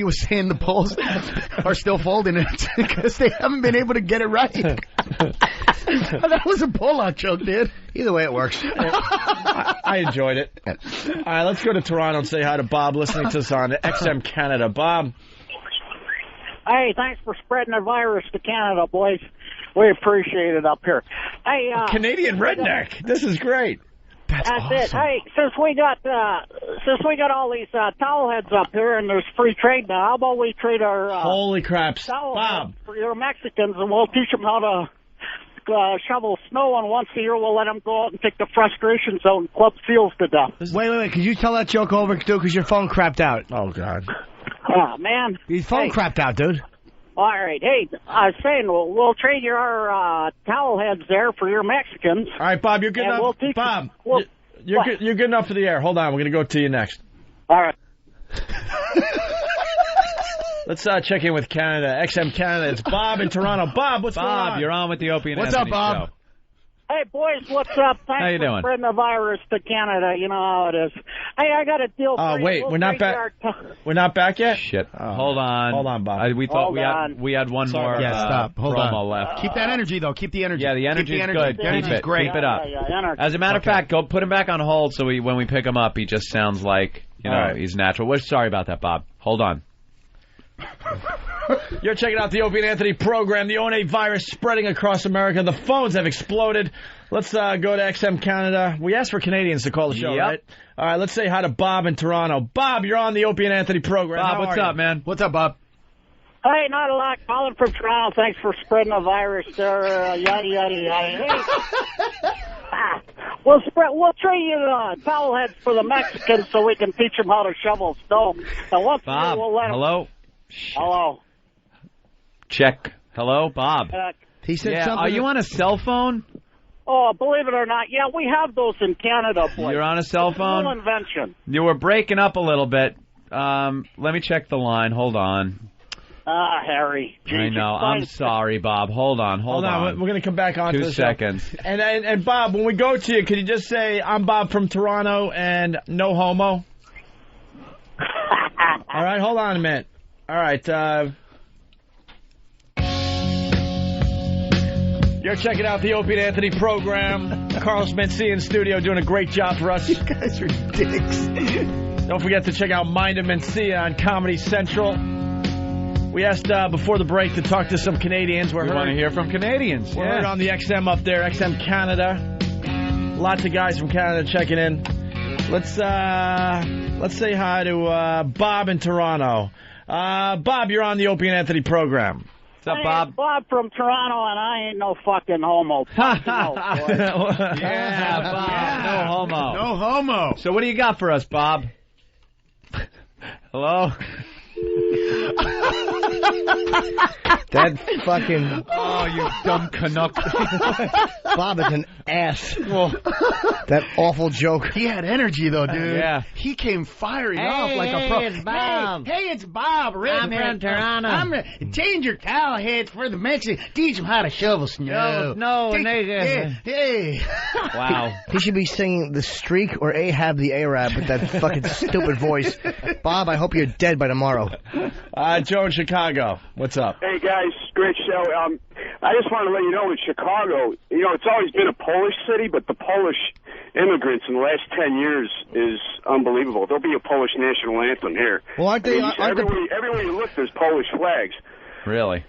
was saying the Poles are still folding it because they haven't been able to get it right. That was a pull-out joke, dude. Either way, it works. I enjoyed it. All right, let's go to Toronto and say hi to Bob, listening to us on XM Canada. Bob. Hey, thanks for spreading the virus to Canada, boys. We appreciate it up here. Hey, Canadian redneck. This is great. That's awesome. It. Hey, since we got all these towel heads up here and there's free trade now, how about we trade our holy craps, towel Bob, heads for your Mexicans, and we'll teach them how to shovel snow, and once a year we'll let them go out and take the frustrations out and club seals to death. Wait. Could you tell that joke over, dude? Because your phone crapped out. Oh, God. Oh, man. Your phone crapped out, dude. All right. Hey, I was saying, we'll trade your towel heads there for your Mexicans. All right, Bob, you're good enough. We'll Bob, you're good enough for the air. Hold on. We're going to go to you next. All right. Let's check in with Canada. XM Canada. It's Bob in Toronto. Bob, what's going on? Bob, you're on with the Opie and What's Anthony up, Bob? Show. Hey, boys, what's up? Thanks How you for doing? spreading the virus to Canada. You know how it is. Hey, I got a deal for you. Wait, we're not back. We're not back yet? Shit. Hold on, Bob. We thought we had one more stop. Hold promo on. left. Keep that energy, though. Keep the energy. Yeah, the energy's good. The energy's great. Keep it up. As a matter of fact, go put him back on hold so when we pick him up, he just sounds like, he's natural. We're sorry about that, Bob. Hold on. You're checking out the Opie and Anthony program. The ONA virus spreading across America. The phones have exploded. Let's go to XM Canada. We asked for Canadians to call the show, right? All right, let's say hi to Bob in Toronto. Bob, you're on the Opie and Anthony program. Bob, what's up, man? What's up, Bob? Hey, not a lot. Calling from Toronto. Thanks for spreading the virus there. Yada, yada, yada. Hey. We'll trade you the towel heads for the Mexicans so we can teach them how to shovel snow. And once Bob, we'll let them... hello? Hello. Check. Hello, Bob. He said something. Are you on a cell phone? Oh, believe it or not, yeah, we have those in Canada, boy. You're on a cell phone? It's a new invention. You were breaking up a little bit. Let me check the line. Hold on. Harry. I know. I'm sorry, Bob. Hold on. We're going to come back on 2 seconds. And Bob, when we go to you, can you just say, I'm Bob from Toronto and no homo? All right, hold on a minute. All right, you're checking out the Opie and Anthony program. Carlos Mencia in studio doing a great job for us. You guys are dicks. Don't forget to check out Mind of Mencia on Comedy Central. We asked before the break to talk to some Canadians. We want to hear from Canadians. We're heard on the XM up there, XM Canada. Lots of guys from Canada checking in. Let's say hi to Bob in Toronto. Bob, you're on the Opie and Anthony program. What's up, Bob? Hey, Bob from Toronto, and I ain't no fucking homo. Yeah, Bob. No homo. No homo. So what do you got for us, Bob? Hello? That fucking... Oh, you dumb Canuck. Bob is an ass. That awful joke. He had energy, though, dude. Yeah. He came firing off like a pro. It's Bob. Hey, it's Bob. I'm from Toronto. Change your towel heads for the Mexicans. Teach them how to shovel snow. No, nigga. Hey. Wow. He should be singing The Streak or Ahab the Arab with that fucking stupid voice. Bob, I hope you're dead by tomorrow. Joe in Chicago. What's up? Hey, guys. Great show. I just wanted to let you know in Chicago, it's always been a Polish city, but the Polish immigrants in the last 10 years is unbelievable. There'll be a Polish national anthem here. Well, aren't they... everywhere you look, there's Polish flags. Really?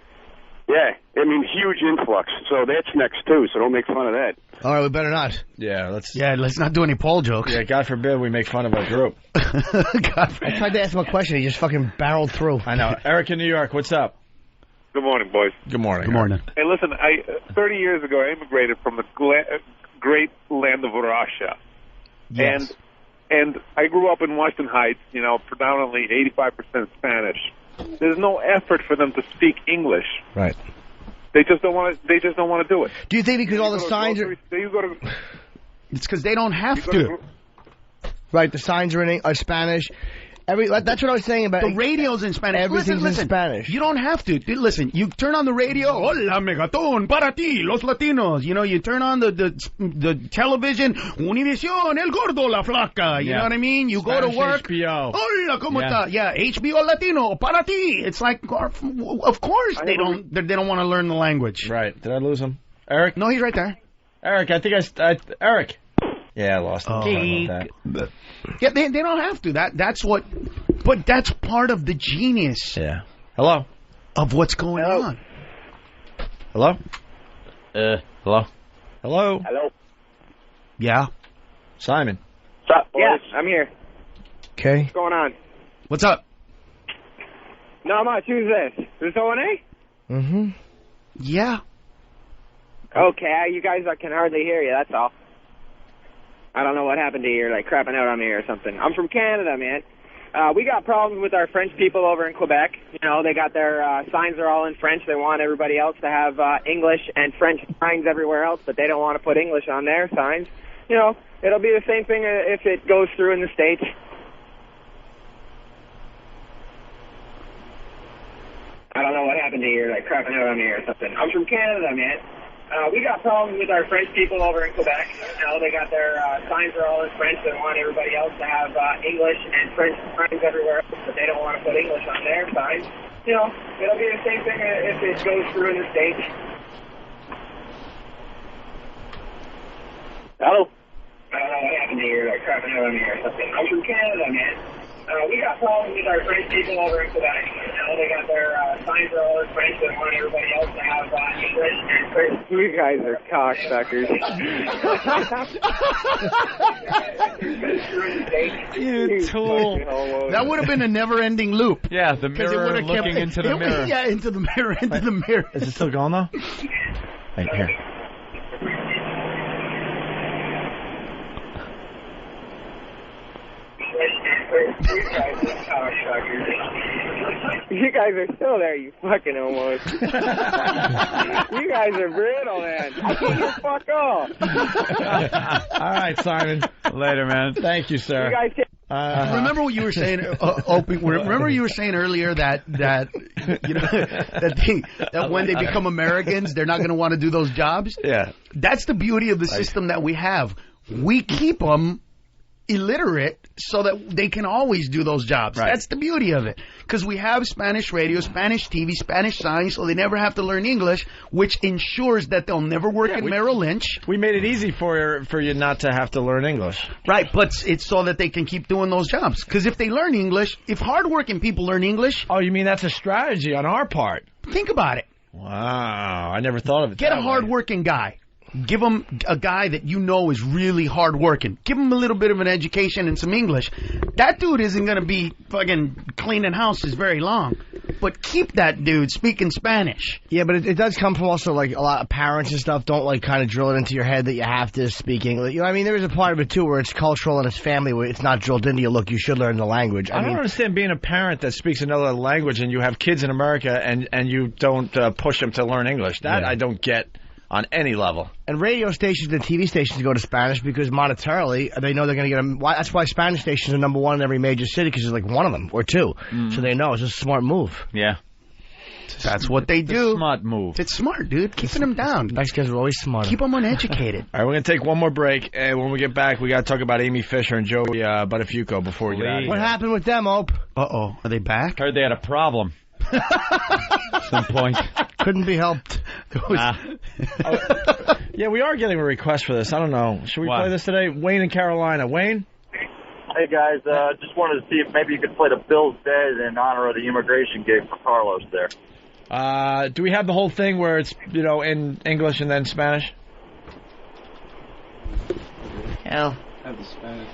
Yeah, I mean, huge influx. So that's next, too, so don't make fun of that. All right, we better not. Yeah, let's not do any poll jokes. Yeah, God forbid we make fun of our group. I tried to ask him a question. He just fucking barreled through. I know. Eric in New York, what's up? Good morning, boys. Good morning. Good morning. Hey, listen, 30 years ago, I immigrated from the great land of Russia. Yes. And I grew up in Washington Heights, predominantly 85% Spanish. There's no effort for them to speak English. Right. They just don't want to. They just don't want to do it. Do you think because all the signs are? It's because they don't have to. Right, the signs are Spanish. That's what I was saying about the radio's in Spanish. Everything's listen, in Spanish. You don't have to. Listen, you turn on the radio. Hola, megatón, para ti, los latinos. You turn on the television. Univision, el gordo, la flaca. You know what I mean? You Spanish go to work. HBO. Hola, ¿cómo está? Yeah, HBO Latino, para ti. It's like, of course they don't want to learn the language. Right. Did I lose him? Eric? No, he's right there. Eric, I think Eric. Yeah, I lost him. Sorry about that. Yeah, they don't have to. But that's part of the genius. Yeah. Hello. Of what's going on. Hello. Hello. Hello. Hello. Yeah. Simon. What's up, boys? Yeah, I'm here. Okay. What's going on? What's up? Not much. Who's this? Is this O&A? Mm-hmm. Yeah. Okay, you guys can hardly hear you, that's all. I don't know what happened to you. You're like crapping out on me or something. I'm from Canada, man. We got problems with our French people over in Quebec. They got their signs are all in French. They want everybody else to have English and French signs everywhere else, but they don't want to put English on their signs. It'll be the same thing if it goes through in the States. I don't know what happened to you. You're like crapping out on me or something. I'm from Canada, man. We got problems with our French people over in Quebec. They got their signs are all in French. They want everybody else to have English and French signs everywhere else, but they don't want to put English on their signs. It'll be the same thing if it goes through in the States. Hello? I don't know what happened to you. You're like crapping out on me or something. I'm from Canada, man. We got problems with our French people over in Quebec. They got their signs are all in French. They want everybody else to have English and French. You guys are cocksuckers. You tool. That would have been a never-ending loop. Yeah, the mirror looking into the mirror. Yeah, into the mirror. Is it still going, though? Right here. You guys are still there, you fucking homos. You guys are brittle, man. I can't hear fuck off. All right, Simon. Later, man. Thank you, sir. You guys remember what you were saying, Opie? Remember you were saying earlier that when they become Americans, they're not going to want to do those jobs? Yeah. That's the beauty of the system that we have. We keep them illiterate so that they can always do those jobs. Right. That's the beauty of it. Because we have Spanish radio, Spanish TV, Spanish signs, so they never have to learn English, which ensures that they'll never work in Merrill Lynch. We made it easy for you not to have to learn English. Right, but it's so that they can keep doing those jobs. Because if they learn English, if hardworking people learn English... Oh, you mean that's a strategy on our part? Think about it. Wow, I never thought of it. Get a hardworking guy. Give him a guy that you know is really hardworking. Give him a little bit of an education and some English. That dude isn't going to be fucking cleaning houses very long. But keep that dude speaking Spanish. Yeah, but it does come from also, like, a lot of parents and stuff don't, like, kind of drill it into your head that you have to speak English. I mean, there is a part of it, too, where it's cultural and it's family, where it's not drilled into you. Look, you should learn the language. I don't understand being a parent that speaks another language and you have kids in America and you don't push them to learn English. That I don't get on any level. And radio stations and TV stations go to Spanish because monetarily they know they're going to get them. That's why Spanish stations are number one in every major city, because there's like one of them or two. So they know it's a smart move. Yeah. That's what they do. Smart move. It's smart, dude. Keeping them down. Mexicans are always smart. Keep them uneducated. All right, we're going to take one more break, and when we get back, we got to talk about Amy Fischer and Joey Buttafuoco before we get out of here. What happened with them, Ope? Uh-oh. Are they back? Heard they had a problem. At some point. Couldn't be helped. Yeah, we are getting a request for this. I don't know. Should we play this today? Wayne in Carolina. Wayne? Hey, guys. Just wanted to see if maybe you could play the Bill's Dead in honor of the immigration gig for Carlos there. Do we have the whole thing where it's, in English and then Spanish? Hell.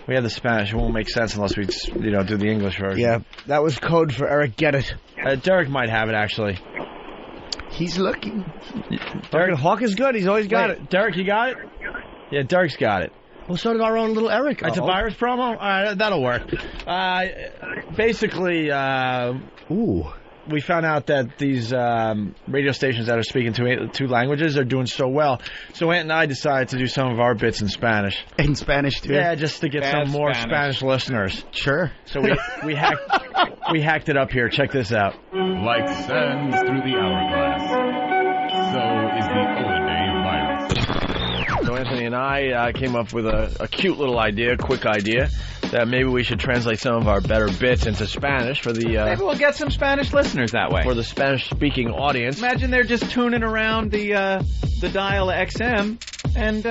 We have the Spanish. It won't make sense unless we, do the English version. Yeah, that was code for Eric Get It. Derek might have it, actually. He's looking. Derek Hawk is good. He's always got it. Derek, you got it? Yeah, Derek's got it. Well, so did our own little Eric. It's a virus promo? All right, that'll work. Basically, we found out that these radio stations that are speaking two languages are doing so well. So Ant and I decided to do some of our bits in Spanish. In Spanish, too? Yeah, just to get some more Spanish listeners. Sure. So we hacked it up here. Check this out. Like sands through the hourglass, so is the Holiday virus. So Anthony and I came up with a cute little idea, quick idea, that maybe we should translate some of our better bits into Spanish for the... maybe we'll get some Spanish listeners that way. For the Spanish-speaking audience. Imagine they're just tuning around the dial XM, and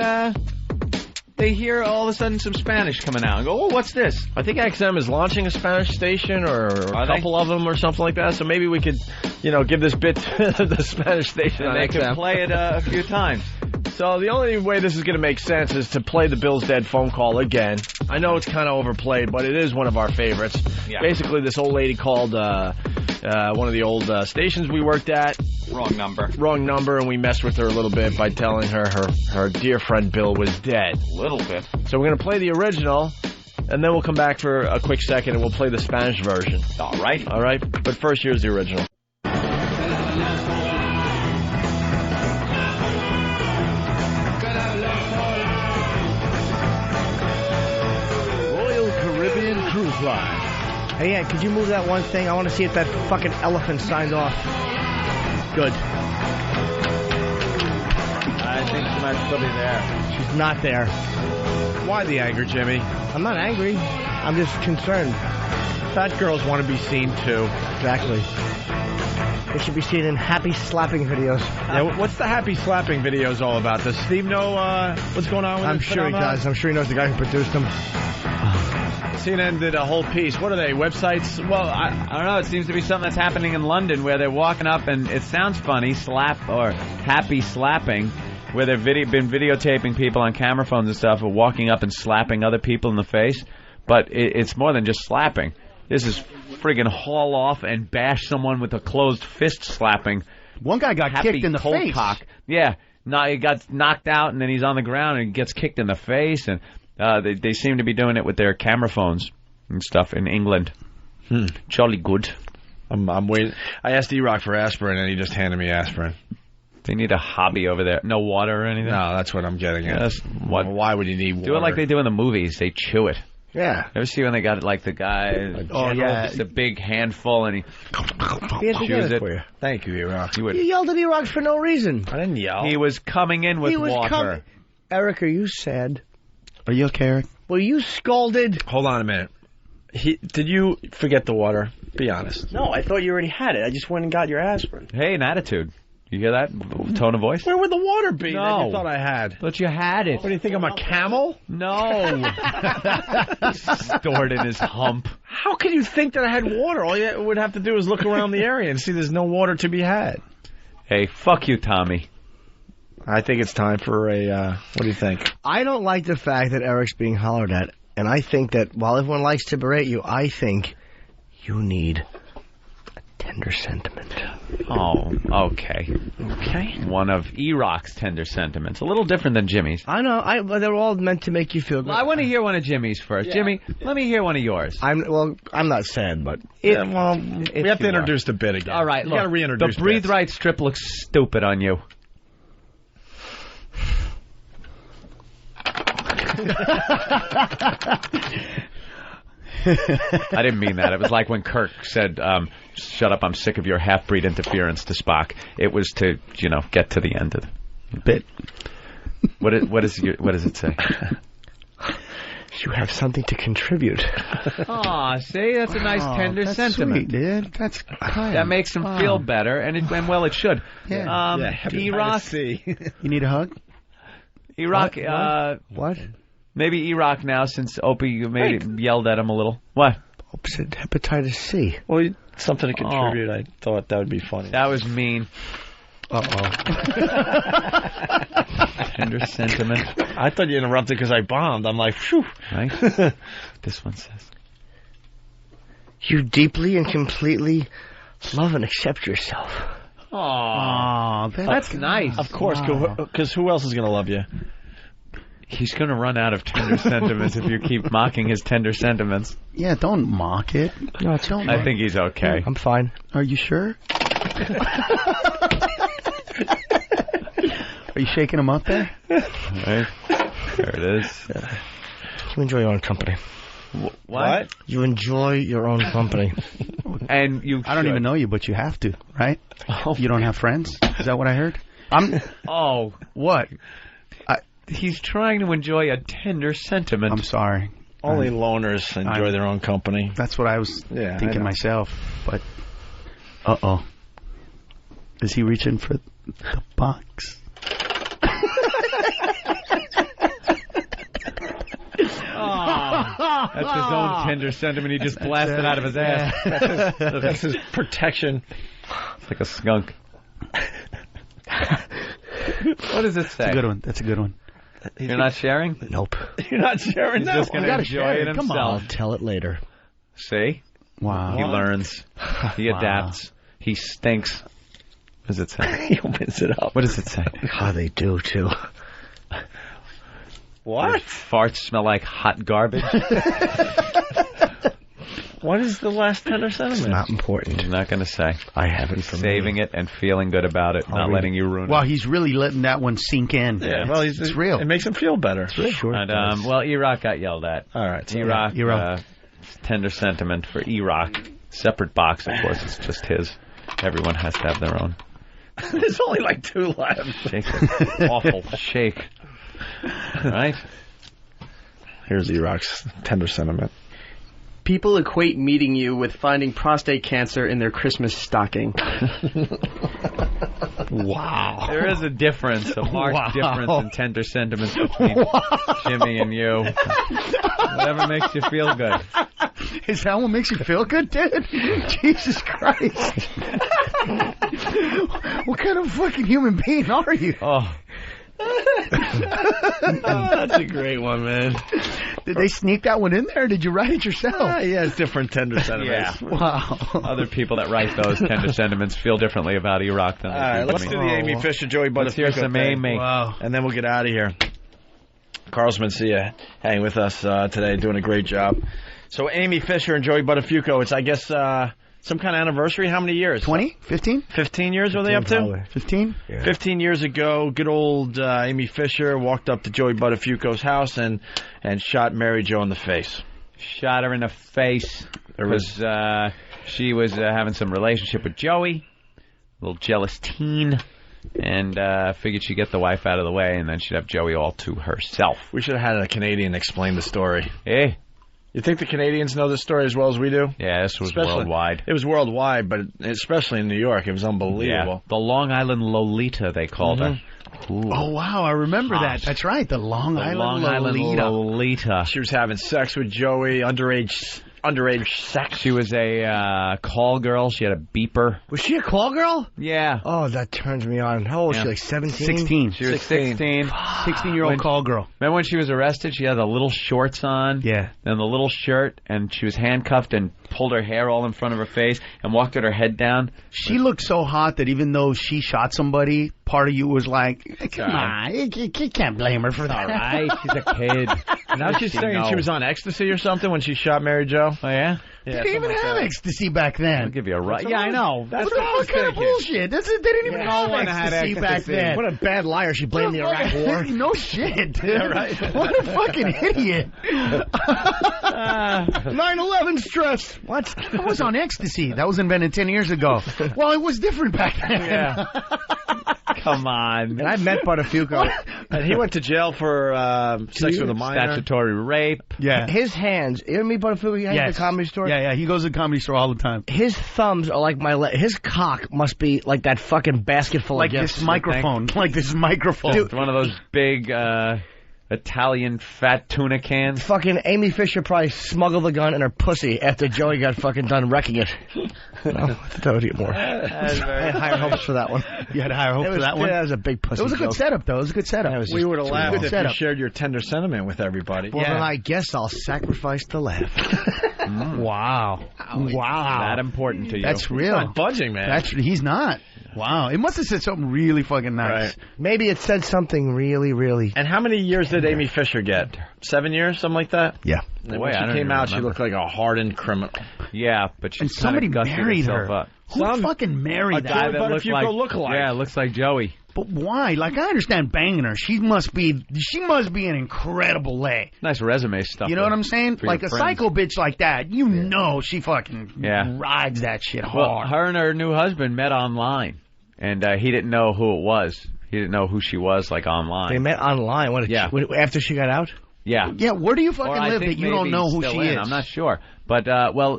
they hear all of a sudden some Spanish coming out and go, oh, what's this? I think XM is launching a Spanish station or a couple of them or something like that, so maybe we could, give this bit to the Spanish station on they XM. could play it a few times. So the only way this is going to make sense is to play the Bill's Dead phone call again. I know it's kind of overplayed, but it is one of our favorites. Yeah. Basically, this old lady called one of the old stations we worked at. Wrong number, and we messed with her a little bit by telling her her dear friend Bill was dead. A little bit. So we're going to play the original, and then we'll come back for a quick second, and we'll play the Spanish version. All right. But first, here's the original. Cruise line. Hey, yeah, could you move that one thing? I want to see if that fucking elephant signed off. Good. I think she might still be there. She's not there. Why the anger, Jimmy? I'm not angry. I'm just concerned. Fat girls want to be seen, too. Exactly. They should be seen in happy slapping videos. Yeah, what's the happy slapping videos all about? Does Steve know what's going on with I'm sure he does. I'm sure he knows the guy who produced them. CNN did a whole piece. What are they, websites? Well, I don't know. It seems to be something that's happening in London where they're walking up, and it sounds funny, slap or happy slapping, where they've been videotaping people on camera phones and stuff, or walking up and slapping other people in the face. But it's more than just slapping. This is friggin' haul off and bash someone with a closed fist slapping. One guy got kicked in the face. Cock. Yeah. No, he got knocked out, and then he's on the ground and gets kicked in the face, and they seem to be doing it with their camera phones and stuff in England. Jolly good. I'm waiting. I asked E-Rock for aspirin, and he just handed me aspirin. They need a hobby over there. No water or anything? No, that's what I'm getting at. Why would you need water? Do it like they do in the movies. They chew it. Yeah. Ever see when they got it like the guy? Just a big handful, and he chews it. For you. Thank you, E-Rock. You yelled at E-Rock for no reason. I didn't yell. He was coming in with water. Eric, are you sad? Are you okay, Eric? Were you scolded? Hold on a minute. Did you forget the water? Be honest. No, I thought you already had it. I just went and got your aspirin. Hey, an attitude. You hear that tone of voice? Where would the water be no. that you thought I had? But you had it. What do you think, I'm a camel? No. Stored in his hump. How could you think that I had water? All you would have to do is look around the area and see there's no water to be had. Hey, fuck you, Tommy. I think it's time for a, what do you think? I don't like the fact that Eric's being hollered at, and I think that while everyone likes to berate you, I think you need a tender sentiment. Oh, okay. Okay. One of E-Rock's tender sentiments. A little different than Jimmy's. I know. They're all meant to make you feel good. Well, I want to hear one of Jimmy's first. Yeah. Jimmy, let me hear one of yours. I'm not sad, but... we have to introduce the bit again. All right, look, got to reintroduce the Breathe bits. Right strip looks stupid on you. I didn't mean that. It was like when Kirk said, shut up, I'm sick of your half-breed interference to Spock. It was to, get to the end of the bit. What does it say? You have something to contribute. Aw, see? That's a nice tender that's sentiment. Sweet, dude. That's kind. That makes him feel better, and it should. Yeah. E-Rock? You need a hug? E-Rock, what? Maybe E-Rock now, since Opie yelled at him a little. What? Opie said hepatitis C. Well, Something to contribute. I thought that would be funny. That was mean. Tender sentiment. I thought you interrupted because I bombed. I'm like, phew. Right? This one says, you deeply and completely love and accept yourself. "Aw, that's nice." Of course, because who else is going to love you? He's going to run out of tender sentiments if you keep mocking his tender sentiments. Yeah, don't mock it. No, don't. I think he's okay. I'm fine. Are you sure? Are you shaking him up there? Right. There it is. You enjoy your own company. What? You enjoy your own company. And you I don't even know you, but you have to, right? You don't have friends? Is that what I heard? Oh, what? He's trying to enjoy a tender sentiment. I'm sorry. Only loners enjoy their own company. That's what I was thinking myself. But, uh-oh. Is he reaching for the box? That's his own tender sentiment. He just blasted out of his ass. That's his protection. It's like a skunk. What does it say? That's a good one. That's a good one. You're not sharing? Nope. You're not sharing? He's just going to enjoy it himself. Come on, I'll tell it later. See? Wow. He learns. He adapts. He stinks. What does it say? He opens it up. What does it say? Oh, they do, too. What? Your farts smell like hot garbage. What is the last tender sentiment? It's not important. I'm not going to say. I have it for saving it and feeling good about it, not letting you ruin it. Well, he's really letting that one sink in. Yeah, well, it's real. It makes him feel better. It's real. Sure. And, well, E-Rock got yelled at. All right. So E-Rock, tender sentiment for E-Rock. Separate box, of course. It's just his. Everyone has to have their own. There's only like 2 left. Shake it. Awful. Shake. All right. Here's E-Rock's tender sentiment. People equate meeting you with finding prostate cancer in their Christmas stocking. Wow. There is a difference, a marked difference in tender sentiments between Jimmy and you. Whatever makes you feel good. Is that what makes you feel good, dude? Jesus Christ. What kind of fucking human being are you? Oh. That's a great one, man. Did they sneak that one in there, or did you write it yourself? Yeah, it's different tender sentiments. Yeah. Wow. Other people that write those tender sentiments feel differently about E-Rock than they do. All right, let's do the Amy Fisher, Joey Buttafuoco. Let's hear some Amy. Wow. And then we'll get out of here. Carlos Mencia hanging with us today, doing a great job. So Amy Fisher and Joey Buttafuoco, it's, I guess, some kind of anniversary. How many years? 20? 15? 15 years were they up to? Probably. 15? Yeah. 15 years ago, good old Amy Fisher walked up to Joey Buttafuoco's house and shot Mary Jo in the face. Shot her in the face because she was having some relationship with Joey, a little jealous teen, and figured she'd get the wife out of the way, and then she'd have Joey all to herself. We should have had a Canadian explain the story. Eh? You think the Canadians know this story as well as we do? Yeah, this was worldwide. It was worldwide, but especially in New York, it was unbelievable. Yeah. The Long Island Lolita, they called her. Ooh. Oh, wow, I remember that. That's right, the Long Island Lolita. She was having sex with Joey, underage sex. She was a call girl. She had a beeper. Was she a call girl? Yeah. Oh, that turns me on. How old was she, like 17? 16. She was 16. 16-year-old call girl. Remember when she was arrested? She had the little shorts on. Yeah. And the little shirt, and she was handcuffed and pulled her hair all in front of her face and walked with her head down. She looked so hot that even though she shot somebody, part of you was like, come on, you can't blame her for that. All right, she's a kid. Now she's saying she was on ecstasy or something when she shot Mary Jo. Oh, yeah? They didn't even have ecstasy back then. I'll give you a right. Yeah, I know. That's what kind of bullshit. They didn't even have ecstasy back then. What a bad liar. She blamed the Iraq War. No shit, dude. Yeah, right. What a fucking idiot. 9/11 stress. What? I was on ecstasy. That was invented 10 years ago. Well, it was different back then. Yeah. Come on. And I met Buttafuoco. And he went to jail for sex with a minor. Statutory rape. Yeah. His hands, you know me, Buttafuoco, he has the Comedy Store? Yeah, he goes to the Comedy Store all the time. His thumbs are like my his cock must be like that fucking basket full like of gifts. This microphone. Like this microphone. Dude, one of those big Italian fat tuna cans. Fucking Amy Fisher probably smuggled the gun in her pussy after Joey got fucking done wrecking it. No, that would get more. I had higher hopes for that one. You had higher hopes for that one? Yeah, that was a big pussy It was a good joke. setup, though. It was a good setup. We would have laughed if setup. you shared your tender sentiment with everybody. Well, then I guess I'll sacrifice the laugh. Wow. Wow. That important to you. That's real. He's not budging, man. He's not. Wow. It must have said something really fucking nice. Right. Maybe it said something really, really... And how many years did Amy Fisher get? 7 years, something like that? Yeah. And Boy, when I she don't came even out, she remember. looked like a hardened criminal. Yeah, but she And somebody married her. Up. Who fucking married A that? guy that But looks if you like, go look alike. Yeah, looks like Joey. But why? Like, I understand banging her. She must be an incredible lay. Nice resume stuff. You know what I'm saying? for Like your a friends. psycho bitch like that, you know she fucking Yeah. rides that shit Well, hard. her and her new husband met online, and he didn't know who it was. He didn't know who she was, like, online. They met online. After she got out? Yeah. Yeah, where do you Or fucking I live think that you don't maybe know who still she in. is? I'm not sure. But,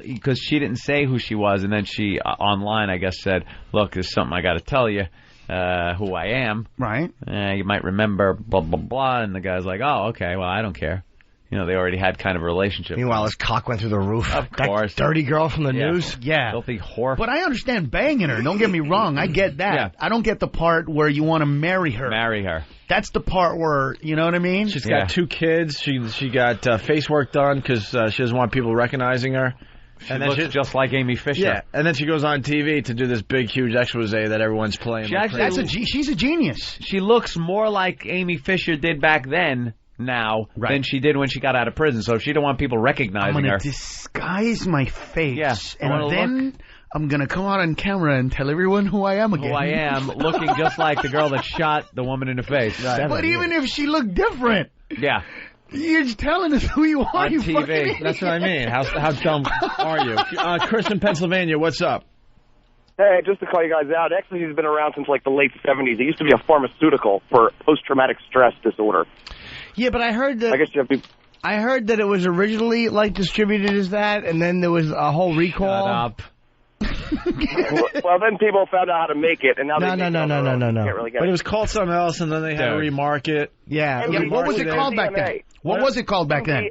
because she didn't say who she was, and then she, online, I guess, said, look, there's something I got to tell you, who I am. Right. You might remember, blah, blah, blah. And the guy's like, oh, okay, well, I don't care. You know, they already had kind of a relationship. Meanwhile, his cock went through the roof. Of course. That dirty girl from the news? Yeah. Filthy whore. But I understand banging her. Don't get me wrong. I get that. Yeah. I don't get the part where you want to marry her. Marry her. That's the part where, you know what I mean? She's got 2 kids. She got face work done because she doesn't want people recognizing her. She looks just like Amy Fisher. Yeah, and then she goes on TV to do this big, huge expose that everyone's playing. She actually, she's a genius. She looks more like Amy Fisher did back then now than she did when she got out of prison. So if she don't want people recognizing I'm her, going to disguise my face. Yeah, and then I'm going to come out on camera and tell everyone who I am again. who I am, looking just like the girl that shot the woman in the face. Right. But even if she looked different. Yeah. You're just telling us who you are. On you TV. fucking That's what I mean. How dumb are you? Chris in Pennsylvania, what's up? Hey, just to call you guys out, actually he's been around since like the late 70s. It used to be a pharmaceutical for post-traumatic stress disorder. Yeah, but I heard that... I guess you have to... I heard that it was originally, like, distributed as that, and then there was a whole recall. Shut up. well, then people found out how to make it, and now they No. can't really get But it. it was called something else, and then they had to remark it. Yeah. What was it called back then? What was it called back then?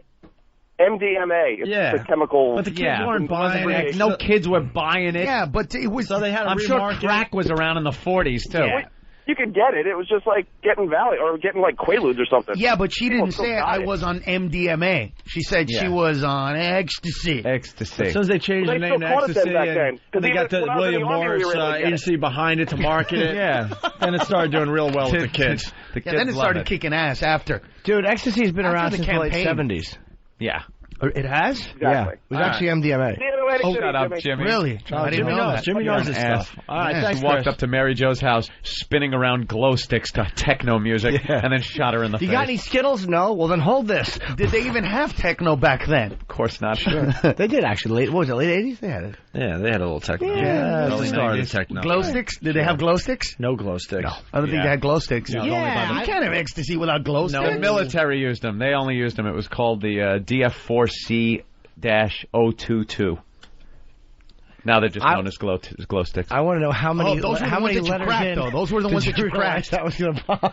MDMA. It's the chemical. But the kids weren't buying it. No kids were buying it. Yeah, but it was... So they had to I'm sure remark crack was around in the 40s, too. Yeah. You could get it. It was just like getting Valley or getting like Quaaludes or something. Yeah, but she didn't People say still I got it. was on MDMA. She said she was on ecstasy. Ecstasy. As soon as they changed Well, the they name to still called it that Ecstasy, back then. and they got the When I was in William the Army, we Morris were able to get it. agency behind it to market it. Yeah. And it started doing real well with the kids. The Yeah, then it started kicking ass after. Dude, ecstasy's been After around the since the late campaign. 70s. Yeah. It has? Yeah. It was actually MDMA. Oh, shut up, Jimmy. Really? I didn't Jimmy know knows. that. Jimmy knows his stuff. All right, He thanks, walked Chris. up to Mary Jo's house, spinning around glow sticks to techno music, and then shot her in the You face. got any Skittles? No? Well, then hold this. Did they even have techno back then? Of course not. They did, actually. What was it, late 80s? They had it. Yeah, they had a little techno. Yeah, Early started 90s. Techno. Glow sticks? Did they have glow sticks? No glow sticks. No. I don't think they had glow sticks. Yeah, You only can't have ecstasy without glow The sticks. military used them. They only used them. It was called the DF4C-022. Now they're just known as glow sticks. I want to know how many, those were how the ones many that you letters cracked, in though. Those were the did ones that you realize cracked. That was going to bomb.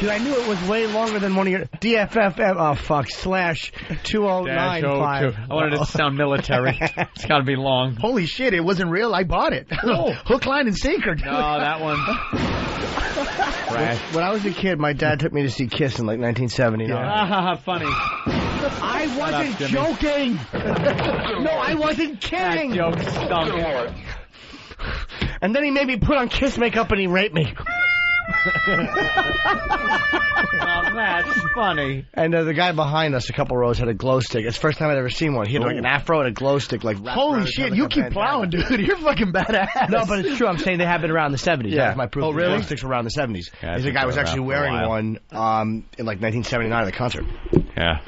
Because I knew it was way longer than one of your DFFM. Oh fuck! /2095. I wanted it to sound military. It's got to be long. Holy shit, it wasn't real. I bought it. Hook, line, and sinker. No, that one. When I was a kid, my dad took me to see Kiss in like 1979. Funny. I wasn't joking. No, I wasn't kidding. That joke stunk. And then he made me put on Kiss makeup and he raped me. Now that's funny. And the guy behind us, a couple rows, had a glow stick. It's the first time I'd ever seen one. He had like an afro and a glow stick. Like Holy shit, you keep plowing, dude. You're fucking badass. No, but it's true. I'm saying they have been around the 70s. Yeah. That's my proof. Oh, really? Glow sticks were around the 70s. Yeah, I There's a think guy they was were actually around for a wearing while. one in like 1979 at a concert. Yeah.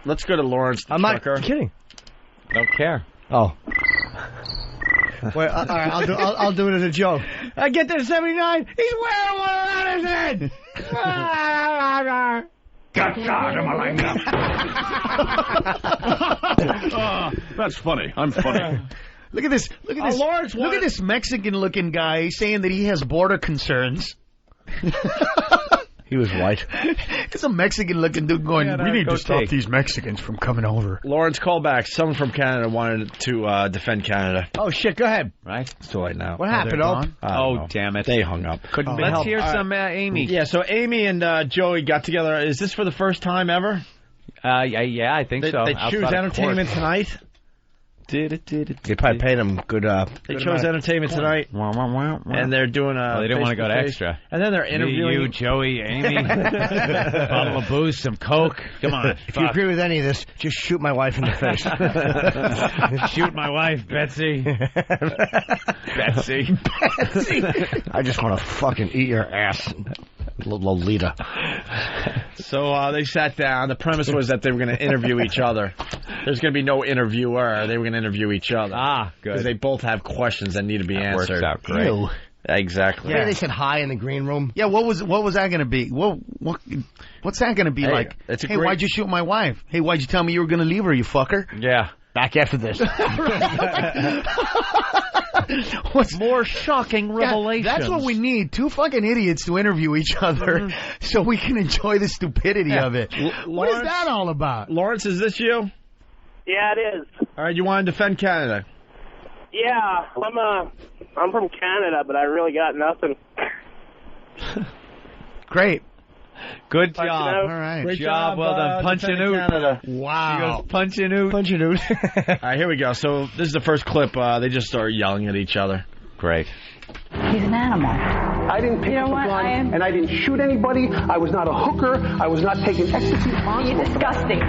Let's go to Lawrence the I'm not trucker. kidding. Don't care. Oh. Wait, all right, I'll do it as a joke. I get there 79. He's wearing one around his head. That's funny. I'm funny. Look at this. Look at this. Lawrence, Look at this Mexican-looking guy saying that he has border concerns. He was white. It's a Mexican-looking dude going, Yeah, we need go to stop take. these Mexicans from coming over. Lawrence, call back. Someone from Canada wanted to defend Canada. Oh, shit, go ahead. Right? It's too late now. What happened, Ope? Oh, damn it. They hung up. Couldn't be Let's helped. hear some Amy. Yeah, so Amy and Joey got together. Is this for the first time ever? Yeah, I think so. They Outside choose of Entertainment court. Tonight? They probably paid him good. They chose Entertainment Tonight, and they're doing a. Well, they didn't want to go to face-to-face. extra. And then they're interviewing You, Joey, Amy, bottle of booze, some Coke. Come on. If you agree with any of this, just shoot my wife in the face. Shoot my wife, Betsy. Betsy. I just want to fucking eat your ass, Lolita. So they sat down. The premise was that they were going to interview each other. There's going to be no interviewer. They were going to interview each other. Ah, good. Because they both have questions that need to be answered. Works out great. Ew. Exactly. Yeah, they said hi in the green room. Yeah, what was that going to be? What's that going to be Hey, like? it's a Hey, great- why'd you shoot my wife? Hey, why'd you tell me you were going to leave her, you fucker? Yeah. Back after this. What's more shocking revelations? That's what we need. Two fucking idiots to interview each other so we can enjoy the stupidity of it. What is that all about? Lawrence, is this you? Yeah, it is. All right, you want to defend Canada? Yeah, I'm from Canada, but I really got nothing. Great. Good Punch job. it out. All right. Great job. Well done. Punching defending out. Canada. Wow. She goes, punching out. Punching out. All right, here we go. So this is the first clip. They just start yelling at each other. Great. He's an animal. I didn't pick up a gun, and I didn't shoot anybody. I was not a hooker. I was not taking ecstasy. You're disgusting.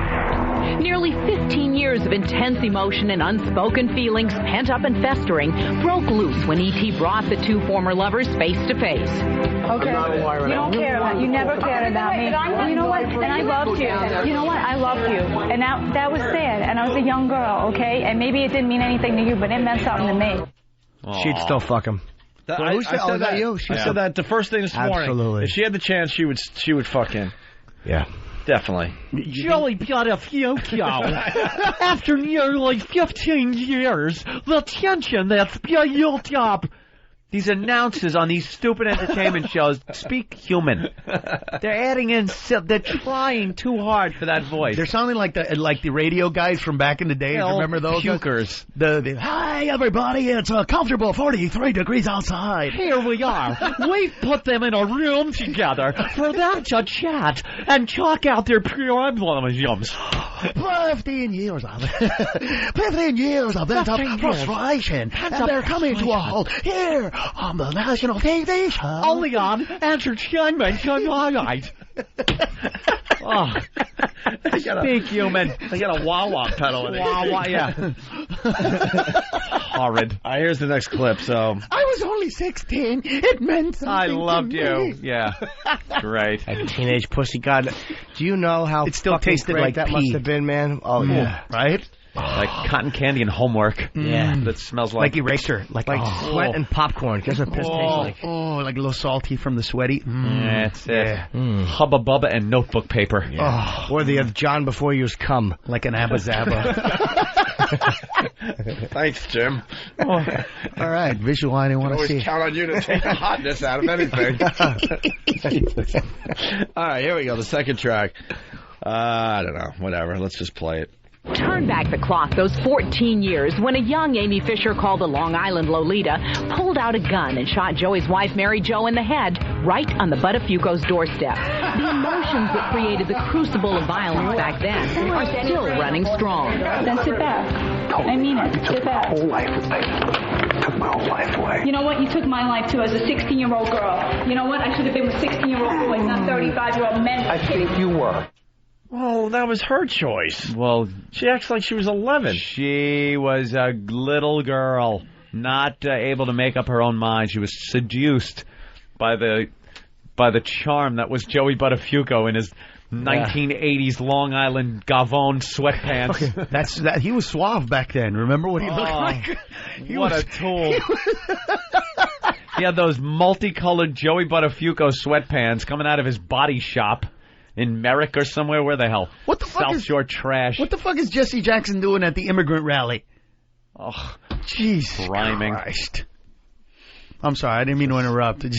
Nearly 15 years of intense emotion and unspoken feelings, pent up and festering, broke loose when E.T. brought the two former lovers face to face. Okay. You don't care about. You never cared about me. You know what? And I loved you. You know what? I loved you. And that was sad. And I was a young girl. Okay. And maybe it didn't mean anything to you, but it meant something to me. She'd still fuck him. I said that. You? I said that the first thing this morning. Absolutely. If she had the chance, she would fuck him. Yeah. Definitely. Joey after nearly 15 years, the tension that's built up. These announcers on these stupid entertainment shows speak human. They're adding in, they're trying too hard for that voice. They're sounding like the radio guys from back in the day. Remember those pukers? The hi everybody, it's a comfortable 43 degrees outside. Here we are. We've put them in a room together for them to chat and talk out their problems. 15 years of 15 years of pent up frustration, and they're coming to a halt here on the national TV show. Only on Entertainment Tonight. Oh, speak human. They got a wah-wah pedal in it. Wah-wah, yeah. Horrid. All right, here's the next clip. So I was only 16. It meant something. I loved to you. me. Yeah. Great. That teenage pussy. God, do you know how It still fucking tasted great like that pee. must have been, man? Oh, yeah. Right? Like cotton candy and homework. Yeah. That smells Like eraser. Like Sweat and popcorn. Guess what piss tastes like? Oh, like a little salty from the sweaty. That's it. Yeah. Hubba Bubba and notebook paper. Oh, Or the John before you was cum. like an Abba Zaba. thanks, Jim. All right, visual I didn't want to see. Always count on you to take the hotness out of anything. All right, here we go. The second track. I don't know. Whatever. Let's just play it. Turn back the clock those 14 years when a young Amy Fischer called the Long Island Lolita pulled out a gun and shot Joey's wife Mary Jo in the head right on the Buttafuoco's doorstep. The emotions that created the crucible of violence back then are still running strong. Then sit back. I mean it. Sit back. Whole life away. Took my whole life away. You know what? You took my life too as a 16-year-old girl. You know what? I should have been with 16-year-old boys, not 35-year-old men. I think you were. Oh, that was her choice. Well, She acts like she was 11. she was a little girl, not able to make up her own mind. She was seduced by the charm that was Joey Buttafuoco in his 1980s Long Island Gavone sweatpants. That's that. He was suave back then. Remember what he looked like? What a tool. He had those multicolored Joey Buttafuoco sweatpants coming out of his body shop in Merrick or somewhere. Where the hell? What the fuck South is Shore trash. What the fuck is Jesse Jackson doing at the immigrant rally? Oh, Jesus rhyming. Christ. I'm sorry, I didn't mean to interrupt. I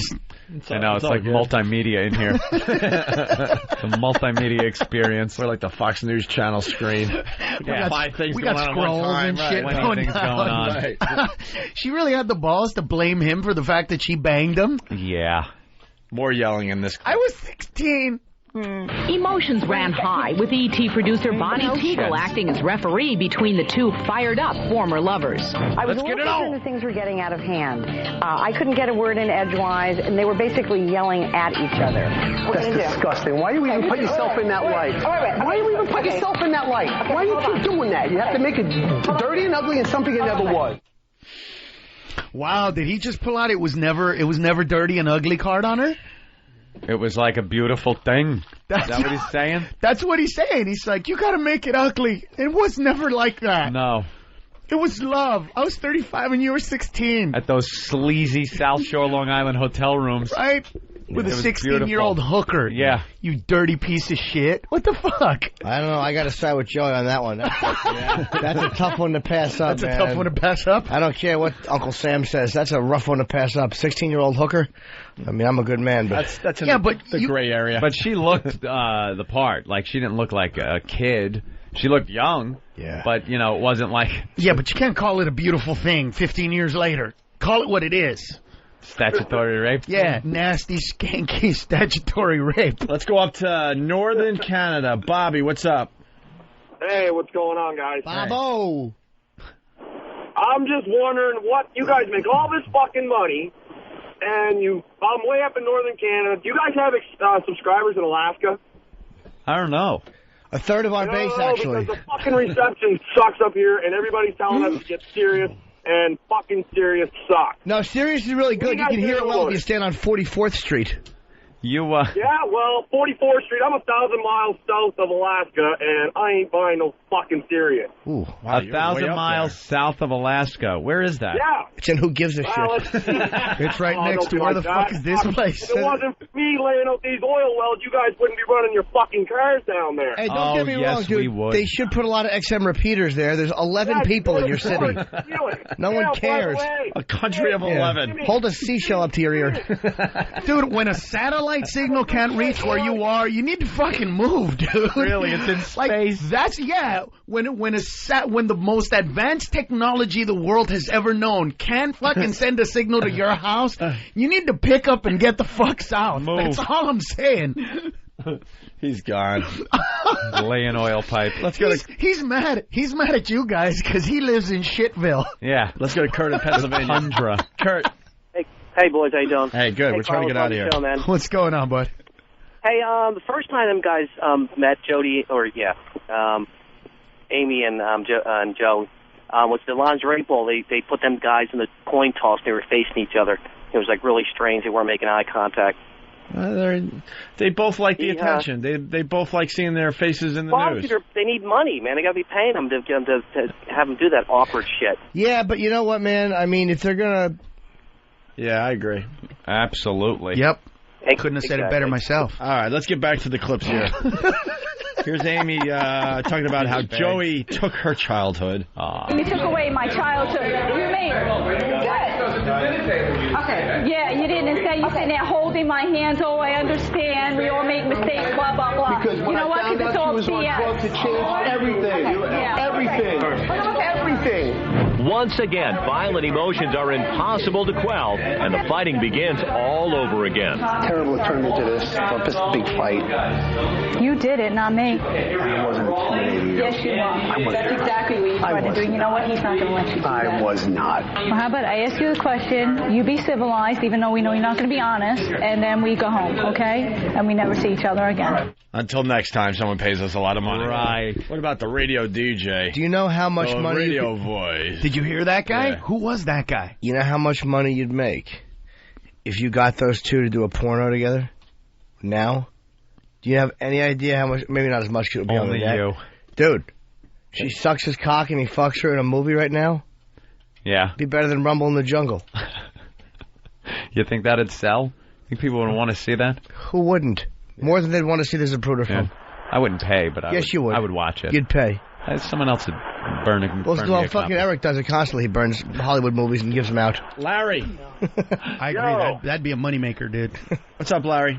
know, it's like multimedia in here. The multimedia experience. We're like the Fox News Channel screen. We got 5 things we going got on scrolls at one time. and shit Right. going Things going on. Right. She really had the balls to blame him for the fact that she banged him? Yeah. More yelling in this. I was 16. Emotions ran high with ET producer Bonnie Teagle acting as referee between the two fired-up former lovers. I was a little concerned that things were getting out of hand. I couldn't get a word in edgewise, and they were basically yelling at each other. That's disgusting. Why do you even put yourself in that light? Why do you even put yourself in that light? Why do you keep doing that? You have to make it dirty and ugly and something it never was. Wow, did he just pull out it was never dirty and ugly card on her? It was like a beautiful thing. Is that what he's saying? That's what he's saying. He's like, you gotta make it ugly. It was never like that. No. It was love. I was 35 and you were 16. At those sleazy South Shore Long Island hotel rooms. Right? With a 16-year-old hooker. Yeah. You dirty piece of shit. What the fuck? I don't know. I got to side with Joey on that one. That's a tough one to pass up, That's a tough one to pass up? I don't care what Uncle Sam says. That's a rough one to pass up. 16-year-old hooker? I mean, I'm a good man, but... That's in the gray area. But she looked the part. Like, she didn't look like a kid. She looked young. Yeah. But, you know, it wasn't like... Yeah, but you can't call it a beautiful thing 15 years later. Call it what it is. Statutory rape? Yeah, nasty, skanky statutory rape. Let's go up to Northern Canada. Bobby, what's up? Hey, what's going on, guys? Bobo! I'm just wondering what you guys make all this fucking money, and I'm way up in Northern Canada. Do you guys have subscribers in Alaska? I don't know. A third of our base, actually. Because the fucking reception sucks up here, and everybody's telling us to get serious, and fucking Sirius sucks. No, Sirius is really good. You can hear it well if you stand on 44th Street. Yeah, well, 44th Street, I'm 1,000 miles south of Alaska, and I ain't buying no fucking Sirius. Ooh, wow, 1,000 miles south of Alaska. Where is that? Yeah. It's in Who Gives a Shit. It's right next to where the fuck is this place? If it wasn't for me laying out these oil wells, you guys wouldn't be running your fucking cars down there. Hey, don't get me wrong, dude. They should put a lot of XM repeaters there. There's 11 people in your city. No one cares. A country of 11. Hold a seashell up to your ear. Dude, when a satellite signal can't reach where you are, you need to fucking move, dude. Really, it's in space. That's when the most advanced technology the world has ever known can't fucking send a signal to your house, you need to pick up and get the fuck south. Move. That's all I'm saying. He's gone. Laying oil pipe. Let's go. He's mad. He's mad at you guys because he lives in Shitville. Yeah. Let's go to Kurt in Pennsylvania. Tundra. Kurt. Hey, boys, how you doing? Hey, good. We're trying to get out of here. Show, man. What's going on, bud? Hey, the first time them guys met Amy and Joe was the lingerie ball. They put them guys in the coin toss. They were facing each other. It was like really strange. They weren't making eye contact. They both like the attention. They both like seeing their faces in the news. They need money, man. They got to be paying them to have them do that awkward shit. Yeah, but you know what, man? I mean, if they're gonna. Yeah, I agree. Absolutely. Yep. I couldn't have said it better myself. All right, let's get back to the clips here. Here's Amy talking about how Joey took her childhood. You took away my childhood. You made good. Okay. Yeah, you didn't. Instead, you sitting there holding my hands. Oh, I understand. We all make mistakes. Blah blah blah. Because when I found out she was on drugs, it changed everything. Everything. Everything. Once again, violent emotions are impossible to quell, and the fighting begins all over again. Terrible it turned into this big fight. You did it, not me. I wasn't intimidated. Yes, you were. That's exactly what you tried to do. You know what? He's not going to let you do that. I was not. Well, how about I ask you the question, you be civilized, even though we know you're not going to be honest, and then we go home, okay? And we never see each other again. Until next time, someone pays us a lot of money. Right. What about the radio DJ? Do you know how much money... radio voice. Did you hear that guy? Yeah. Who was that guy? You know how much money you'd make if you got those two to do a porno together? Now? Do you have any idea how much? Maybe not as much. It would be only you. Dude, she sucks his cock and he fucks her in a movie right now? Yeah. Be better than Rumble in the Jungle. You think that'd sell? Think people would want to see that? Who wouldn't? More than they'd want to see the Zapruder film. I wouldn't pay, but you would. I would watch it. You'd pay. Someone else would burn it. Well, fucking Eric does it constantly. He burns Hollywood movies and gives them out. Larry. I agree. That'd be a moneymaker, dude. What's up, Larry?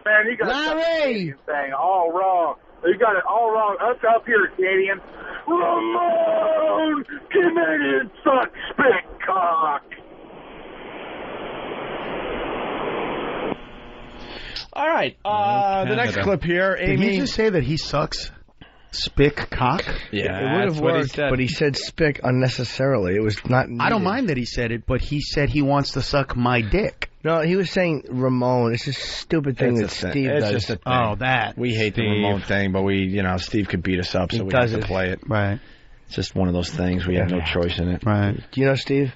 Man, you got Larry! the thing all wrong. You got it all wrong. Us up here, Canadian. Ramon! Canadian suck spit cock! All right. The next clip here, Amy. Did he just say that he sucks spick cock? Yeah, it would have worked, but he said spick unnecessarily. It was not needed. I don't mind that he said it, but he said he wants to suck my dick. No, he was saying Ramon. It's a stupid thing that Steve does. Just a thing. Oh, that. We hate the Ramon thing, but Steve could beat us up, so we have to play it. Right. It's just one of those things. We have no choice in it. Right. Do you know Steve?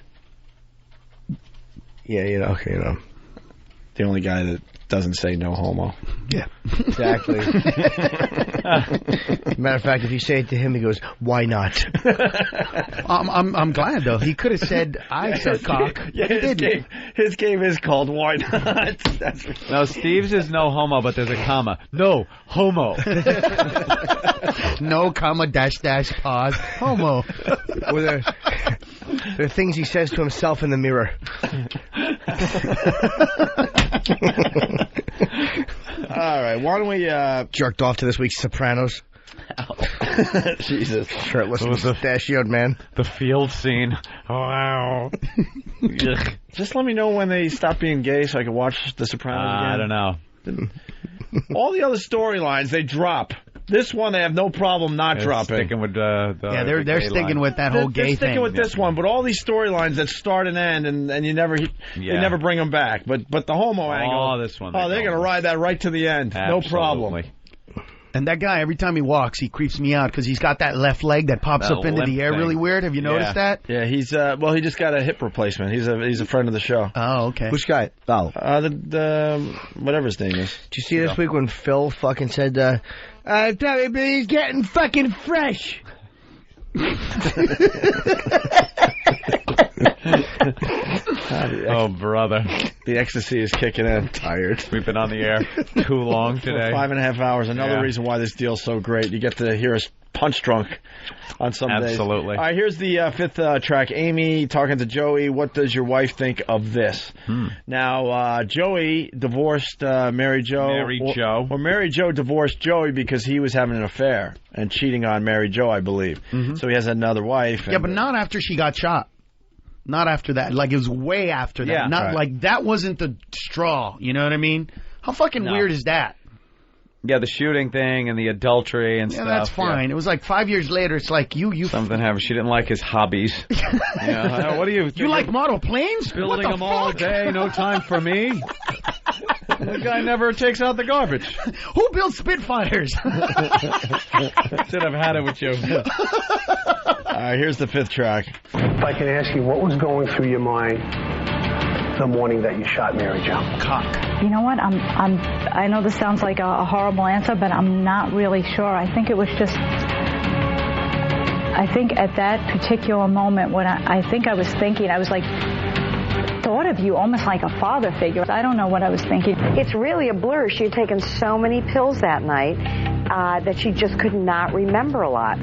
Yeah, okay, The only guy that doesn't say no homo. Yeah. Exactly. Matter of fact, if you say it to him, he goes, "Why not?" I'm glad though. He could have said I suck cock. Yeah, his game is called Why Not. No, Steve's is no homo, but there's a comma. No homo. No comma dash pause homo. There are things he says to himself in the mirror. All right, why don't we jerked off to this week's Sopranos? Jesus, shirtless, mustachioed man. The field scene. Wow. Just let me know when they stop being gay so I can watch the Sopranos again. I don't know. All the other storylines they drop. This one they have no problem not dropping. Sticking with they're sticking with that whole gay thing. They're sticking with this one, but all these storylines that start and end, and you never bring them back. But the homo angle. This one. They're gonna ride that right to the end. Absolutely. No problem. And that guy, every time he walks, he creeps me out because he's got that left leg that pops up into the air really weird. Have you noticed that? Yeah, he's he just got a hip replacement. He's a friend of the show. Oh, okay. Which guy? Oh. The whatever his name is. Did you see this week when Phil fucking said, he's getting fucking fresh? Oh, brother. The ecstasy is kicking in. I'm tired. We've been on the air too long today. 5.5 hours. Another reason why this deal's so great. You get to hear us punch drunk on some days. Absolutely. All right, here's the fifth track. Amy talking to Joey. What does your wife think of this? Now, Joey divorced Mary Jo. Well, Mary Jo divorced Joey because he was having an affair and cheating on Mary Jo, I believe. So he has another wife. Yeah, but not after she got shot. Not after that. Like, it was way after that. Yeah, not like that wasn't the straw. You know what I mean? How fucking weird is that? Yeah, the shooting thing and the adultery and stuff. Yeah, that's fine. It was like 5 years later. It's like you. Something happened. She didn't like his hobbies. What do you? You like model planes? Building them all day. No time for me. The guy never takes out the garbage. Who builds Spitfires? Should have had it with you. Here's the fifth track. If I can ask you, what was going through your mind the morning that you shot Mary Jo? Cock. You know what? I know this sounds like a horrible answer, but I'm not really sure. I think it was just. I think at that particular moment, when I was thinking, I was like, thought of you almost like a father figure. I don't know what I was thinking. It's really a blur. She had taken so many pills that night that she just could not remember a lot.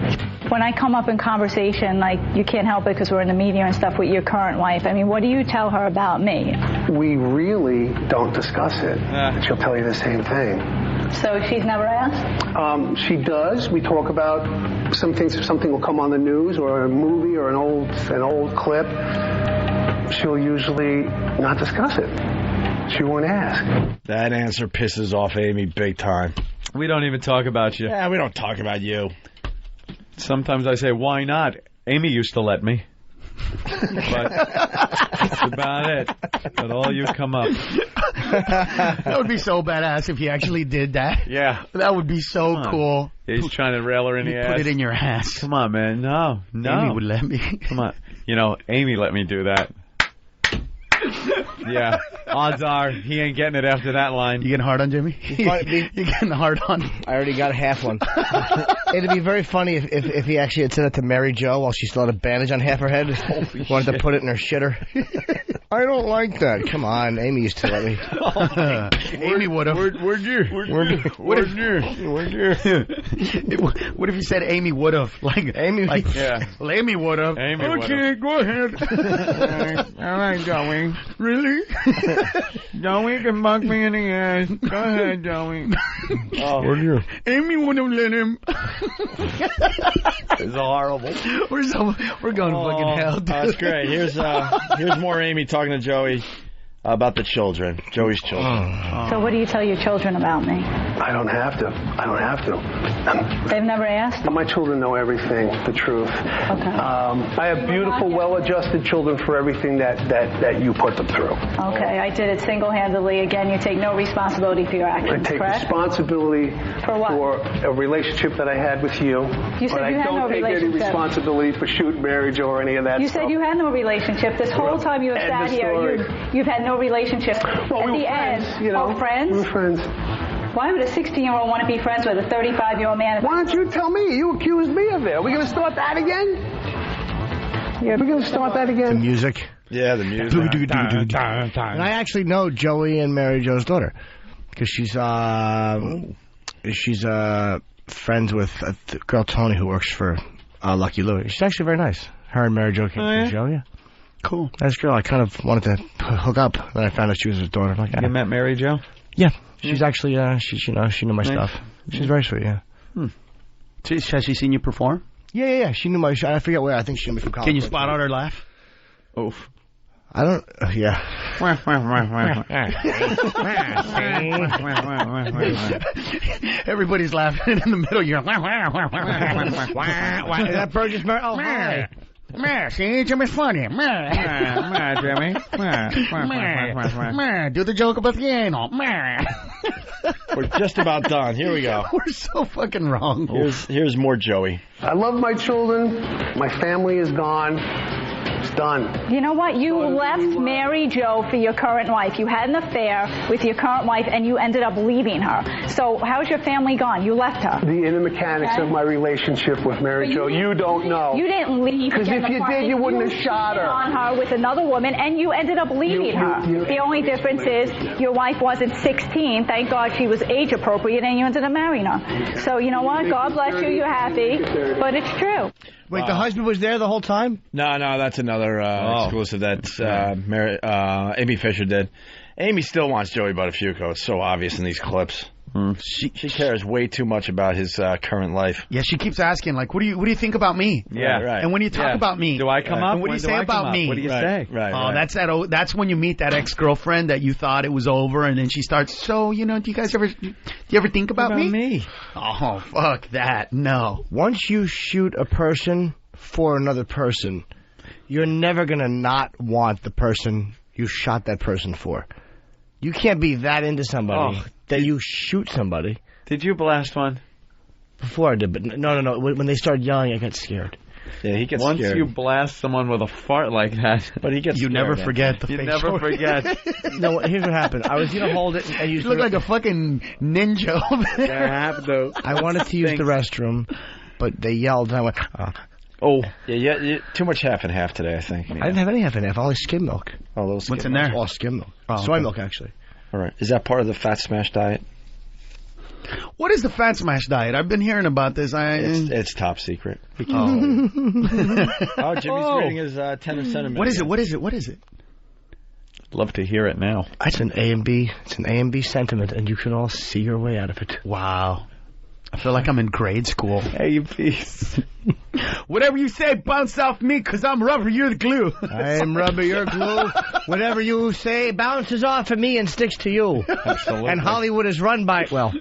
When I come up in conversation, like, you can't help it because we're in the media and stuff with your current wife, I mean, what do you tell her about me? We really don't discuss it. She'll tell you the same thing. So she's never asked? She does. We talk about some things. If something will come on the news or a movie or an old clip, she'll usually not discuss it. She won't ask. That answer pisses off Amy big time. We don't even talk about you. Yeah, we don't talk about you. Sometimes I say, why not? Amy used to let me. But that's about it. But all you come up. That would be so badass if you actually did that. Yeah. That would be so cool. He's trying to rail her in the ass. Put it in your ass. Come on, man. No. Amy would let me. Come on. Amy let me do that. Yeah. Odds are he ain't getting it after that line. You getting hard on Jimmy? You getting hard on? I already got half one. It'd be very funny if he actually had said it to Mary Jo while she still had a bandage on half her head. Wanted to put it in her shitter. I don't like that. Come on, Amy used to let me. Amy would have. What if you said Amy would have? Like Amy, Well, Amy would have. Okay, go ahead. All right, Joey. Really? Joey can bug me in the ass. Go ahead, Joey. Amy would have let him. It's horrible. We're going to fucking hell, dude. That's great. Here's more Amy talking to Joey about the children. Joey's children. So what do you tell your children about me? I don't have to. They've never asked? My children know everything, the truth. Okay. I have beautiful, well-adjusted children for everything that you put them through. Okay, I did it single-handedly. Again, you take no responsibility for your actions, I take correct? responsibility for what? For a relationship that I had with you. You said but you I had don't no take any relationship. responsibility for shoot marriage or any of that You stuff. said you had no relationship. This whole time you have End sat of here, story. you've had no relationship. Well, At we were the friends, end, you know. friends? We were friends. Why would a 16-year-old want to be friends with a 35-year-old man? Why don't you tell me? You accused me of it. Are we going to start that again? We're going to start that The again? music. Yeah, the music. And I actually know Joey and Mary Jo's daughter because she's friends with a girl Tony who works for Lucky Louie. She's actually very nice. Her and Mary Jo came to the show. Yeah, cool. Nice girl. I kind of wanted to hook up. Then I found out she was his daughter. I'm like, You met Mary Jo? Yeah, she's actually she knew my stuff. She's very sweet. Yeah. Has she seen you perform? Yeah. She knew my. I forget where. I think she knew me from college. Can you spot out her laugh? Oof. I don't. Yeah. Everybody's laughing in the middle. You're like, Is that Burgess Murray? Oh, hi. See, Jimmy's funny. Jimmy. Do the joke about the anal. We're just about done. Here we go. We're so fucking wrong. Here's more Joey. I love my children. My family is gone. It's done. You know what? You left Mary Jo for your current wife. You had an affair with your current wife, and you ended up leaving her. So how's your family gone? You left her. The inner mechanics of my relationship with Mary Jo, you don't know. You didn't leave. Because if you did, you wouldn't have shot her. On her with another woman, and you ended up leaving her. The only difference is your wife wasn't 16. Thank God she was age appropriate, and you ended up marrying her. So you know what? God bless you. You're happy, but it's true. Wait, the husband was there the whole time? No, that's another exclusive that Amy Fischer did. Amy still wants Joey Buttafuoco. It's so obvious in these clips. She cares way too much about his current life. Yeah, she keeps asking, like, what do you think about me? Yeah, right. And when you talk about me, do I come up? And what do you say about me? What do you say? Right. Oh, that's when you meet that ex-girlfriend that you thought it was over, and then she starts. So, do you guys ever think about me? Oh, fuck that. No. Once you shoot a person for another person, you're never gonna not want the person you shot that person for. You can't be that into somebody that you shoot somebody. Did you blast one? Before I did, but no. When they started yelling, I got scared. Yeah, he gets Once scared. you blast someone with a fart like that, but he gets you scared. never forget the you face. never forget. No, here's what happened. I was gonna hold it, and you look like a fucking ninja over there. I wanted to use the restroom, but they yelled, and I went. Yeah, too much half and half today, I think. Yeah. I didn't have any half and half. Only skim milk. Oh, little skim What's in milk. there? All skim milk. Oh, Soy okay. milk, actually. All right. Is that part of the Fat Smash diet? What is the Fat Smash diet? I've been hearing about this. It's top secret. Oh, Jimmy's reading his 10 of sentiment. What is it? Love to hear it now. It's an A and B. It's an A and B sentiment, and you can all see your way out of it. Wow. I feel like I'm in grade school. Hey, you piece. Whatever you say, bounce off me, because I'm rubber, you're the glue. I am rubber, you're glue. Whatever you say bounces off of me and sticks to you. Absolutely. And Hollywood is run by, well.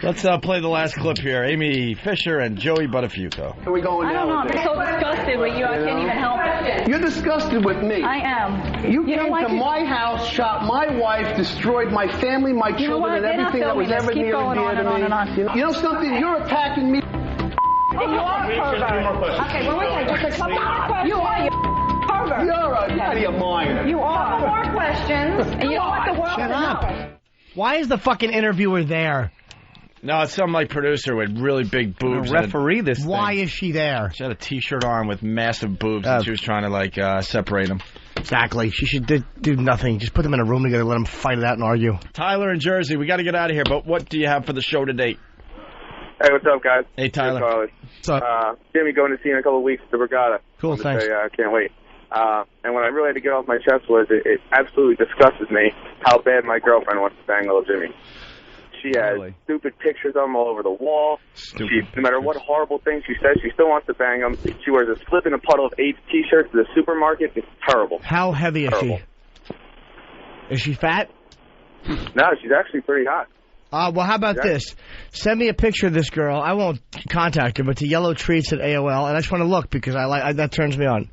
Let's play the last clip here. Amy Fischer and Joey Buttafuoco. Are we going I don't know. I'm so disgusted with you. I can't even help it. You're disgusted with me. I am. You came to my house, shot my wife, destroyed my family, my children, and everything that was ever near and dear to me. You know something? You're attacking me. You are a pervert. Okay, well, wait. Just a couple more questions. You are a pervert. You're out of your mind. You are. Couple more questions. And you don't want the world Shut to up. know. Why is the fucking interviewer there? No, it's some like producer with really big boobs. Referee this thing. Why is she there? She had a T-shirt on with massive boobs, and she was trying to like separate them. Exactly. She should do nothing. Just put them in a room together, let them fight it out and argue. Tyler in Jersey, we got to get out of here. But what do you have for the show today? Hey, what's up, guys? Hey, Tyler. What's up? Jimmy going to see you in a couple of weeks at the Borgata. Cool, thanks. I can't wait. And what I really had to get off my chest was it absolutely disgusts me how bad my girlfriend wants to bang little Jimmy. She has stupid pictures of him all over the wall. No matter what horrible things she says, she still wants to bang him. She wears a slip in a puddle of AIDS T-shirts to the supermarket. It's terrible. How heavy is she? Is she fat? No, she's actually pretty hot. Well, how about this? Send me a picture of this girl. I won't contact her, but to Yellow Treats at AOL, and I just want to look because that turns me on.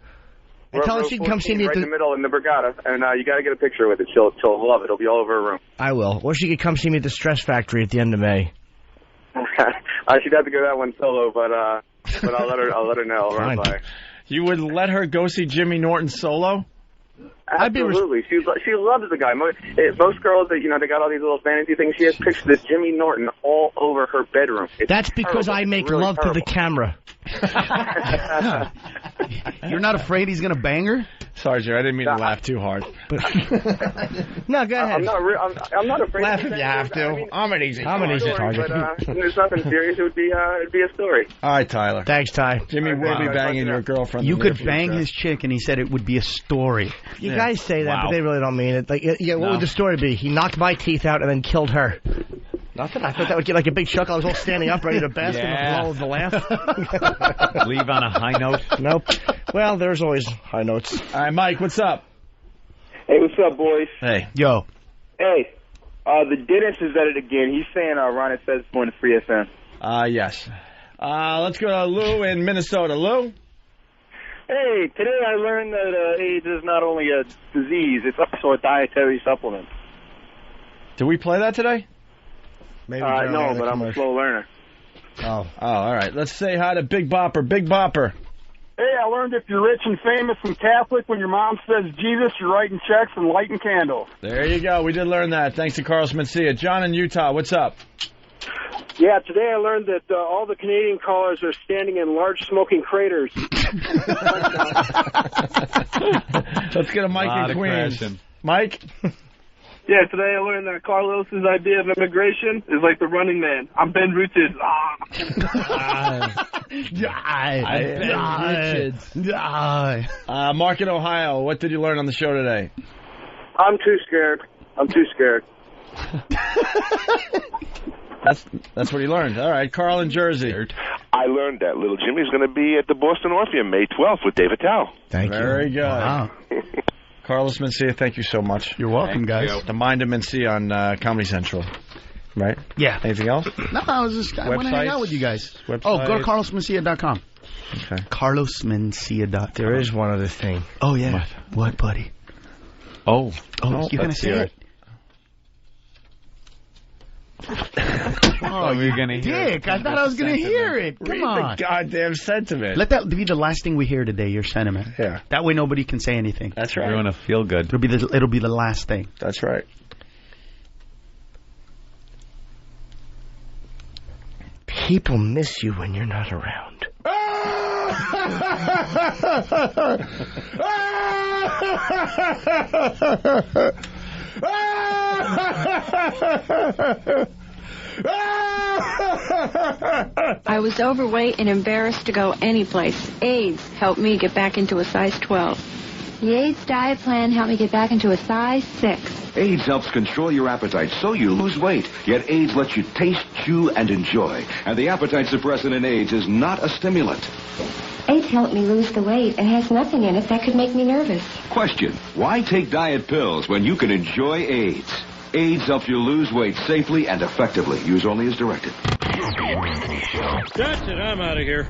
And tell her she can come see me right in the middle in the Borgata, and you got to get a picture with it. She'll love it. It'll be all over her room. I will. Or she could come see me at the Stress Factory at the end of May. She'd have to go that one solo, but I'll let her know. I'll run by. You would let her go see Jimmy Norton solo? Absolutely. She loves the guy. Most girls that they got all these little fantasy things. She has pictures of Jimmy Norton all over her bedroom. That's because I make love to the camera. You're not afraid he's going to bang her? Sorry, Jerry, I didn't mean to laugh too hard. No, go ahead. I'm not afraid. Laugh if you have to. I'm an easy target. But there's nothing serious. It'd be a story. All right, Tyler. Thanks, Ty. Jimmy will be banging your girlfriend. You could bang his chick, and he said it would be a story. You guys say that, but they really don't mean it. Like, what would the story be? He knocked my teeth out and then killed her. Nothing. I thought that would get like a big chuckle. I was all standing up, ready to bask in the flow of the laugh. Leave on a high note. Nope. Well, there's always high notes. All right, Mike, what's up? Hey, what's up, boys? Hey. Yo. Hey, the dentist is at it again. He's saying Ron says it's going to Free FM. Yes. Let's go to Lou in Minnesota. Lou? Hey, today I learned that AIDS is not only a disease, it's also a dietary supplement. Did we play that today? Maybe no, but I'm a slow learner. Oh, all right. Let's say hi to Big Bopper. Big Bopper. Hey, I learned if you're rich and famous and Catholic, when your mom says Jesus, you're writing checks and lighting candles. There you go. We did learn that. Thanks to Carlos Mencia. John in Utah, what's up? Yeah, today I learned that all the Canadian callers are standing in large smoking craters. Let's get a Mike in Queens. Mike? Yeah, today I learned that Carlos's idea of immigration is like the Running Man. I'm Ben Richards. Mark in Ohio, what did you learn on the show today? I'm too scared. That's what he learned. All right, Carl in Jersey. I learned that little Jimmy's going to be at the Boston Orpheum May 12th with David Tao. Thank you. Very good. Wow. Carlos Mencia, thank you so much. You're welcome, guys. The Mind of Mencia on Comedy Central. Right? Yeah. Anything else? No, I want to hang out with you guys. Website? Oh, go to carlosmencia.com. Okay. carlosmencia.com. There is one other thing. Oh, yeah. What buddy? Oh, you're going to say it? Oh, you're going to hear Dick, I thought I was going to hear it. Come on. The goddamn sentiment. Let that be the last thing we hear today, your sentiment. Yeah. That way nobody can say anything. That's right. You're going to feel good. It'll be the last thing. That's right. People miss you when you're not around. I was overweight and embarrassed to go anyplace. AIDS helped me get back into a size 12. The AIDS diet plan helped me get back into a size 6. AIDS helps control your appetite so you lose weight. Yet AIDS lets you taste, chew, and enjoy. And the appetite suppressant in AIDS is not a stimulant. AIDS helped me lose the weight and has nothing in it that could make me nervous. Question: why take diet pills when you can enjoy AIDS? AIDS helps you lose weight safely and effectively. Use only as directed. That's it. I'm out of here.